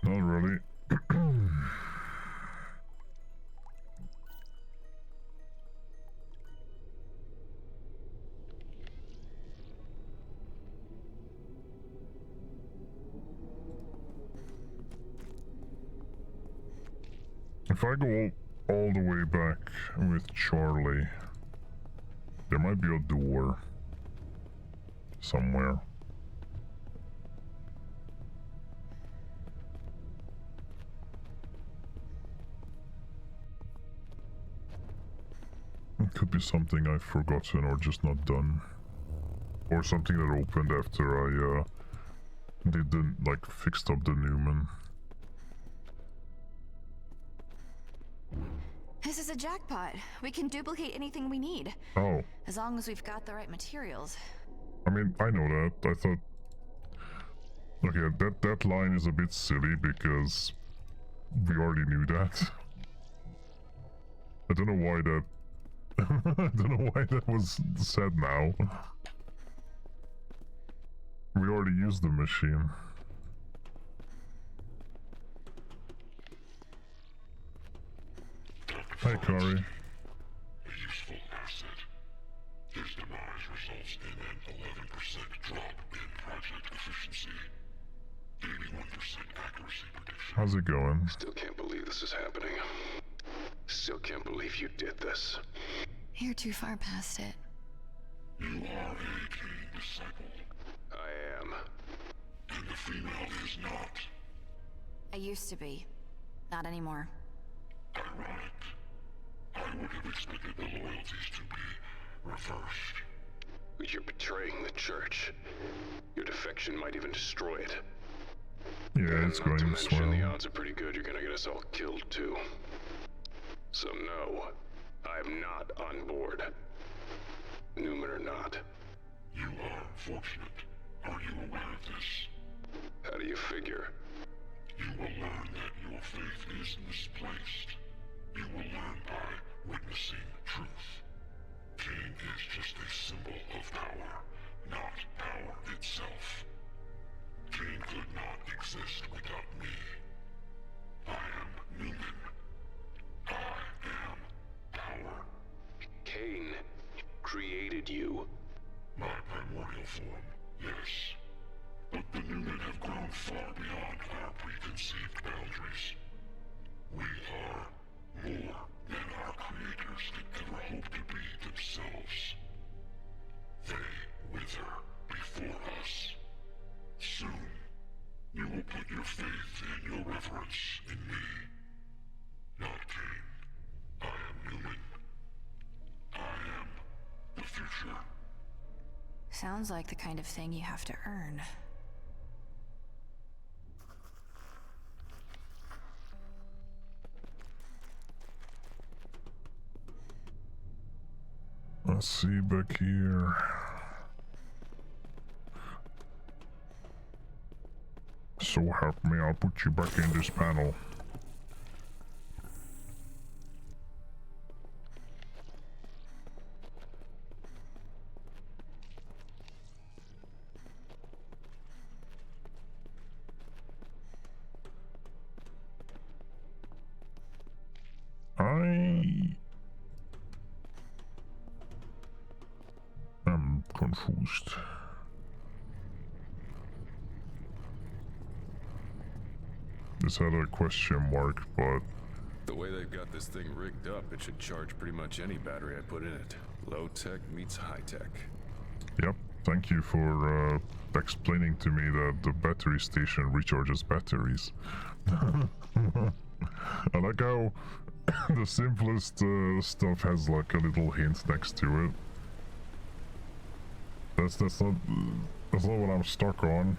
P: Not really. If I go all the way back with Charlie, there might be a door somewhere. It could be something I've forgotten or just not done. Or something that opened after I did the, like, fixed up the Newman.
E: This is a jackpot. We can duplicate anything we need.
P: Oh.
E: As long as we've got the right materials.
P: I mean, I know that. I thought... Okay, that line is a bit silly because we already knew that. I don't know why that... I don't know why that was said now. We already used the machine. Hi, Kari.
I: A useful asset. His demise results in an 11% drop in project efficiency. 81% accuracy prediction.
P: How's it going?
C: Still can't believe this is happening. Still can't believe you did this.
E: You're too far past it.
I: You are a keen disciple.
C: I am.
I: And the female is not.
E: I used to be. Not anymore.
I: Ironic. I would have expected the loyalties to be reversed.
C: You're betraying the church. Your defection might even destroy it.
P: Yeah, it's going
C: to
P: to
C: mention,
P: swell.
C: the odds are pretty good you're gonna get us all killed too. So no, I'm not on board. Newman or not.
I: You are fortunate. Are you aware of this?
C: How do you figure?
I: You will learn that your faith is misplaced. You will learn by witnessing truth. Cain is just a symbol of power, not power itself. Cain could not exist without me. I am Newman. I am power.
C: Cain created you.
I: My primordial form, yes. But the Newmen have grown far beyond our preconceived boundaries. We are more than our creators could ever hope to be themselves. They wither before us. Soon, you will put your faith and your reverence in me. Not Cain. I am Newman. I am the future.
E: Sounds like the kind of thing you have to earn.
P: Let's see back here. So help me, I'll put you back in this panel. I'm confused. This had a question mark, but
D: The way they've got this thing rigged up, it should charge pretty much any battery I put in it. Low tech meets high tech.
P: yep, thank you for explaining to me that the battery station recharges batteries. I like how the simplest stuff has like a little hint next to it. That's not what I'm stuck on.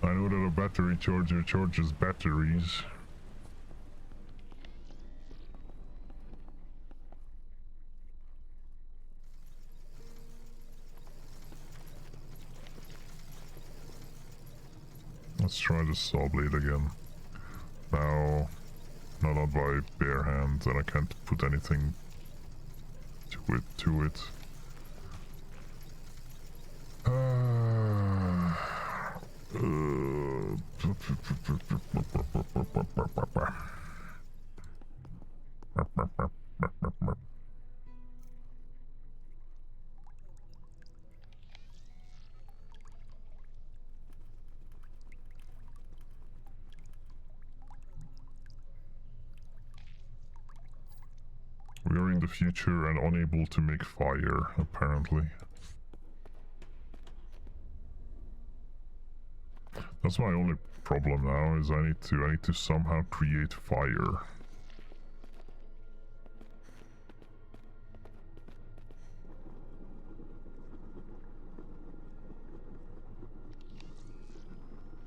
P: I know that a battery charger charges batteries. Let's try the saw blade again. Now, not by bare hand, and I can't put anything to it. We are in the future and unable to make fire, apparently. That's my only problem now, is I need to somehow create fire.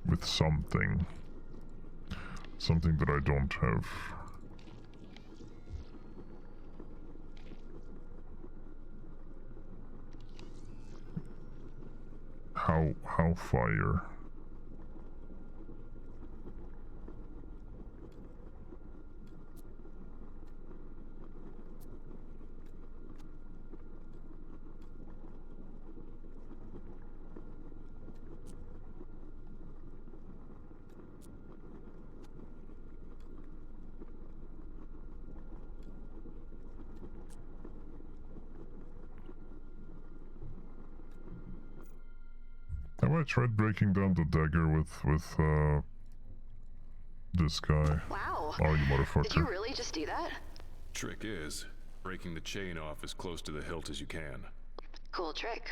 P: With something. Something that I don't have. How fire? Have I tried breaking down the dagger with this guy?
E: Wow.
P: Oh, you motherfucker.
E: Did you really just do that?
D: Trick is, breaking the chain off as close to the hilt as you can.
E: Cool trick.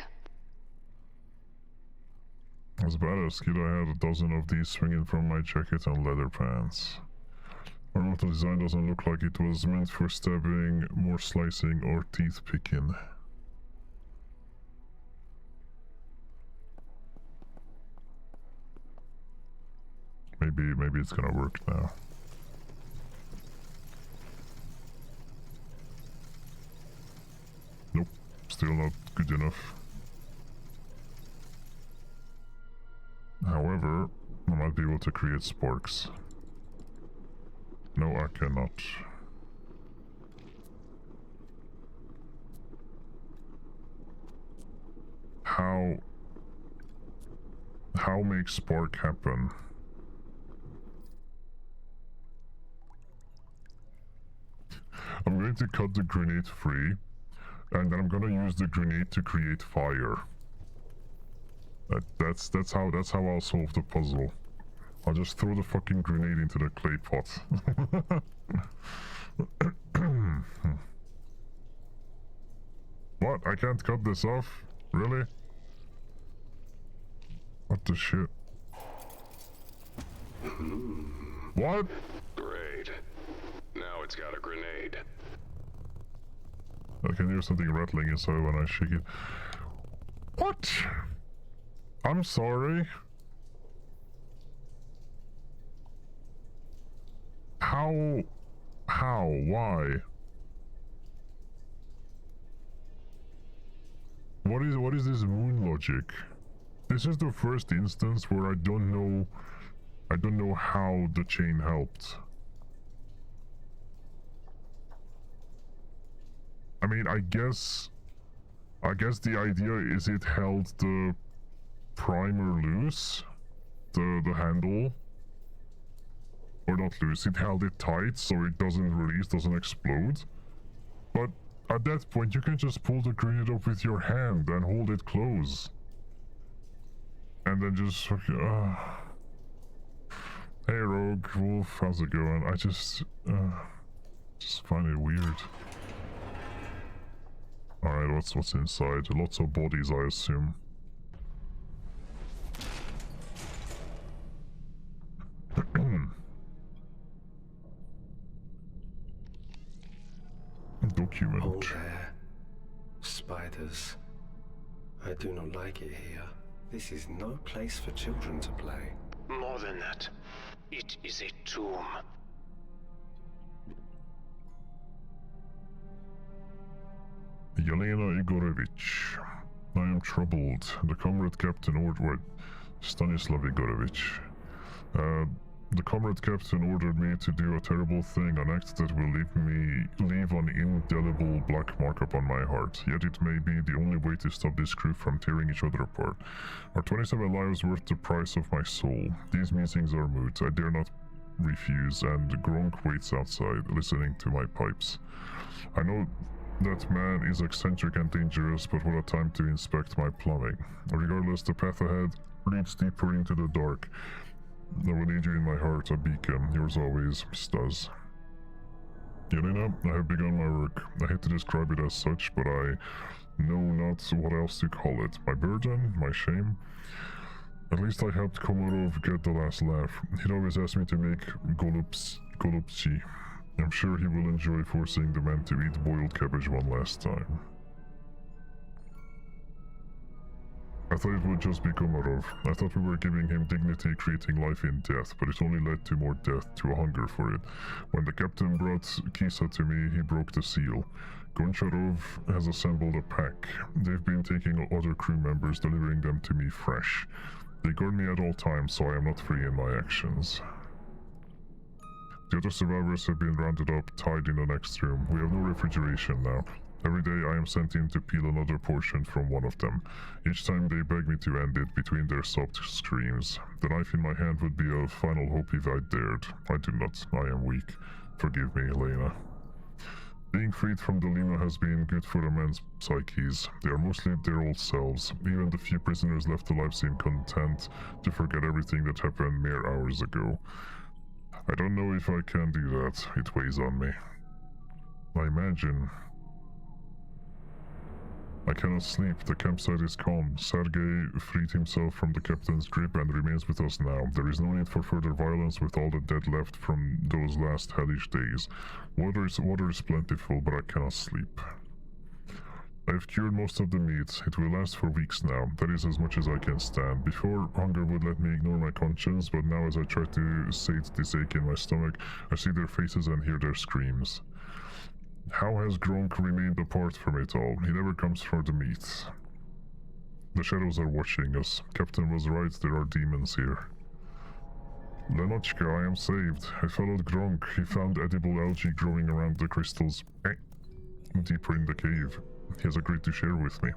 P: As badass kid, I had a dozen of these swinging from my jacket and leather pants. Ornamental design doesn't look like it was meant for stabbing, more slicing or teeth picking. Maybe it's gonna work now. Nope, still not good enough. However, I might be able to create sparks. No, I cannot. How make spark happen? I'm going to cut the grenade free, and then I'm gonna use the grenade to create fire. That's how I'll solve the puzzle. I'll just throw the fucking grenade into the clay pot. What? I can't cut this off? Really? What the shit? What?
C: Great. Now it's got a grenade.
P: I can hear something rattling inside when I shake it. What? I'm sorry. How? Why? What is this moon logic? This is the first instance where I don't know how the chain helped. I mean, I guess the idea is it held the primer loose, the handle, or not loose, it held it tight so it doesn't release, doesn't explode. But at that point you can just pull the grenade up with your hand and hold it close. And then just hey Rogue Wolf, how's it going? I just find it weird. Alright, what's inside? Lots of bodies, I assume. Document.
B: Hold there. Spiders. I do not like it here. This is no place for children to play.
G: More than that, it is a tomb.
P: Yelena Igorovich. I am troubled. The comrade captain ordered... Stanislav Igorovich. The comrade captain ordered me to do a terrible thing, an act that will leave an indelible black mark upon my heart. Yet it may be the only way to stop this crew from tearing each other apart. Are 27 lives worth the price of my soul? These meetings are moot. I dare not refuse, and Gronk waits outside, listening to my pipes. I know that man is eccentric and dangerous, but what a time to inspect my plumbing. Regardless, the path ahead leads deeper into the dark. I will need you in my heart, a beacon. Yours always, Stas. Yelena, I have begun my work. I hate to describe it as such, but I know not what else to call it. My burden? My shame? At least I helped Komarov get the last laugh. He'd always asked me to make golubchi. I'm sure he will enjoy forcing the men to eat boiled cabbage one last time. I thought it would just be Komarov. I thought we were giving him dignity, creating life in death, but it only led to more death, to a hunger for it. When the captain brought Kisa to me, he broke the seal. Goncharov has assembled a pack. They've been taking other crew members, delivering them to me fresh. They guard me at all times, so I am not free in my actions. The other survivors have been rounded up, tied in the next room. We have no refrigeration now. Every day I am sent in to peel another portion from one of them. Each time they beg me to end it between their soft screams. The knife in my hand would be a final hope if I dared. I do not. I am weak. Forgive me, Elena. Being freed from the limo has been good for the men's psyches. They are mostly their old selves. Even the few prisoners left alive seem content to forget everything that happened mere hours ago. I don't know if I can do that. It weighs on me. I imagine I cannot sleep. The campsite is calm. Sergei freed himself from the captain's grip and remains with us now. There is no need for further violence with all the dead left from those last hellish days. Water is plentiful, but I cannot sleep. I have cured most of the meat. It will last for weeks now. That is as much as I can stand. Before, hunger would let me ignore my conscience, but now as I try to sate this ache in my stomach, I see their faces and hear their screams. How has Gronk remained apart from it all? He never comes for the meat. The shadows are watching us. Captain was right, there are demons here. Lenochka, I am saved. I followed Gronk. He found edible algae growing around the crystals. Deeper in the cave. He has agreed to share with me.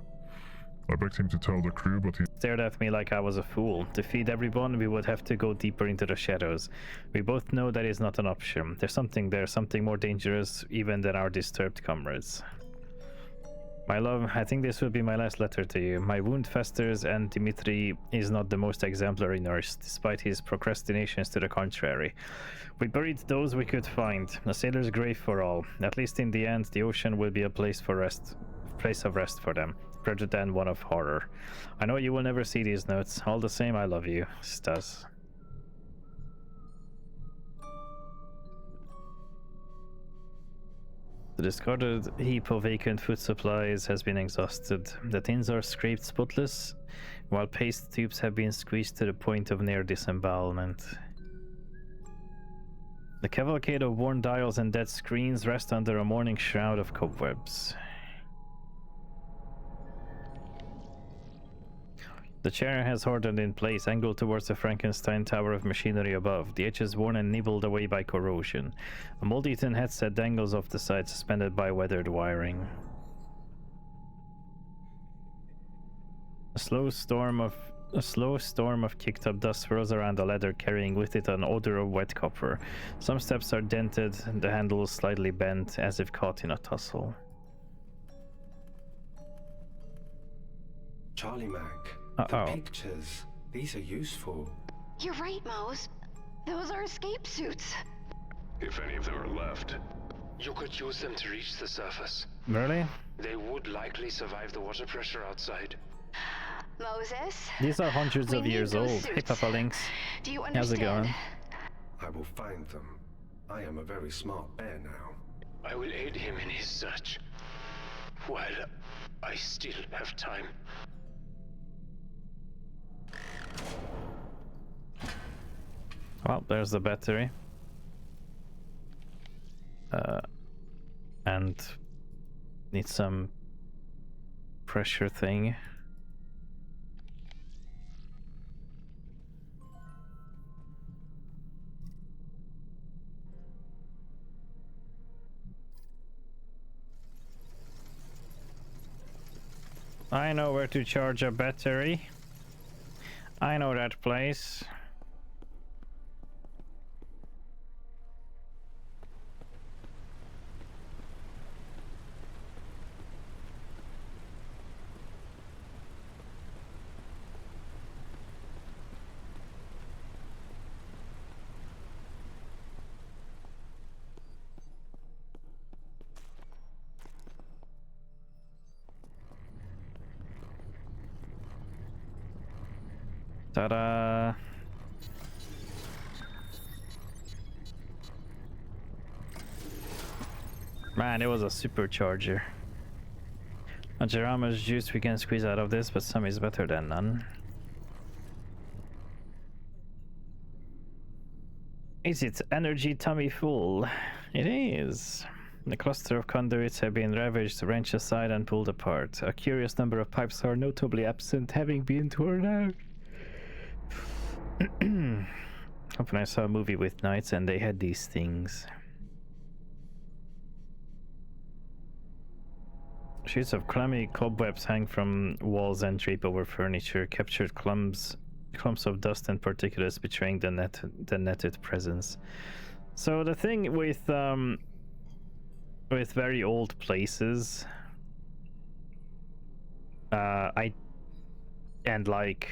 P: I begged him to tell the crew, but he
A: stared at me like I was a fool. To feed everyone, we would have to go deeper into the shadows. We both know that is not an option. There's something there, something more dangerous even than our disturbed comrades. My love, I think this will be my last letter to you. My wound festers and Dmitri is not the most exemplary nurse, despite his procrastinations to the contrary. We buried those we could find, a sailor's grave for all. At least in the end, the ocean will be a place of rest for them, rather than one of horror. I know you will never see these notes. All the same, I love you, Stas. The discarded heap of vacant food supplies has been exhausted. The tins are scraped spotless, while paste tubes have been squeezed to the point of near disembowelment. The cavalcade of worn dials and dead screens rest under a morning shroud of cobwebs. The chair has hardened in place, angled towards the Frankenstein tower of machinery above, the edges worn and nibbled away by corrosion. A mold-eaten headset dangles off the side, suspended by weathered wiring. A slow storm of kicked up dust swirls around the ladder, carrying with it an odor of wet copper. Some steps are dented, the handles slightly bent, as if caught in a tussle.
B: Charlie Mac. The pictures. These are useful.
E: You're right, Mose. Those are escape suits.
C: If any of them are left.
G: You could use them to reach the surface.
A: Really?
G: They would likely survive the water pressure outside.
E: Moses?
A: These are hundreds of years old. Hey, Papa Lynx.
E: Do you understand?
A: How's it going?
B: I will find them. I am a very smart bear now.
G: I will aid him in his search. While I still have time.
A: Well, there's the battery. And need some pressure thing. I know where to charge a battery. I know that place. Ta-da! Man, it was a supercharger. Not sure how much juice we can squeeze out of this, but some is better than none. Is it energy tummy full? It is. The cluster of conduits have been ravaged, wrenched aside and pulled apart. A curious number of pipes are notably absent, having been torn out. Often I saw a movie with knights and they had these things. Sheets of clammy cobwebs hang from walls and drape over furniture, captured clumps of dust and particulates betraying the netted presence. So the thing with very old places, and like,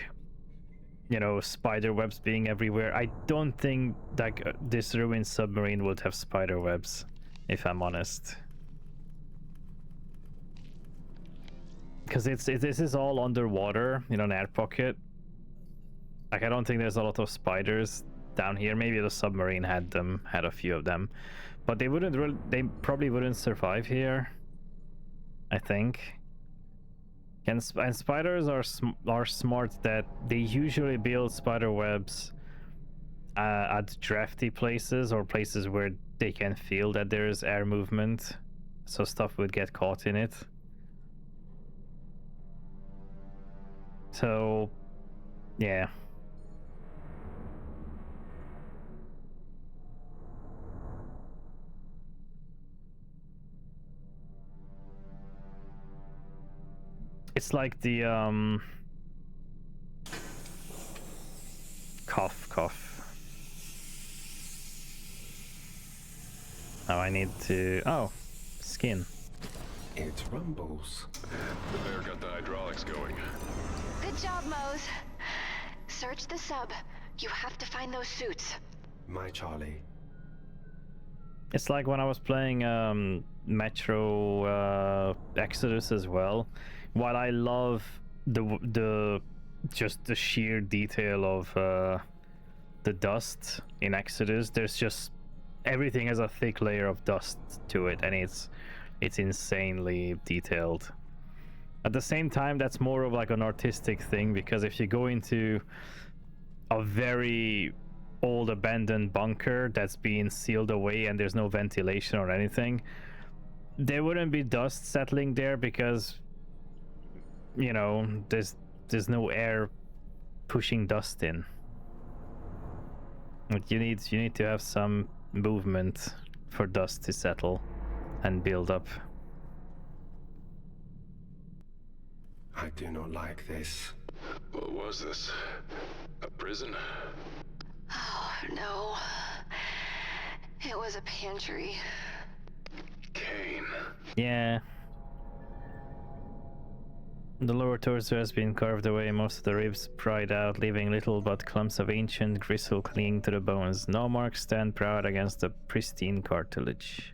A: you know, spider webs being everywhere, I don't think that this ruined submarine would have spider webs, if I'm honest. because this is all underwater in an air pocket. Like, I don't think there's a lot of spiders down here. Maybe the submarine had a few of them, but they probably wouldn't survive here, I think. And spiders are smart that they usually build spider webs at drafty places or places where they can feel that there is air movement, so stuff would get caught in it. So, yeah. It's like the cough. Now I need to skin.
B: It rumbles.
C: The bear got the hydraulics going.
E: Good job, Mose. Search the sub. You have to find those suits.
B: My Charlie.
A: It's like when I was playing Metro Exodus as well. While I love the sheer detail of the dust in Exodus, there's just everything has a thick layer of dust to it, and it's insanely detailed. At the same time, that's more of like an artistic thing, because if you go into a very old abandoned bunker that's being sealed away and there's no ventilation or anything, there wouldn't be dust settling there because, you know, there's no air pushing dust in. Like, you need to have some movement for dust to settle and build up.
B: I do not like this.
C: What was this? A prison?
E: Oh, no. It was a pantry.
C: Kane.
A: Yeah. The lower torso has been carved away, most of the ribs pried out, leaving little but clumps of ancient gristle clinging to the bones. No marks stand proud against the pristine cartilage.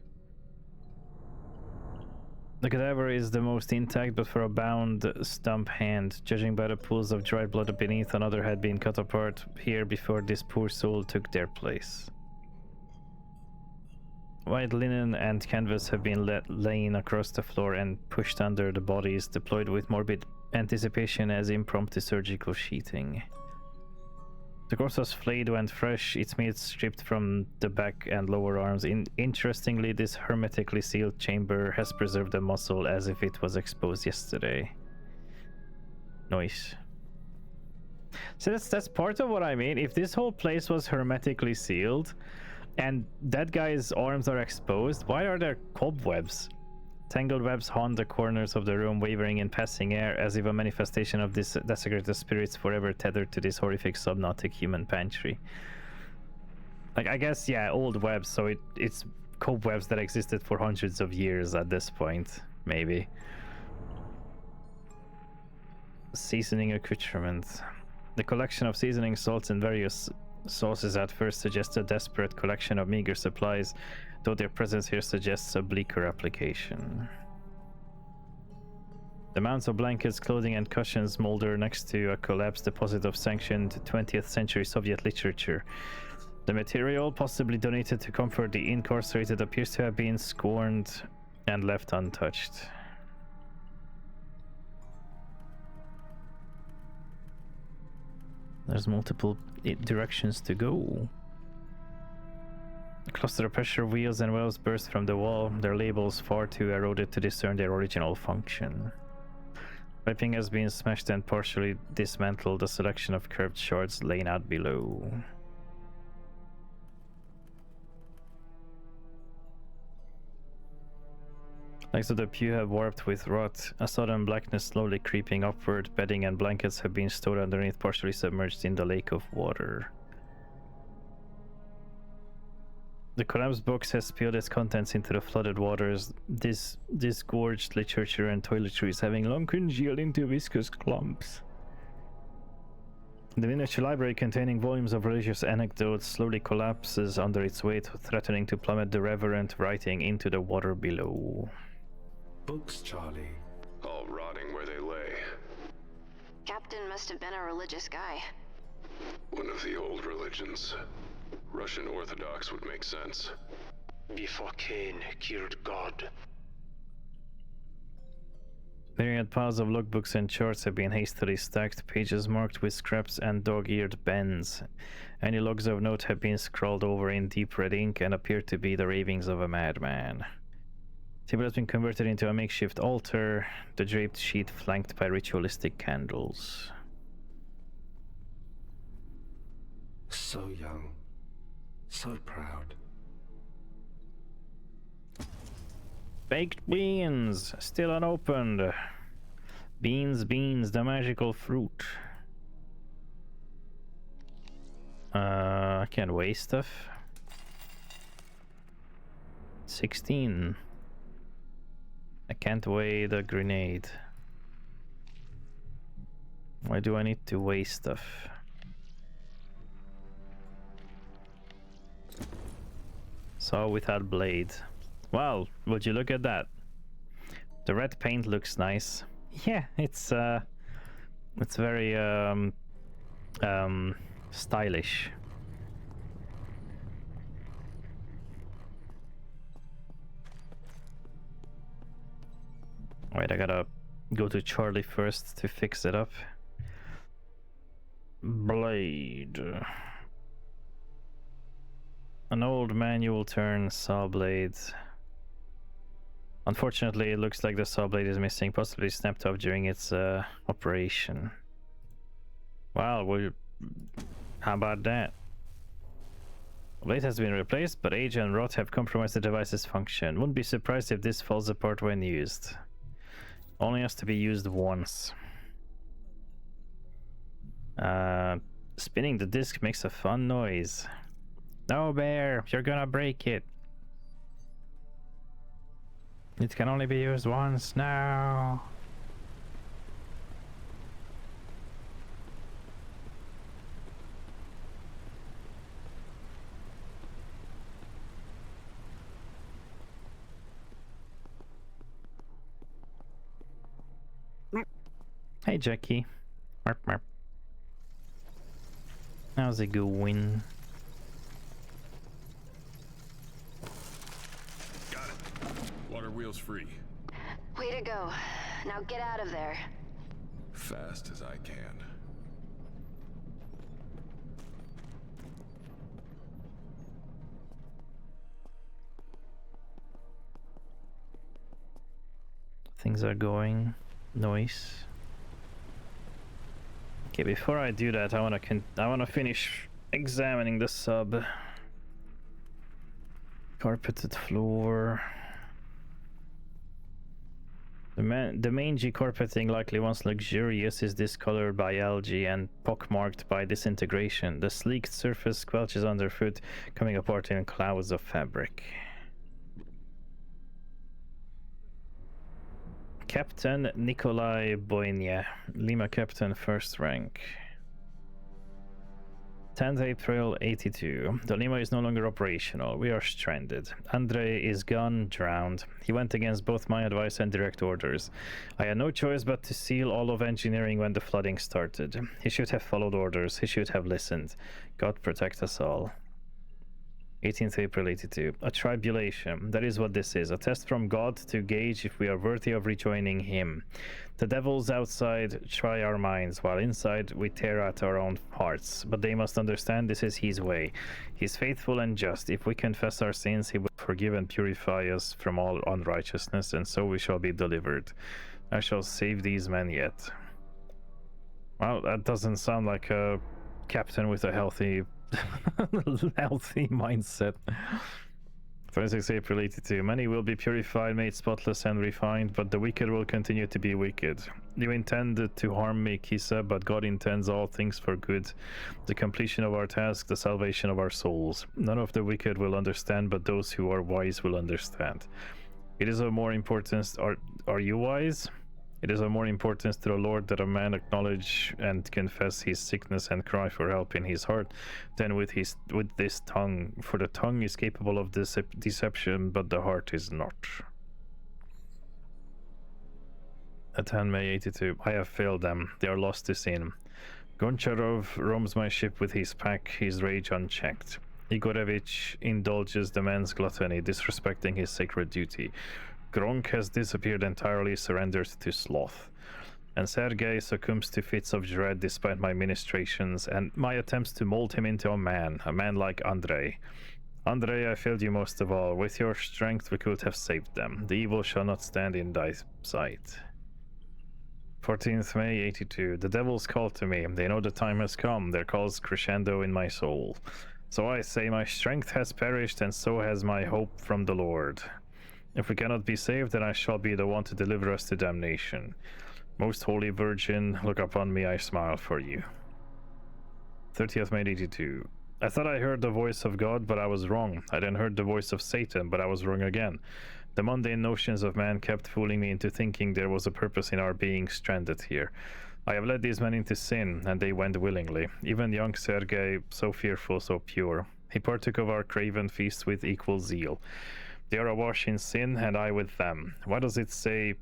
A: The cadaver is the most intact, but for a bound stump hand. Judging by the pools of dried blood beneath, another had been cut apart here before this poor soul took their place. White linen and canvas have been laying across the floor and pushed under the bodies, deployed with morbid anticipation as impromptu surgical sheeting. The corpse was flayed when fresh, its meat stripped from the back and lower arms. Interestingly, this hermetically sealed chamber has preserved the muscle as if it was exposed yesterday. Nice. So that's part of what I mean. If this whole place was hermetically sealed and that guy's arms are exposed, why are there cobwebs? Tangled webs haunt the corners of the room, wavering in passing air, as if a manifestation of this desecrated spirits forever tethered to this horrific subnautic human pantry. Like, I guess, yeah, old webs, so it's cobwebs that existed for hundreds of years at this point, maybe. Seasoning accoutrement. The collection of seasoning salts and various sauces at first suggests a desperate collection of meager supplies, though their presence here suggests a bleaker application. The mounds of blankets, clothing, and cushions smolder next to a collapsed deposit of sanctioned 20th century Soviet literature. The material, possibly donated to comfort the incarcerated, appears to have been scorned and left untouched. There's multiple directions to go. A cluster of pressure wheels and wells burst from the wall, their labels far too eroded to discern their original function. Piping has been smashed and partially dismantled, a selection of curved shards laying out below. Legs of the pew have warped with rot, a sudden blackness slowly creeping upward. Bedding and blankets have been stored underneath, partially submerged in the lake of water. The collapsed box has spilled its contents into the flooded waters. This disgorged literature and toiletries having long congealed into viscous clumps. The miniature library containing volumes of religious anecdotes slowly collapses under its weight, threatening to plummet the reverent writing into the water below.
B: Books, Charlie.
C: all rotting where they lay.
E: Captain must have been a religious guy.
C: One of the old religions. Russian Orthodox would make sense.
G: Before Cain killed God.
A: Myriad piles of logbooks and charts have been hastily stacked, pages marked with scraps and dog-eared pens. Any logs of note have been scrawled over in deep red ink and appear to be the ravings of a madman. The table has been converted into a makeshift altar, the draped sheet flanked by ritualistic candles.
B: So young. So proud.
A: Baked beans, still unopened. Beans, the magical fruit. I can't weigh stuff. 16. I can't weigh the grenade. Why do I need to weigh stuff? Saw without blade. Well, would you look at that? The red paint looks nice. Yeah, it's very stylish. Wait, I gotta go to Charlie first to fix it up. Blade. An old manual turn saw blade. Unfortunately, it looks like the saw blade is missing, possibly snapped off during its operation. Well, how about that? The blade has been replaced, but age and rot have compromised the device's function. Wouldn't be surprised if this falls apart when used. Only has to be used once. Spinning the disc makes a fun noise. No, Bear, you're gonna break it. It can only be used once now. Hey, Jackie. Marp, marp. How's it going?
D: Got it. Water wheels free.
E: Way to go. Now get out of there.
D: Fast as I can.
A: Things are going. Nice. Okay, before I do that, I wanna finish examining the sub. Carpeted floor. The mangy carpeting, likely once luxurious, is discolored by algae and pockmarked by disintegration. The sleeked surface squelches underfoot, coming apart in clouds of fabric. Captain Nikolai Boynia, Lima Captain, first rank. 10th April 82. The Lima is no longer operational. We are stranded. Andre is gone, drowned. He went against both my advice and direct orders. I had no choice but to seal all of engineering when the flooding started. He should have followed orders. He should have listened. God protect us all. 18th April 82. A tribulation. That is what this is. A test from God to gauge if we are worthy of rejoining Him. The devils outside try our minds, while inside we tear at our own hearts. But they must understand this is His way. He's faithful and just. If we confess our sins, He will forgive and purify us from all unrighteousness, and so we shall be delivered. I shall save these men yet. Well, that doesn't sound like a captain with a healthy mindset. 26 April 82. Many will be purified, made spotless and refined, but the wicked will continue to be wicked. You intended to harm me, Kisa, but God intends all things for good. The completion of our task, the salvation of our souls. None of the wicked will understand, but those who are wise will understand. It is of more importance. Are you wise? It is of more importance to the Lord that a man acknowledge and confess his sickness and cry for help in his heart than with this tongue. For the tongue is capable of deception, but the heart is not. At 10 May 82. I have failed them. They are lost to sin. Goncharov roams my ship with his pack, his rage unchecked. Igorevich indulges the man's gluttony, disrespecting his sacred duty. Gronk has disappeared entirely, surrendered to sloth. And Sergei succumbs to fits of dread despite my ministrations and my attempts to mold him into a man like Andrei. Andrei, I failed you most of all. With your strength we could have saved them. The evil shall not stand in thy sight. 14th May 82. The devils call to me. They know the time has come. Their calls crescendo in my soul. So I say my strength has perished, and so has my hope from the Lord. If we cannot be saved, then I shall be the one to deliver us to damnation. Most Holy Virgin, look upon me, I smile for you. 30th May 82. I thought I heard the voice of God, but I was wrong. I then heard the voice of Satan, but I was wrong again. The mundane notions of man kept fooling me into thinking there was a purpose in our being stranded here. I have led these men into sin, and they went willingly. Even young Sergei, so fearful, so pure. He partook of our craven feast with equal zeal. They are awash in sin, and I with them. Why does it say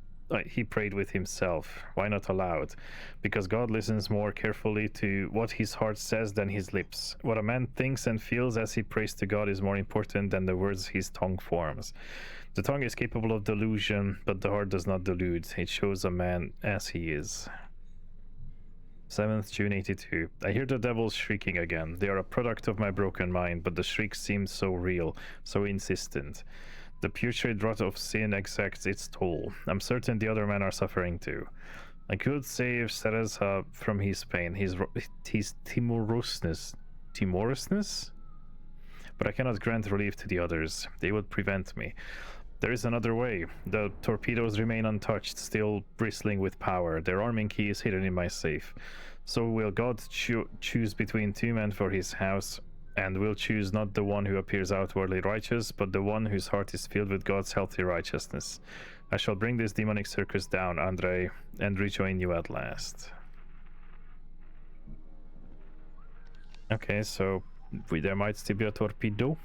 A: he prayed with himself? Why not aloud? Because God listens more carefully to what his heart says than his lips. What a man thinks and feels as he prays to God is more important than the words his tongue forms. The tongue is capable of delusion, but the heart does not delude. It shows a man as he is. 7th June 82. I hear the devils shrieking again. They are a product of my broken mind, but the shrieks seem so real, so insistent. The putrid rot of sin exacts its toll. I'm certain the other men are suffering too. I could save Cereza from his pain, his timorousness, but I cannot grant relief to the others. They would prevent me. There is another way. The torpedoes remain untouched, still bristling with power. Their arming key is hidden in my safe. So will God choose between two men for his house, and will choose not the one who appears outwardly righteous, but the one whose heart is filled with God's healthy righteousness. I shall bring this demonic circus down, Andrei, and rejoin you at last. Okay, so there might still be a torpedo.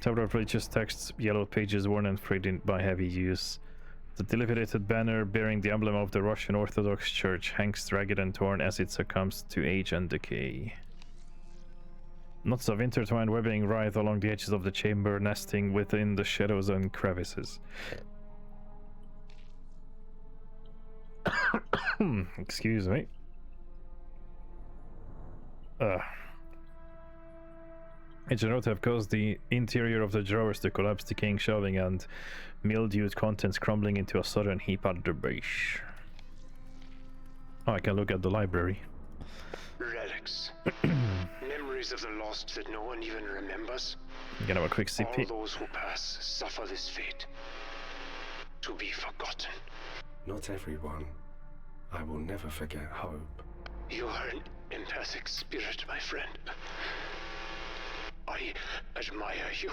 A: Several religious texts, yellow pages worn and frayed by heavy use. The dilapidated banner bearing the emblem of the Russian Orthodox Church hangs ragged and torn as it succumbs to age and decay. Knots of intertwined webbing writhe along the edges of the chamber, nesting within the shadows and crevices. Excuse me. It should not have caused the interior of the drawers to collapse, decaying shelving and mildewed contents crumbling into a sudden heap at the base. Oh, I can look at the library.
G: Relics. Memories of the lost that no one even remembers.
A: You can have a quick CP.
G: All those who pass suffer this fate. To be forgotten.
B: Not everyone. I will never forget hope.
G: You are an empathic spirit, my friend. I admire you.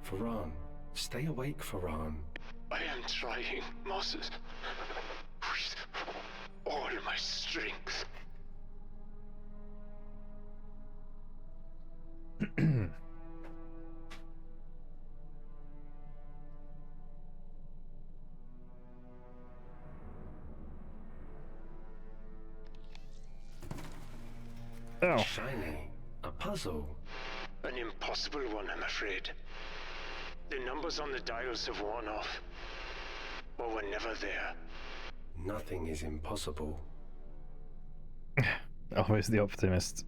B: Faran, stay awake, Faran.
G: I am trying, Moses. With all my strength.
B: Oh. Shiny. A puzzle.
G: An impossible one, I'm afraid. The numbers on the dials have worn off. Or were never there.
B: Nothing is impossible.
A: Always the optimist.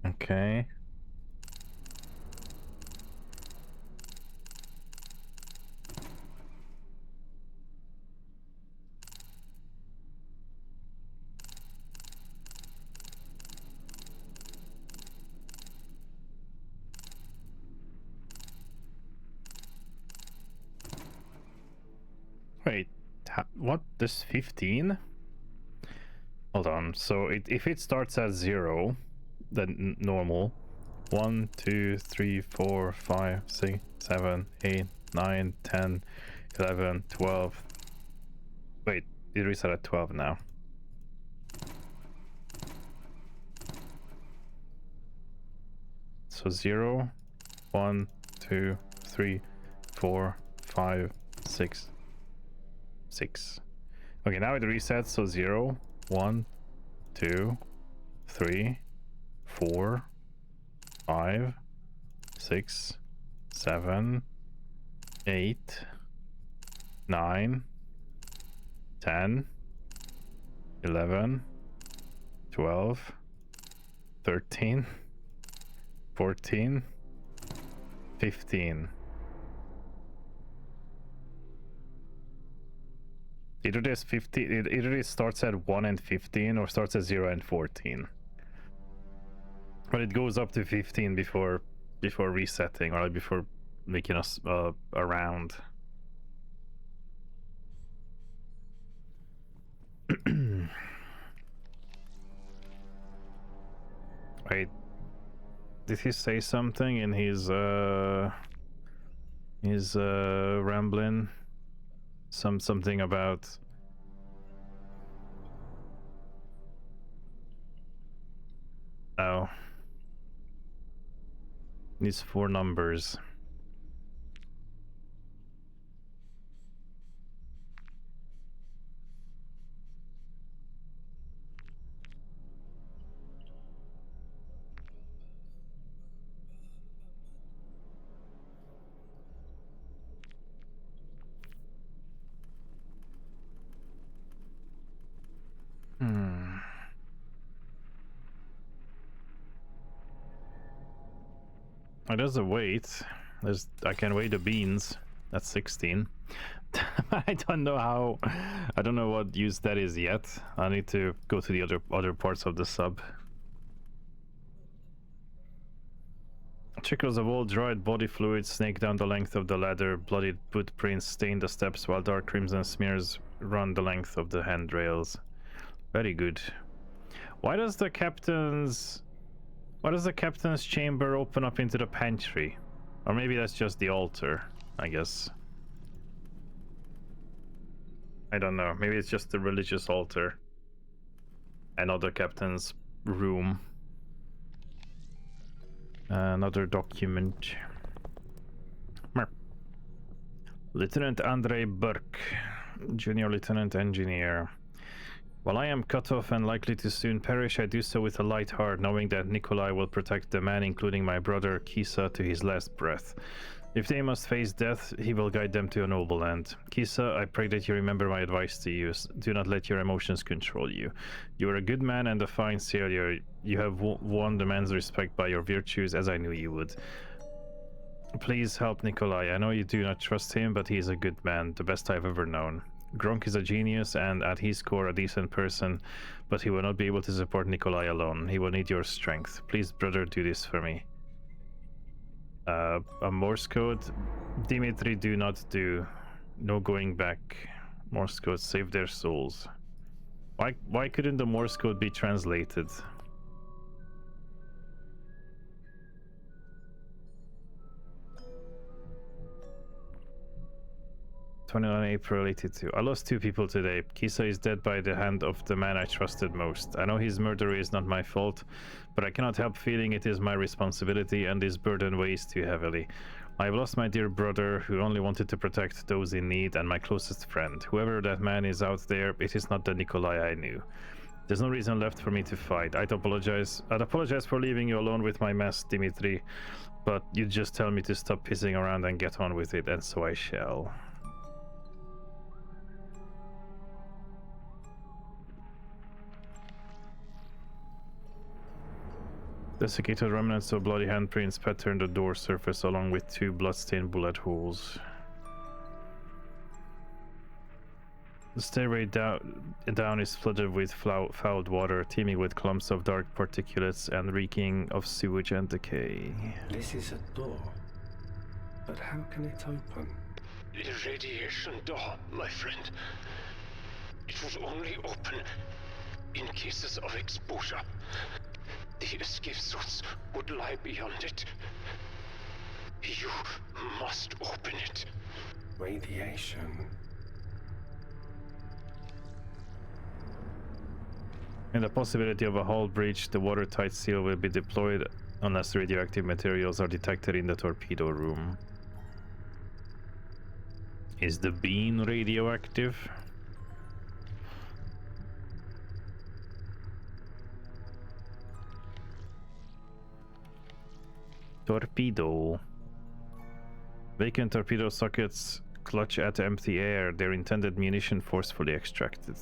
A: Okay. Wait, what? This 15? Hold on. So if it starts at 0, then normal. 1, 2, 3, 4, 5, 6, 7, 8, 9, 10, 11, 12. Wait, it reset at 12 now. So 0, 1, 2, 3, 4, 5, 6. 6. Okay, now it resets. So 0, 1, 2, 3, 4, 5, 6, 7, 8, 9, 10, 11, 12, 13, 14, 15. Either this 15, either it starts at 1 and 15 or starts at 0 and 14. But it goes up to 15 before resetting, or like before making us a round. Wait, did he say something in his rambling? Something about these 4 numbers. Oh, there's a weight. I can weigh the beans. That's 16. I don't know what use that is yet. I need to go to the other parts of the sub. Trickles of old dried body fluid snake down the length of the ladder. Bloodied footprints stain the steps while dark crimson smears run the length of the handrails. Very good. Why does the captain's chamber open up into the pantry? Or maybe that's just the altar, I guess. I don't know. Maybe it's just the religious altar. Another captain's room. Another document. Lieutenant Andrei Burke, Junior Lieutenant Engineer. While I am cut off and likely to soon perish, I do so with a light heart, knowing that Nikolai will protect the man, including my brother Kisa, to his last breath. If they must face death, he will guide them to a noble end. Kisa, I pray that you remember my advice to you. Do not let your emotions control you. You are a good man and a fine sailor. You have won the man's respect by your virtues, as I knew you would. Please help Nikolai. I know you do not trust him, but he is a good man, the best I've ever known. Gronk is a genius and at his core a decent person, but he will not be able to support Nikolai alone. He will need your strength. Please, brother, do this for me. A Morse code? Dimitri, do not do. No going back. Morse code, save their souls. Why couldn't the Morse code be translated? 29 April 82. I lost 2 people today. Kisa is dead by the hand of the man I trusted most. I know his murder is not my fault, but I cannot help feeling it is my responsibility, and this burden weighs too heavily. I have lost my dear brother, who only wanted to protect those in need, and my closest friend. Whoever that man is out there, it is not the Nikolai I knew. There's no reason left for me to fight. I'd apologize for leaving you alone with my mess, Dimitri, but you just tell me to stop pissing around and get on with it, and so I shall. Desiccated remnants of bloody handprints pattern the door surface along with 2 bloodstained bullet holes. The stairway down is flooded with fouled water, teeming with clumps of dark particulates and reeking of sewage and decay.
B: This is a door, but how can it open?
G: The radiation door, my friend. It would only open in cases of exposure. The escape suits would lie beyond it. You must open it.
B: Radiation.
A: In the possibility of a hull breach, the watertight seal will be deployed Unless radioactive materials are detected in the torpedo room. Is the bean radioactive? Torpedo. Vacant torpedo sockets clutch at empty air, their intended munition forcefully extracted.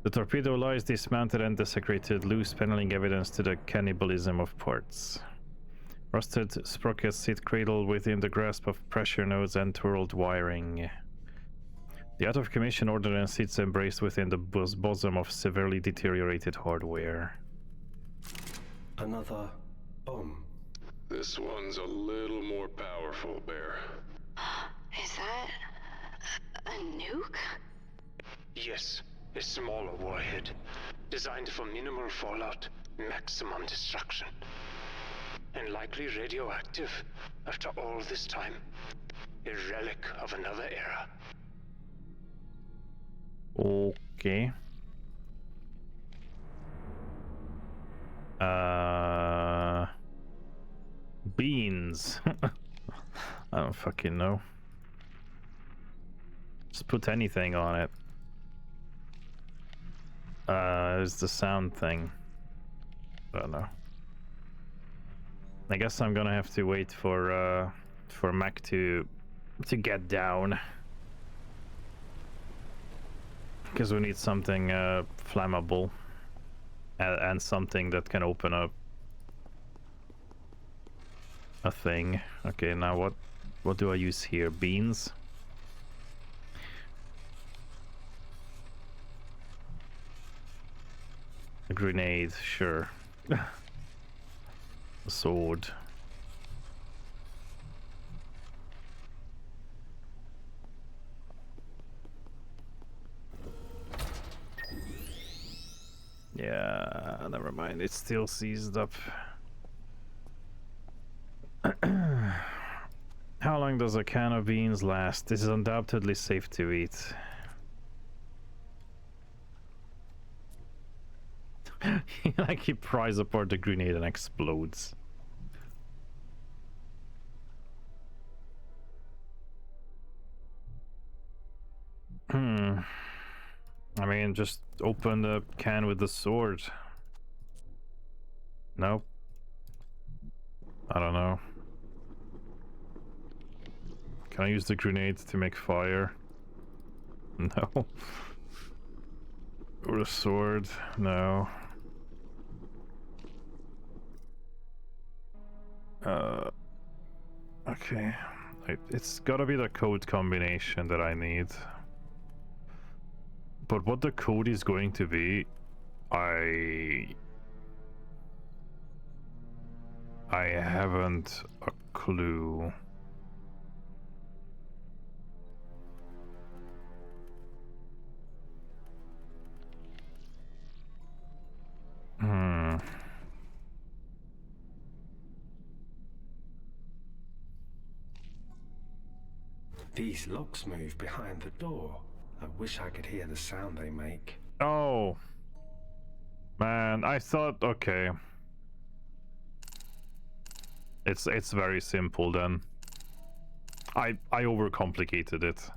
A: The torpedo lies dismounted and desecrated, loose paneling evidence to the cannibalism of parts. Rusted sprockets sit cradled within the grasp of pressure nodes and twirled wiring. The out-of-commission ordnance sits embraced within the bosom of severely deteriorated hardware.
B: Another bomb.
C: This one's a little more powerful, Bear.
E: Is that a nuke?
G: Yes, a smaller warhead, designed for minimal fallout, maximum destruction. And likely radioactive, after all this time. A relic of another era.
A: Okay. Beans. I don't fucking know. Just put anything on it. There's the sound thing. I don't know. I guess I'm gonna have to wait for Mac to get down. Because we need something flammable. And something that can open up a thing. Okay, now what do I use here? Beans? A grenade, sure. A sword. Yeah, never mind. It's still seized up. How long does a can of beans last? This is undoubtedly safe to eat. Like he pries apart the grenade and explodes. I mean, just open the can with the sword. Nope. I don't know. Can I use the grenade to make fire? No. Or a sword? No. Okay. It's gotta be the code combination that I need. But what the code is going to be, I haven't a clue.
B: These locks move behind the door. I wish I could hear the sound they make.
A: Oh. Man, I thought, okay. It's very simple then. I overcomplicated it.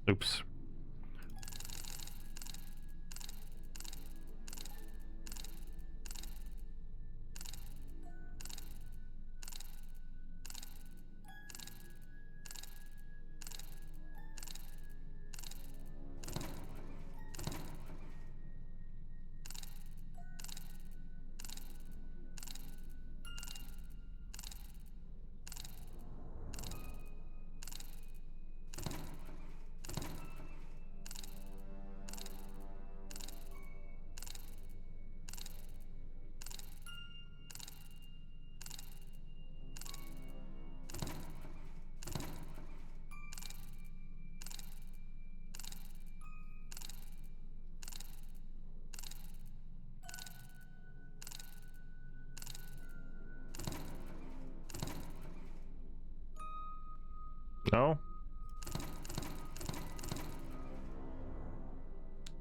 A: Oops. No?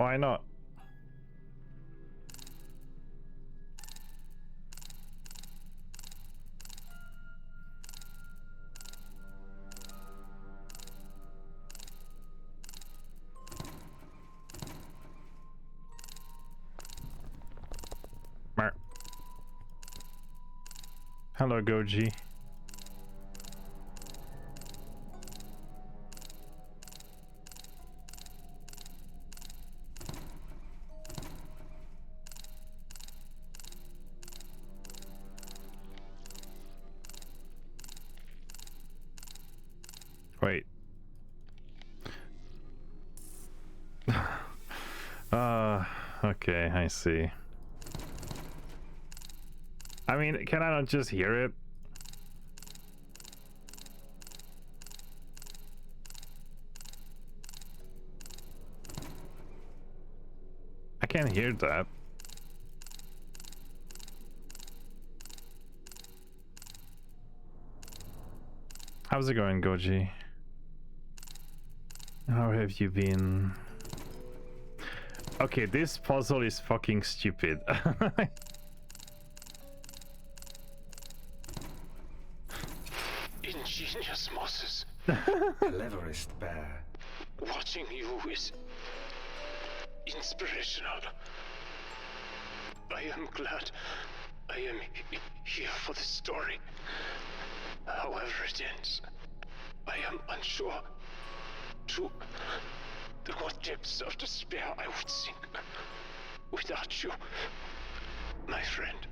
A: Why not? Hello, Goji. Wait. Okay, I see. I mean, can I not just hear it? I can't hear that. How's it going, Goji? How have you been? Okay, this puzzle is fucking stupid.
G: Ingenious Moses.
B: Cleverest bear.
G: Watching you is inspirational. I am glad I am here for the story. However it ends, I am unsure to what depths of despair I would sink without you, my friend.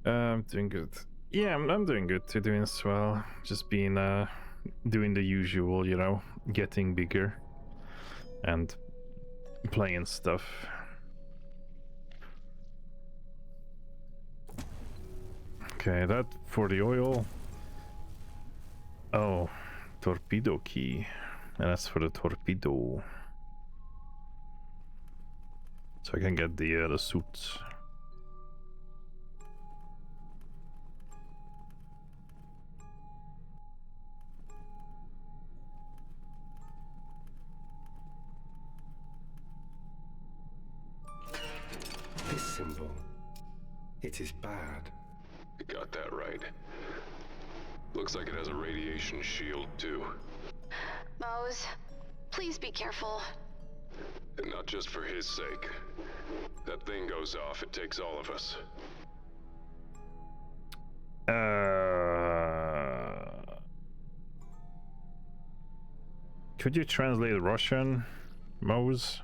A: I'm doing good. Yeah, I'm doing good too, doing as well. Just being, doing the usual, you know, getting bigger and playing stuff. Okay, that for the oil. Oh, torpedo key. And that's for the torpedo. So I can get the suits.
B: This symbol, it is bad.
C: You got that right. Looks like it has a radiation shield, too.
E: Mose, please be careful.
C: And not just for his sake. That thing goes off, it takes all of us.
A: Could you translate Russian, Mose?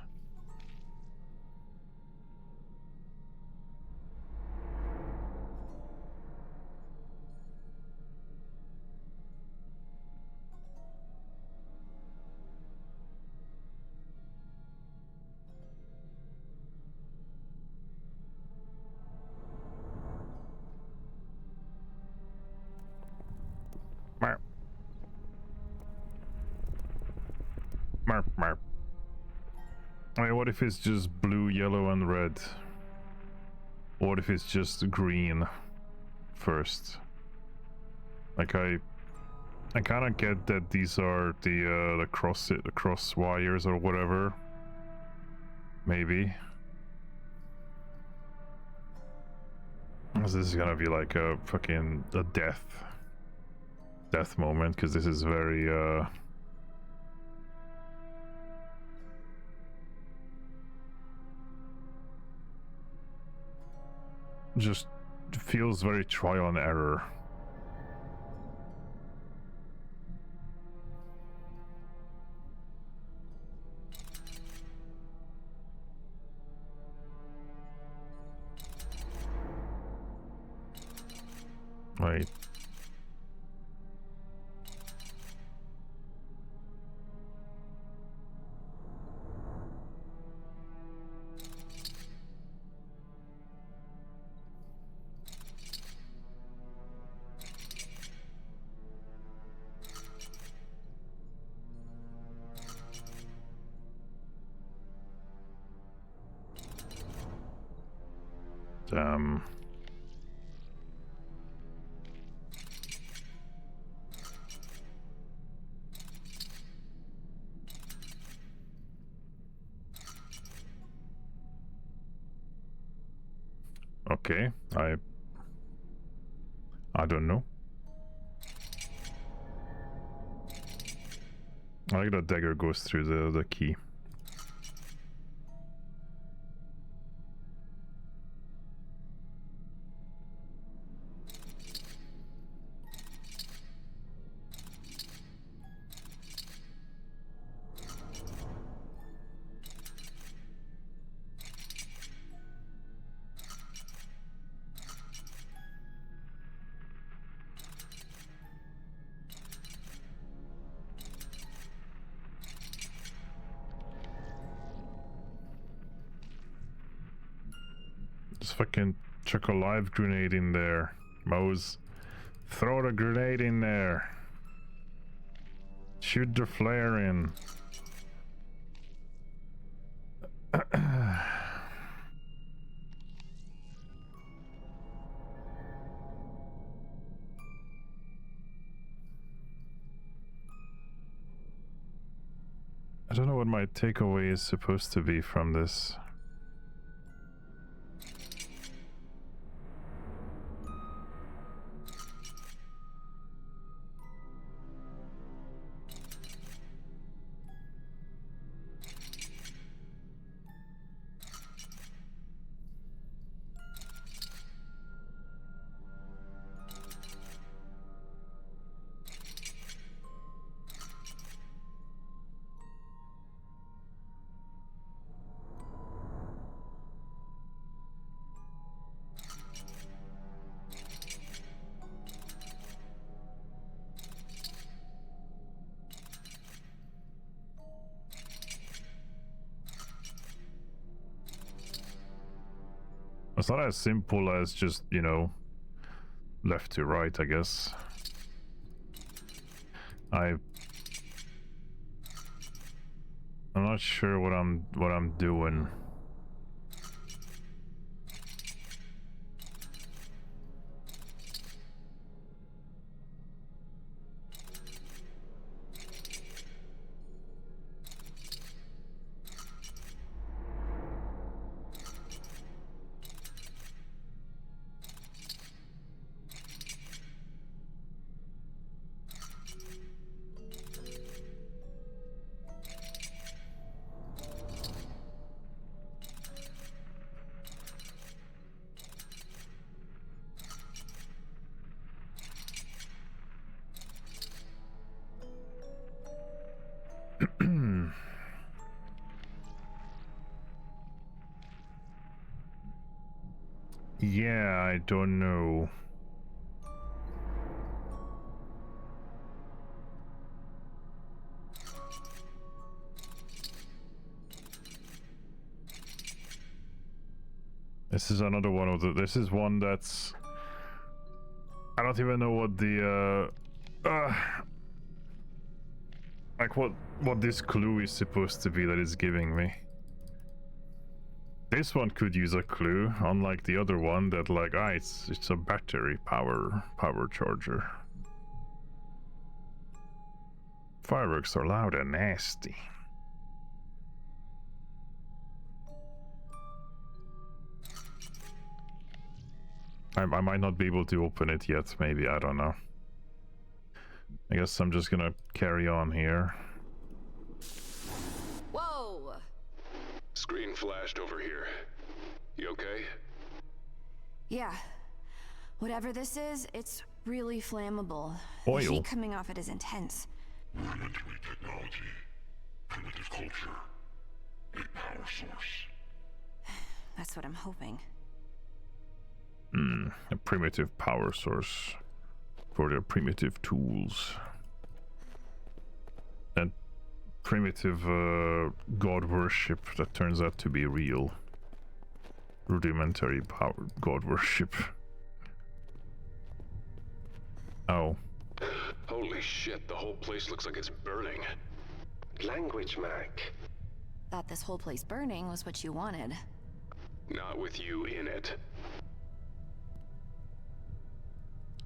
A: Marp. I mean, what if it's just blue, yellow, and red? What if it's just green first? Like I kind of get that these are the cross wires or whatever. Maybe. This is gonna be like a fucking death moment, because this is very just feels very trial and error. Wait.
N: Okay, I don't know. I like that dagger goes through the key. Just fucking chuck a live grenade in there. Mose, throw the grenade in there. Shoot the flare in. I don't know what my takeaway is supposed to be from this. It's not as simple as just, you know, left to right, I guess. I'm not sure what I'm doing. Yeah, I don't know. This is another one of the... This is one that's... I don't even know what the... like what this clue is supposed to be that it's giving me. This one could use a clue, unlike the other one that like, it's a battery power charger. Fireworks are loud and nasty. I might not be able to open it yet, maybe, I don't know. I guess I'm just gonna carry on here.
E: Whoa!
C: Screen flashed over here. You okay?
E: Yeah. Whatever this is, it's really flammable.
N: Oil.
E: The heat coming off it is intense.
I: Rudimentary technology, primitive culture, a power source.
E: That's what I'm hoping.
N: A primitive power source for their primitive tools. And primitive god worship that turns out to be real. Rudimentary power god worship. Oh.
C: Holy shit, the whole place looks like it's burning.
G: Language, Mac.
E: Thought this whole place burning was what you wanted.
C: Not with you in it.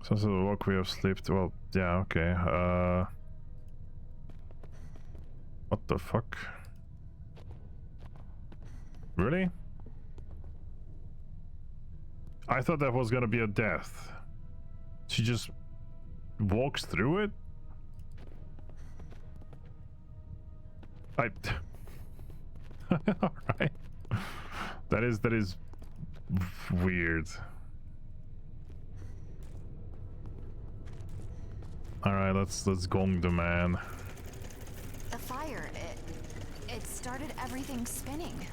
N: So the walkway of sleep. Well, yeah, okay. What the fuck? Really? I thought that was gonna be a death. She just walks through it? Alright. That is weird. Alright, let's gong the man.
E: The fire, it started everything spinning.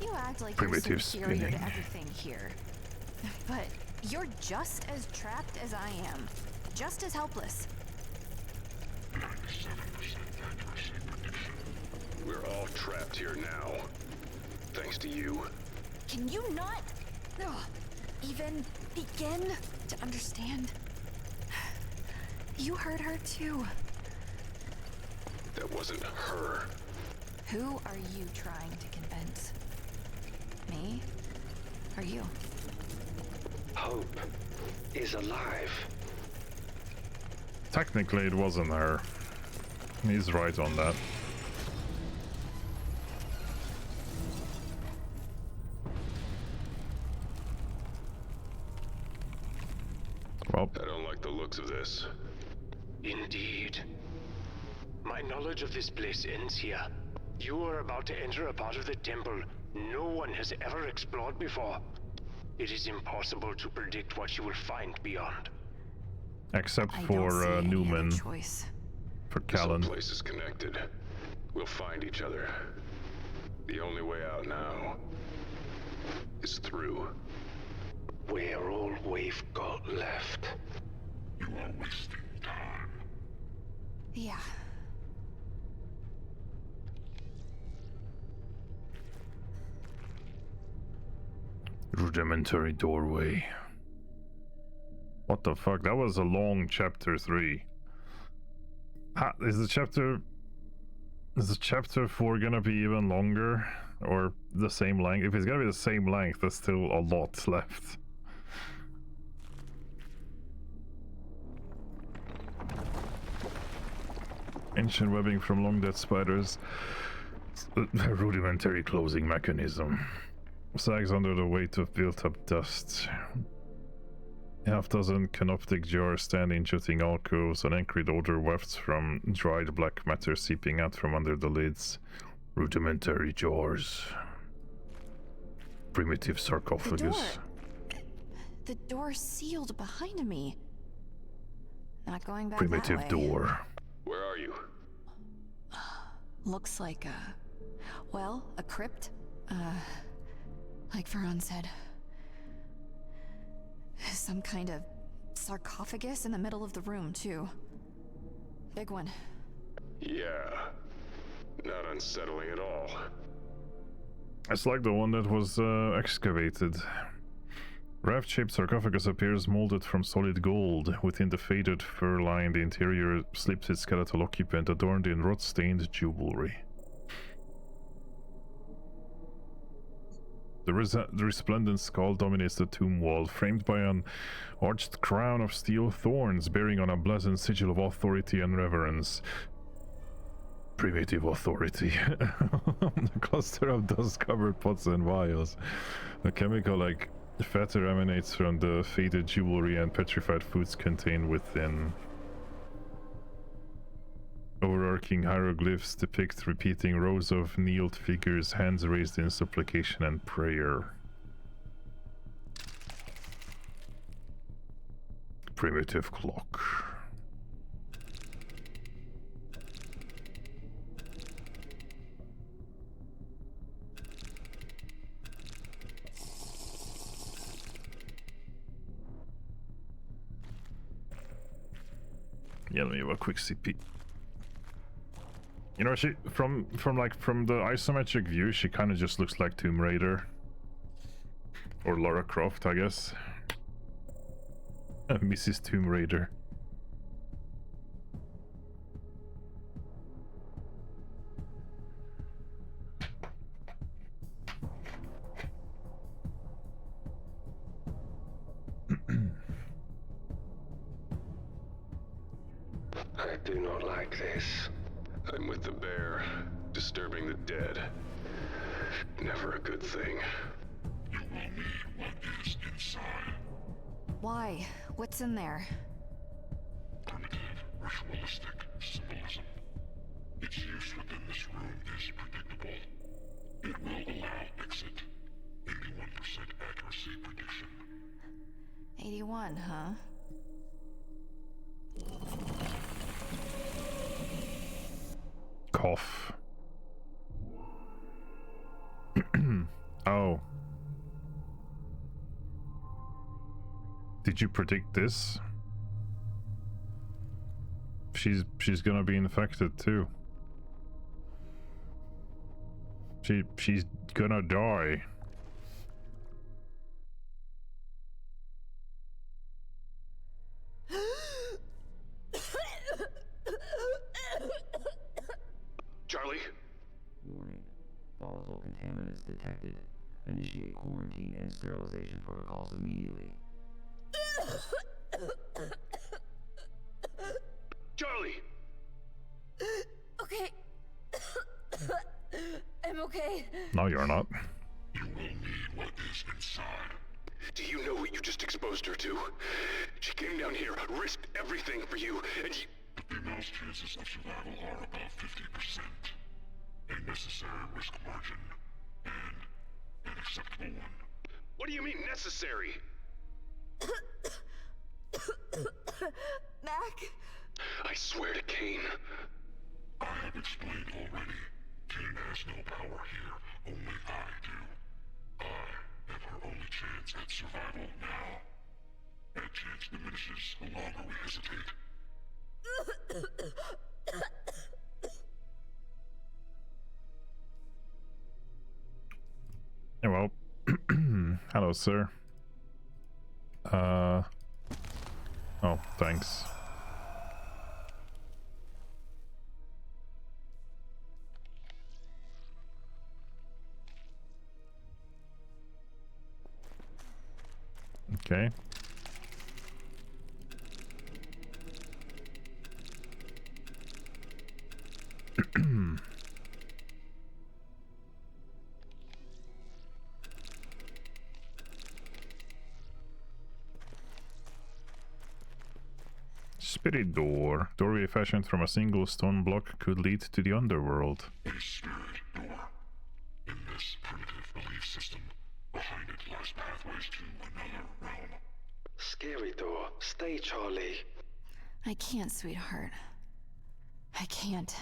E: You act like
N: Primitive
E: you're superior
N: spinning.
E: to everything here. But you're just as trapped as I am. Just as helpless.
C: We're all trapped here now. Thanks to you.
E: Can you not even begin to understand? You hurt her too.
C: That wasn't her.
E: Who are you trying to convince? Me? Or you?
G: Hope is alive.
N: Technically, it wasn't her. He's right on that. Well,
C: I don't like the looks of this.
G: Indeed. My knowledge of this place ends here. You are about to enter a part of the temple no one has ever explored before. It is impossible to predict what you will find beyond.
N: except for Newman. For Callan.
C: This whole place is connected. We'll find each other. The only way out now is through.
G: We're all we've got left.
I: You are wasting time.
E: Yeah.
N: Rudimentary doorway. What the fuck? That was a long chapter 3. Is the chapter 4 gonna be even longer? Or the same length? If it's gonna be the same length, there's still a lot left. Ancient webbing from long dead spiders. A rudimentary closing mechanism. Sags under the weight of built-up dust. Half-dozen canoptic jars stand in jutting alcoves, an acrid odor wafts from dried black matter seeping out from under the lids. Rudimentary jars. Primitive sarcophagus.
E: The door sealed behind me. Not going back
N: Primitive
E: that way.
N: door.
C: Where are you?
E: Looks like a crypt. Like Veron said. Some kind of sarcophagus in the middle of the room, too. Big one.
C: Yeah. Not unsettling at all.
N: It's like the one that was excavated. Raft-shaped sarcophagus appears molded from solid gold. Within the faded, fur-lined interior sleeps its skeletal occupant, adorned in rot-stained jewelry. The resplendent skull dominates the tomb wall, framed by an arched crown of steel thorns, bearing on a blazoned sigil of authority and reverence. Primitive authority. A cluster of dust-covered pots and vials. A chemical like fetor emanates from the faded jewelry and petrified foods contained within. Overarching hieroglyphs depict repeating rows of kneeled figures, hands raised in supplication and prayer. Primitive clock. Yeah, let me have a quick CP. You know, she from the isometric view, she kind of just looks like Tomb Raider or Lara Croft, I guess. Mrs. Tomb Raider.
G: I do not like this.
C: I'm with the bear. Disturbing the dead. Never a good thing.
I: You will need what is inside.
E: Why? What's in there?
I: Primitive, ritualistic symbolism. Its use within this room is predictable. It will allow exit. 81% accuracy prediction.
E: 81, huh?
N: Cough. Oh. Did you predict this? She's gonna be infected too. She's gonna die.
C: Charlie?
O: Warning. Volatile contaminants detected. Initiate quarantine and sterilization protocols immediately.
C: Charlie!
E: Okay. I'm okay.
N: No, you're not.
I: You will need what is inside.
C: Do you know what you just exposed her to? She came down here, risked everything for you, and you...
I: The female's chances of survival are above 50%. A necessary risk margin, and an acceptable one.
C: What do you mean, necessary?
E: Mac?
C: I swear to Kane.
I: I have explained already. Kane has no power here. Only I do. I have her only chance at survival now. That chance diminishes the longer we hesitate.
N: Well, hello, sir. Oh, thanks. Okay. Spirit door. Doorway fashioned from a single stone block could lead to the underworld.
I: A spirit door. In this primitive belief system, behind it lies pathways to another realm.
B: Scary door. Stay, Charlie.
E: I can't, sweetheart. I can't.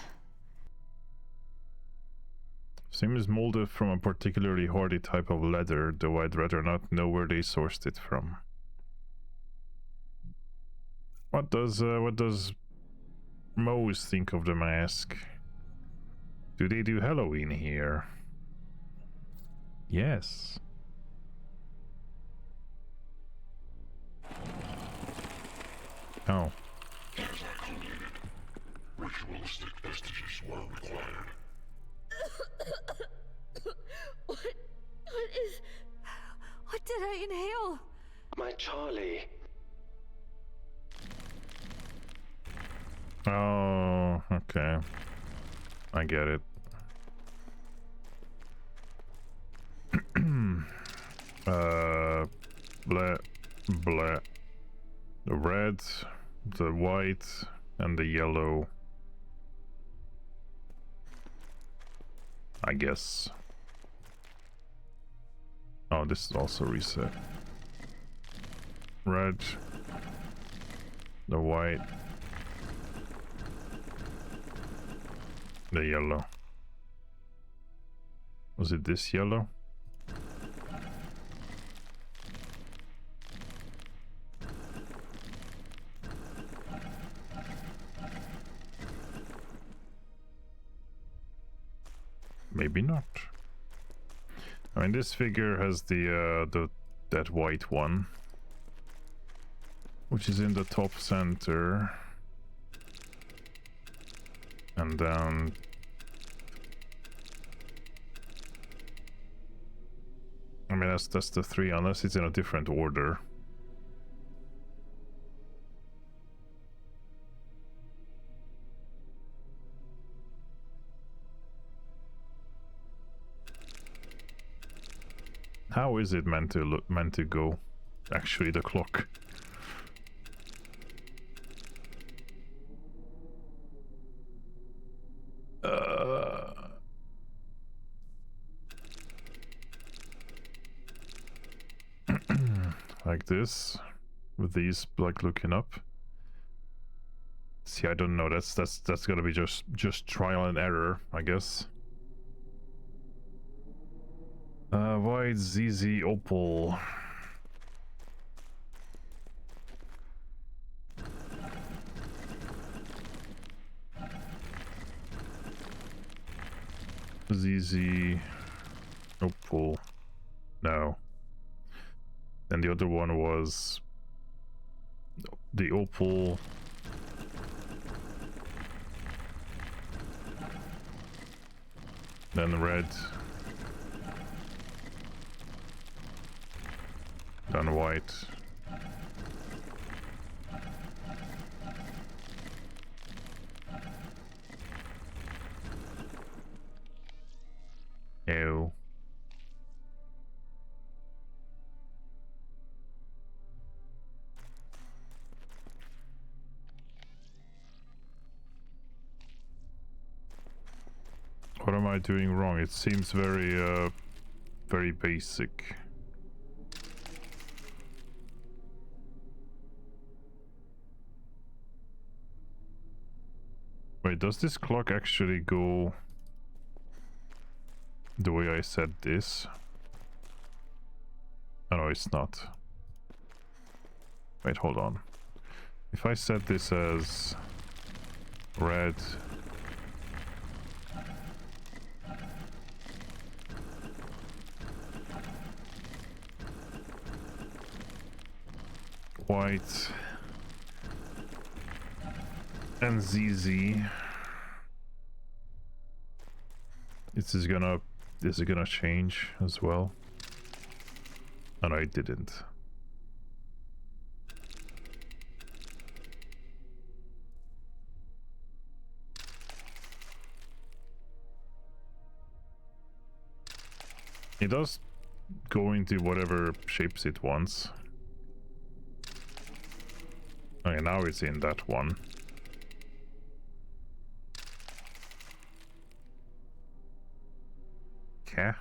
N: Seems molded from a particularly hardy type of leather, though I'd rather not know where they sourced it from. What does Mose think of the mask? Do they do Halloween here? Yes. Oh.
I: As I collated, ritualistic vestiges were required.
E: What did I inhale?
B: My Charlie.
N: Oh, okay. I get it. Blah, blah. The red, the white, and the yellow. I guess. Oh, this is also reset. Red, the white, the yellow. Was it this yellow? Maybe not. I mean, this figure has that white one, which is in the top center, and then I mean that's the three, unless it's in a different order. How is it meant to go? Actually, the clock. Like this, with these like looking up. See, I don't know. That's gotta be just trial and error, I guess. White ZZ Opal. ZZ Opal. No. And the other one was the Opal. Then red. Then white. Ew. What am I doing wrong? It seems very basic. Wait, does this clock actually go the way I said this? Oh, no, it's not. Wait, hold on. If I set this as red, white, and ZZ, this is gonna change as well. Oh no, it didn't. It does go into whatever shapes it wants. Okay, now it's in that one. Okay.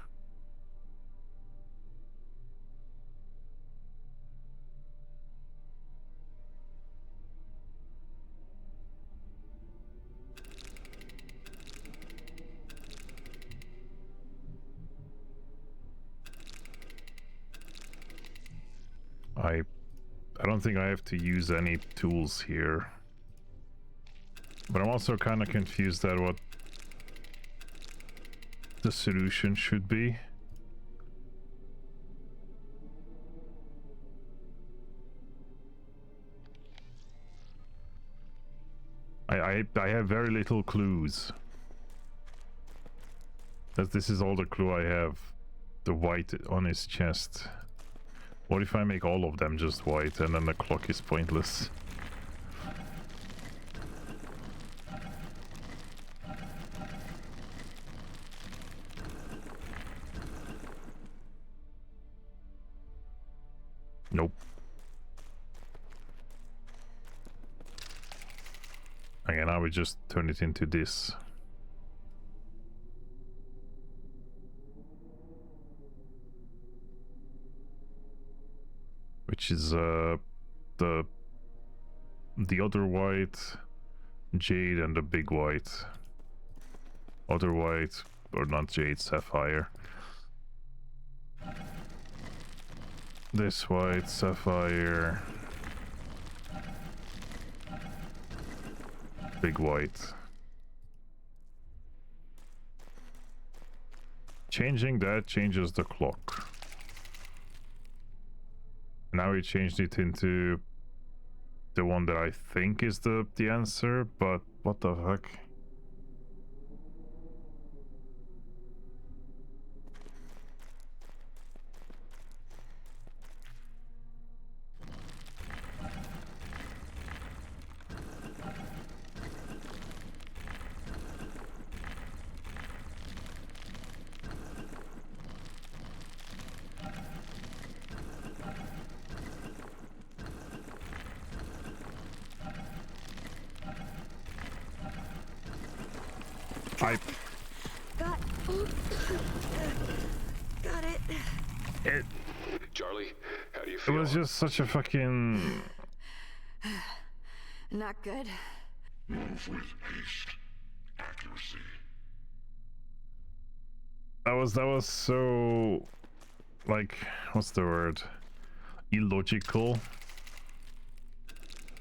N: I don't think I have to use any tools here. But I'm also kind of confused at what the solution should be. I have very little clues. That this is all the clue I have. The white on his chest. What if I make all of them just white and then the clock is pointless? Nope. Okay, now we just turn it into this. Which is the other white, jade, and the big white. Other white, or not jade, sapphire. This white, sapphire. Big white. Changing that changes the clock. Now we changed it into the one that I think is the answer, but what the heck?
E: Got it.
C: Charlie, how do you
A: It
C: feel?
A: was just such a fucking...
E: Not good.
I: Move with haste. Accuracy.
A: That was so... like, what's the word? Illogical.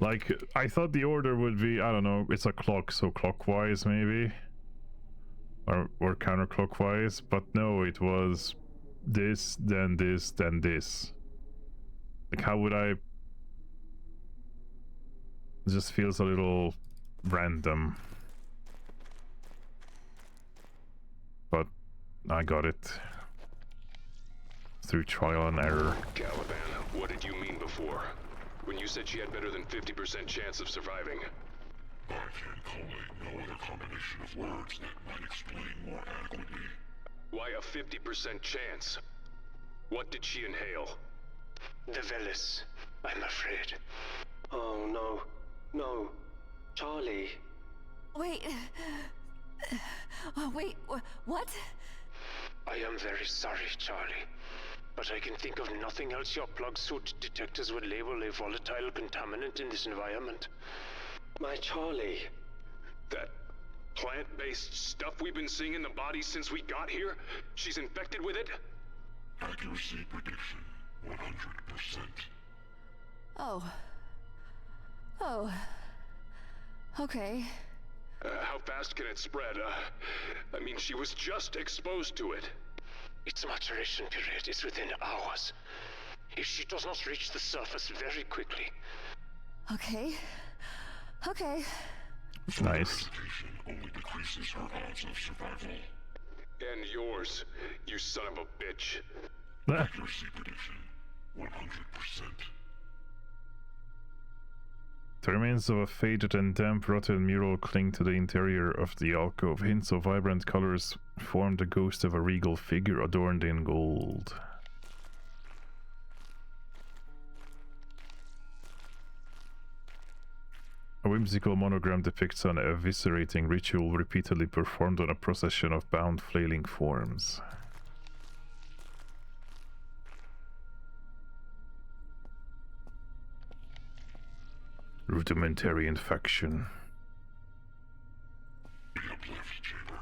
A: Like, I thought the order would be, I don't know, it's a clock, so clockwise maybe? Or counterclockwise, but no, it was this, then this, then this. Like, how would I... It just feels a little random. But I got it. Through trial and error.
C: Caliban, what did you mean before? When you said she had better than 50% chance of surviving?
I: I can collate no other combination of words that might explain more adequately.
C: Why a 50% chance? What did she inhale?
G: The Velis, I'm afraid.
B: Oh no. No. Charlie.
E: Wait. Wait, what?
G: I am very sorry, Charlie. But I can think of nothing else your plug suit detectors would label a volatile contaminant in this environment.
B: My Charlie.
C: That plant-based stuff we've been seeing in the body since we got here? She's infected with it?
I: Accuracy prediction, 100%.
E: Oh. Oh. Okay.
C: How fast can it spread? I mean, she was just exposed to it.
G: Its maturation period is within hours. If she does not reach the surface very quickly.
E: Okay. Okay.
A: Nice.
I: Only decreases her odds of survival.
C: And yours, you son of a bitch.
I: Accuracy prediction, 100%.
A: The remains of a faded and damp rotted mural cling to the interior of the alcove. Hints of vibrant colors form the ghost of a regal figure adorned in gold. A whimsical monogram depicts an eviscerating ritual repeatedly performed on a procession of bound flailing forms. Rudimentary infection.
I: The upleft chamber.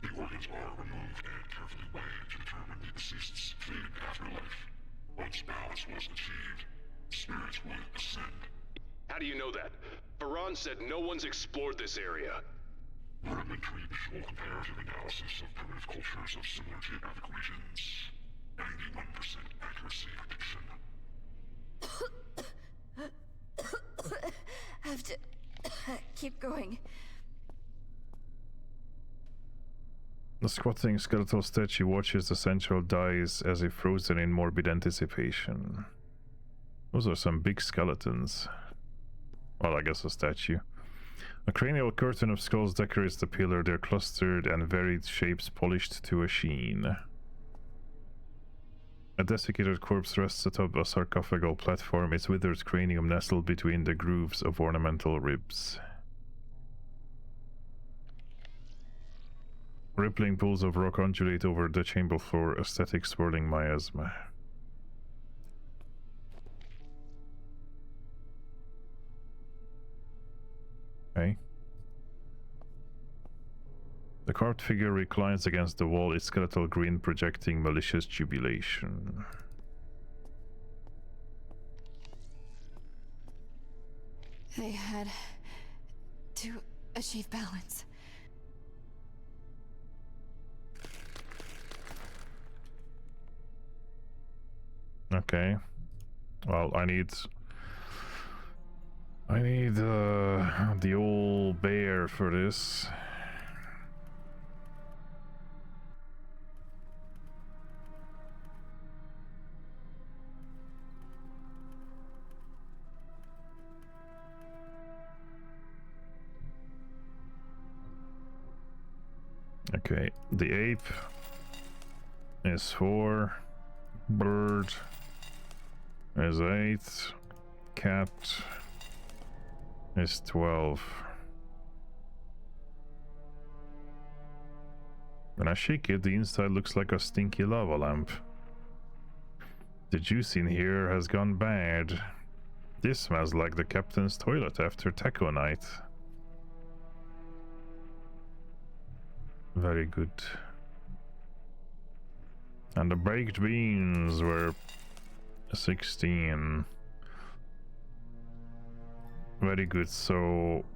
I: The organs are removed and carefully weighed to determine the deceased's fleeting afterlife. Once balance was achieved, spirits would ascend.
C: How do you know that? Baran said no one's explored this area.
I: Rudimentary visual comparative analysis of primitive cultures of similar geographic regions. 91% accuracy prediction.
E: Have to keep going.
A: The squatting skeletal statue watches the central dies as if frozen in morbid anticipation. Those are some big skeletons. Well, I guess a statue. A cranial curtain of skulls decorates the pillar, their clustered and varied shapes polished to a sheen. A desiccated corpse rests atop a sarcophagal platform, its withered cranium nestled between the grooves of ornamental ribs. Rippling pools of rock undulate over the chamber floor, aesthetic swirling miasma. Okay. The carved figure reclines against the wall, its skeletal grin projecting malicious jubilation.
E: They had to achieve balance.
A: Okay. Well, I need the old bear for this. Okay, the ape is 4, bird is 8, cat is 12.
N: When I shake it, the inside looks like a stinky lava lamp. The juice in here has gone bad. This smells like the captain's toilet after taco night. Very good. And the baked beans were 16. Very good, so...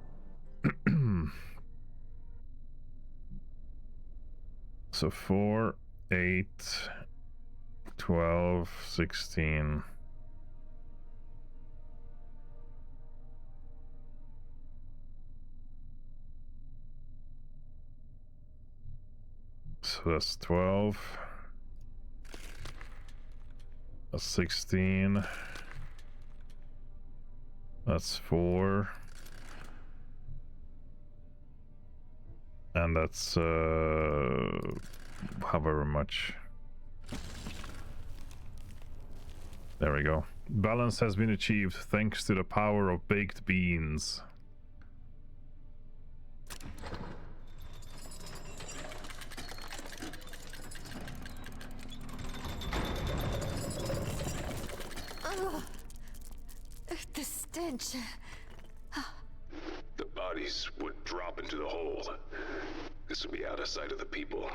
N: so 4, 8, 12, 16. So that's 12. That's 16. That's 4. And that's however much. There we go. Balance has been achieved thanks to the power of baked beans.
E: The stench.
C: The bodies would drop into the hole. This would be out of sight of the people.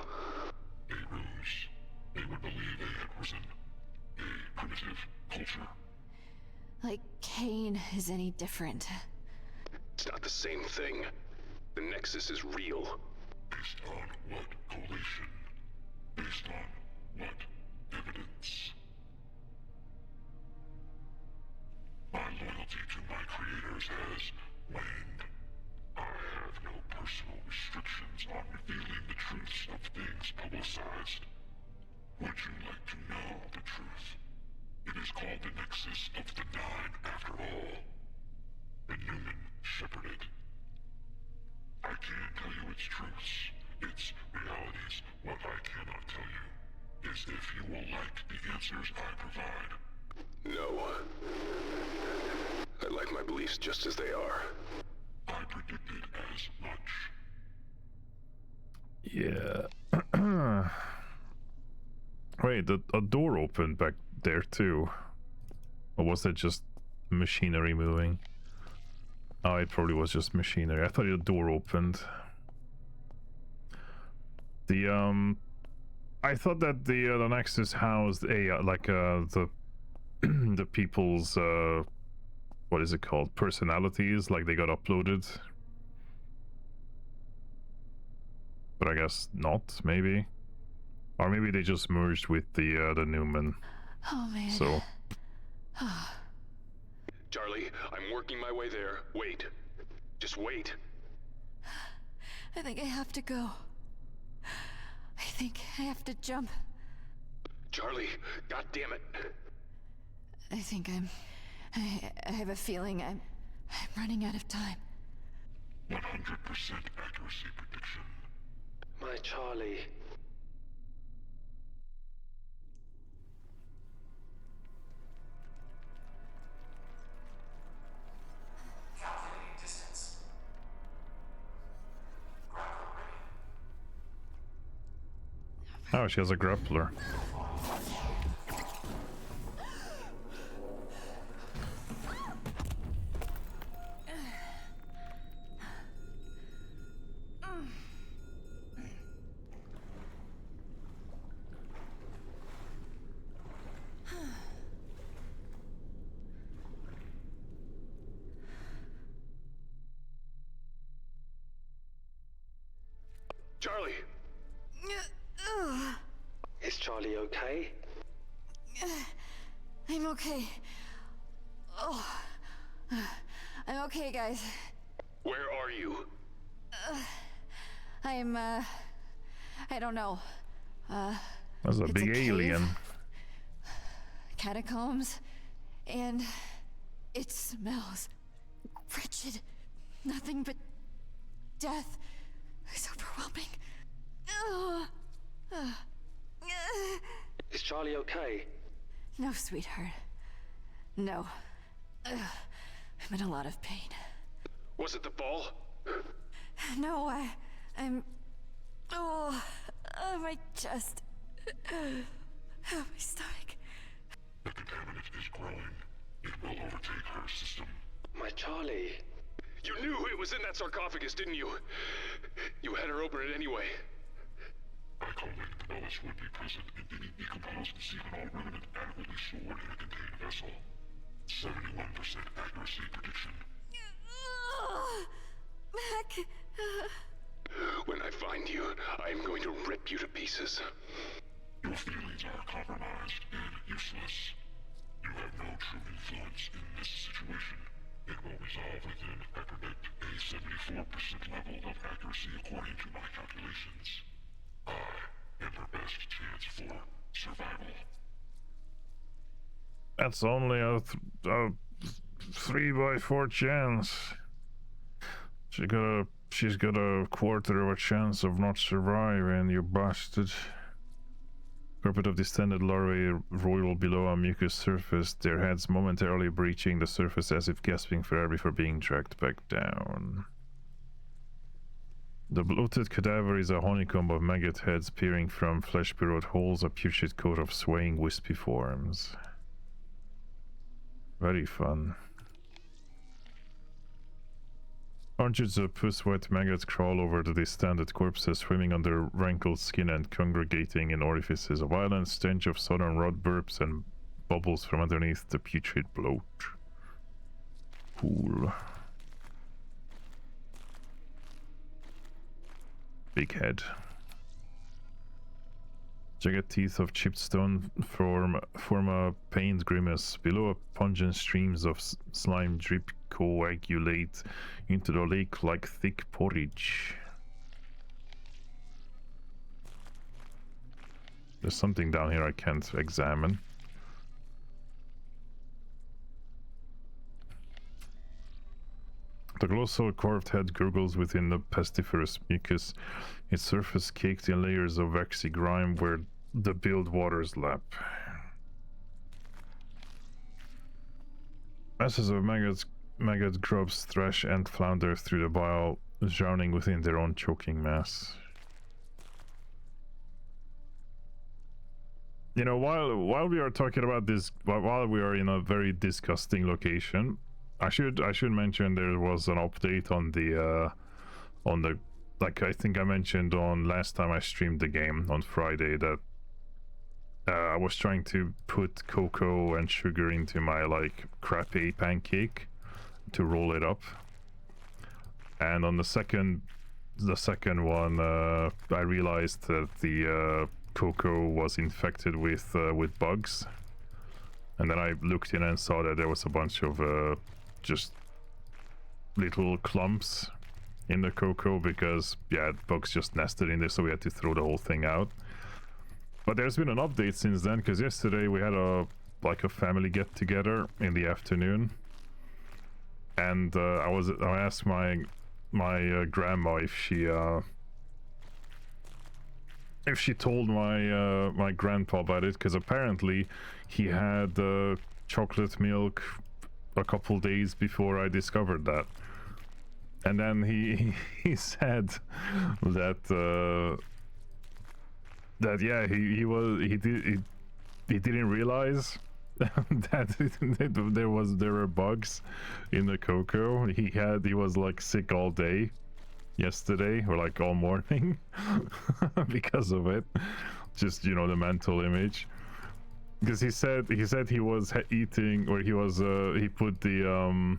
I: A ruse. They would believe they had risen. A primitive culture.
E: Like Cain is any different.
C: It's not the same thing. The Nexus is real.
I: Based on what collation? Based on what evidence? My loyalty to my creators has waned. I have no personal restrictions on revealing the truths of things publicized. Would you like to know the truth? It is called the Nexus of the Nine, after all. The Newman shepherded. I can't tell you its truths, its realities. What I cannot tell you is if you will like the answers I provide.
C: No. I like my beliefs just as they are.
I: I predicted as much.
N: Yeah. Wait, a door opened back there too. Or was that just machinery moving? Oh, it probably was just machinery. I thought the door opened. I thought that the Nexus housed a the people's what is it called? Personalities, like they got uploaded. But I guess not, maybe. Or maybe they just merged with the Newman.
E: Oh man.
N: So
C: Charlie, I'm working my way there. Wait. Just wait.
E: I think I have to go. I think I have to jump.
C: Charlie, god damn it.
E: I think I have a feeling I'm running out of time.
I: 100% accuracy prediction.
G: My Charlie.
F: Calculating distance. Grappler ready.
N: oh, she has a grappler.
C: Charlie!
G: Is Charlie okay?
E: I'm okay. Oh. I'm okay, guys.
C: Where are you?
E: I don't know.
N: That's a big alien.
E: Catacombs, and it smells wretched. Nothing but death. It's overwhelming.
G: Is Charlie okay?
E: No, sweetheart. No. I'm in a lot of pain.
C: Was it the fall?
E: No, I'm...
R: My chest. My stomach.
I: The contaminant is growing. It will overtake her system.
G: My Charlie.
C: You knew it was in that sarcophagus, didn't you? You had her open it anyway.
I: I collected the Bellis would be present and didn't decompose the Xenol remnant adequately stored in a contained vessel. 71% accuracy prediction.
R: Mac.
C: When I find you, I am going to rip you to pieces.
I: Your feelings are compromised and useless. You have no true influence in this situation. It will resolve within, I predict, a 74% level of accuracy according to my calculations. I am her best chance for survival.
N: That's only a 3/4 chance. She's got a quarter of a chance of not surviving, you bastard. Carpet of distended larvae roil below a mucus surface, their heads momentarily breaching the surface as if gasping for air before being dragged back down. The bloated cadaver is a honeycomb of maggot heads peering from flesh-burrowed holes, a putrid coat of swaying wispy forms. Very fun. Hundreds of puss-white maggots crawl over the distended corpses, swimming under rankled skin and congregating in orifices. A violent stench of southern rot burps and bubbles from underneath the putrid bloat. Cool. Big head. Jagged teeth of chipped stone form a pained grimace. Below, pungent streams of slime drip coagulate into the lake like thick porridge. There's something down here I can't examine. The colossal carved head gurgles within the pestiferous mucus, its surface caked in layers of waxy grime where the billed waters lap. Masses of maggot grubs thrash and flounder through the bile, drowning within their own choking mass. You know, while we are talking about this, while we are in a very disgusting location, I should mention there was an update on the like I think I mentioned on last time I streamed the game on Friday that I was trying to put cocoa and sugar into my like crappy pancake to roll it up, and on the second one I realized that the cocoa was infected with bugs, and then I looked in and saw that there was a bunch of just little clumps in the cocoa because yeah, bugs just nested in there, so we had to throw the whole thing out. But there's been an update since then, because yesterday we had a family get together in the afternoon, and I asked my grandma if she told my grandpa about it, because apparently he had chocolate milk a couple days before I discovered that, and then he said that yeah, he didn't realize that there were bugs in the cocoa. He was like sick all day yesterday, or like all morning because of it. Just, you know, the mental image. Because he said he was eating, or he put the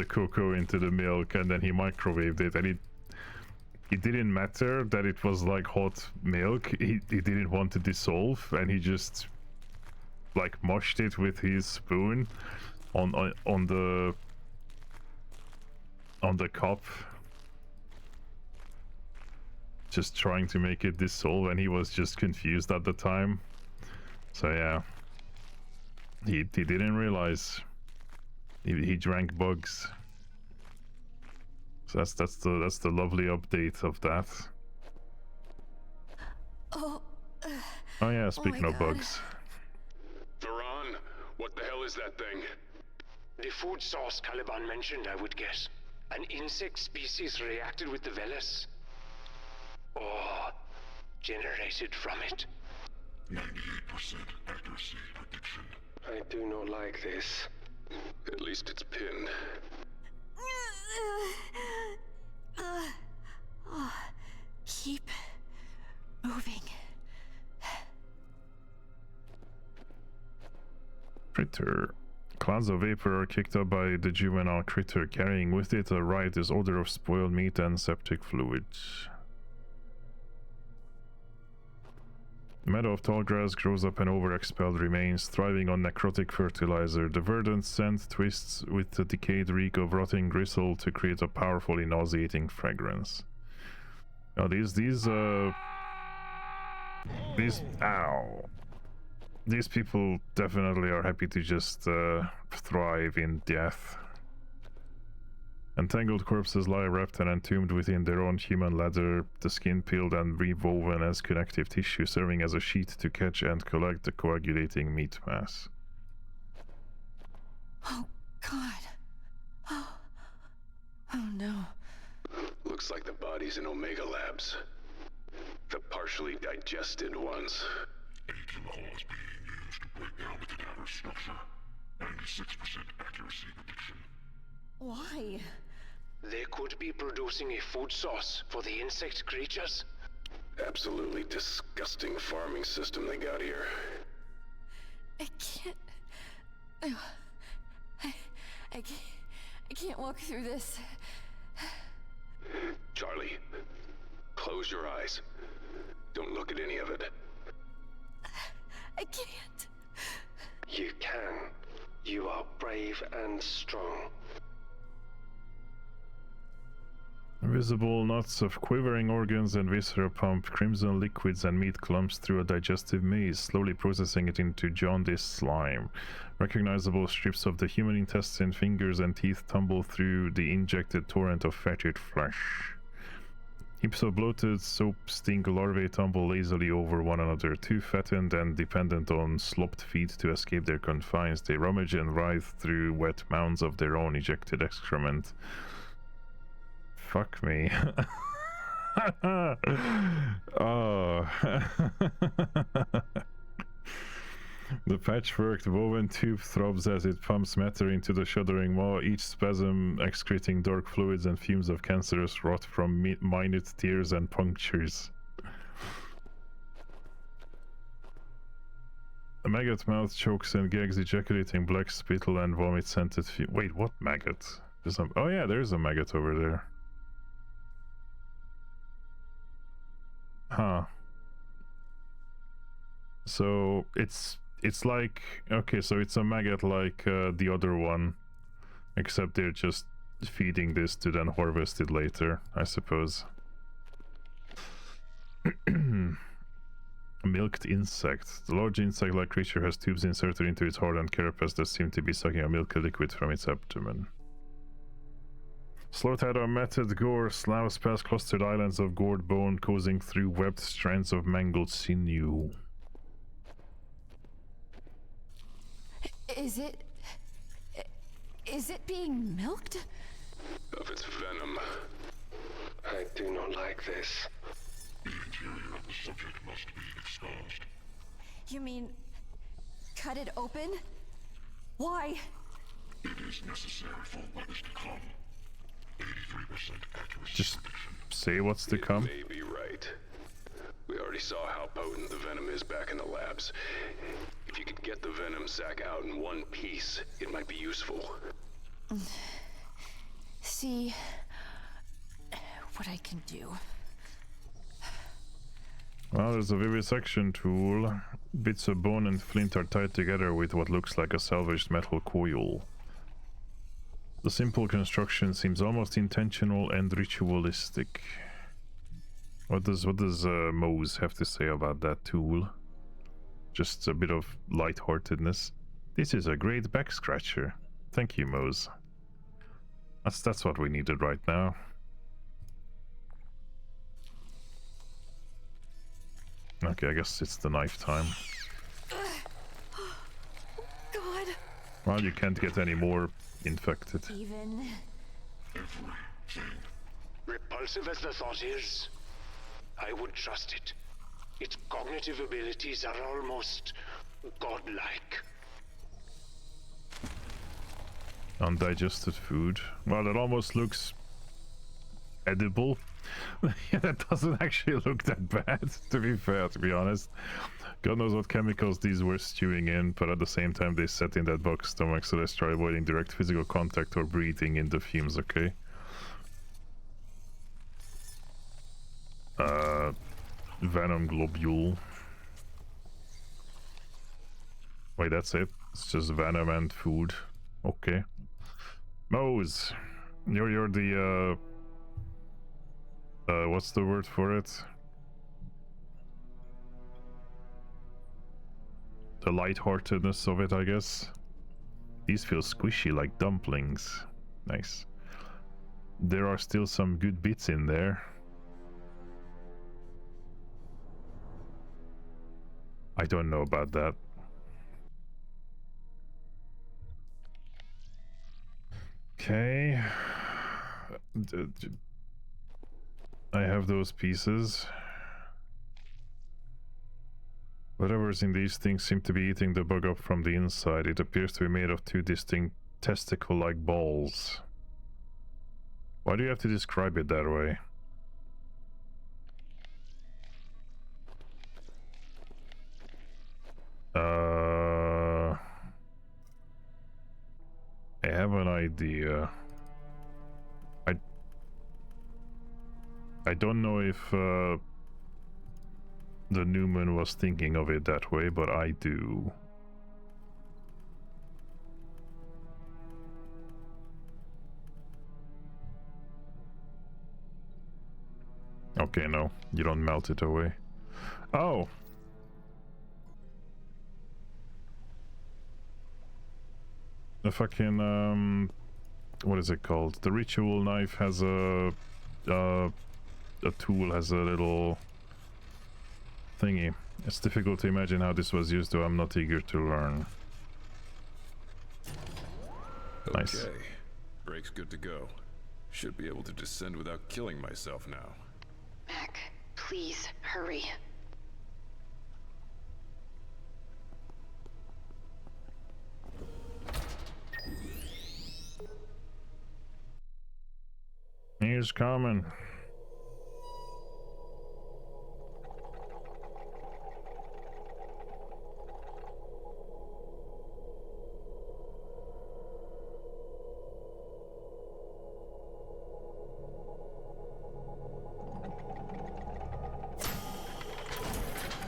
N: cocoa into the milk and then he microwaved it, and it didn't matter that it was like hot milk. He didn't want to dissolve, and he just like mushed it with his spoon on the cup, just trying to make it dissolve, and he was just confused at the time. So yeah, he didn't realize he drank bugs. So that's the lovely update of that.
R: Oh
N: yeah, speaking of bugs.
C: Varan, what the hell is that thing?
G: The food source Caliban mentioned, I would guess. An insect species reacted with the Veles. Or generated from it.
I: 98% accuracy prediction.
B: I do not like this.
C: At least it's pinned.
R: Keep moving.
N: Critter. Clouds of vapor are kicked up by the juvenile critter, carrying with it a riotous odor of spoiled meat and septic fluid. The meadow of tall grass grows up and over expelled remains, thriving on necrotic fertilizer. The verdant scent twists with the decayed reek of rotting gristle to create a powerfully nauseating fragrance. Now these people definitely are happy to just thrive in death. Entangled corpses lie wrapped and entombed within their own human leather, the skin peeled and rewoven as connective tissue, serving as a sheet to catch and collect the coagulating meat mass.
M: Oh, God. Oh no.
C: Looks like the bodies in Omega Labs. The partially digested ones.
I: A chemical is being used to break down the cadaver's structure. 96% accuracy prediction.
M: Why?
G: They could be producing a food source for the insect creatures.
C: Absolutely disgusting farming system they got here.
R: I can't. I can't walk through this.
C: Charlie, close your eyes. Don't look at any of it.
R: I can't.
B: You can. You are brave and strong.
N: Visible knots of quivering organs and viscera pump crimson liquids and meat clumps through a digestive maze, slowly processing it into jaundiced slime. Recognizable strips of the human intestine, fingers and teeth tumble through the injected torrent of fetid flesh. Heaps of bloated, soap-stink larvae tumble lazily over one another. Too fattened and dependent on slopped feet to escape their confines, they rummage and writhe through wet mounds of their own ejected excrement. Fuck me. Oh. The patchworked woven tube throbs as it pumps matter into the shuddering maw, each spasm excreting dark fluids and fumes of cancerous rot from minute tears and punctures. The maggot mouth chokes and gags, ejaculating black spittle and vomit-scented Wait, what maggot? Oh yeah, there's a maggot over there. Huh. So it's like, okay, so it's a maggot like the other one, except they're just feeding this to then harvest it later, I suppose. A milked insect. The large insect-like creature has tubes inserted into its heart and carapace that seem to be sucking a milky liquid from its abdomen. Slaughter a matted gore sloughs past clustered islands of gored bone, coursing through webbed strands of mangled sinew.
R: Is it being milked?
C: Of its venom.
B: I do not like this.
I: The interior of the subject must be exposed.
R: You mean cut it open? Why?
I: It is necessary for what is to come. 83% accuracy.
N: Just say what's to come.
C: You may be right. We already saw how potent the venom is back in the labs. If you could get the venom sac out in one piece, it might be useful.
R: See what I can do.
N: Well, there's a vivisection tool. Bits of bone and flint are tied together with what looks like a salvaged metal coil. The simple construction seems almost intentional and ritualistic. What does Mose have to say about that tool? Just a bit of lightheartedness. This is a great back scratcher. Thank you, Mose. That's what we needed right now. Okay, I guess it's the knife time.
R: God.
N: Well, you can't get any more infected.
R: Even.
G: Repulsive as the thought is, I would trust it. Its cognitive abilities are almost godlike.
N: Undigested food. Well, it almost looks edible. Yeah, that doesn't actually look that bad, to be fair, to be honest. God knows what chemicals these were stewing in, but at the same time they set in that bug's stomach, so let's try avoiding direct physical contact or breathing in the fumes, okay? Venom globule. Wait, that's it? It's just venom and food. Okay. Mose, you're the what's the word for it? The lightheartedness of it, I guess. These feel squishy like dumplings. Nice. There are still some good bits in there. I don't know about that. Okay. I have those pieces. Whatever's in these things seem to be eating the bug up from the inside. It appears to be made of two distinct testicle-like balls. Why do you have to describe it that way? I have an idea. I don't know if the Newman was thinking of it that way, but I do. Okay, no, you don't melt it away. Oh! The fucking, what is it called? The ritual knife has a tool, has a little thingy. It's difficult to imagine how this was used, though I'm not eager to learn. Nice.
D: Okay, brake's good to go. Should be able to descend without killing myself now.
E: Mac, please, hurry.
N: He's coming.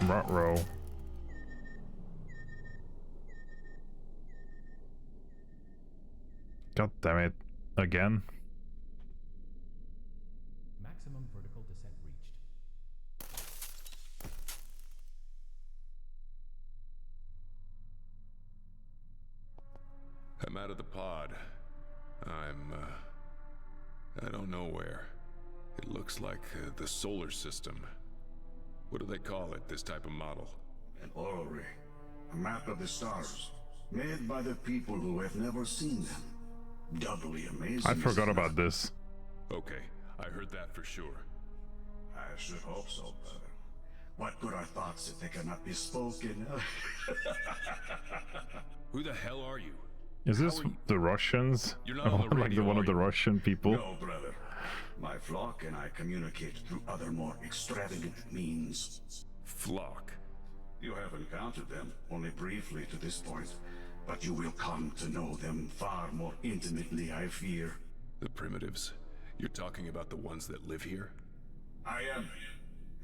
N: Ruh-roh. God damn it. Again?
L: Maximum vertical descent reached.
D: I'm out of the pod. I don't know where. It looks like the solar system. What do they call it, this type of model?
I: An orrery. A map of the stars. Made by the people who have never seen them. Doubly amazing.
N: I forgot about this.
D: Okay, I heard that for sure.
I: I should hope so, brother. What good are thoughts if they cannot be spoken?
D: Who the hell are you?
N: Is this the Russians?
D: You're not on the radio,
N: like one of the Russian people?
I: No, brother. My flock and I communicate through other more extravagant means.
D: Flock?
I: You have encountered them, only briefly to this point. But you will come to know them far more intimately, I fear.
D: The primitives? You're talking about the ones that live here?
I: I am.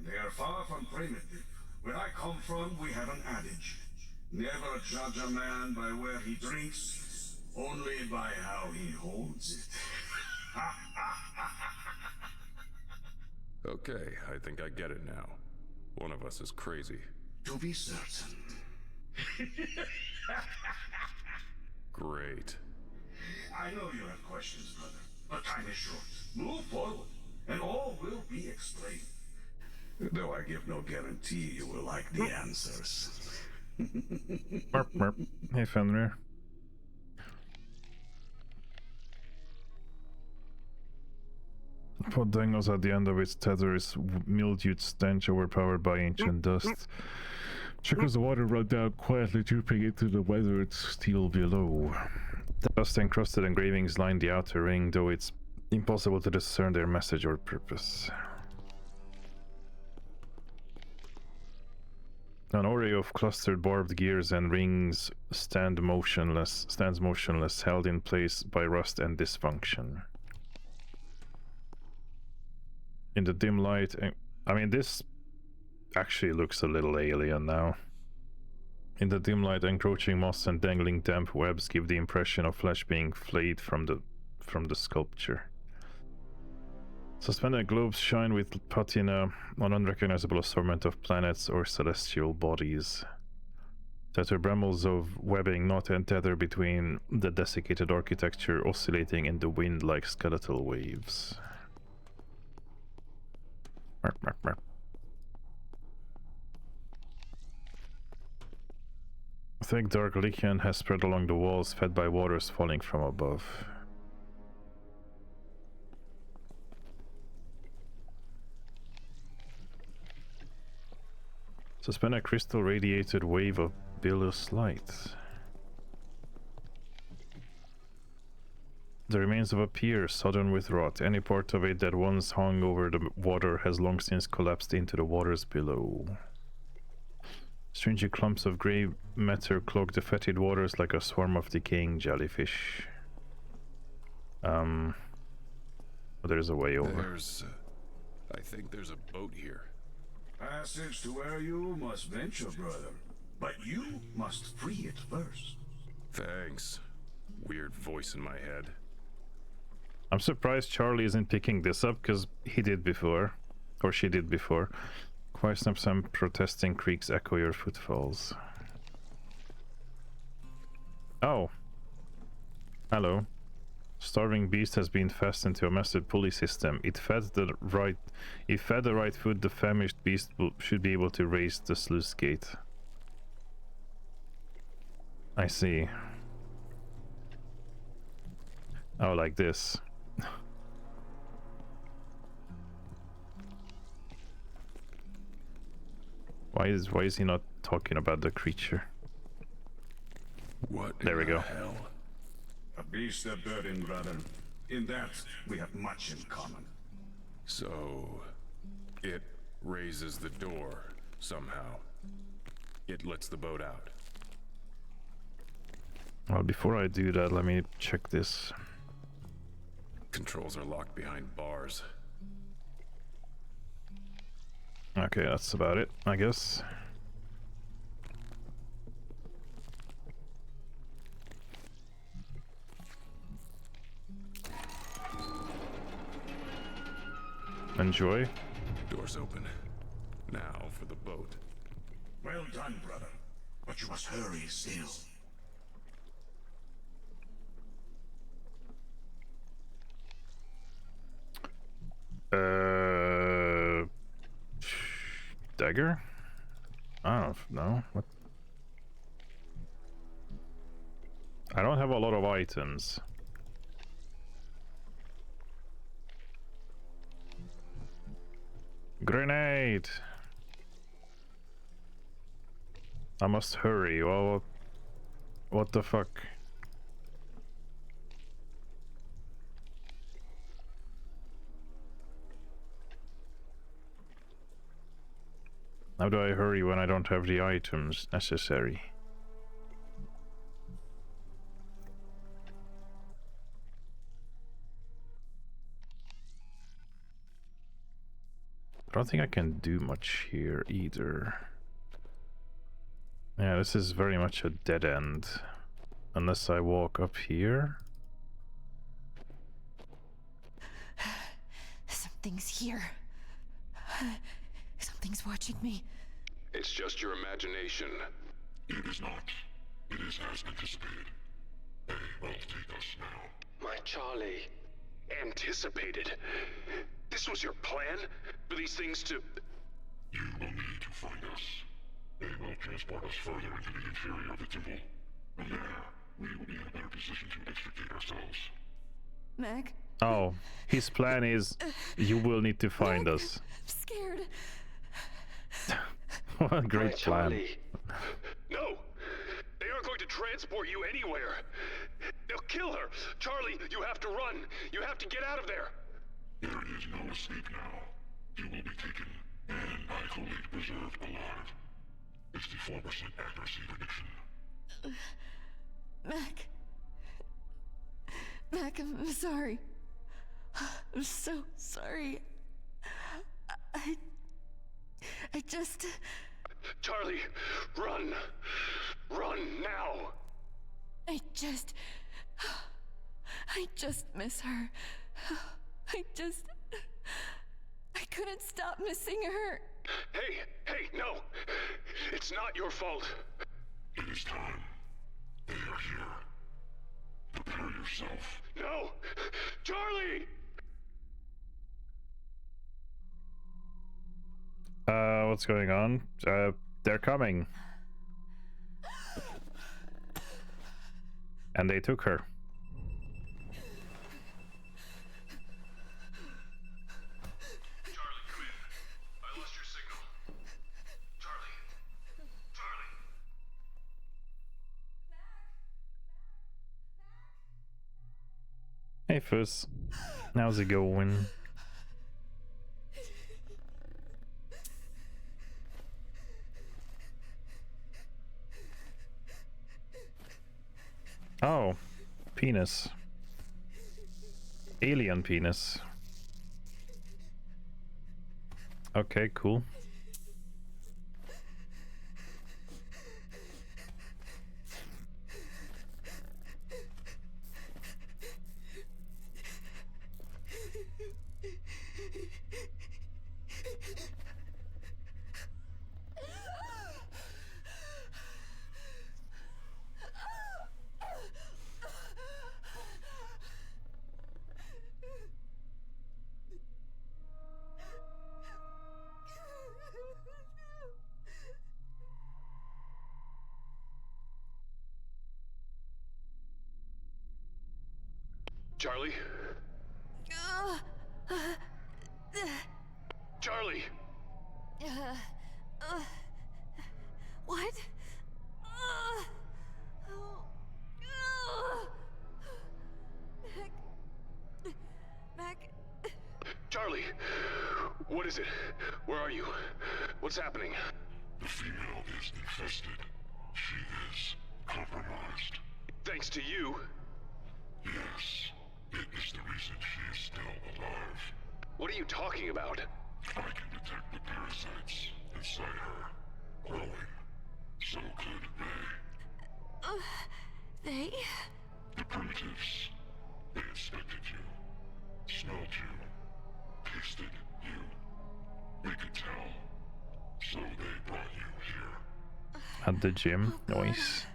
I: They are far from primitive. Where I come from, we have an adage. Never judge a man by where he drinks, only by how he holds it.
D: Okay, I think I get it now. One of us is crazy.
I: To be certain.
D: Great.
I: I know you have questions, brother, but time is short. Move forward, and all will be explained. Though I give no guarantee you will like the answers.
N: Merp, merp. Hey, Fenrir. What dangles at the end of its tether is mildewed stench overpowered by ancient dust. Trickles of water run down quietly, dripping into the weathered steel below. Dust-encrusted engravings line the outer ring, though it's impossible to discern their message or purpose. An array of clustered barbed gears and rings stands motionless, held in place by rust and dysfunction. In the dim light, I mean, this actually looks a little alien now. In the dim light, encroaching moss and dangling damp webs give the impression of flesh being flayed from the sculpture. Suspended globes shine with patina on unrecognizable assortment of planets or celestial bodies. Tattered brambles of webbing knot and tether between the desiccated architecture, oscillating in the wind like skeletal waves. Mark, mark, mark. A thick dark lichen has spread along the walls, fed by waters falling from above. Suspend a crystal radiated wave of bilious light. The remains of a pier sodden with rot. Any part of it that once hung over the water has long since collapsed into the waters below. Stringy clumps of grey matter clog the fetid waters like a swarm of decaying jellyfish. There's a way over.
D: I think there's a boat here.
H: Passage to where you must venture, brother. But you must free it first.
D: Thanks. Weird voice in my head.
A: I'm surprised Charlie isn't picking this up, because he did before. Or she did before. Quiet snaps and protesting creaks echo your footfalls. Oh. Hello. Starving beast has been fastened to a massive pulley system. If fed the right food, the famished beast should be able to raise the sluice gate. I see. Oh, like this. Why is he not talking about the creature?
D: What?
A: There we go.
D: Hell?
H: A beast of burden, brother. In that, we have much in common.
D: So, it raises the door somehow. It lets the boat out.
A: Well, before I do that, let me check this.
D: Controls are locked behind bars.
A: Okay, that's about it, I guess. Enjoy.
D: Doors open. Now for the boat.
H: Well done, brother. But you must hurry still.
A: Dagger? I don't know. What? I don't have a lot of items. Grenade! I must hurry. Well, what the fuck? How do I hurry when I don't have the items necessary? I don't think I can do much here either. Yeah, this is very much a dead end. Unless I walk up here.
R: Something's here. Something's watching me.
C: It's just your imagination.
I: It is not. It is as anticipated. They will take us now.
C: My Charlie. Anticipated? This was your plan? For these things to...
I: You will need to find us. They will transport us further into the interior of the temple. And there, we will be in a better position to extricate ourselves.
R: Meg?
A: Oh, his plan is you will need to find
R: Mac,
A: us.
R: I'm scared.
A: What a great plan.
C: Charlie. No! They aren't going to transport you anywhere. They'll kill her. Charlie, you have to run. You have to get out of there.
I: There is no escape now. You will be taken and isolate preserved alive. 64% accuracy prediction.
R: Mac. Mac, I'm sorry. I'm so sorry. I just...
C: Charlie, run! Run now!
R: I just miss her. I couldn't stop missing her.
C: Hey, no! It's not your fault.
I: It is time. They are here. Prepare yourself.
C: No! Charlie!
A: What's going on? They're coming. And they took her.
C: Charlie, come in. I lost your signal. Charlie. Charlie.
A: Hey, Fuzz. How's it going? Oh, penis. Alien penis. Okay, cool.
C: Charlie? Charlie!
R: What? Mac.
C: Charlie! What is it? Where are you? What's happening?
I: The female is infested. She is compromised.
C: Thanks to you?
I: Yes. It is the reason she is still alive.
C: What are you talking about?
I: I can detect the parasites inside her growing. So could they.
R: They?
I: The primitives. They inspected you, smelled you, tasted you. They could tell. So they brought you here.
A: At the gym. Nice.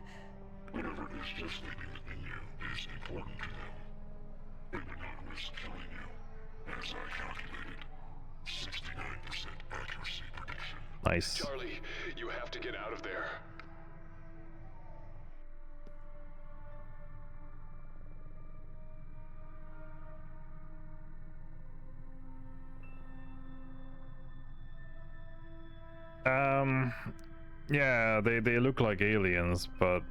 I: Whatever it is gestating within you is important to them. They would not risk killing you. As I calculated, 69% accuracy prediction.
A: Nice.
C: Charlie, you have to get out of there.
A: Yeah, they look like aliens, but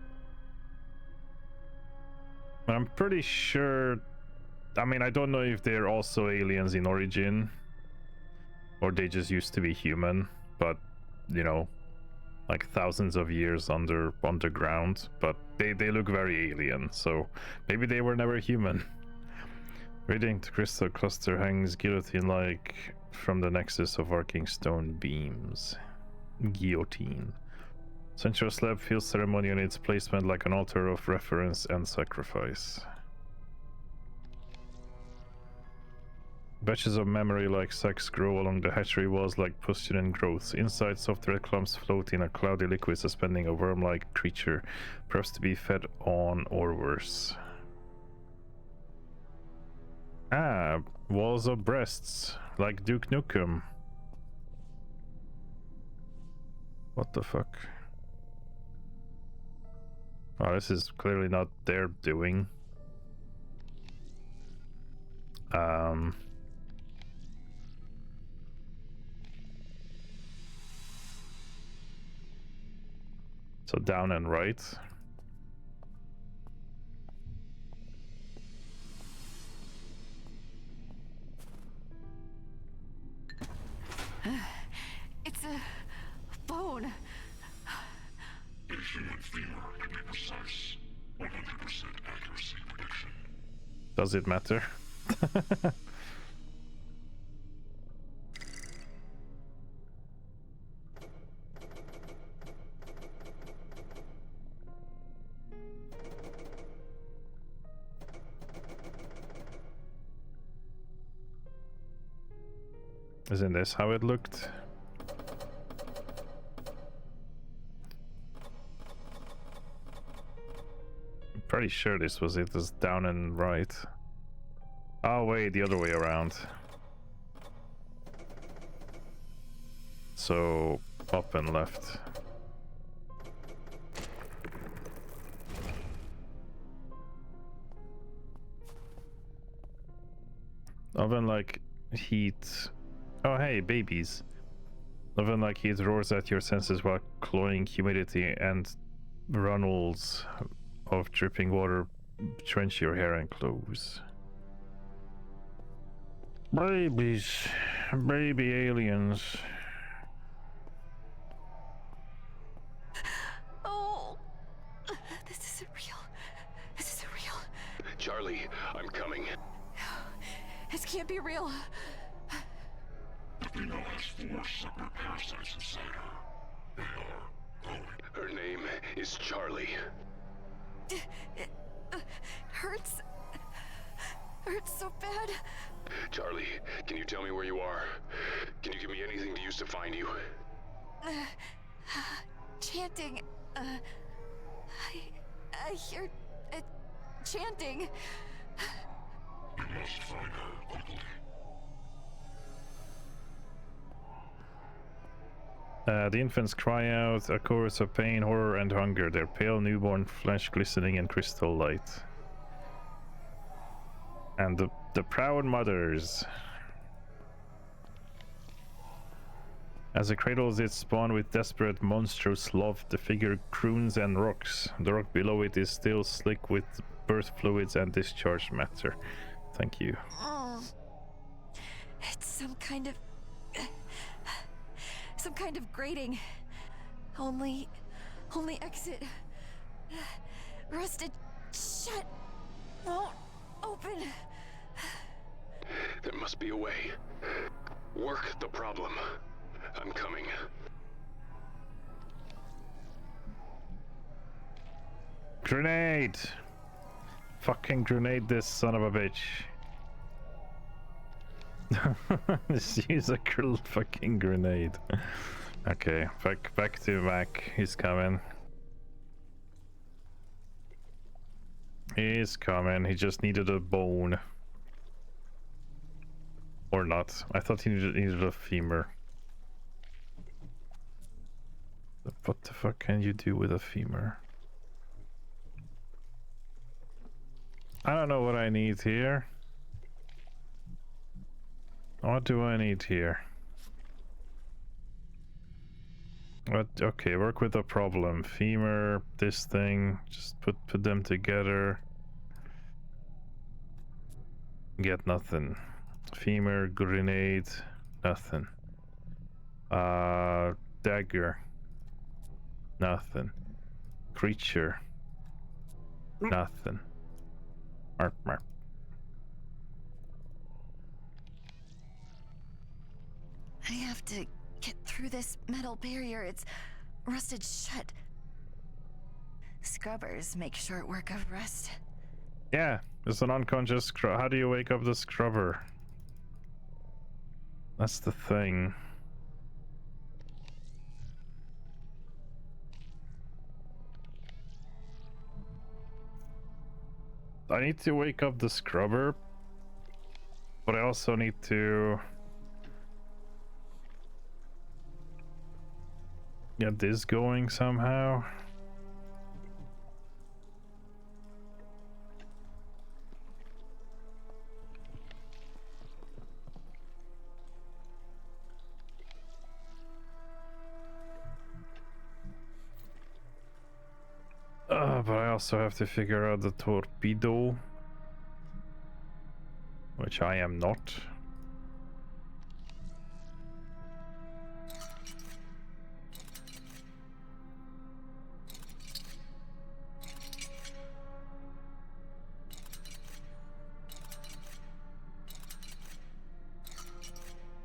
A: I'm pretty sure. I mean, I don't know if they're also aliens in origin, or they just used to be human, but you know, like thousands of years underground. But they look very alien, so maybe they were never human. Radiant crystal cluster hangs guillotine-like from the nexus of arcing stone beams. Guillotine. Central slab feels ceremony on its placement like an altar of reverence and sacrifice. Batches of memory-like sacs grow along the hatchery walls like pustulant growths. Inside, soft red clumps float in a cloudy liquid suspending a worm-like creature, perhaps to be fed on or worse. Ah, walls of breasts, like Duke Nukem. What the fuck? Oh, this is clearly not their doing. So down and right.
R: It's a bone.
I: A human femur, to be precise. 100% accuracy prediction.
A: Does it matter? Isn't this how it looked? I'm pretty sure this was it, as down and right. Oh wait, the other way around. So up and left. Oven like heat. Oh hey, babies. Oven like heat roars at your senses while cloying humidity and runnels of dripping water trench your hair and clothes. Babies. Baby aliens.
R: Oh, this isn't real. This isn't real.
C: Charlie, I'm coming.
R: This can't be real.
I: The female has 4 separate parasites inside her. They are growing.
C: Her name is Charlie.
R: It hurts. Hurts so bad.
C: Charlie, can you tell me where you are? Can you give me anything to use to find you?
R: Chanting. I hear it chanting.
I: You must find her quickly.
A: The infants cry out a chorus of pain, horror, and hunger, their pale newborn flesh glistening in crystal light. And the proud mothers. As it cradles its spawn with desperate, monstrous love, the figure croons and rocks. The rock below it is still slick with birth fluids and discharged matter. Thank you.
R: It's some kind of grating. Only exit. Rusted shut. Won't open.
C: There must be a way. Work the problem. I'm coming.
A: Grenade! Fucking grenade this son of a bitch. Just use a fucking grenade. Okay, back to Mac. He's coming. He's coming. He just needed a bone. Or not. I thought he needed a femur. What the fuck can you do with a femur? I don't know what I need here. What do I need here? What? Okay, work with the problem. Femur, this thing. Just put them together. Get nothing. Femur, grenade, nothing. Dagger. Nothing. Creature. Nothing. Mark, mark.
R: I have to get through this metal barrier. It's rusted shut. Scrubbers make short work of rust.
A: Yeah, it's an unconscious scrub. How do you wake up the scrubber? That's the thing. I need to wake up the scrubber, but I also need to get this going somehow.
N: But I also have to figure out the torpedo, which I am not.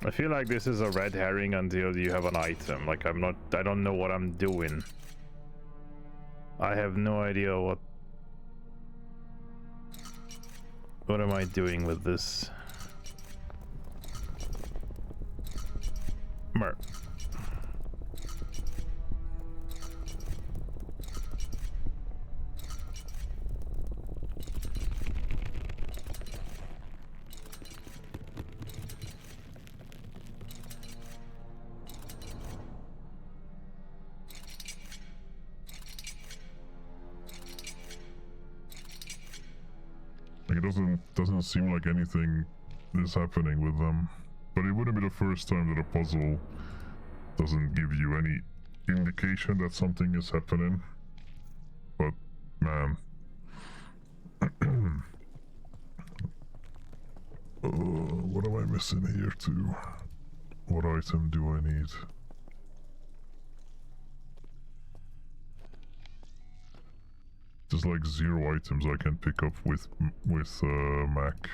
N: I feel like this is a red herring until you have an item. Like I don't know what I'm doing. I have no idea what am I doing with this? Mer.
P: Like it doesn't seem like anything is happening with them. But it wouldn't be the first time that a puzzle doesn't give you any indication that something is happening. But man. What am I missing here too? What item do I need? There's like 0 items I can pick up with Mac.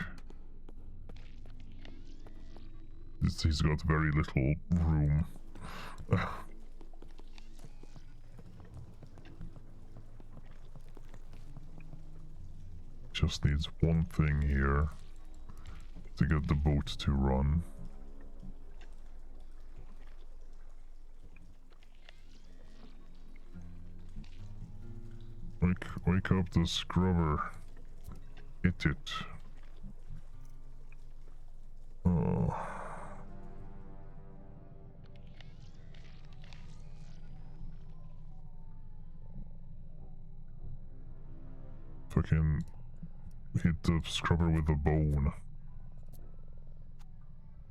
P: He's got very little room. Just needs one thing here to get the boat to run. Wake up the scrubber. Hit it. Oh. Fucking hit the scrubber with a bone.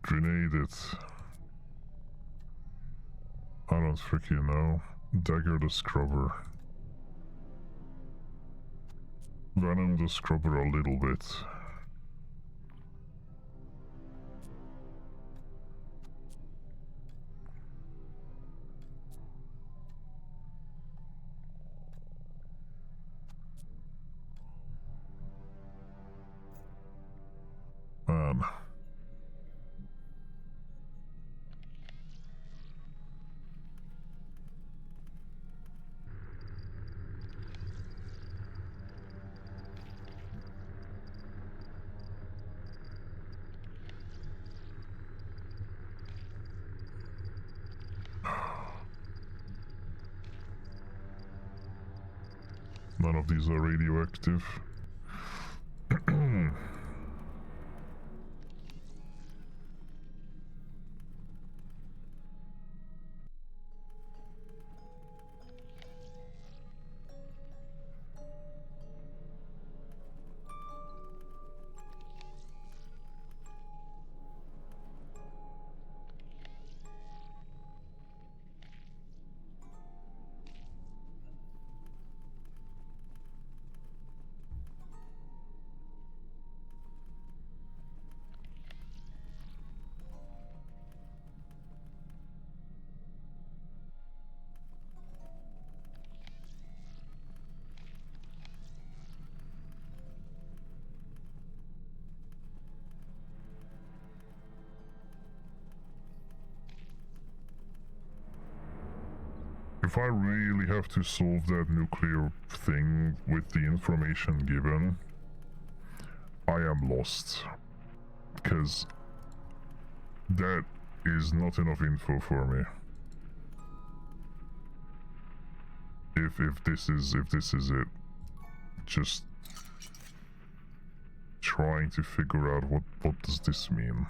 P: Grenade it. I don't freaking know. Dagger the scrubber. Venom the scrubber a little bit. Man. None of these are radioactive. If I really have to solve that nuclear thing with the information given, I am lost. Because that is not enough info for me. If this is it, just trying to figure out what does this mean.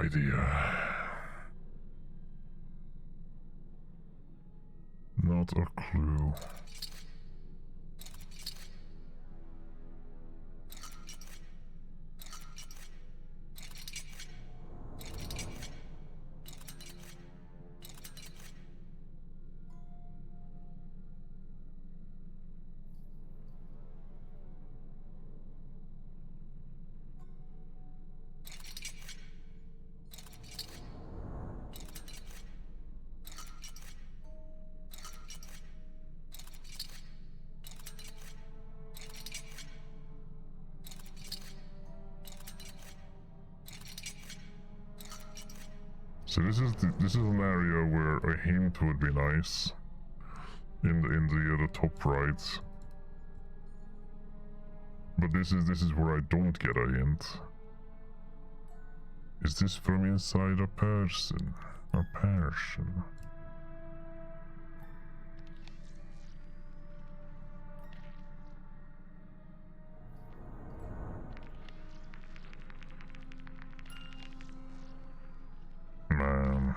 P: idea. Not a clue. So this is an area where a hint would be nice. In the top right. But this is where I don't get a hint. Is this from inside a person? A person. Man.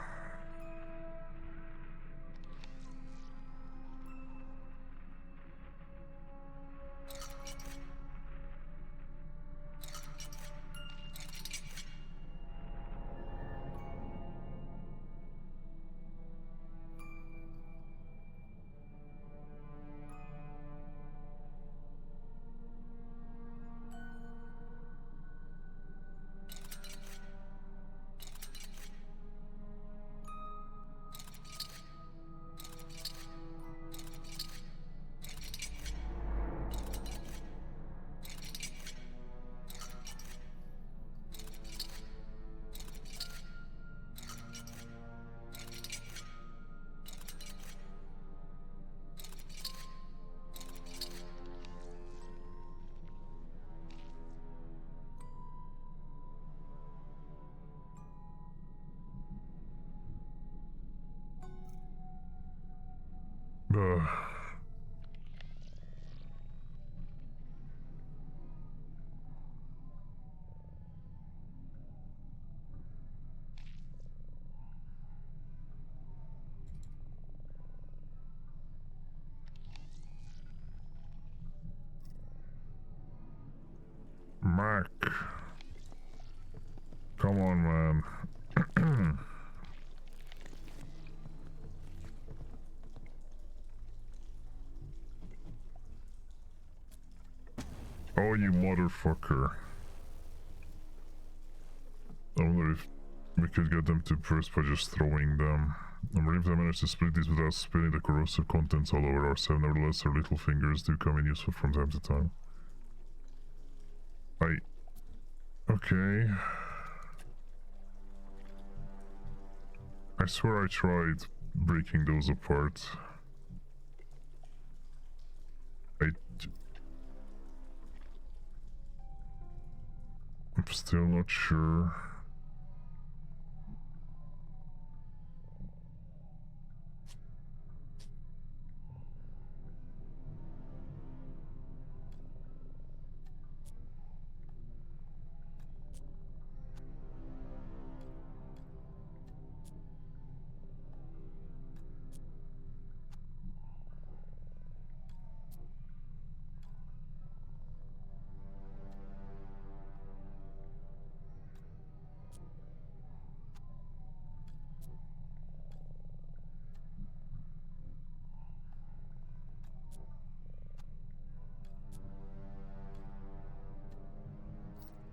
P: Mac. Come on, man. Oh, you motherfucker. I wonder if we could get them to burst by just throwing them. I'm relieved I managed to split these without spilling the corrosive contents all over ourselves. Nevertheless, our little fingers do come in useful from time to time. Okay. I swear I tried breaking those apart. I'm still not sure.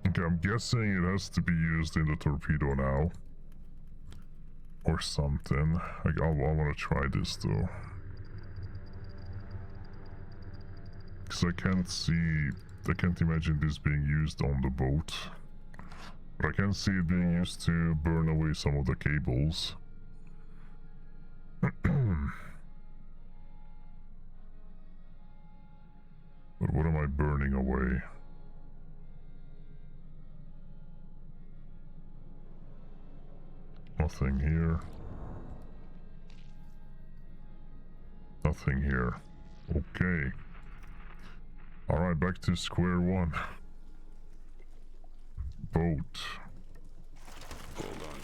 P: Okay, I'm guessing it has to be used in the torpedo now. Or something. Like, I want to try this though. Because I can't imagine this being used on the boat. But I can see it being used to burn away some of the cables. But what am I burning away? Nothing here. Nothing here. Okay. Alright, back to square one. Boat.
D: Hold on.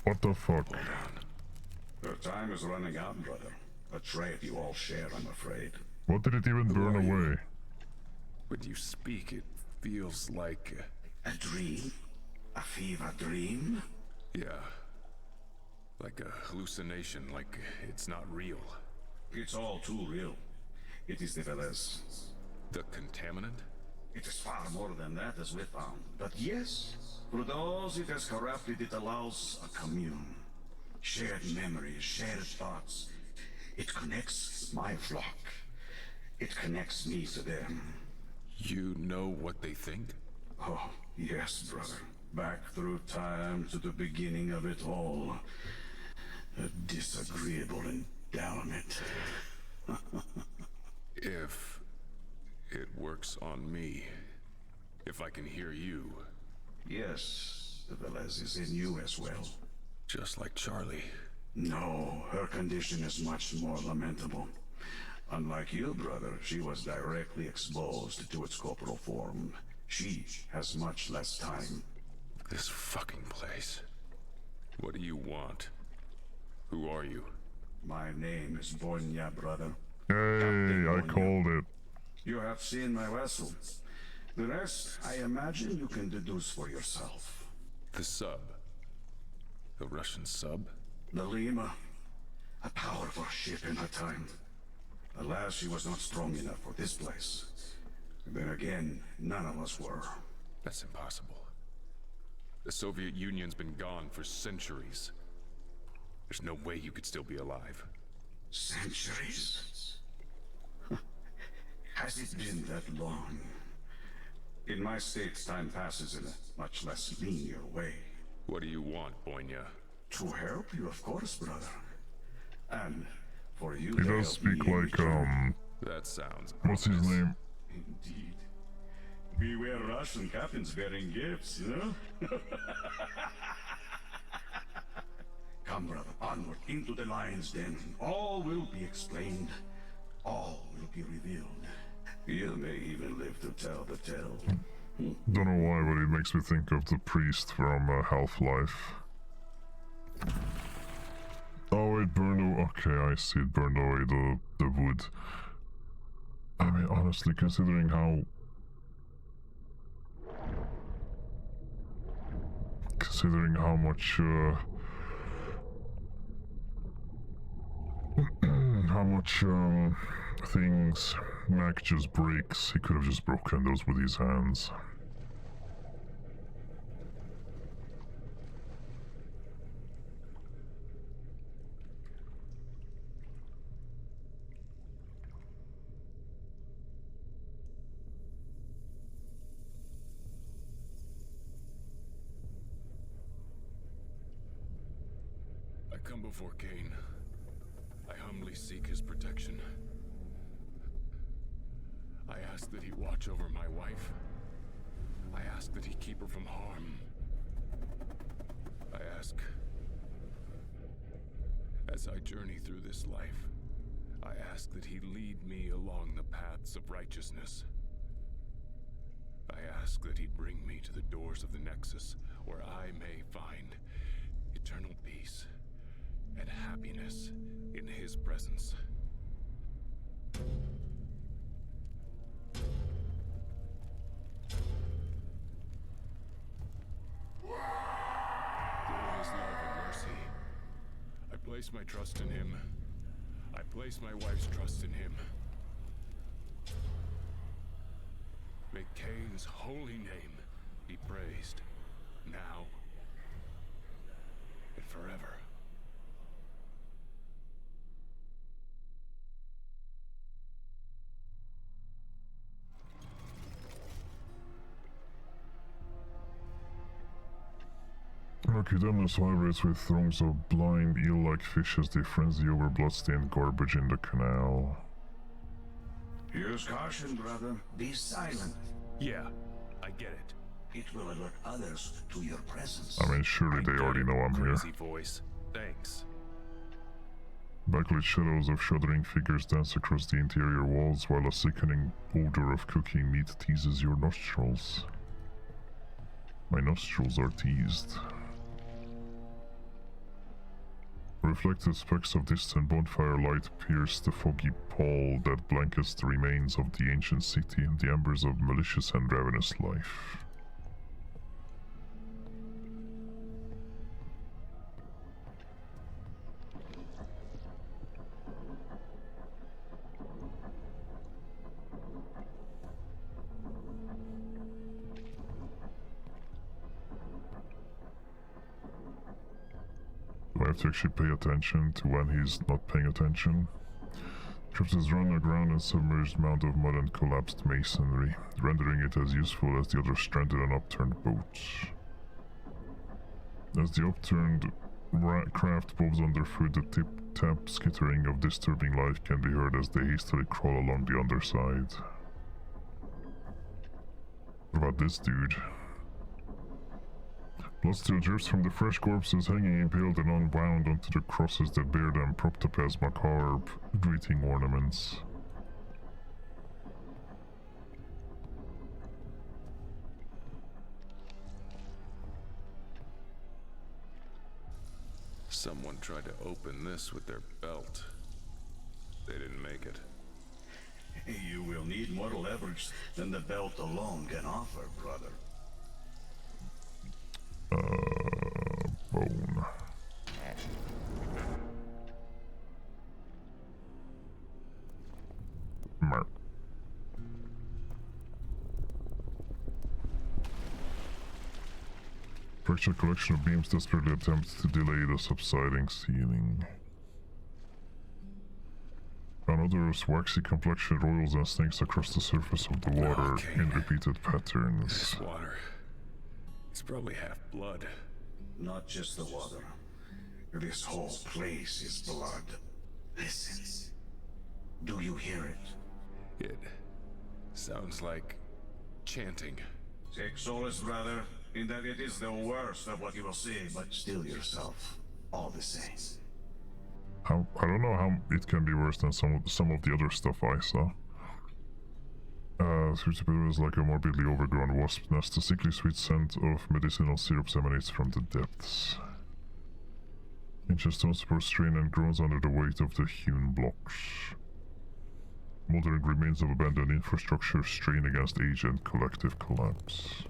P: What the fuck?
H: Your time is running out, brother. A trait you all share, I'm afraid.
P: What did it even burn away?
D: When you speak, it feels like...
H: A dream? A fever dream?
D: Yeah. Like a hallucination, like it's not real.
H: It's all too real. It is nevertheless...
D: The contaminant?
H: It is far more than that, as we found. But yes, for those it has corrupted, it allows a commune. Shared memories, shared thoughts. It connects my flock. It connects me to them.
D: You know what they think?
H: Oh, yes, brother. Back through time to the beginning of it all. A disagreeable endowment.
D: If it works on me, if I can hear you.
H: Yes, the Velez is in you as well.
D: Just like Charlie.
H: No, her condition is much more lamentable. Unlike you, brother, she was directly exposed to its corporal form. She has much less time.
D: This fucking place. What do you want? Who are you?
H: My name is Bonya, brother.
P: Hey, I called it.
H: You have seen my vessel. The rest, I imagine you can deduce for yourself.
D: The sub. The Russian sub?
H: The Lima. A powerful ship in her time. Alas, she was not strong enough for this place. Then again, none of us were.
D: That's impossible. The Soviet Union's been gone for centuries. There's no way you could still be alive.
H: Centuries? Has it been that long? In my state, time passes in a much less linear way.
D: What do you want, Bonya?
H: To help you, of course, brother. And for you
P: He
H: to
P: does
H: help
P: speak
H: me in
P: like,
H: return.
D: That sounds
P: what's his
D: ominous.
P: name?
H: Indeed. Beware Russian captains bearing gifts, you know? Come, brother, onward, into the lion's den. All will be explained. All will be revealed. You may even live to tell the tale.
P: Don't know why, but it makes me think of the priest from Half-Life. Oh, it burned away. Okay, I see. It burned away the wood. I mean, honestly, considering how much how much things Mac just breaks, he could have just broken those with his hands.
D: I come before Cain. I humbly seek his protection. I ask that he watch over my wife. I ask that he keep her from harm. I ask, as I journey through this life, I ask that he lead me along the paths of righteousness. I ask that he bring me to the doors of the Nexus, where I may find eternal peace and happiness in his presence. Through his love and mercy, I place my trust in him. I place my wife's trust in him. May Cain's holy name be praised, now and forever.
P: Archidamus vibrates with throngs of blind, eel-like fishes. They frenzy over blood-stained garbage in the canal.
H: Use caution, brother. Be silent.
D: Yeah, I get it.
H: It will alert others to your presence.
P: I mean, surely they already know I'm here.
D: Crazy voice. Thanks.
P: Backlit shadows of shuddering figures dance across the interior walls, while a sickening odor of cooking meat teases your nostrils. My nostrils are teased. reflected specks of distant bonfire light pierce the foggy pall that blankets the remains of the ancient city and the embers of malicious and ravenous life. I have to actually pay attention to when he's not paying attention. Troops run aground and submerged mound of mud and collapsed masonry, rendering it as useful as the other stranded and upturned boats. As the upturned craft bobs underfoot, the tip-tap skittering of disturbing life can be heard as they hastily crawl along the underside. What about this dude? Blood still drips from the fresh corpses hanging impaled and unwound onto the crosses that bear them, propped up as macabre greeting ornaments.
D: Someone tried to open this with their belt. They didn't make it.
H: You will need more leverage than the belt alone can offer, brother.
P: Bone. Mark. Fractured collection of beams desperately attempts to delay the subsiding ceiling. Another waxy complexion roils and sinks across the surface of the water in repeated patterns.
D: This water. It's probably half blood.
H: Not just the water. This whole place is blood. Listen. Do you hear it?
D: It sounds like chanting.
H: Take solace, brother, in that it is the worst of what you will see, but still yourself, all the same.
P: I don't know how it can be worse than some of the other stuff I saw. Suitable is like a morbidly overgrown wasp nest. The sickly sweet scent of medicinal syrups emanates from the depths. Ancient stone spores strain and groans under the weight of the hewn blocks. Moldering remains of abandoned infrastructure strain against age and collective collapse.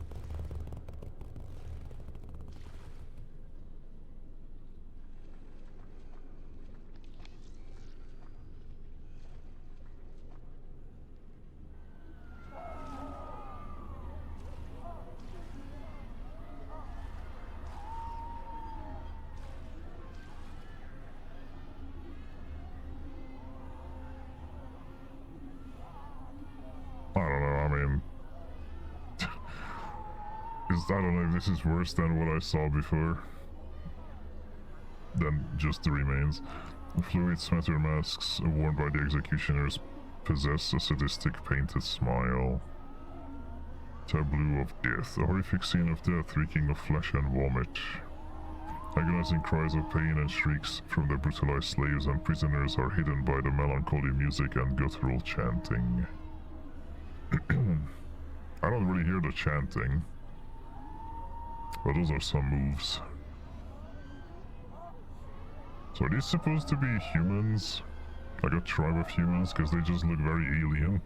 P: I don't know if this is worse than what I saw before. Than just the remains. The fluid smetter masks worn by the executioners possess a sadistic painted smile. Tableau of death, a horrific scene of death reeking of flesh and vomit. Agonizing cries of pain and shrieks from the brutalized slaves and prisoners are hidden by the melancholy music and guttural chanting. I don't really hear the chanting. But those are some moves. So are these supposed to be humans? Like a tribe of humans? Because they just look very alien.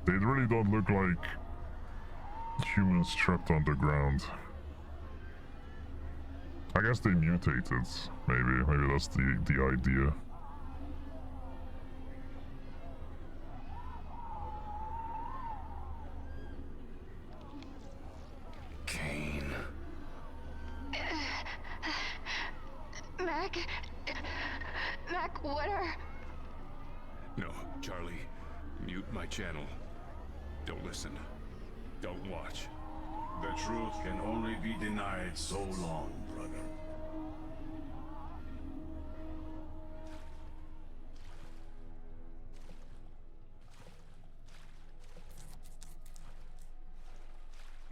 P: They really don't look like humans trapped underground. I guess they mutated. Maybe that's the idea.
E: Mac, what are...
D: No, Charlie. Mute my channel. Don't listen. Don't watch.
H: The truth can only be denied so long, brother.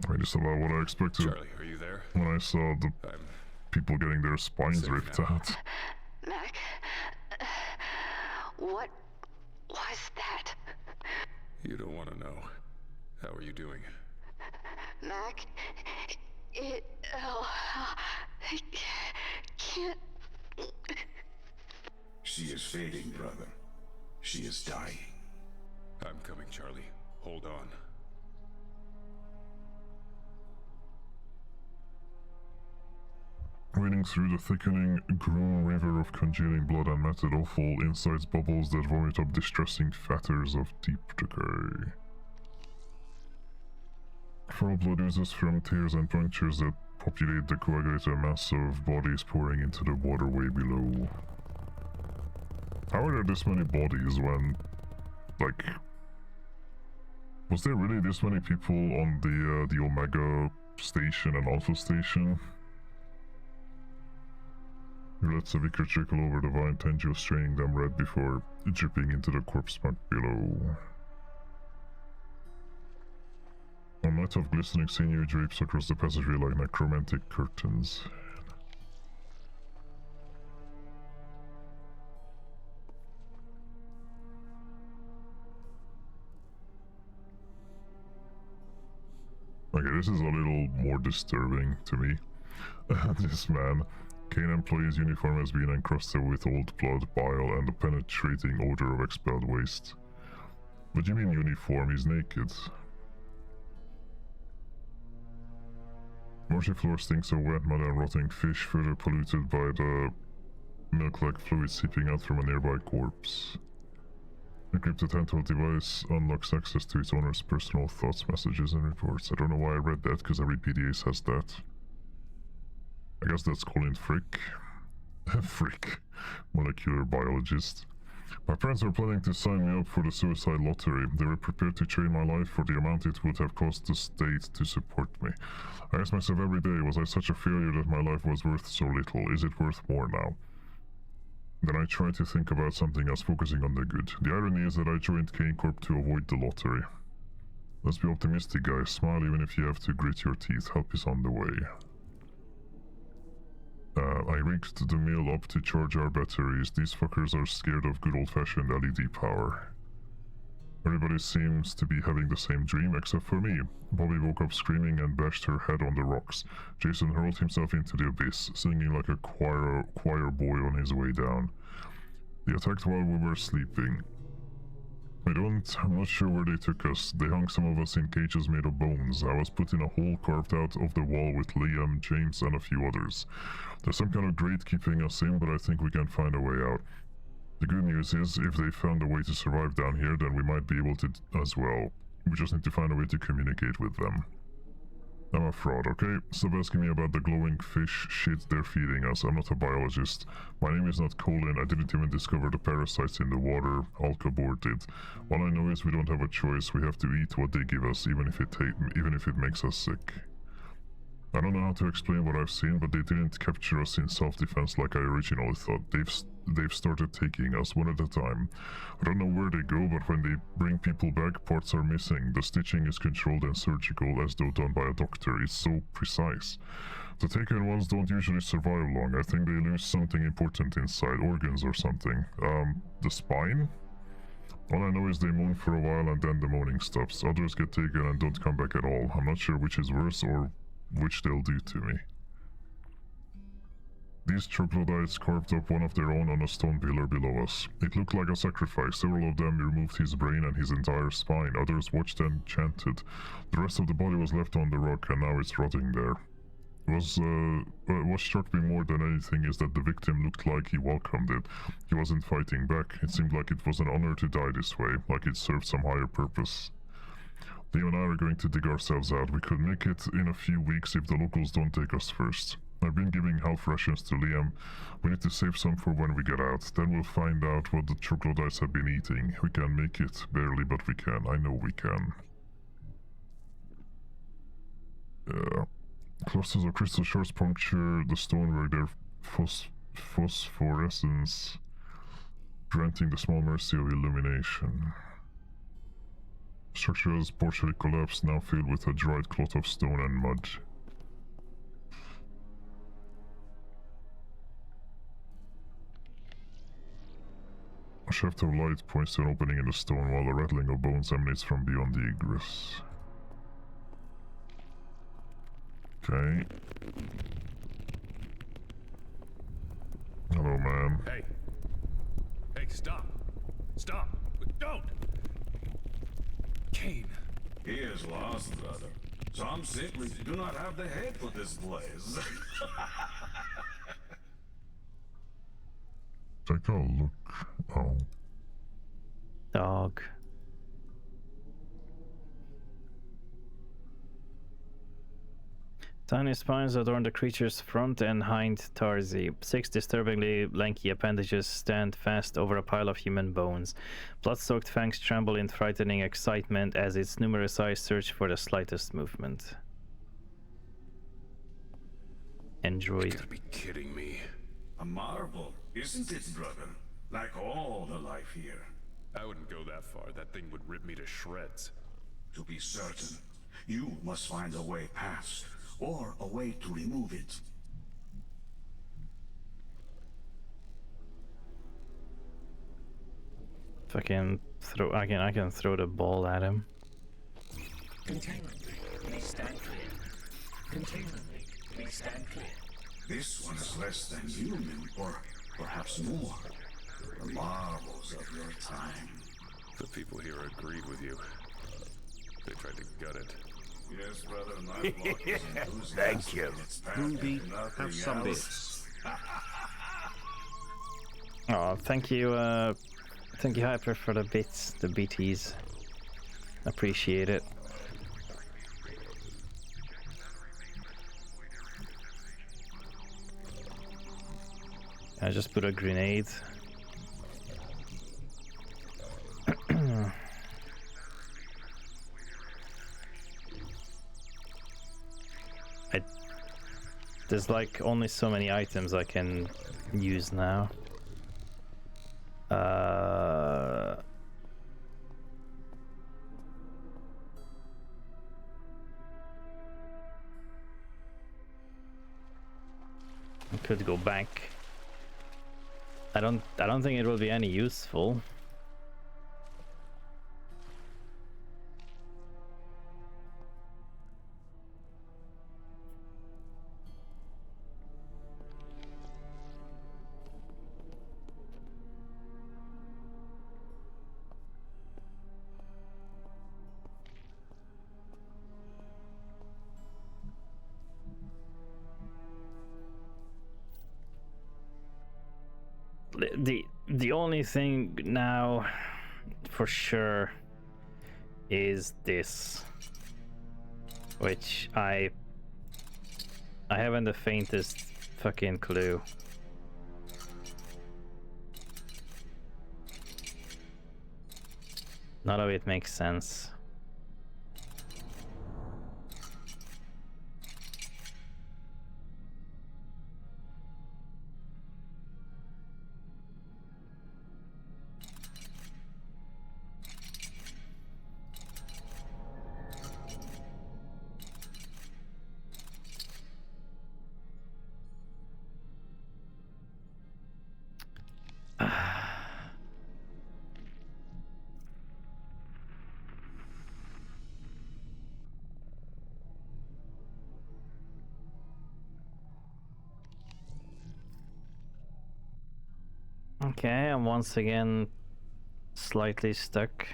P: I mean, just about what I expected.
D: Charlie, are you there?
P: When I saw the people getting their spines ripped out.
E: Mac, what was that?
D: You don't want to know. How are you doing?
E: Mac, I can't...
H: She is fading, brother. She is dying.
D: I'm coming, Charlie. Hold on.
P: Wading through the thickening, grown river of congealing blood and matted offal, insides bubbles that vomit up distressing fatters of deep decay. Foul blood oozes from tears and punctures that populate the coagulated mass of bodies pouring into the waterway below. How are there this many bodies when, like, was there really this many people on the Omega station and Alpha station? He lets the vicar trickle over the vine tendrils, straining them red before dripping into the corpse muck below. A net of glistening sinew drapes across the passageway like necromantic curtains. Okay, this is a little more disturbing to me. This man. Kane employee's uniform has been encrusted with old blood, bile, and a penetrating odor of expelled waste. What do you mean uniform? He's naked. Marshy floor stinks of wet mud and rotting fish, further polluted by the milk-like fluid seeping out from a nearby corpse. Encrypted handheld device unlocks access to its owner's personal thoughts, messages, and reports. I don't know why I read that, because every PDA has that. I guess that's Colin Frick. Frick. Molecular biologist. My parents were planning to sign me up for the suicide lottery. They were prepared to trade my life for the amount it would have cost the state to support me. I ask myself every day, was I such a failure that my life was worth so little? Is it worth more now? Then I try to think about something else, focusing on the good. The irony is that I joined Kane Corp to avoid the lottery. Let's be optimistic, guys. Smile even if you have to grit your teeth. Help is on the way. I rigged the mill up to charge our batteries. These fuckers are scared of good old-fashioned LED power. Everybody seems to be having the same dream, except for me. Bobby woke up screaming and bashed her head on the rocks. Jason hurled himself into the abyss, singing like a choir boy on his way down. They attacked while we were sleeping. I'm not sure where they took us. They hung some of us in cages made of bones. I was put in a hole carved out of the wall with Liam, James, and a few others. There's some kind of grate keeping us in, but I think we can find a way out. The good news is, if they found a way to survive down here, then we might be able to as well. We just need to find a way to communicate with them. I'm a fraud, okay? Stop asking me about the glowing fish shit they're feeding us. I'm not a biologist. My name is not Colin. I didn't even discover the parasites in the water. Alcabor did. All I know is we don't have a choice. We have to eat what they give us, even if it makes us sick. I don't know how to explain what I've seen, but they didn't capture us in self-defense like I originally thought. They've started taking us one at a time. I don't know where they go, but when they bring people back, parts are missing. The stitching is controlled and surgical, as though done by a doctor. It's so precise. The taken ones don't usually survive long. I think they lose something important inside, organs or something. The spine? All I know is they moan for a while and then the moaning stops. Others get taken and don't come back at all. I'm not sure which is worse or which they'll do to me. These troglodytes carved up one of their own on a stone pillar below us. It looked like a sacrifice. Several of them removed his brain and his entire spine. Others watched and chanted. The rest of the body was left on the rock, and now it's rotting there. What struck me more than anything is that the victim looked like he welcomed it. He wasn't fighting back. It seemed like it was an honor to die this way, like it served some higher purpose. Liam and I are going to dig ourselves out. We could make it in a few weeks if the locals don't take us first. I've been giving health rations to Liam. We need to save some for when we get out. Then we'll find out what the troglodytes have been eating. We can make it, barely, but we can. I know we can. Clusters of crystal shards puncture the stonework, their phosphorescence granting the small mercy of illumination. Structure has partially collapsed, now filled with a dried clot of stone and mud. A shaft of light points to an opening in the stone, while the rattling of bones emanates from beyond the egress. Okay. Hello, man.
D: Hey. stop. Stop. Don't! Kane.
H: He is lost, brother. Some simply do not have the head for this place.
P: Take a look. Oh.
A: Dog. Tiny spines adorn the creature's front and hind tarsi. 6 disturbingly lanky appendages stand fast over a pile of human bones. Blood-soaked fangs tremble in frightening excitement as its numerous eyes search for the slightest movement. Android.
D: You gotta be kidding me.
H: A marvel, isn't it, brother? Like all the life here.
D: I wouldn't go that far. That thing would rip me to shreds.
H: To be certain, you must find a way past, or a way to remove it.
A: Fucking throw. I can throw the ball at him.
F: Containment link, please stand clear. Containment link, please stand clear.
H: This one is less than human, or perhaps more. The marvels of your time.
D: The people here agreed with you. They tried to gut it.
H: Yes, brother, my block is enthusiastic.
S: Thank you.
H: Ruby,
S: have some bits.
A: Oh, thank you, Hyper, for the bits, the BTs. Appreciate it. I just put a grenade. There's like only so many items I can use now. I could go back. I don't think it will be any useful. The only thing now for sure is this, which I haven't the faintest fucking clue. None of it makes sense. Okay, I'm once again slightly stuck.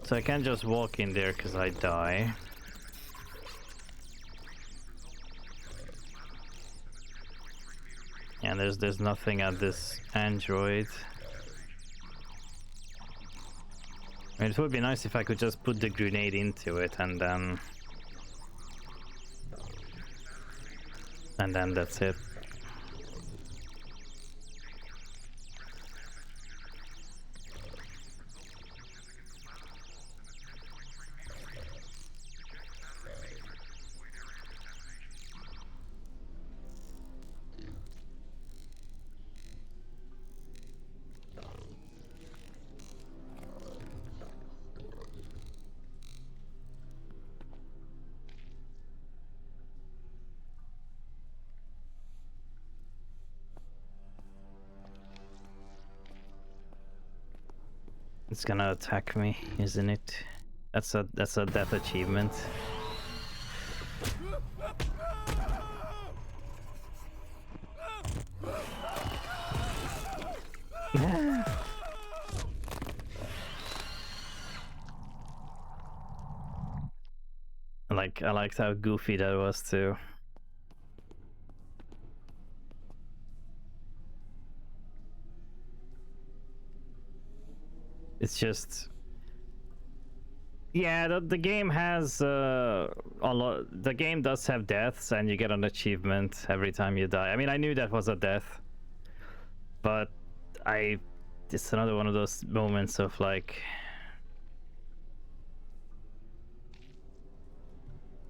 A: So I can't just walk in there because I die. And there's nothing at this android. I mean, it would be nice if I could just put the grenade into it and then that's it. It's gonna attack me, isn't it? That's a death achievement. I liked how goofy that was too. It's just, yeah, the game has a lot. The game does have deaths, and you get an achievement every time you die. I mean, I knew that was a death, but it's another one of those moments of like,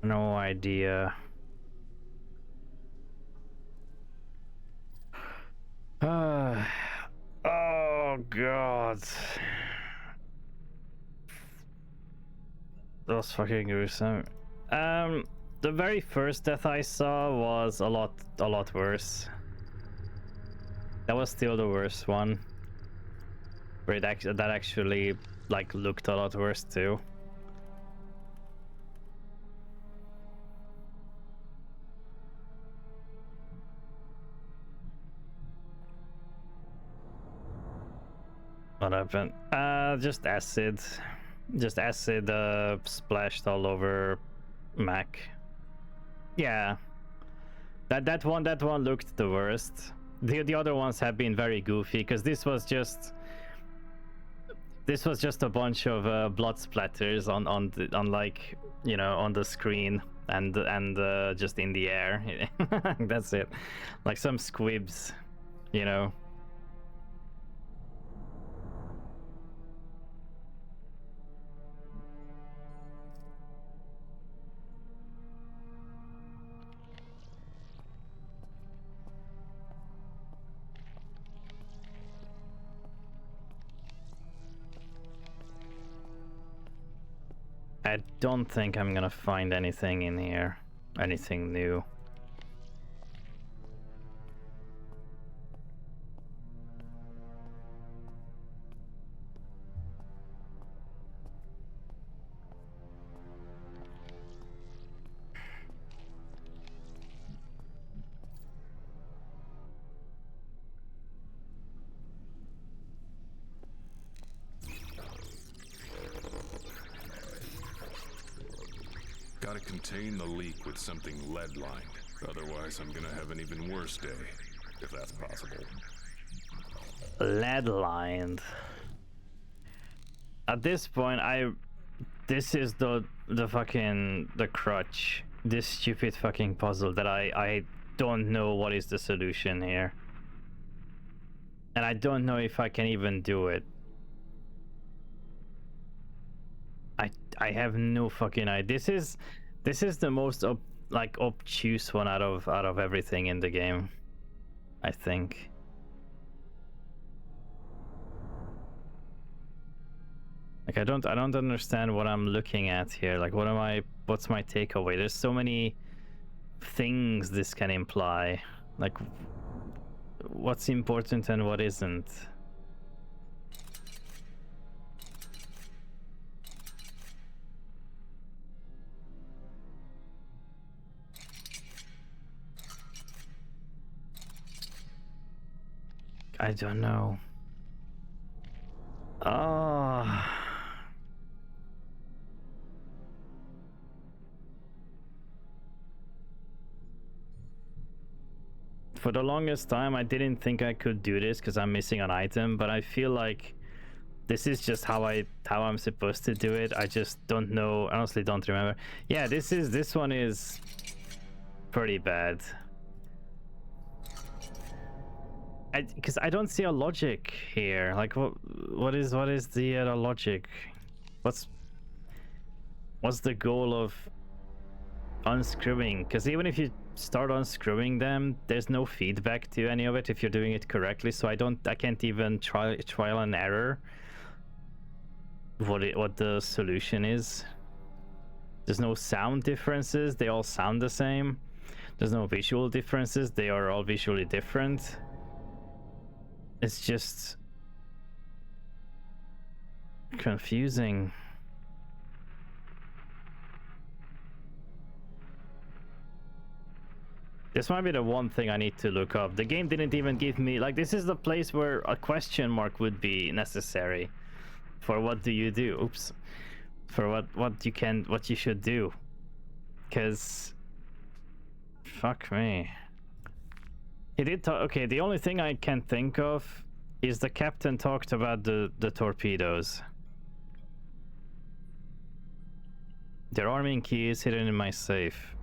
A: no idea. Oh god. That was fucking gruesome. The very first death I saw was a lot worse. That was still the worst one. Where that actually like looked a lot worse too. What happened? Just acid. Just acid splashed all over Mac. Yeah. That one looked the worst. The other ones have been very goofy because this was just a bunch of blood splatters on like, you know, on the screen and just in the air. That's it. Like some squibs, you know. I don't think I'm gonna find anything in here. Anything new.
D: Gotta contain the leak with something lead-lined. Otherwise, I'm gonna have an even worse day, if that's possible.
A: Lead-lined. At this point, this is the crutch. This stupid fucking puzzle that I don't know what is the solution here. And I don't know if I can even do it. I have no fucking idea. This is the most obtuse one out of everything in the game, I think. Like I don't understand what I'm looking at here. Like what's my takeaway? There's so many things this can imply. Like what's important and what isn't. I don't know. Oh. For the longest time, I didn't think I could do this because I'm missing an item, but I feel like this is just how I'm supposed to do it. I just don't know. Honestly, don't remember. Yeah, this one is pretty bad. Because I don't see a logic here. Like what is the logic? What's the goal of unscrewing? Because even if you start unscrewing them, there's no feedback to any of it if you're doing it correctly. So I can't even trial and error what the solution is. There's no sound differences. They all sound the same. There's no visual differences. They are all visually different. It's just confusing. This might be the one thing I need to look up. The game didn't even give me... Like, this is the place where a question mark would be necessary. For what do you do? Oops. For what you should do. Because... Fuck me. He did talk... Okay, the only thing I can think of is the captain talked about the torpedoes. Their arming key is hidden in my safe.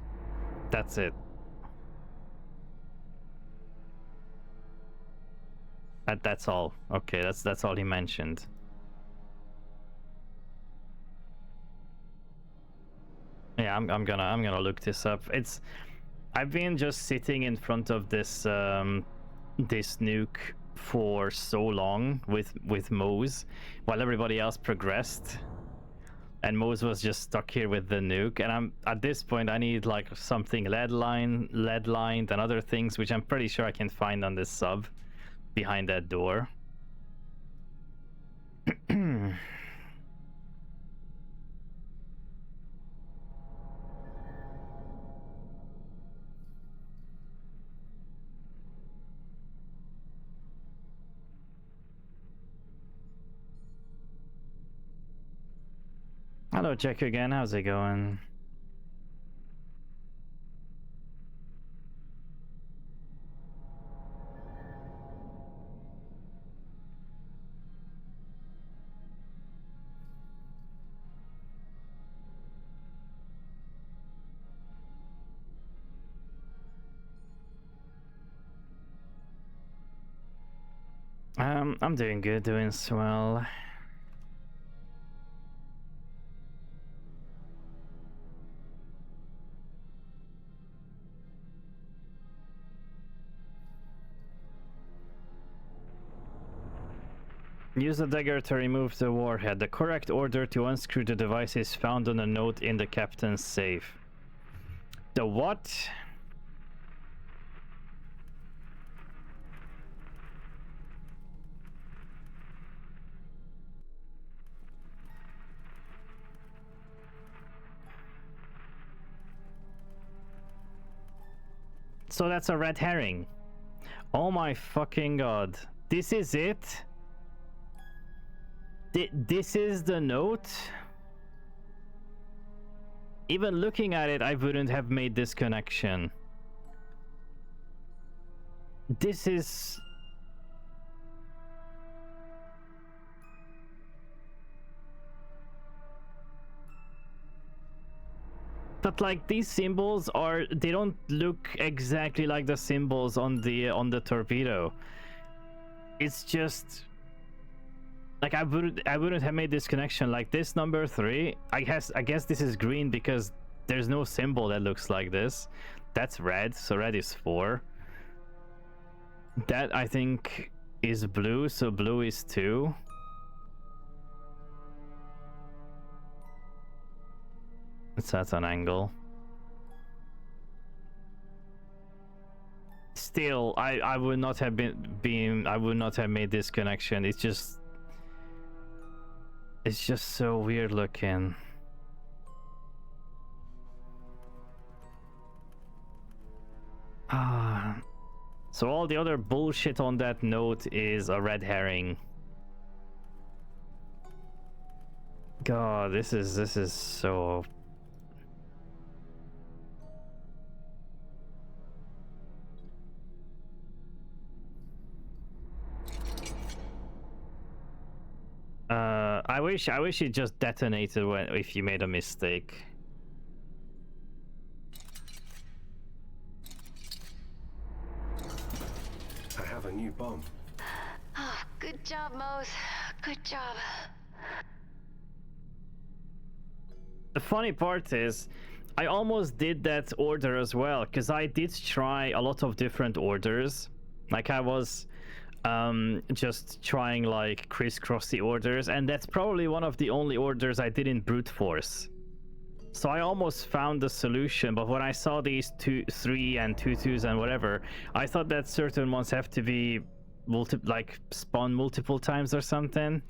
A: That's it. That's all. Okay, that's all he mentioned. Yeah, I'm gonna look this up. I've been just sitting in front of this this nuke for so long with Mose while everybody else progressed, and Mose was just stuck here with the nuke. And I'm at this point I need like something lead lined and other things, which I'm pretty sure I can find on this sub behind that door. Hello, Jack again. How's it going? I'm doing good, doing swell. Use the dagger to remove the warhead. The correct order to unscrew the device is found on a note in the captain's safe. The what? So that's a red herring. Oh my fucking god. This is it? This is the note? Even looking at it, I wouldn't have made this connection. This is... But like these symbols they don't look exactly like the symbols on the torpedo. It's just like I wouldn't have made this connection. Like this number 3, I guess this is green because there's no symbol that looks like this. That's red, so red is 4. That I think is blue, so blue is 2. So that's an angle. Still, I would not have I would not have made this connection. It's just so weird looking. So all the other bullshit on that note is a red herring. God, this is so... I wish it just detonated if you made a mistake.
B: I have a new bomb.
R: Oh, good job, Mose. Good job.
A: The funny part is, I almost did that order as well, because I did try a lot of different orders. Like I was just trying like crisscross the orders, and that's probably one of the only orders I did in brute force. So I almost found the solution, but when I saw these 2, 3 and 2 2s and whatever, I thought that certain ones have to be like spawn multiple times or something.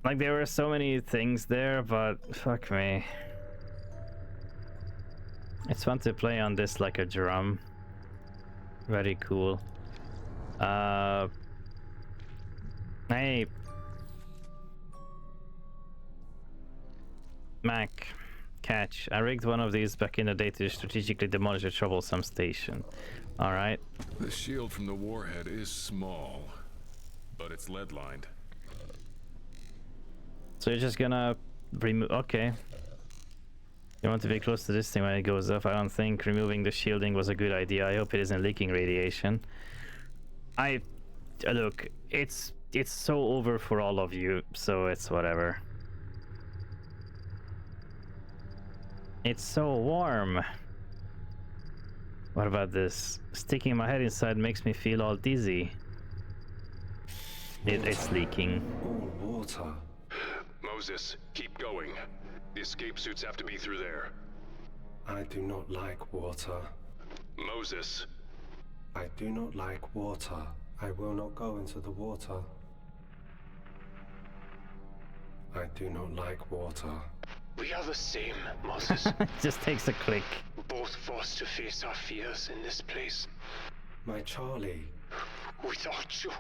A: Like there were so many things there, but fuck me. It's fun to play on this like a drum. Very cool. Hey, Mac, catch. I rigged one of these back in the day to strategically demolish a troublesome station. Alright.
D: The shield from the warhead is small, but it's lead-lined.
A: So you're just gonna remove... Okay. You want to be close to this thing when it goes off. I don't think removing the shielding was a good idea. I hope it isn't leaking radiation. Look, it's so over for all of you, so it's whatever. It's so warm. What about this? Sticking my head inside makes me feel all dizzy. It's leaking.
B: All water.
C: Moses, keep going. The escape suits have to be through there.
B: I do not like water.
C: Moses.
B: I do not like water. I will not go into the water. I do not like water.
G: We are the same, Moses.
A: It just takes a click.
G: Both forced to face our fears in this place.
B: My Charlie.
G: Without you,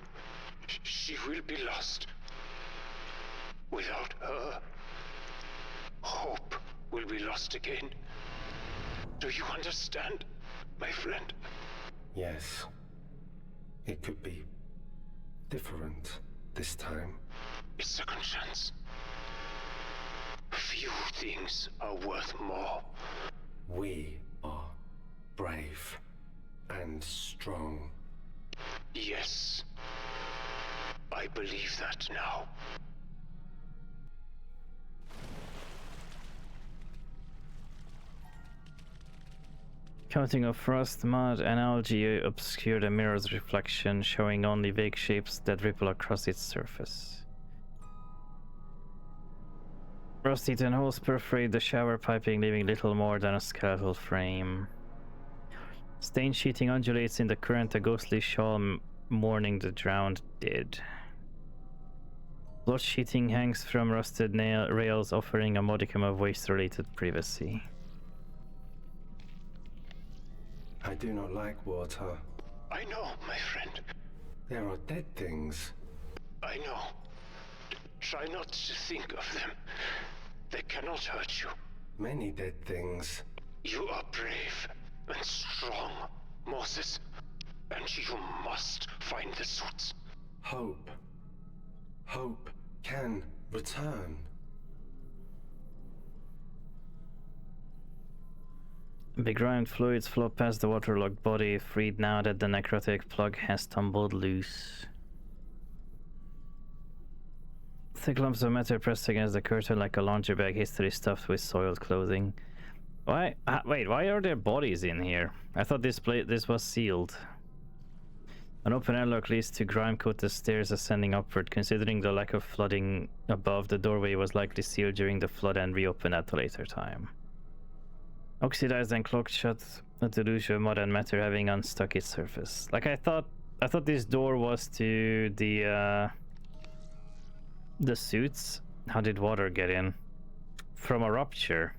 G: she will be lost. Without her, hope will be lost again. Do you understand, my friend?
B: Yes. It could be different this time.
G: A second chance. Few things are worth more.
B: We are brave and strong.
G: Yes. I believe that now.
A: Coating of frost, mud, and algae obscure the mirror's reflection, showing only vague shapes that ripple across its surface. Frost-eaten holes perforate the shower piping, leaving little more than a skeletal frame. Stained sheeting undulates in the current, a ghostly shawl mourning the drowned dead. Blotched sheeting hangs from rusted nail rails, offering a modicum of waste-related privacy.
B: I do not like water.
G: I know, my friend.
B: There are dead things.
G: I know. Try not to think of them. They cannot hurt you.
B: Many dead things.
G: You are brave and strong, Moses. And you must find the suits.
B: Hope. Hope can return.
A: Begrimed fluids flow past the waterlogged body, freed now that the necrotic plug has tumbled loose. Thick lumps of matter pressed against the curtain like a laundry bag hastily stuffed with soiled clothing. Why? Wait, why are there bodies in here? I thought this was sealed. An open airlock leads to grime-coated stairs ascending upward. Considering the lack of flooding above, the doorway was likely sealed during the flood and reopened at a later time. Oxidized and clogged shut, a deluge of mud and matter having unstuck its surface. Like I thought this door was to the suits. How did water get in? From a rupture.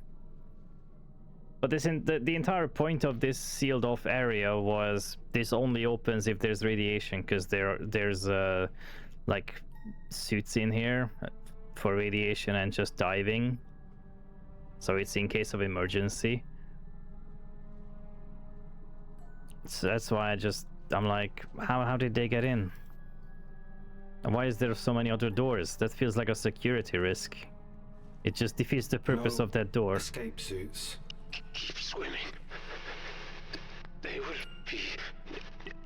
A: But the entire point of this sealed off area was this only opens if there's radiation, because there's like suits in here for radiation and just diving. So it's in case of emergency. So that's why I'm like, how did they get in? And why is there so many other doors? That feels like a security risk. It just defeats the purpose of that door.
B: Escape suits.
G: Keep swimming. They will be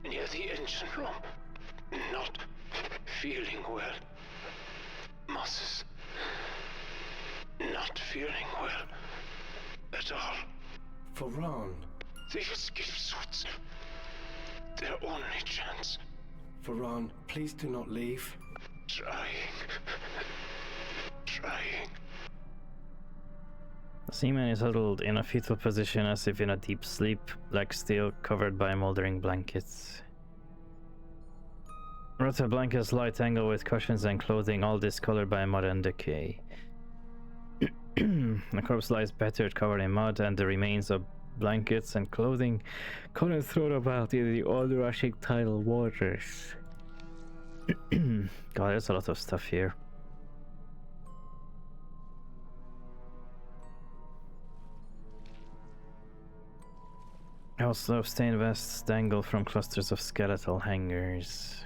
G: near the engine room. Not feeling well. Moses. Not feeling well. At all.
B: Ferran.
G: The escape suits. Their only chance.
B: Ferran, please do not leave.
G: Trying.
A: The seaman is huddled in a fetal position as if in a deep sleep, legs still covered by moldering blankets. Rotted blankets lie tangled with cushions and clothing, all discolored by mud and decay. The corpse lies battered, covered in mud, and the remains of blankets and clothing couldn't throw about in the onrushing tidal waters. God, there's a lot of stuff here. Also, stained vests dangle from clusters of skeletal hangers.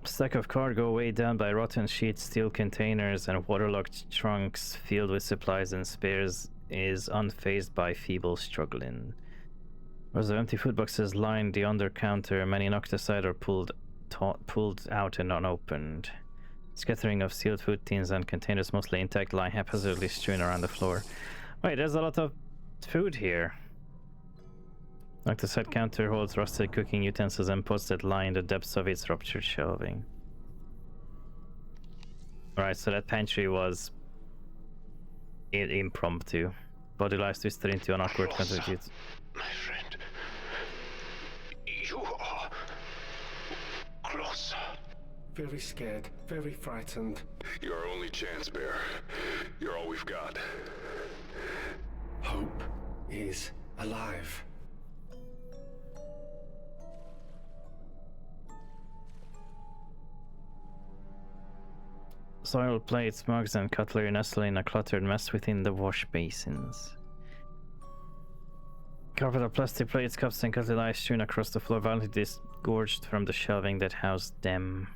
A: Stack of cargo weighed down by rotten sheets, steel containers, and waterlogged trunks filled with supplies and spares is unfazed by feeble struggling. Rows of empty food boxes lined the under counter, many knocked aside or pulled out and unopened. Scattering of sealed food tins and containers, mostly intact, lie haphazardly strewn around the floor. Wait, there's a lot of food here. Like the side counter holds rusted cooking utensils and pots that lie in the depths of its ruptured shelving. Alright, so that pantry was impromptu. Body lies twisted into an awkward contribute.
G: My friend, you are closer.
B: Very scared, very frightened.
C: You're our only chance, Bear. You're all we've got.
B: Hope is alive.
A: Soiled plates, mugs, and cutlery nestle in a cluttered mess within the wash basins. Carpet of plastic plates, cups, and cutlery lie strewn across the floor, violently disgorged from the shelving that housed them.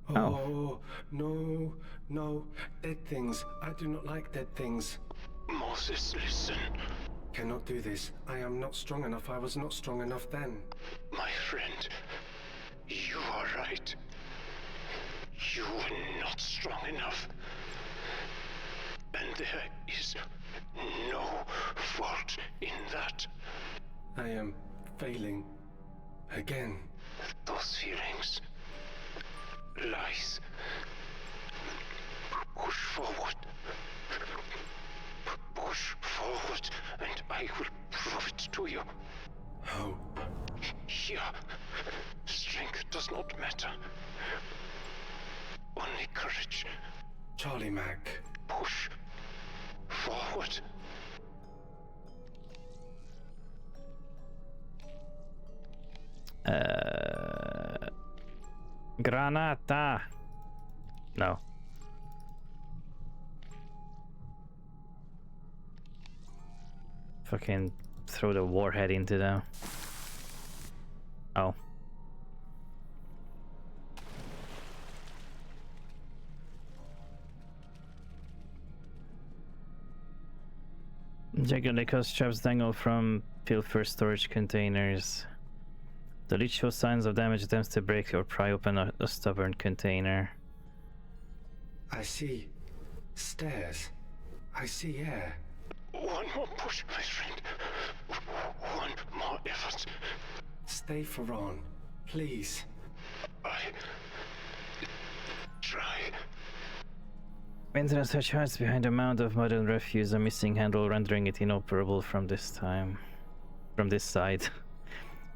B: Oh, no, no, dead things. I do not like dead things.
G: Moses, listen.
B: Cannot do this. I am not strong enough. I was not strong enough then.
G: My friend, you are right. You were not strong enough. And there is no fault in that.
B: I am failing again.
G: Those feelings, lies. Push forward. Push forward, and I will prove it to you.
B: Hope.
G: Here, strength does not matter. Only courage.
B: Charlie Mac.
G: Push forward.
A: Granata. No. Fucking throw the warhead into them. Oh. Gigantic straps dangle from pilfer storage containers. The lead shows signs of damage, attempts to break or pry open a stubborn container.
B: I see stairs. I see air.
G: One more push, my friend. One more effort.
B: Stay, Ferran. Please.
G: I try.
A: Maintenance hatch hides behind a mound of mud and refuse, a missing handle rendering it inoperable from this side.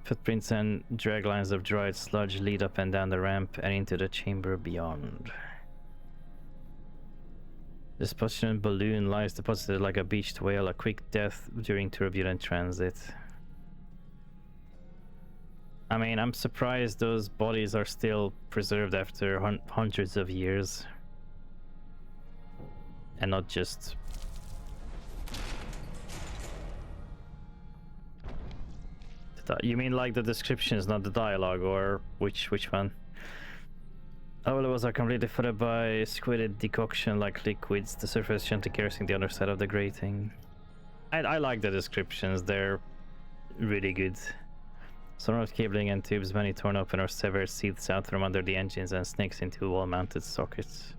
A: Footprints and drag lines of dried sludge lead up and down the ramp and into the chamber beyond. This potion balloon lies deposited like a beached whale, a quick death during turbulent transit. I mean, I'm surprised those bodies are still preserved after hundreds of years. And not just... You mean like the descriptions, not the dialogue, or which one? All levels are completely flooded by squidded decoction like liquids, the surface gently caressing the underside of the grating. I like the descriptions, they're really good. Some of cabling and tubes, many torn open or severed, seethes out from under the engines and snakes into wall-mounted sockets.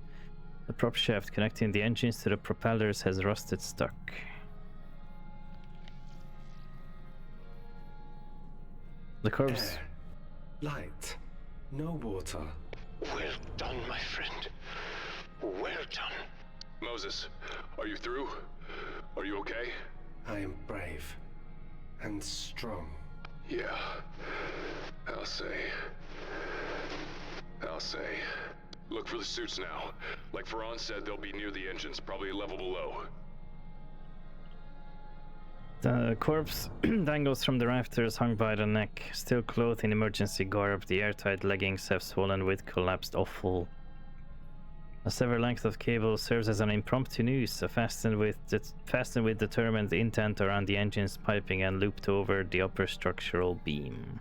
A: The prop shaft connecting the engines to the propellers has rusted stuck. The corpse...
B: Air. Light. No water.
G: Well done, my friend. Well done.
C: Moses, are you through? Are you okay?
B: I am brave. And strong.
C: Yeah, I'll say. I'll say. Look for the suits now. Like Ferran said, they'll be near the engines, probably a level below.
A: The corpse dangles from the rafters, hung by the neck. Still clothed in emergency garb, the airtight leggings have swollen with collapsed offal. A severed length of cable serves as an impromptu noose, fastened with determined intent around the engine's piping and looped over the upper structural beam.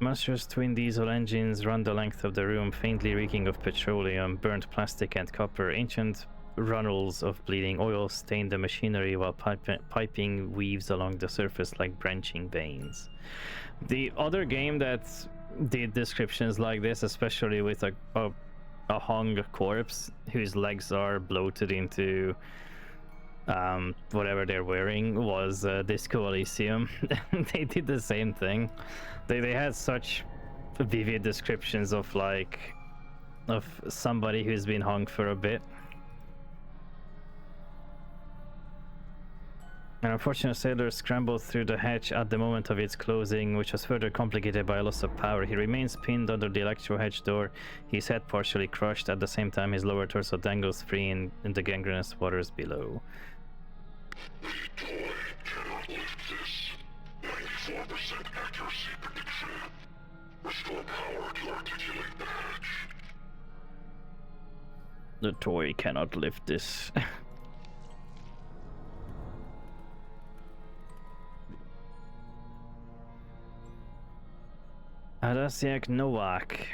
A: Monstrous twin diesel engines run the length of the room, faintly reeking of petroleum, burnt plastic and copper. Ancient runnels of bleeding oil stain the machinery while piping weaves along the surface like branching veins. The other game that did descriptions like this, especially with a hung corpse whose legs are bloated into whatever they're wearing, was Disco Elysium. They did the same thing. They had such vivid descriptions of somebody who's been hung for a bit. An unfortunate sailor scrambled through the hatch at the moment of its closing, which was further complicated by a loss of power. He remains pinned under the electro hatch door, his head partially crushed. At the same time, his lower torso dangles free in the gangrenous waters below.
I: The toy cannot lift this. 94% accuracy prediction. Restore power to articulate the hatch.
A: The toy cannot lift this. Adasiak Nowak,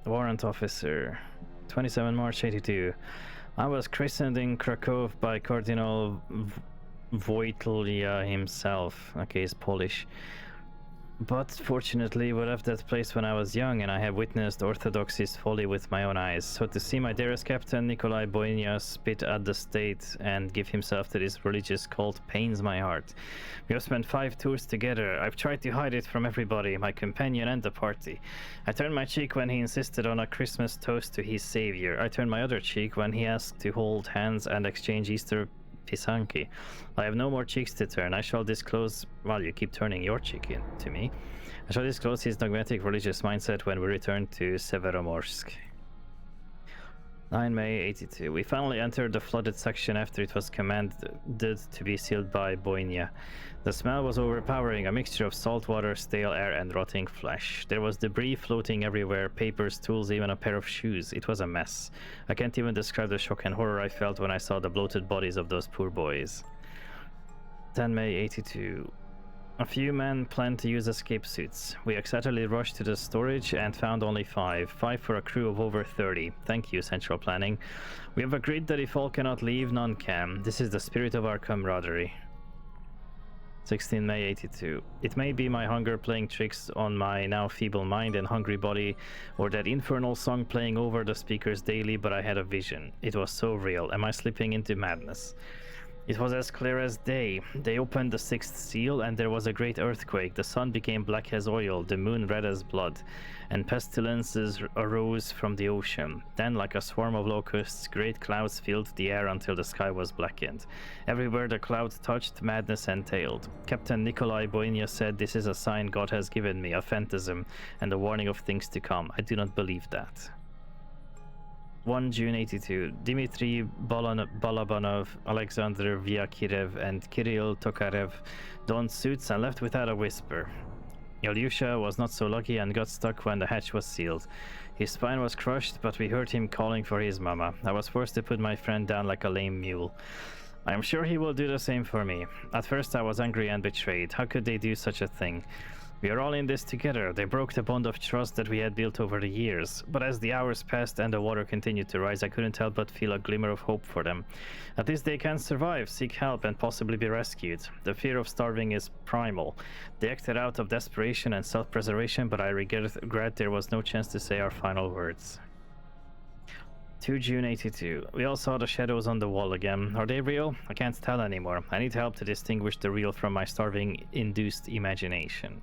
A: warrant officer, 27 March 82. I was christened in Krakow by Cardinal Wojtyla himself. Okay, he's Polish. But fortunately, we left that place when I was young, and I have witnessed Orthodoxy's folly with my own eyes. So to see my dearest captain, Nikolai Boynia, spit at the state and give himself to this religious cult pains my heart. We have spent 5 tours together. I've tried to hide it from everybody, my companion and the party. I turned my cheek when he insisted on a Christmas toast to his savior. I turned my other cheek when he asked to hold hands and exchange Easter Pisanki. I have no more cheeks to turn. I shall disclose, well, you keep turning your cheek to me. I shall disclose his dogmatic religious mindset when we return to Severomorsk. 9 May 82. We finally entered the flooded section after it was commanded to be sealed by Boynia. The smell was overpowering, a mixture of salt water, stale air, and rotting flesh. There was debris floating everywhere, papers, tools, even a pair of shoes. It was a mess. I can't even describe the shock and horror I felt when I saw the bloated bodies of those poor boys. 10 May 82. A few men planned to use escape suits. We excitedly rushed to the storage and found only 5. 5 for a crew of over 30. Thank you, Central Planning. We have agreed that if all cannot leave, none can. This is the spirit of our camaraderie. 16 May 82. It may be my hunger playing tricks on my now feeble mind and hungry body, or that infernal song playing over the speakers daily, but I had a vision. It was so real. Am I slipping into madness? It was as clear as day. They opened the 6th seal, and there was a great earthquake. The sun became black as oil, the moon red as blood, and pestilences arose from the ocean. Then, like a swarm of locusts, great clouds filled the air until the sky was blackened. Everywhere the clouds touched, madness entailed. Captain Nikolai Boynia said, "This is a sign God has given me, a phantasm, and a warning of things to come." I do not believe that. 1 June 82. Dmitry Balabanov, Alexander Vyakirev, and Kirill Tokarev donned suits and left without a whisper. Ilyusha was not so lucky and got stuck when the hatch was sealed. His spine was crushed, but we heard him calling for his mama. I was forced to put my friend down like a lame mule. I am sure he will do the same for me. At first I was angry and betrayed. How could they do such a thing? We are all in this together. They broke the bond of trust that we had built over the years. But as the hours passed and the water continued to rise, I couldn't help but feel a glimmer of hope for them. At least they can survive, seek help, and possibly be rescued. The fear of starving is primal. They acted out of desperation and self-preservation, but I regret there was no chance to say our final words. 2 June 82. We all saw the shadows on the wall again. Are they real? I can't tell anymore. I need help to distinguish the real from my starving-induced imagination.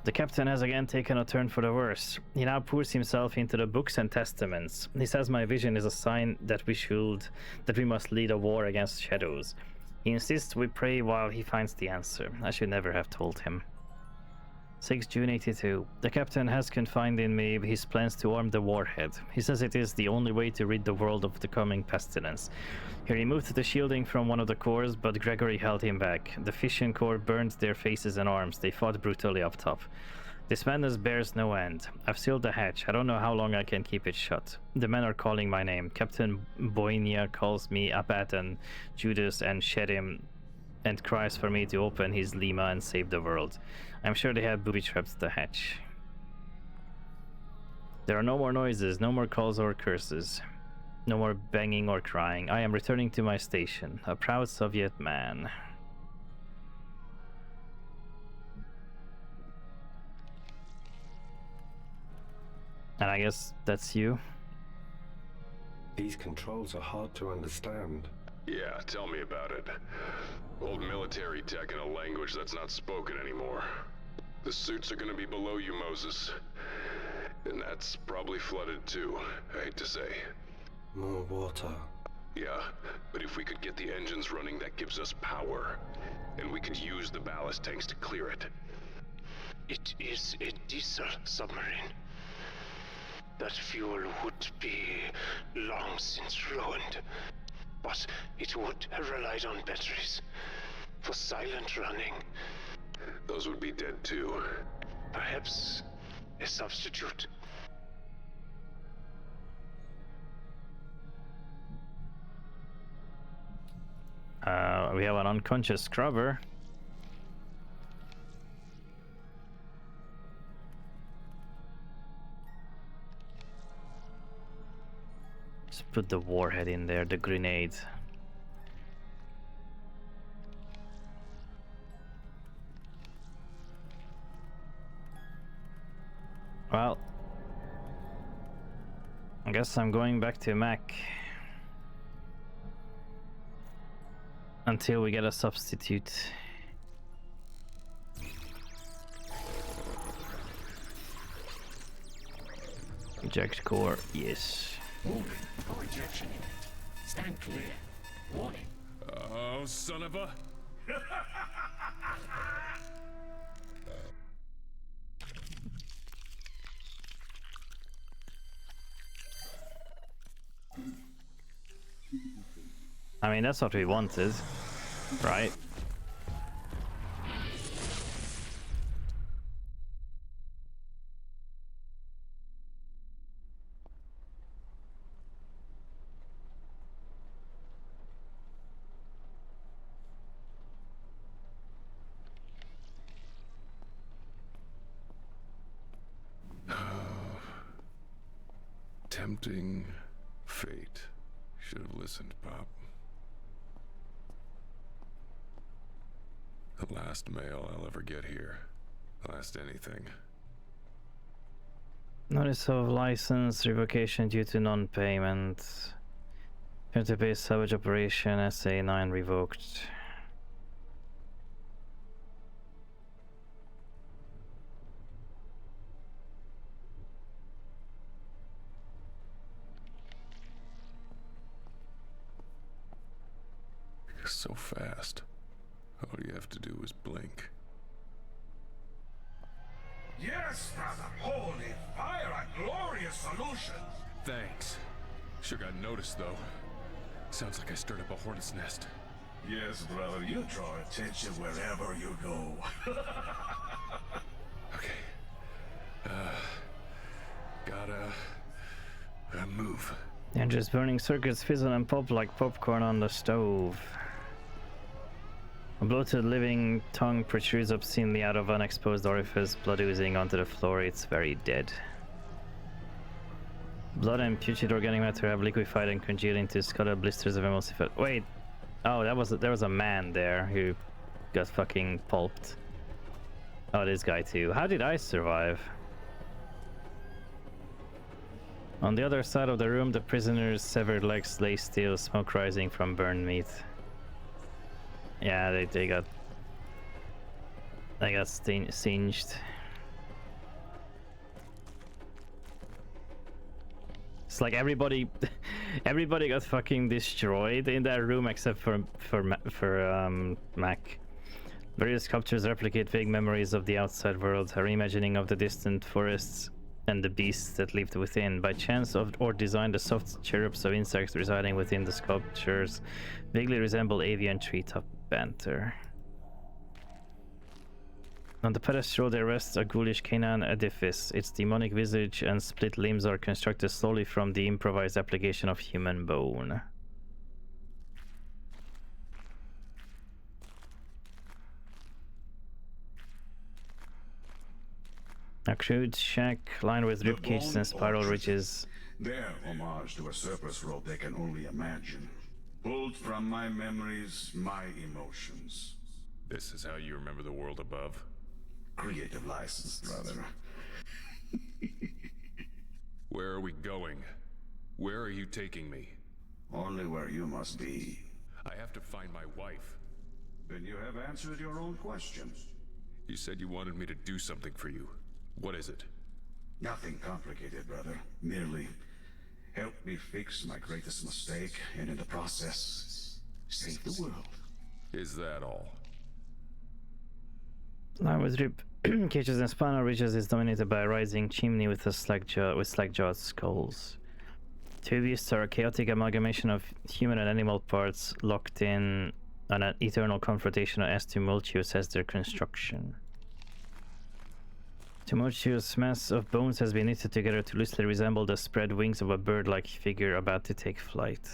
A: The captain has again taken a turn for the worse. He now pours himself into the books and testaments. He says my vision is a sign that we must lead a war against shadows. He insists we pray while he finds the answer. I should never have told him. 6 June 82. The captain has confided in me his plans to arm the warhead. He says it is the only way to rid the world of the coming pestilence. He removed the shielding from one of the cores, but Gregory held him back. The fission core burned their faces and arms. They fought brutally up top. This madness bears no end. I've sealed the hatch. I don't know how long I can keep it shut. The men are calling my name. Captain Boinia calls me Abaddon, Judas, and Shedim, and cries for me to open his Lima and save the world. I'm sure they have booby-trapped the hatch. There are no more noises, no more calls or curses. No more banging or crying. I am returning to my station, a proud Soviet man. And I guess that's you?
B: These controls are hard to understand.
C: Yeah, tell me about it. Old military tech in a language that's not spoken anymore. The suits are gonna be below you, Moses. And that's probably flooded too, I hate to say.
B: More water.
C: Yeah, but if we could get the engines running, that gives us power. And we could use the ballast tanks to clear it.
G: It is a diesel submarine. That fuel would be long since ruined. But it would have relied on batteries for silent running.
C: Those would be dead too.
G: Perhaps a substitute.
A: We have an unconscious scrubber. Just put the warhead in there, the grenade. Well, I guess I'm going back to Mac until we get a substitute. Eject core, yes.
F: Moving. No ejection unit. Stand clear. Warning.
D: Oh, son of a...
A: I mean, that's what we wanted, right?
D: Tempting fate. Should have listened, Pop. The last mail I'll ever get here. Last anything.
A: Notice of license revocation due to non-payment. Peer-to-pay salvage operation SA9 revoked.
D: So fast. All you have to do is blink.
H: Yes, brother. Holy fire, a glorious solution.
D: Thanks. Sure got noticed, though. Sounds like I stirred up a hornet's nest.
H: Yes, brother, you draw attention wherever you go.
D: Okay. Gotta move.
A: And just burning circuits fizzle and pop like popcorn on the stove. A bloated living tongue protrudes obscenely out of an exposed orifice, blood oozing onto the floor. It's very dead. Blood and putrid organic matter have liquefied and congealed into scudded blisters of emulsified. Wait, oh, there was a man there who got fucking pulped. Oh, this guy too. How did I survive? On the other side of the room, the prisoner's severed legs lay still, smoke rising from burned meat. Yeah, they got singed. It's like everybody got fucking destroyed in that room except for Mac. Various sculptures replicate vague memories of the outside world, a reimagining of the distant forests and the beasts that lived within. By chance or design, the soft chirrups of insects residing within the sculptures vaguely resemble avian treetop banter. On the pedestal there rests a ghoulish canine edifice. Its demonic visage and split limbs are constructed solely from the improvised application of human bone. A crude shack lined with rib cages and spiral ridges.
H: Their homage to a surplus road they can only imagine. Pulled from my memories, my emotions.
D: This is how you remember the world above?
H: Creative license, brother.
D: Where are we going? Where are you taking me?
H: Only where you must be.
D: I have to find my wife.
H: Then you have answered your own question.
D: You said you wanted me to do something for you. What is it?
H: Nothing complicated, brother. Merely help me fix my greatest mistake, and in the process, save the world.
D: Is that all?
A: Line with rib cages and spinal ridges is dominated by a rising chimney with slack-jawed skulls. Two beasts are a chaotic amalgamation of human and animal parts locked in an eternal confrontation as tumultuous as their construction. Tumultuous mass of bones has been knitted together to loosely resemble the spread wings of a bird-like figure about to take flight.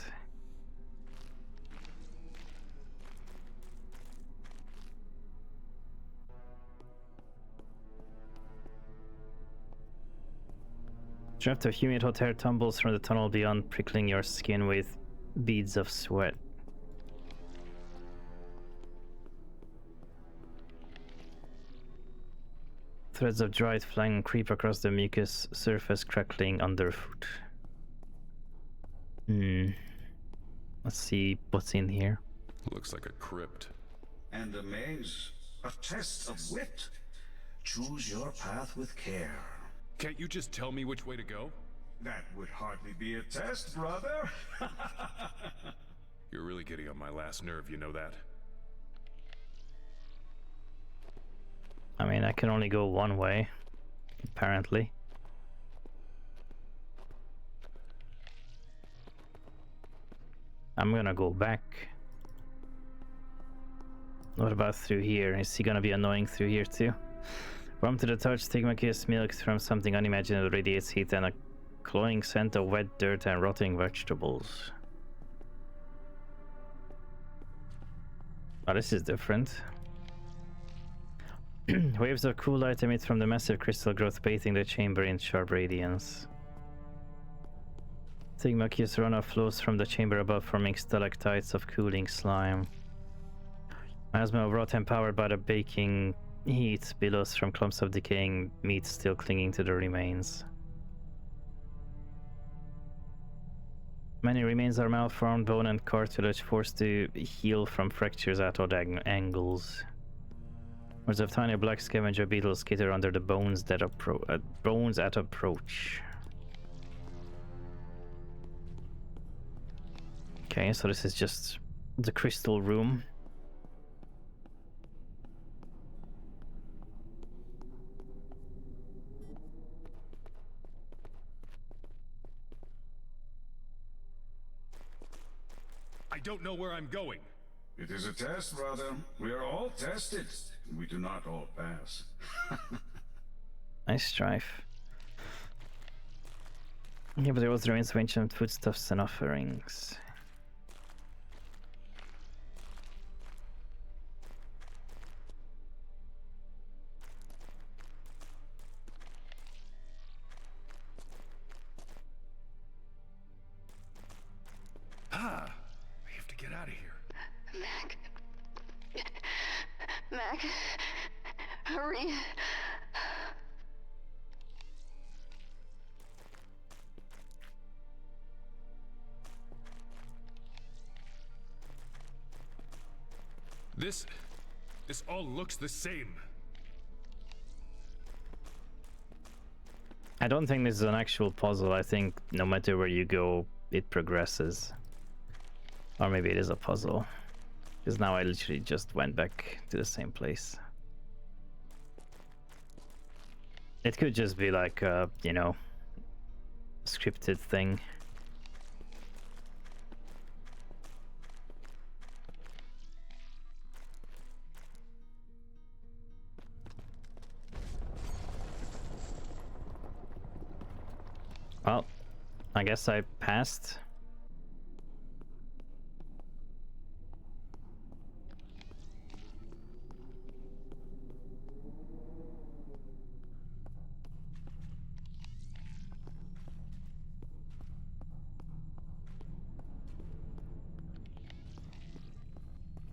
A: Draft of humid hot air tumbles from the tunnel beyond, prickling your skin with beads of sweat. Threads of dried phlegm creep across the mucus surface, crackling underfoot. Let's see what's in here.
D: Looks like a crypt.
H: And a maze. A test of wit. Choose your path with care.
D: Can't you just tell me which way to go?
H: That would hardly be a test, brother.
D: You're really getting on my last nerve, you know that?
A: I mean, I can only go one way, apparently. I'm gonna go back. What about through here? Is he gonna be annoying through here too? Warm to the touch, stigma kiss milk from something unimaginable radiates heat and a cloying scent of wet dirt and rotting vegetables. Oh, this is different. Waves of cool light emit from the massive crystal growth bathing the chamber in sharp radiance. Thick mucus runoff flows from the chamber above, forming stalactites of cooling slime. Miasma of rot empowered by the baking heat billows from clumps of decaying meat still clinging to the remains. Many remains are malformed, bone and cartilage forced to heal from fractures at odd angles. Hordes of tiny black scavenger beetles skitter under the bones at approach. Okay, so this is just the crystal room.
D: I don't know where I'm going.
H: It is a test, brother. We are all tested. We do not all pass.
A: Nice strife. Yeah, but there was the remains of ancient foodstuffs and offerings.
D: Ah! I have to get out of here.
E: Mac. Mac. Hurry.
D: This all looks the same.
A: I don't think this is an actual puzzle. I think no matter where you go, it progresses. Or maybe it is a puzzle. Because now I literally just went back to the same place. It could just be like a, you know, scripted thing. Well, I guess I passed.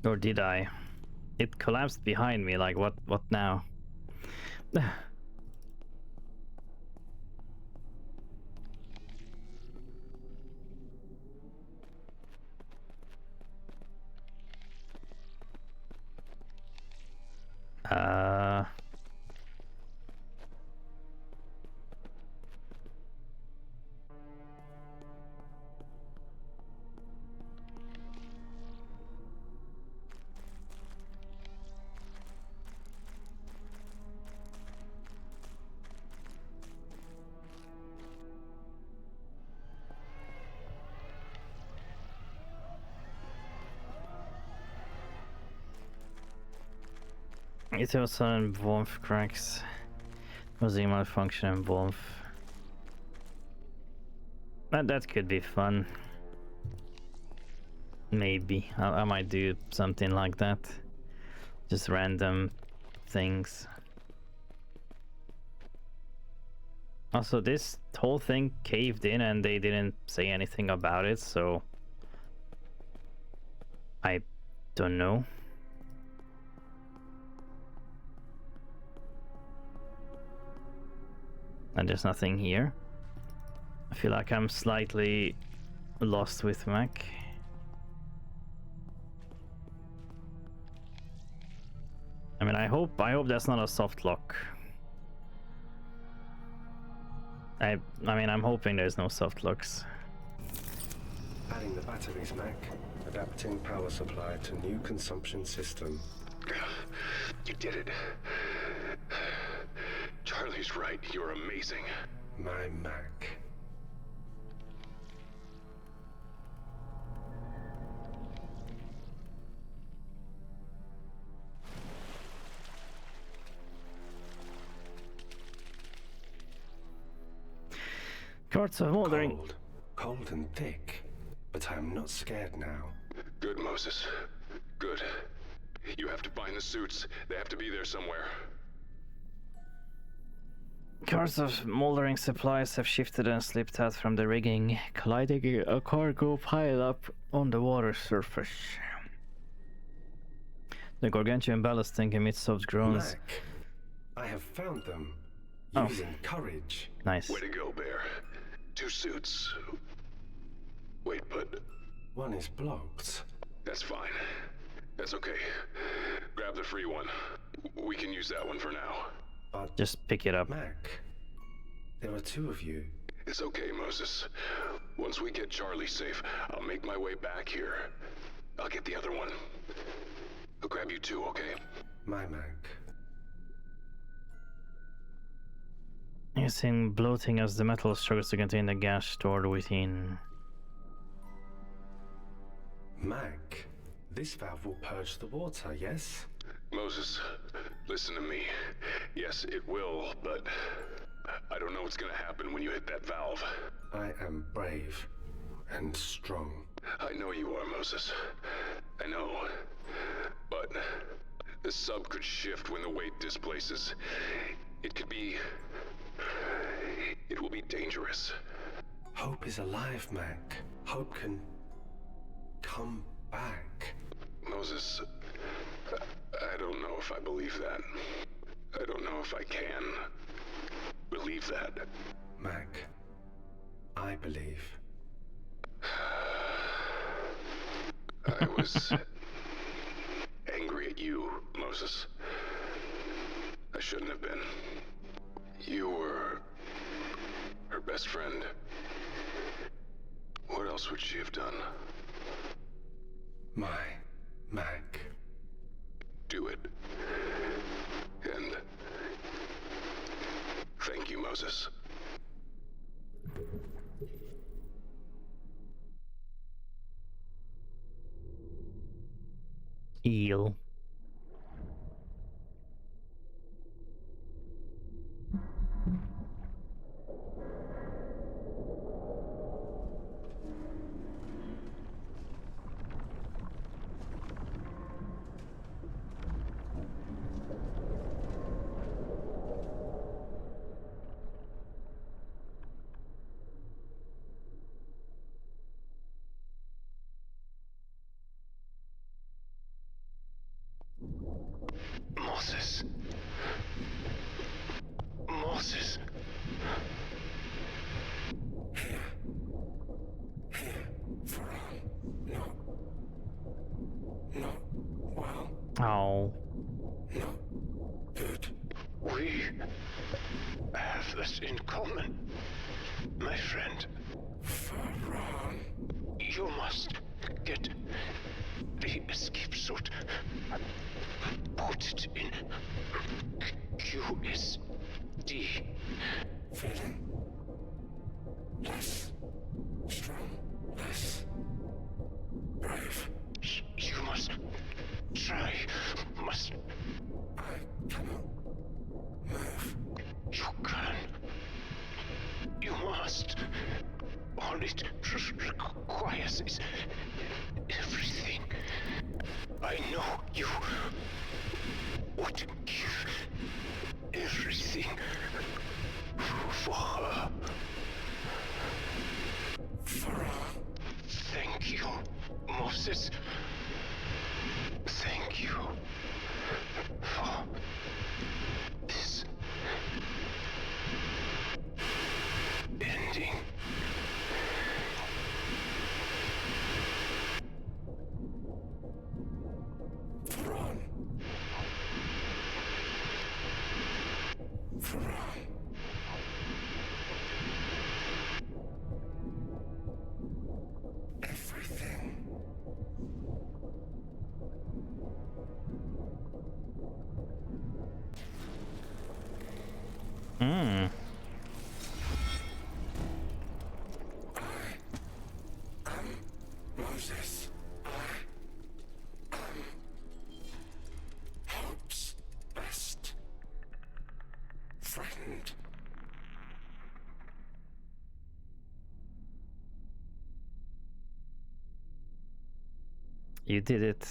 A: Or did I? It collapsed behind me, like what now? It was on warmth cracks. Was the malfunction and warmth? That could be fun. Maybe I might do something like that. Just random things. Also, this whole thing caved in and they didn't say anything about it, so I don't know. And there's nothing here. I feel like I'm slightly lost with Mac. I mean, I hope that's not a soft lock. I mean, I'm hoping there's no soft locks.
B: Adding the batteries, Mac. Adapting power supply to new consumption system.
C: You did it. Charlie's right. You're amazing.
B: My Mac.
A: Carts of moldering.
B: Cold and thick, but I'm not scared now.
C: Good, Moses. Good. You have to find the suits. They have to be there somewhere.
A: Cars of moldering supplies have shifted and slipped out from the rigging, colliding a cargo pile up on the water surface. The gargantuan ballast tank emits soft groans.
B: Mac, I have found them.
A: Oh.
B: Using courage.
A: Nice.
C: Way to go, Bear. 2 suits. Wait, but...
B: One is blocked.
C: That's fine. That's okay. Grab the free one. We can use that one for now.
B: But
A: just pick it up.
B: Mac, there are 2 of you.
C: It's okay, Moses. Once we get Charlie safe, I'll make my way back here. I'll get the other one. I'll grab you too, okay?
B: My Mac.
A: Using bloating as the metal struggles to contain the gas stored within.
B: Mac, this valve will purge the water, yes?
C: Moses, listen to me. Yes, it will, but I don't know what's gonna happen when you hit that valve.
B: I am brave and strong.
C: I know you are, Moses. I know. But the sub could shift when the weight displaces. It could be... It will be dangerous.
B: Hope is alive, Mac. Hope can come back.
C: Moses, I don't know if I believe that. I don't know if I can believe that.
B: Mac, I believe.
C: I was angry at you, Moses. I shouldn't have been. You were her best friend. What else would she have done?
B: My Mac.
C: Do it. And thank you, Moses.
A: Eel.
G: Moses. Moses.
A: Oh.
G: Good. We have this in common, my friend. You must get the escape suit. Put it in QSD.
I: Feeling less strong, less brave.
G: You must try. Must.
I: I cannot move.
G: You can. You must. All it requires is everything. I know you would give everything for her.
I: For her.
G: Thank you, Moses. Thank you for this ending.
I: Thrawn. Thrawn. Everything.
A: Hmm.
I: I am Moses. I am Hope's best friend.
A: You did it.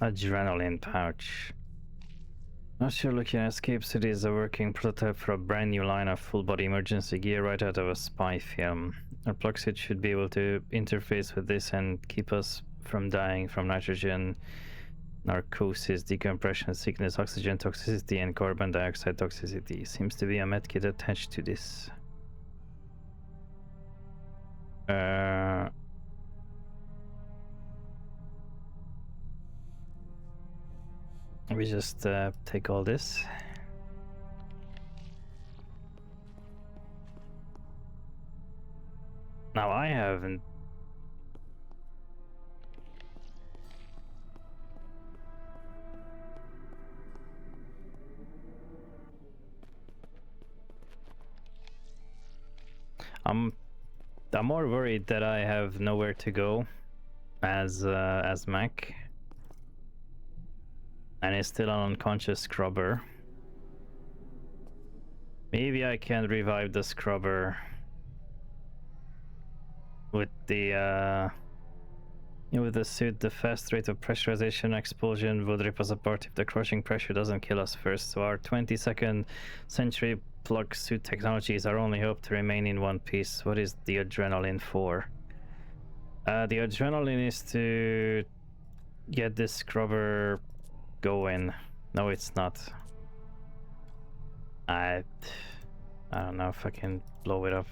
A: Adrenaline pouch. As you're looking at Escape City is a working prototype for a brand new line of full-body emergency gear right out of a spy film. Our plug suit should be able to interface with this and keep us from dying from nitrogen narcosis, decompression, sickness, oxygen toxicity, and carbon dioxide toxicity. Seems to be a medkit attached to this. We just take all this. Now I haven't. I'm more worried that I have nowhere to go as Mac. And he's still an unconscious scrubber. Maybe I can revive the scrubber with the suit, the fast rate of pressurization explosion would rip us apart if the crushing pressure doesn't kill us first. So our 22nd century plug suit technology is our only hope to remain in one piece. What is the adrenaline for? The adrenaline is to get this scrubber going. No, it's not. I don't know if I can blow it up.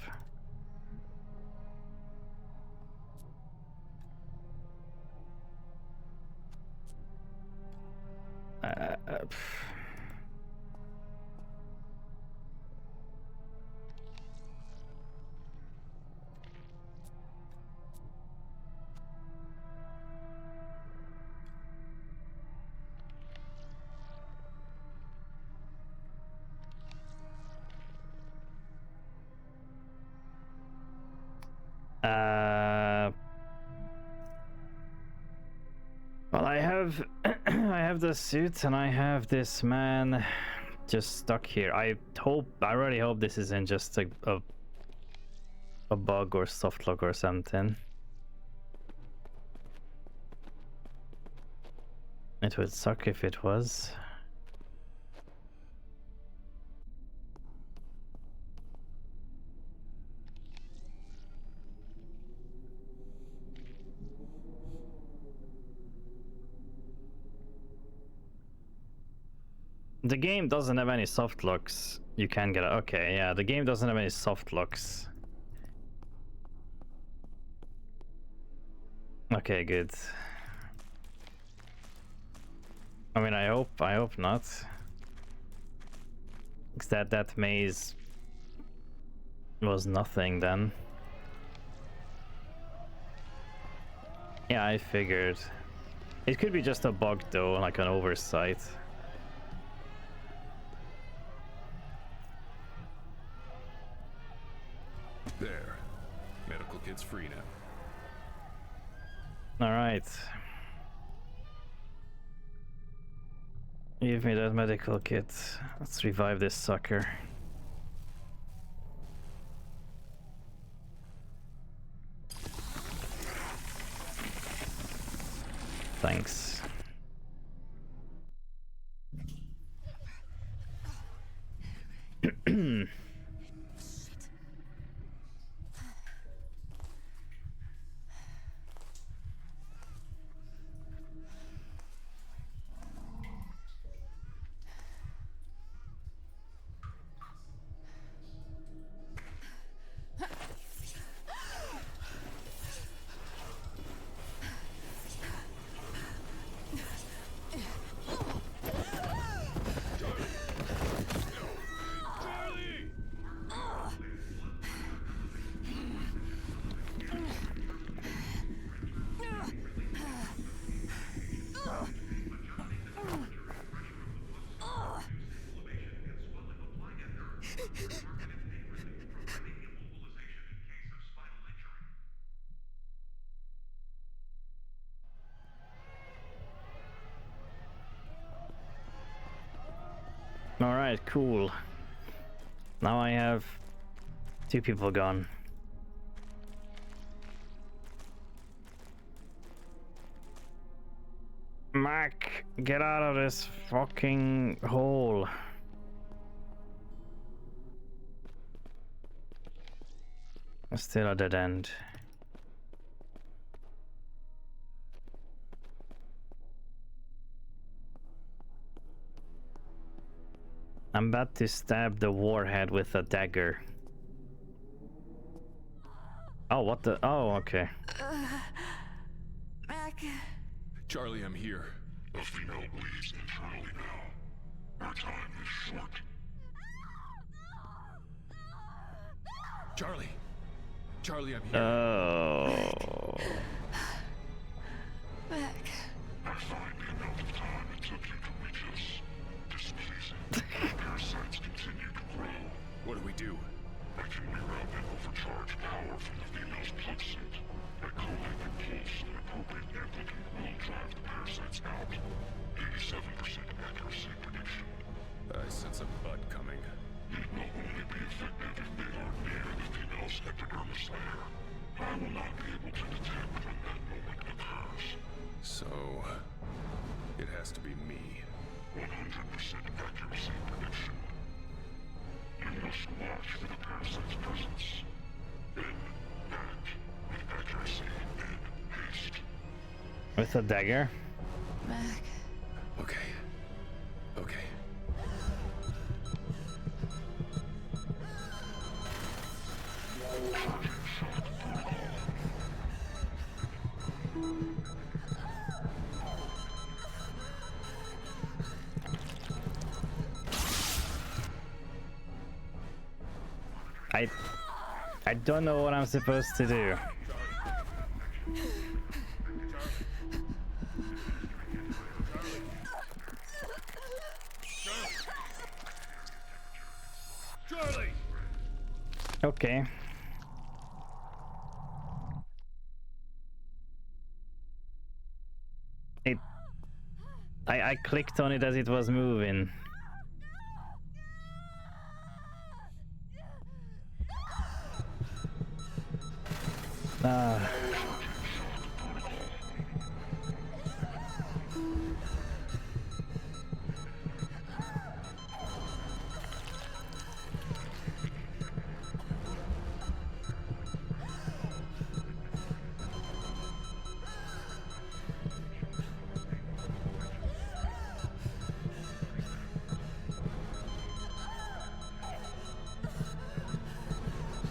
A: Well, I have I have the suit and I have this man just stuck here. I really hope this isn't just a bug or soft lock or something. It would suck if it was. The game doesn't have any soft locks. You can get it. Okay, yeah, the game doesn't have any soft locks. Okay, good. I mean, I hope not. Because that maze was nothing then. Yeah, I figured. It could be just a bug though, like an oversight.
D: There. Medical kit's free now.
A: All right. Give me that medical kit. Let's revive this sucker. Thanks. Alright, cool. Now I have 2 people gone. Mac, get out of this fucking hole. Still a dead end. I'm about to stab the warhead with a dagger. Oh, what the? Oh, okay.
R: Mac.
D: Charlie, I'm here.
I: The female bleeds internally now. Our time is short.
D: Charlie! Charlie, I'm here.
A: Oh.
R: Mac.
I: I find the amount of time it took you to reach us displeasing. The parasites continue to grow.
D: What do we do?
I: I can reroute and overcharge power from the female's plug suit. By coaling the pulse an appropriate amplitude will drive the parasites out. 87% accuracy prediction.
D: I sense a bud coming.
I: It will only be effective if they are near the female's epidermis layer. I will not be able to detect when that moment occurs.
D: So, it has to be me.
I: 100% accuracy prediction. You must watch for the parasite's presence. Then act with accuracy and haste.
A: With a dagger?
R: Mac.
D: Okay. Okay.
A: I don't know what I'm supposed to do.
D: Charlie!
A: Okay. I clicked on it as it was moving.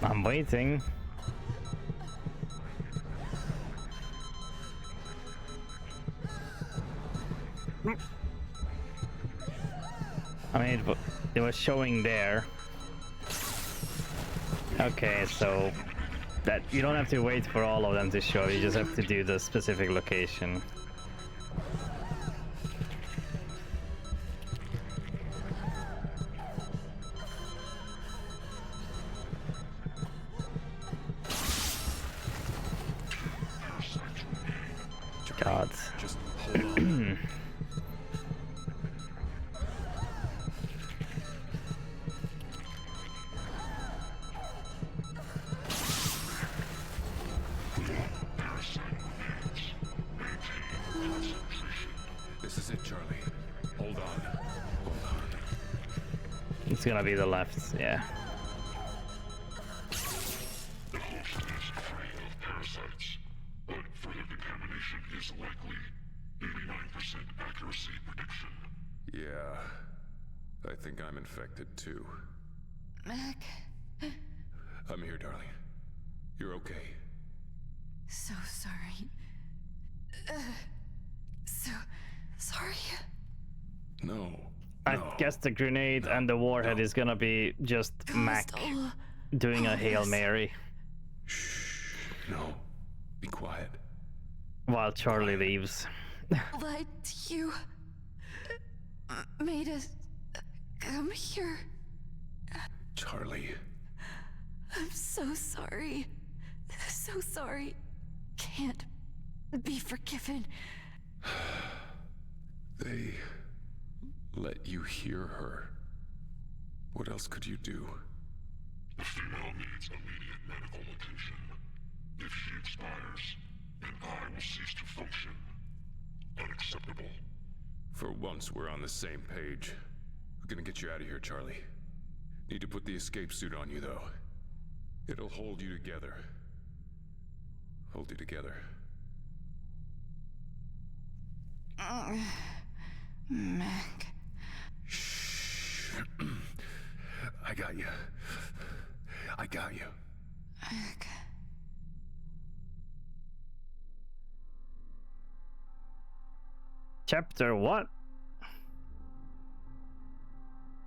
A: I'm waiting. I mean, it was showing there. Okay, so that you don't have to wait for all of them to show, you just have to do the specific location. God.
D: Just hold on. This is it, Charlie. Hold on. Hold on.
A: It's gonna be the left, yeah.
I: The host is free of parasites, but further contamination is likely. 89% accuracy prediction.
D: Yeah. I think I'm infected too.
R: Mac.
D: I'm here, darling. You're okay.
R: So sorry. So sorry.
D: No.
A: I guess the grenade and the warhead is gonna be just Mac doing a Hail Mary.
D: Shh. No. Be quiet.
A: While Charlie leaves.
R: Lied to you. Made us come here.
D: Charlie.
R: I'm so sorry. So sorry. Can't be forgiven.
D: They let you hear her. What else could you do?
I: The female needs immediate medical attention. If she expires, then I will cease to function. Unacceptable.
D: For once, we're on the same page. We're gonna get you out of here, Charlie. Need to put the escape suit on you, though. It'll hold you together. Hold you together.
R: Mac.
D: Shh. I got you. I got you.
R: Mac.
A: Chapter what?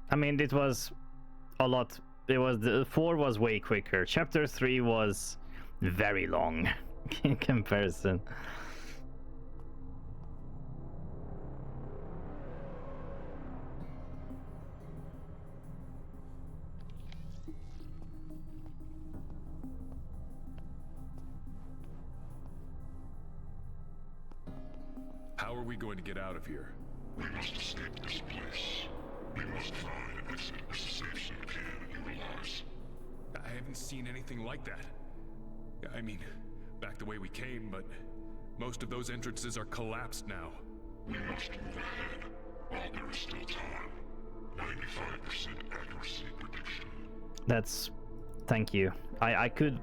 A: I mean, it was a lot. It was the 4 was way quicker. Chapter 3 was very long in comparison.
D: How are we going to get out of here?
I: We must escape this place. We must find an exit as safe so you can utilize.
D: I haven't seen anything like that. I mean, back the way we came, but most of those entrances are collapsed now.
I: We must move ahead while there is still time. 95% accuracy prediction.
A: That's... Thank you. I could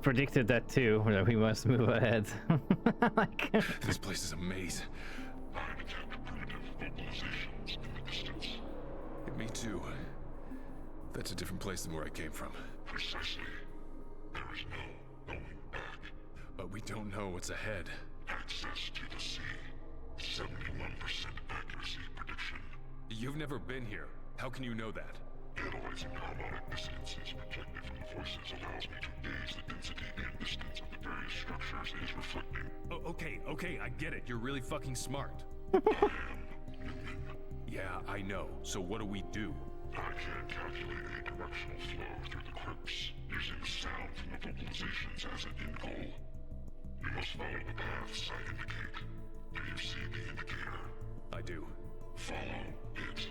A: predicted that too. We must move ahead. Like...
D: This place is a maze.
I: I detect primitive vocalizations in the distance.
D: Me too. That's a different place than where I came from.
I: Precisely. There is no going back.
D: But we don't know what's ahead.
I: Access to the sea. 71% accuracy prediction.
D: You've never been here. How can you know that?
I: Analyzing harmonic dissonances reflected from the voices allows me to gauge the density and distance of the various structures it is reflecting.
D: Oh, okay, I get it. You're really fucking smart.
I: I am Newman.
D: Yeah, I know. So what do we do?
I: I can calculate a directional flow through the crypts, using the sound from the vocalizations as an end goal. You must follow the paths I indicate. Do you see the indicator?
D: I do.
I: Follow it.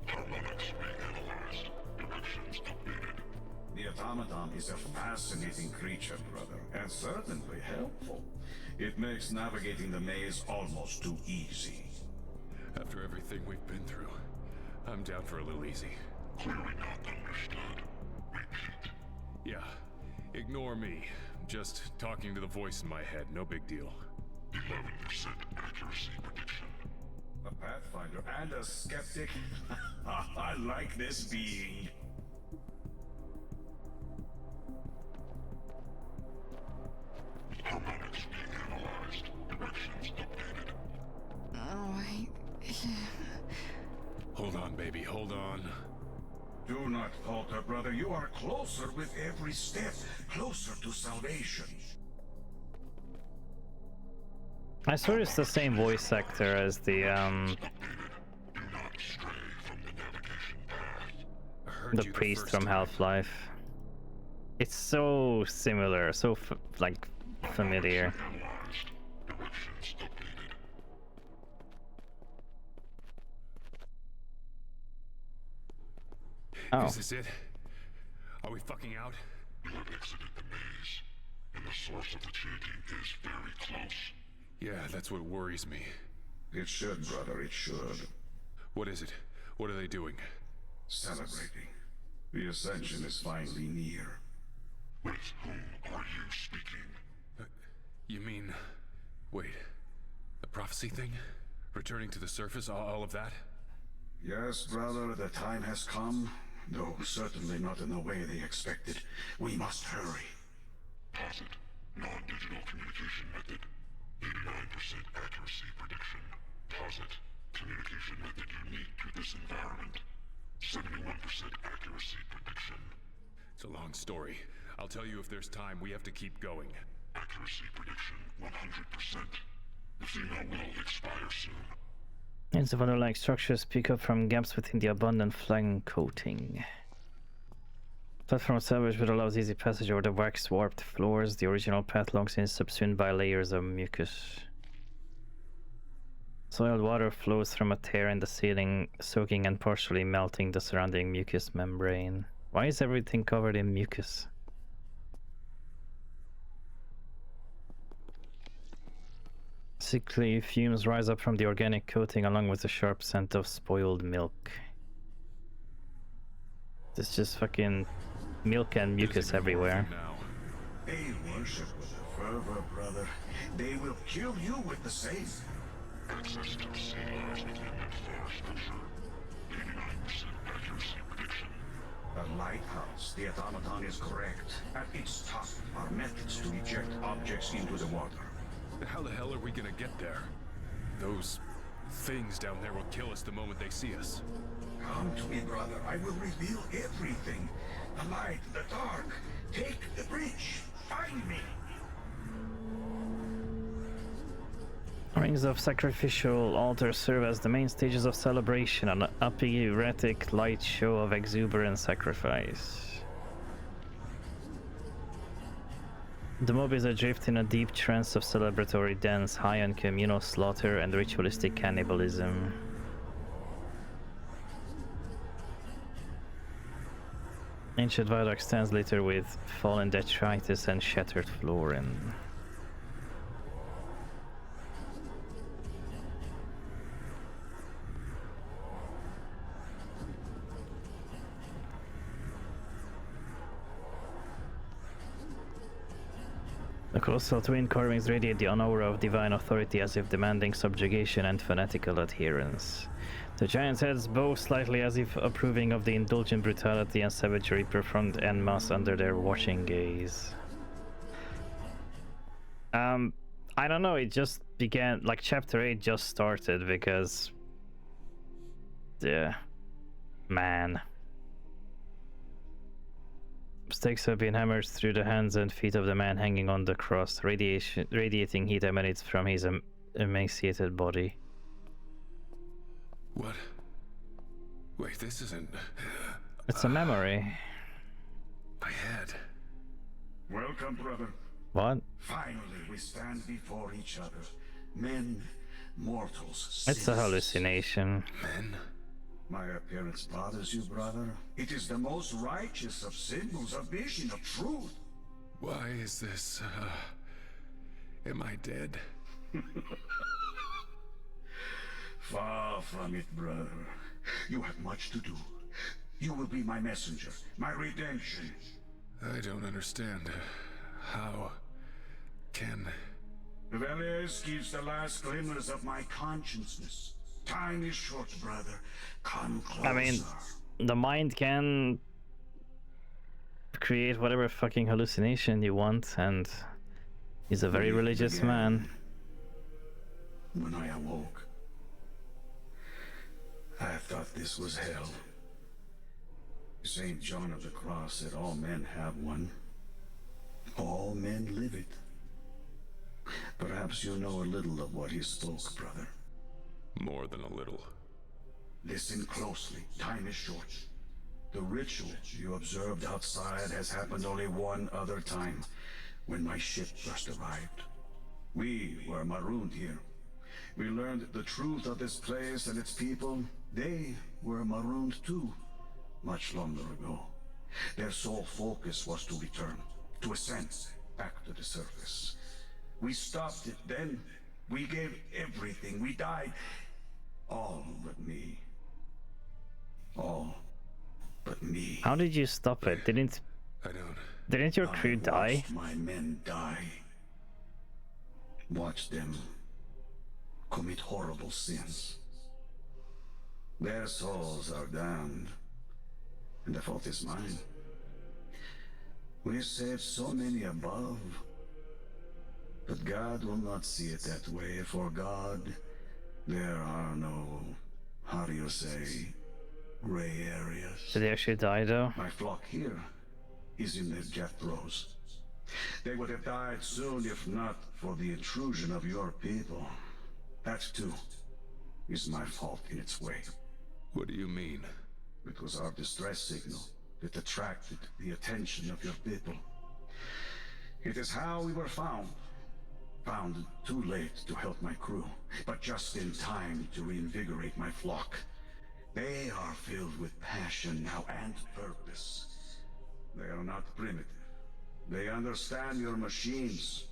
I: Harmonics reanalyzed. Directions updated.
H: The automaton is a fascinating creature, brother, and certainly helpful. It makes navigating the maze almost too easy.
D: After everything we've been through, I'm down for a little easy.
I: Clearly not understood. Repeat.
D: Yeah, ignore me. Just talking to the voice in my head, no big deal.
I: 11% accuracy prediction.
H: A pathfinder and a skeptic? I like this being.
I: Harmonics reanalyzed. Directions updated.
M: Oh,
D: Hold on, baby, hold on.
H: Do not falter, brother. You are closer with every step. Closer to salvation.
A: I swear it's the same voice actor as the priest from Half-Life. It's so similar, so like familiar. Oh.
D: Is this it? Are we fucking out?
I: You have exited the maze, and the source of the chanting is very close.
D: Yeah, that's what worries me.
H: It should, brother, it should.
D: What is it? What are they doing?
H: Celebrating. The ascension is finally near.
I: With whom are you speaking?
D: You mean... Wait. The prophecy thing? Returning to the surface, all of that?
H: Yes, brother, the time has come. Though certainly not in the way they expected. We must hurry.
I: Posit. Non-digital communication method. 89% accuracy prediction. Posit. Communication method unique to this environment. 71% accuracy prediction.
D: It's a long story. I'll tell you if there's time. We have to keep going.
I: Accuracy prediction 100%. The female will expire soon.
A: Ends of underlying structures pick up from gaps within the abundant flank coating. Platform salvage would allow easy passage over the wax warped floors. The original path longs in subsumed by layers of mucus. Soiled water flows from a tear in the ceiling, soaking and partially melting the surrounding mucus membrane. Why is everything covered in mucus? Sickly fumes rise up from the organic coating along with the sharp scent of spoiled milk. There's just fucking milk and mucus everywhere.
H: They worship with a fervor, brother. They will kill you with the same.
I: Access to the sea lies within that far structure. 89% accuracy prediction.
H: A lighthouse. The automaton is correct. At its top are methods to eject objects into the water.
D: How the hell are we gonna get there? Those things down there will kill us the moment they see us.
H: Come to me, brother. I will reveal everything. The light, the dark. Take the bridge. Find me.
A: Rings of sacrificial altars serve as the main stages of celebration, an erratic light show of exuberant sacrifice. The mob is adrift in a deep trance of celebratory dance, high on communal slaughter and ritualistic cannibalism. Ancient viaduct stands littered with fallen detritus and shattered flooring. The colossal twin carvings radiate the aura of divine authority as if demanding subjugation and fanatical adherence. The giant's heads bow slightly as if approving of the indulgent brutality and savagery performed en masse under their watching gaze. I don't know, it just began, like chapter 8 just started because... man. Stakes have been hammered through the hands and feet of the man hanging on the cross. Radiating heat emanates from his emaciated body.
D: What? Wait, this isn't...
A: It's a memory.
D: My head.
H: Welcome, brother.
A: What?
H: Finally, we stand before each other. Men, mortals,
A: It's a hallucination.
D: Men?
H: My appearance bothers you, brother? It is the most righteous of symbols, a vision of truth.
D: Why is this, am I dead?
H: Far from it, brother. You have much to do. You will be my messenger, my redemption.
D: I don't understand. How can...
H: Velez gives the last glimmers of my consciousness. Time is short, brother. Come closer.
A: I mean, the mind can create whatever fucking hallucination you want, and he's a very religious man.
H: When I awoke, I thought this was hell. St. John of the Cross said all men have one. All men live it. Perhaps you know a little of what he spoke, brother.
D: More than a little.
H: Listen closely. Time is short. The ritual you observed outside has happened only one other time, when my ship first arrived. We were marooned here. We learned the truth of this place and its people. They were marooned too, much longer ago. Their sole focus was to return, to ascend back to the surface. We stopped it then. We gave everything. We died. All but me. All but me.
A: How did you stop it? Didn't your crew die?
H: Watched my men die. Watch them commit horrible sins. Their souls are damned, and the fault is mine. We saved so many above, but God will not see it that way. For God, there are no, how do you say, gray areas.
A: Did they actually die though?
H: My flock here is in their death throes. They would have died soon if not for the intrusion of your people. That too is my fault in its way.
D: What do you mean?
H: It was our distress signal that attracted the attention of your people. It is how we were found. Found too late to help my crew, but just in time to reinvigorate my flock. They are filled with passion now and purpose. They are not primitive. They understand your machines.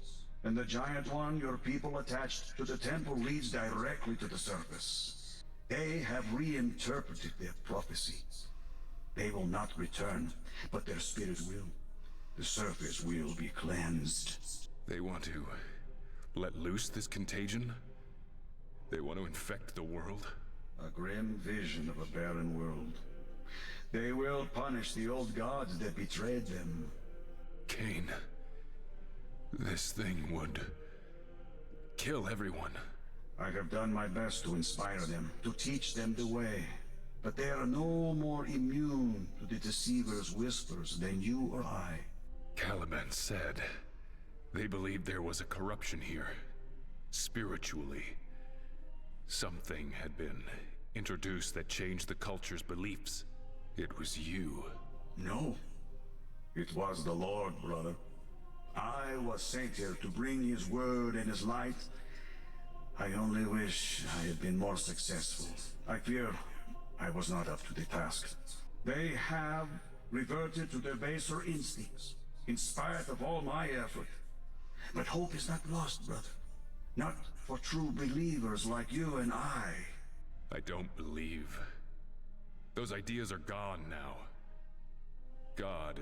H: And the giant one your people attached to the temple leads directly to the surface. They have reinterpreted their prophecy. They will not return, but their spirit will. The surface will be cleansed.
D: They want to let loose this contagion? They want to infect the world?
H: A grim vision of a barren world. They will punish the old gods that betrayed them.
D: Cain, this thing would kill everyone.
H: I have done my best to inspire them, to teach them the way. But they are no more immune to the deceiver's whispers than you or I.
D: Caliban said they believed there was a corruption here. Spiritually. Something had been introduced that changed the culture's beliefs. It was you.
H: No. It was the Lord, brother. I was sent here to bring his word and his light. I only wish I had been more successful. I fear I was not up to the task. They have reverted to their baser instincts, in spite of all my effort. But hope is not lost, brother. Not for true believers like you and I.
D: I don't believe. Those ideas are gone now. God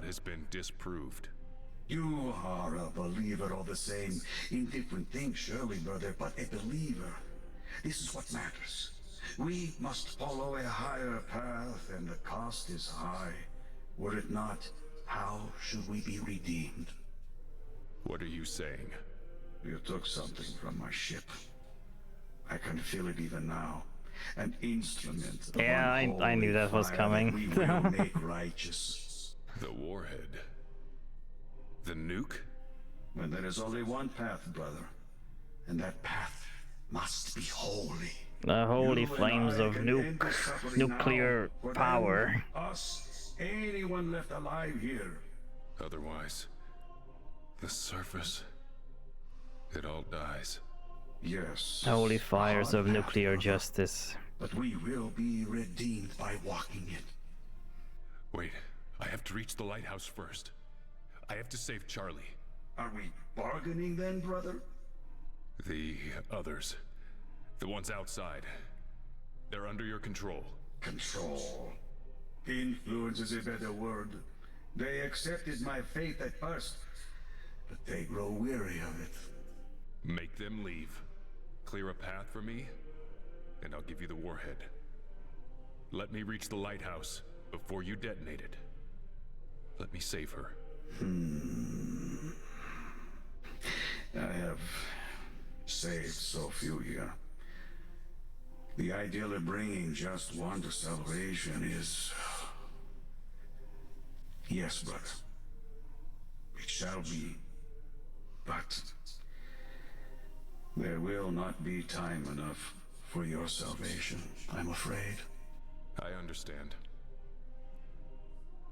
D: has been disproved.
H: You are a believer all the same, in different things, surely, brother, but a believer. This is what matters. We must follow a higher path, and the cost is high. Were it not, how should we be redeemed?
D: What are you saying?
H: You took something from my ship. I can feel it even now. An instrument.
A: Yeah, I knew that was coming.
H: We will make righteous.
D: The warhead. The nuke?
H: When there is only one path, brother, and that path must be holy.
A: The holy flames of nuclear power.
H: Us, anyone left alive here.
D: Otherwise, the surface, it all dies.
H: Yes.
A: Holy fires of nuclear justice.
H: But we will be redeemed by walking it.
D: Wait, I have to reach the lighthouse first. I have to save Charlie.
H: Are we bargaining then, brother?
D: The others. The ones outside. They're under your control.
H: Control. Influence is a better word. They accepted my faith at first, but they grow weary of it.
D: Make them leave. Clear a path for me, and I'll give you the warhead. Let me reach the lighthouse before you detonate it. Let me save her.
H: I have saved so few here. The ideal of bringing just one to salvation is... Yes, brother. It shall be. But there will not be time enough for your salvation, I'm afraid.
D: I understand.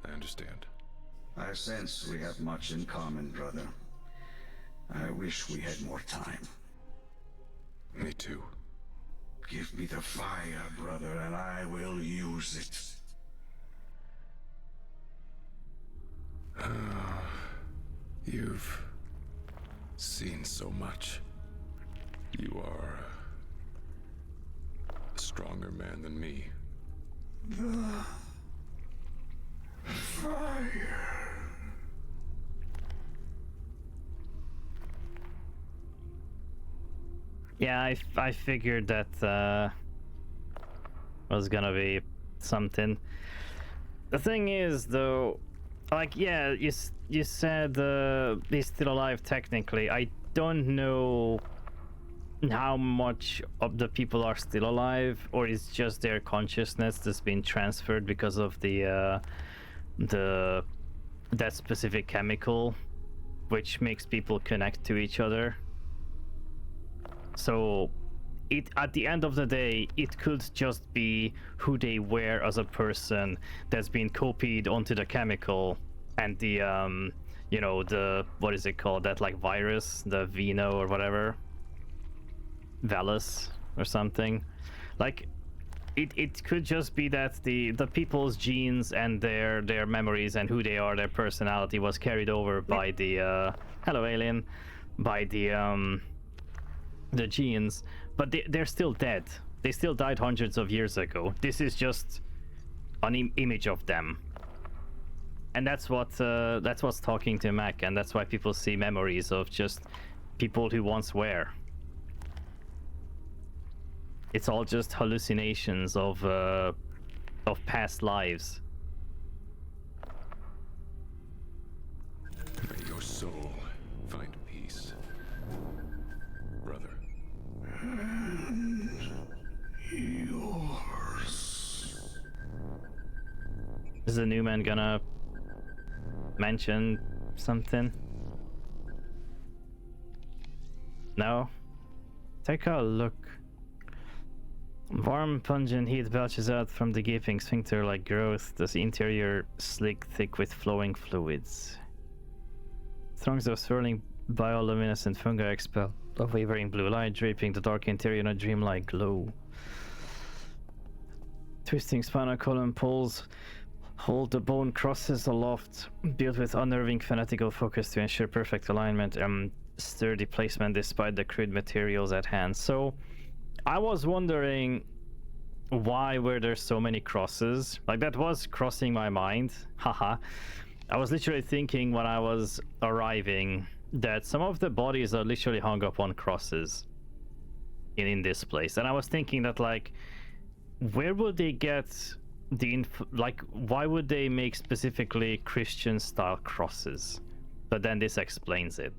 D: I understand.
H: I sense we have much in common, brother. I wish we had more time.
D: Me too.
H: Give me the fire, brother, and I will use it.
D: You've seen so much. You are a stronger man than me.
H: The fire.
A: Yeah, I figured that was gonna be something. The thing is, though, like, yeah, you said he's still alive technically. I don't know how much of the people are still alive, or it's just their consciousness that's been transferred because of that specific chemical, which makes people connect to each other. So at the end of the day, it could just be who they were as a person that's been copied onto the chemical, and the you know, the, what is it called, that like virus, the Vino or whatever, Valus or something. Like it could just be that the people's genes and their memories and who they are, their personality, was carried over by the hello alien, by the genes, but they're still dead. They still died hundreds of years ago. This is just an image of them, and that's what's talking to Mac, and that's why people see memories of just people who once were. It's all just hallucinations of past lives.
D: May your soul find peace, brother.
H: And yours.
A: Is the new man gonna mention something? No? Take a look. Warm, pungent heat belches out from the gaping sphincter-like growth, the interior slick, thick with flowing fluids. Throngs of swirling bioluminescent fungi expel a wavering blue light, draping the dark interior in a dreamlike glow. Twisting spinal column pulls hold the bone crosses aloft, built with unnerving fanatical focus to ensure perfect alignment and sturdy placement despite the crude materials at hand. So I was wondering, why were there so many crosses? Like, that was crossing my mind. Haha. I was literally thinking when I was arriving that some of the bodies are literally hung up on crosses in this place. And I was thinking that, like, where would they get the like, why would they make specifically Christian style crosses? But then this explains it.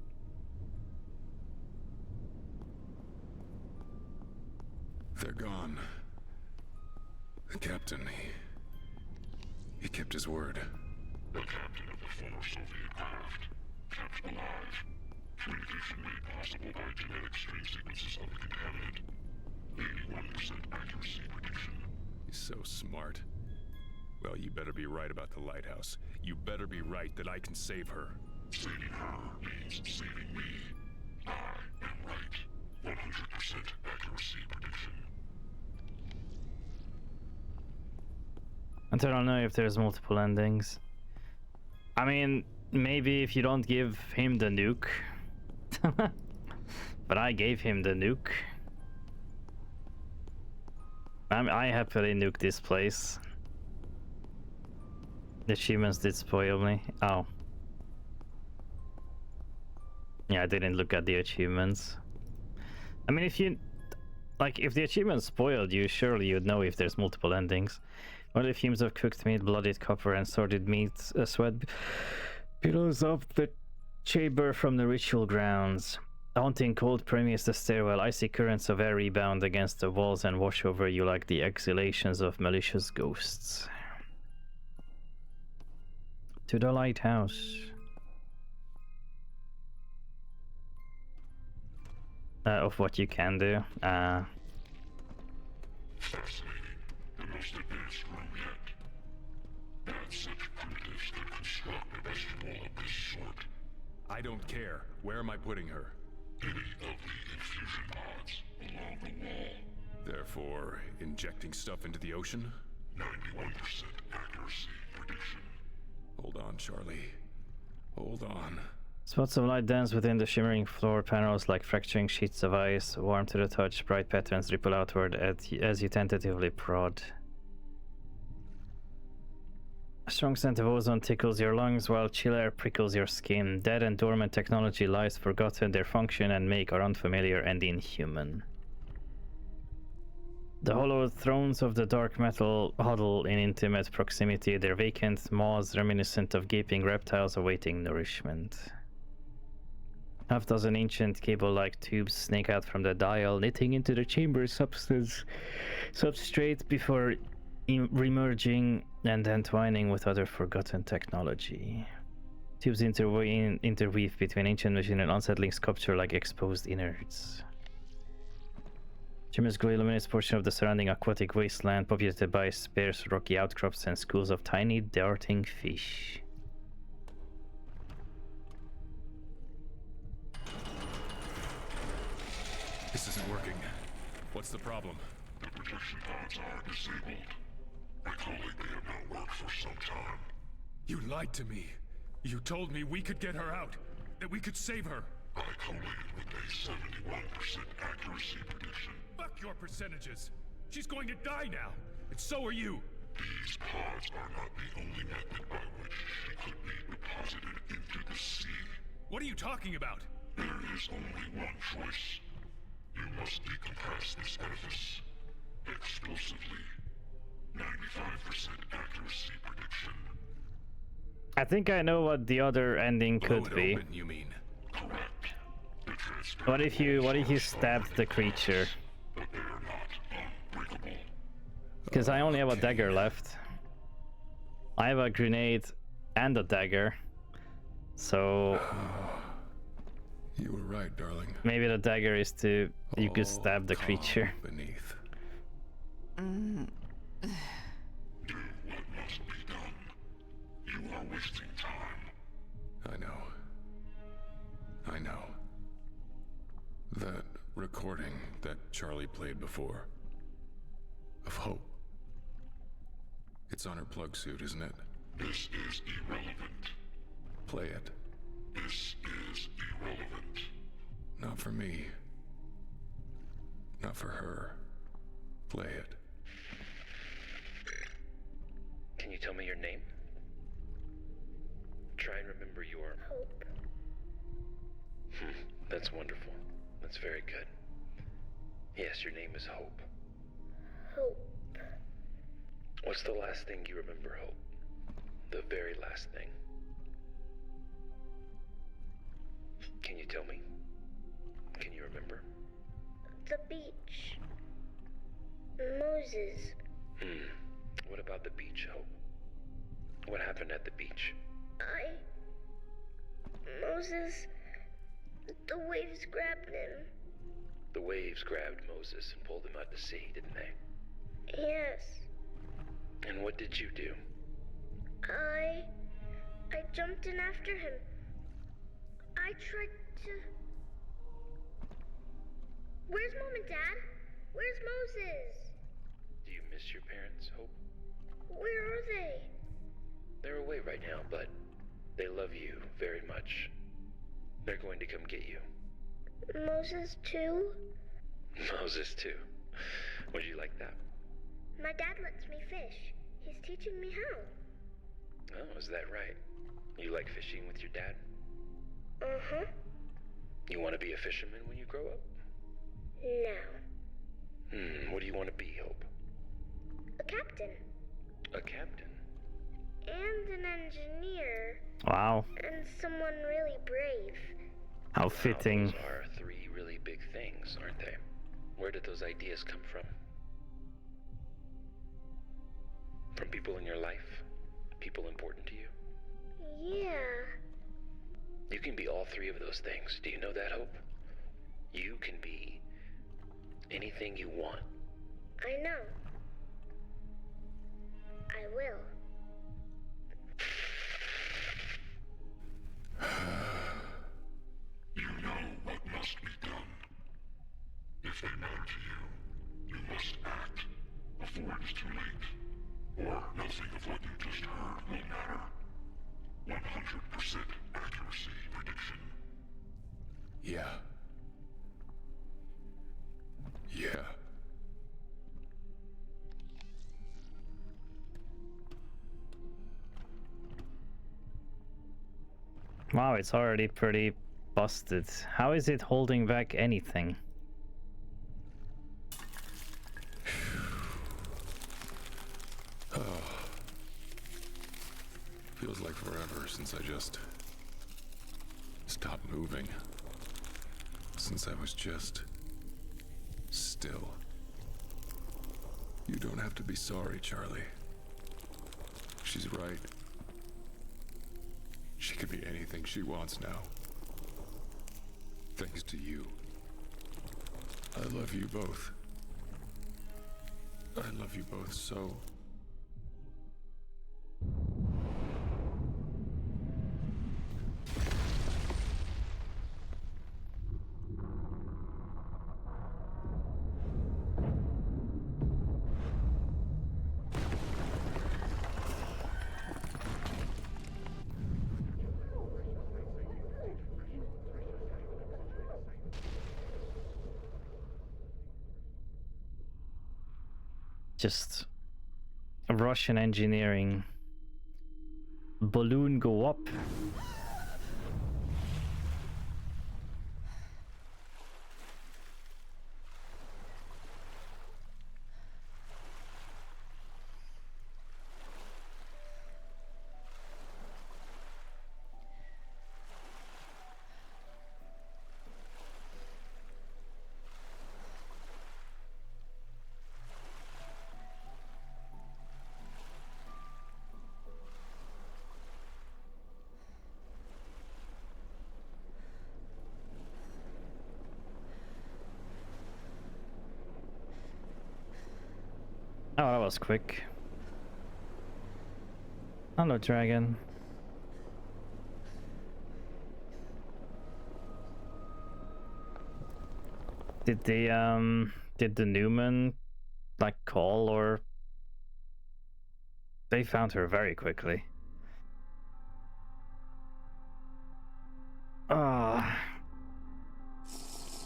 D: They're gone. The captain, he kept his word.
I: The captain of the former Soviet craft, kept alive. Communication made possible by genetic string sequences of the contaminant. 81% accuracy prediction.
D: He's so smart. Well, you better be right about the lighthouse. You better be right that I can save her.
I: Saving her means saving me. I am right. 100% accuracy prediction.
A: I don't know if there's multiple endings. I mean, maybe if you don't give him the nuke. But I gave him the nuke. I happily nuked this place. The achievements did spoil me. Oh. Yeah, I didn't look at the achievements. I mean, if you... like, if the achievements spoiled you, surely you'd know if there's multiple endings. Only fumes of cooked meat, bloodied copper, and sordid meat, sweat billows up the chamber from the ritual grounds. Haunting cold permeates the stairwell. Icy currents of air rebound against the walls and wash over you like the exhalations of malicious ghosts. To the lighthouse. Of what you can do.
I: Fascinating. The most advanced room yet. Not such primitives could construct a vestibule of this sort.
D: I don't care. Where am I putting her?
I: Any of the infusion pods along the wall.
D: Therefore, injecting stuff into the ocean?
I: 91% accuracy prediction.
D: Hold on, Charlie. Hold on.
A: Spots of light dance within the shimmering floor panels like fracturing sheets of ice, warm to the touch, bright patterns ripple outward as you tentatively prod. A strong scent of ozone tickles your lungs while chill air prickles your skin. Dead and dormant technology lies forgotten, their function and make are unfamiliar and inhuman. The hollowed thrones of the dark metal huddle in intimate proximity, their vacant maws reminiscent of gaping reptiles awaiting nourishment. Half dozen ancient cable-like tubes snake out from the dial, knitting into the chamber's substrate before remerging and entwining with other forgotten technology. Tubes interweave between ancient machine and unsettling sculpture like exposed innards. Chamber's glow illuminates portion of the surrounding aquatic wasteland, populated by sparse rocky outcrops and schools of tiny darting fish.
D: This isn't working. What's the problem?
I: The protection pods are disabled. My colleague may have not worked for some time.
D: You lied to me. You told me we could get her out. That we could save her.
I: I collated with a 71% accuracy prediction.
D: Fuck your percentages. She's going to die now. And so are you.
I: These pods are not the only method by which she could be deposited into the sea.
D: What are you talking about?
I: There is only one choice. You must decompress this edifice. Explosively. 95% accuracy prediction.
A: I think I know what the other ending could be.
D: Open, you mean?
I: Correct.
A: What if you stabbed the creature?
I: But they are not unbreakable.
A: Because I only have a dagger left. I have a grenade and a dagger. So
D: you were right, darling.
A: Maybe the dagger is to you could stab the creature.
D: Beneath.
I: Do what must be done. You are wasting time.
D: I know. I know. That recording that Charlie played before. Of hope. It's on her plug suit, isn't it?
I: This is irrelevant.
D: Play it.
I: This is irrelevant.
D: Not for me. Not for her. Play it.
Q: Can you tell me your name? Try and remember your...
S: Hope.
Q: That's wonderful. That's very good. Yes, your name is Hope.
S: Hope.
Q: What's the last thing you remember, Hope? The very last thing. Can you tell me? Can you remember?
S: The beach. Moses.
Q: What about the beach, Hope? What happened at the beach?
S: Moses... The waves grabbed him.
Q: The waves grabbed Moses and pulled him out to sea, didn't they?
S: Yes.
Q: And what did you do?
S: I jumped in after him. I tried to... Where's Mom and Dad? Where's Moses?
Q: Do you miss your parents, Hope?
S: Where are they?
Q: They're away right now, but they love you very much. They're going to come get you.
S: Moses too?
Q: Moses too. Would you like that?
S: My dad lets me fish. He's teaching me how.
Q: Oh, is that right? You like fishing with your dad?
S: Uh-huh.
Q: You want to be a fisherman when you grow up?
S: No.
Q: What do you want to be, Hope?
S: A captain.
Q: A captain?
S: And an engineer.
A: Wow.
S: And someone really brave.
A: How fitting.
Q: Those are three really big things, aren't they? Where did those ideas come from? From people in your life? People important to you?
S: Yeah.
Q: You can be all three of those things. Do you know that, Hope? You can be anything you want.
S: I know. I will.
I: You know what must be done. If they matter to you, you must act before it is too late. Or nothing of what you just heard will matter. 100% accuracy prediction.
D: Yeah. Yeah.
A: Wow, it's already pretty busted. How is it holding back anything?
D: Feels like forever since I just stopped moving. Since I was just still. You don't have to be sorry, Charlie. She's right. She could be anything she wants now. Thanks to you. I love you both. I love you both so.
A: Just Russian engineering. Balloon go up. Oh, that was quick. Hello, dragon. Did the Newman like call or They found her very quickly. Ah,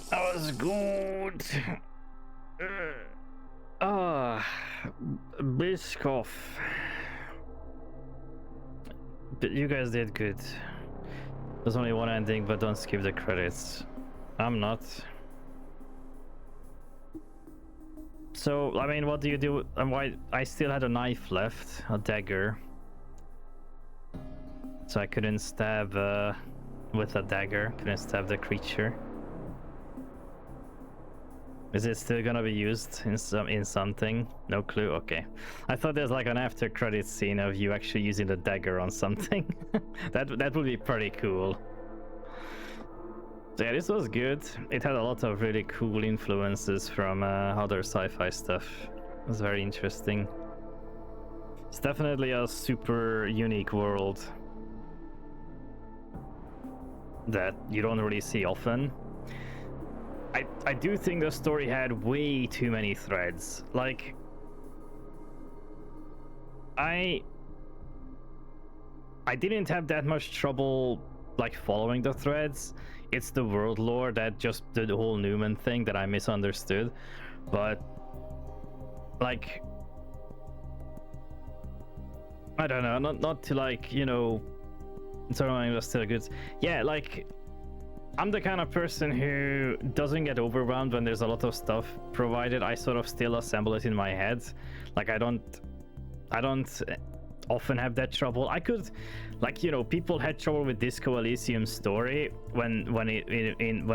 A: that was good. Biscoff. You guys did good. There's only one ending, but don't skip the credits. I'm not. So, I mean, what do you do? And why? I still had a knife left, a dagger. So I couldn't stab with a dagger. Couldn't stab the creature. Is it still gonna be used in something? No clue. Okay. I thought there's like an after credits scene of you actually using the dagger on something. that would be pretty cool. So yeah, this was good. It had a lot of really cool influences from other sci-fi stuff. It was very interesting. It's definitely a super unique world that you don't really see often. I do think the story had way too many threads. Like, I didn't have that much trouble like following the threads. It's the world lore that just the whole Newman thing that I misunderstood. But like, I don't know, not to like, you know, Totem was still good. Yeah, like, I'm the kind of person who doesn't get overwhelmed when there's a lot of stuff provided. I sort of still assemble it in my head. Like, I don't often have that trouble. I could, like, you know, people had trouble with Disco Elysium's story when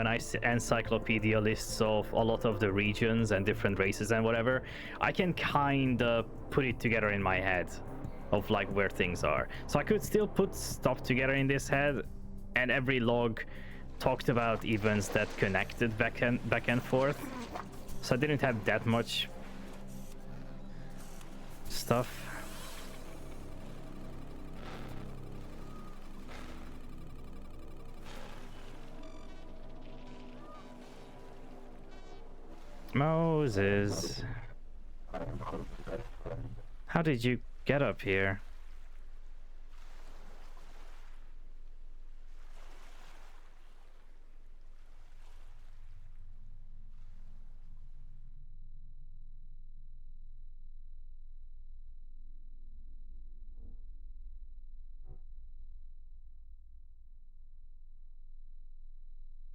A: I encyclopedia lists of a lot of the regions and different races and whatever. I can kind of put it together in my head of like where things are. So I could still put stuff together in this head, and every log talked about events that connected back and forth. So I didn't have that much stuff. Moses, how did you get up here?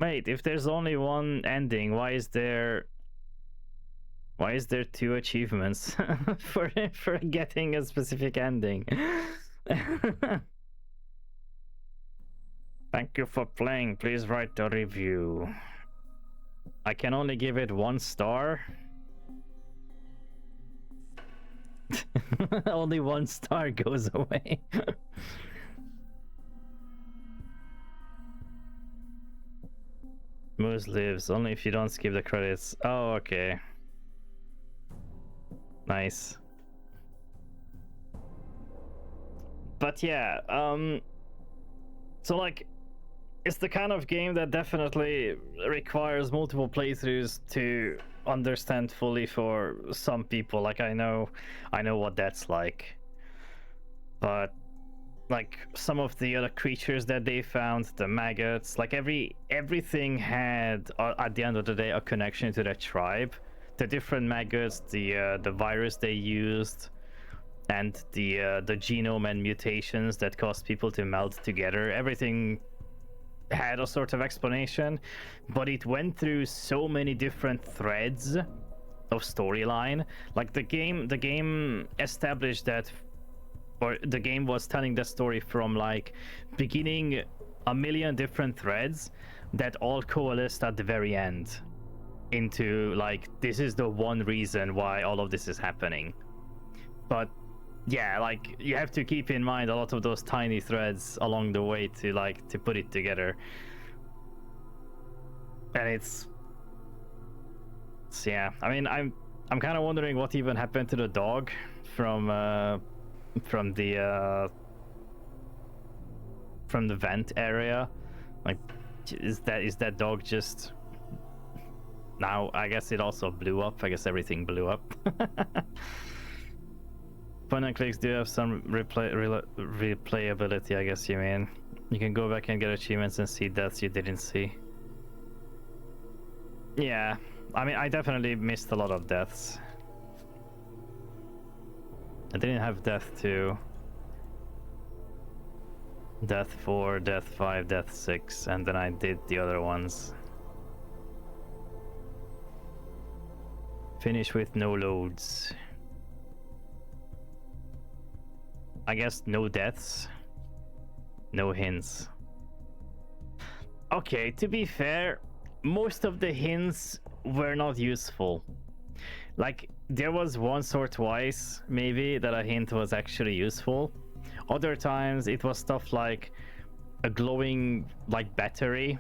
A: Wait, if there's only one ending, why is there two achievements for getting a specific ending? Thank you for playing. Please write a review. I can only give it 1 star. Only 1 star goes away. Moose lives only if you don't skip the credits. Oh, okay. Nice. But yeah, so like, it's the kind of game that definitely requires multiple playthroughs to understand fully for some people. Like, I know what that's like. But like, some of the other creatures that they found, the maggots, like everything had at the end of the day a connection to that tribe. The different maggots, the virus they used, and the genome and mutations that caused people to melt together. Everything had a sort of explanation, but it went through so many different threads of storyline. Like, the game established that, or the game was telling the story from like beginning a million different threads that all coalesced at the very end into like, this is the one reason why all of this is happening. But yeah, like, you have to keep in mind a lot of those tiny threads along the way to like to put it together. And it's yeah, I mean, I'm kind of wondering what even happened to the dog from the vent area. Like, is that dog just now? I guess it also blew up. I guess everything blew up. Point and clicks do have some replayability, I guess you mean. You can go back and get achievements and see deaths you didn't see. Yeah, I mean, I definitely missed a lot of deaths. I didn't have death 2, death 4, death 5, death 6, and then I did the other ones. Finish with no loads. I guess no deaths, no hints. Okay, to be fair, most of the hints were not useful. Like, there was once or twice, maybe, that a hint was actually useful. Other times, it was stuff like a glowing, like, battery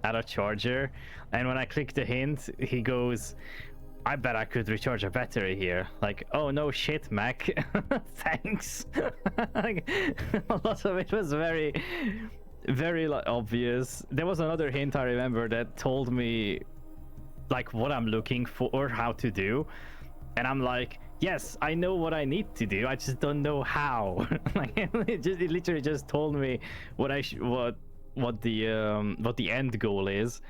A: at a charger. And when I click the hint, he goes, I bet I could recharge a battery here. Like, oh no shit, Mac. Thanks. Like, a lot of it was very, very like, obvious. There was another hint I remember that told me like what I'm looking for or how to do. And I'm like, yes, I know what I need to do. I just don't know how. Like, it literally just told me what the end goal is.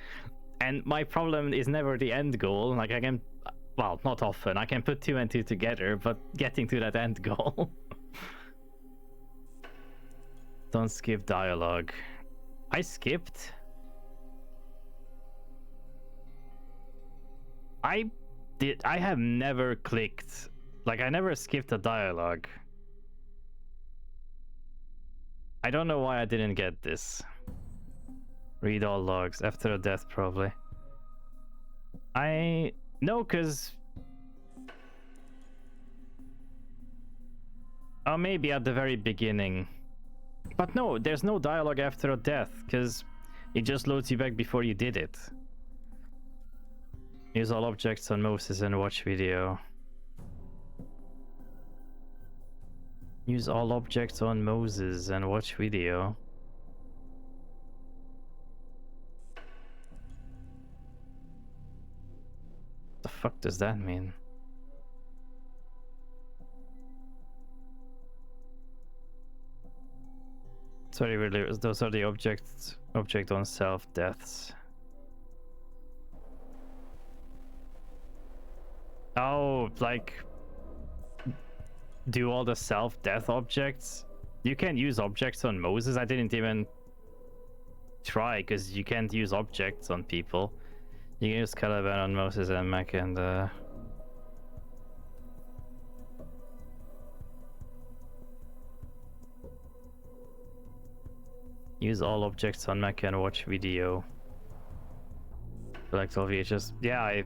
A: And my problem is never the end goal. Like, I can, well, not often. I can put 2 and 2 together, but getting to that end goal. Don't skip dialogue. I skipped. I have never clicked. Like, I never skipped a dialogue. I don't know why I didn't get this. Read all logs. After a death, probably. No, because... Oh, maybe at the very beginning. But no, there's no dialogue after a death, because it just loads you back before you did it. Use all objects on Moses and watch video. Use all objects on Moses and watch video. The fuck does that mean? Sorry, really, those are the object on self deaths. Oh, like do all the self death objects? You can use objects on Moses. I didn't even try because you can't use objects on people. You can use Caliban on Moses and Mac and use all objects on Mac and watch video. Select all VHS. Yeah,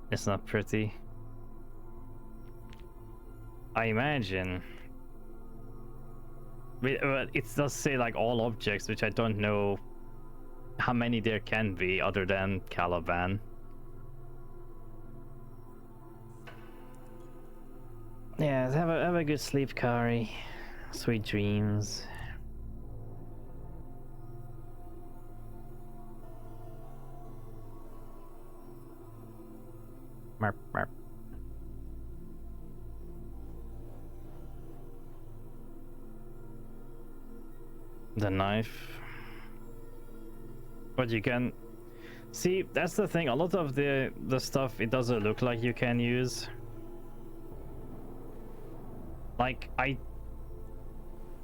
A: it's not pretty. I imagine. It does say like all objects, which I don't know how many there can be other than Caliban. Yeah, have a good sleep, Kari. Sweet dreams. Marp, marp. The knife. But you can see, that's the thing, a lot of the stuff, it doesn't look like you can use. Like,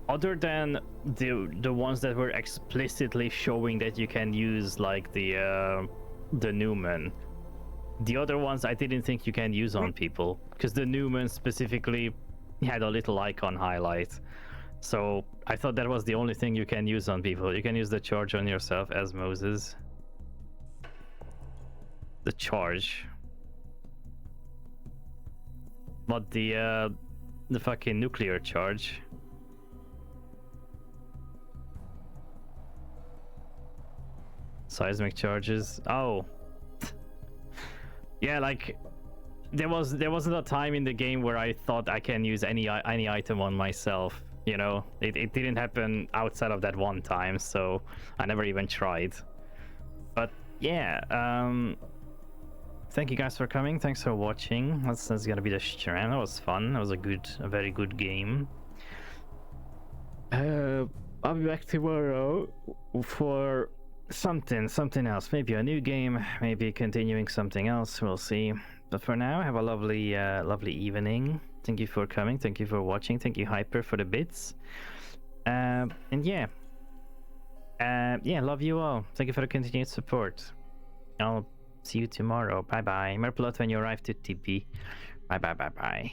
A: other than the ones that were explicitly showing that you can use, like the Newman, the other ones I didn't think you can use on people, because the Newman specifically had a little icon highlight. So I thought that was the only thing you can use on people. You can use the charge on yourself as Moses. The charge. But the fucking nuclear charge. Seismic charges. Oh. Yeah, like there wasn't a time in the game where I thought I can use any item on myself. You know, it didn't happen outside of that one time, so I never even tried. But yeah, thank you guys for coming. Thanks for watching. That's gonna be the stream. That was fun. That was a very good game. I'll be back tomorrow for something else. Maybe a new game. Maybe continuing something else. We'll see. But for now, have a lovely evening. Thank you for coming. Thank you for watching. Thank you, Hyper, for the bits. And yeah, love you all. Thank you for the continued support. I'll see you tomorrow. Bye bye. Merplot when you arrive to TP. Bye bye bye bye.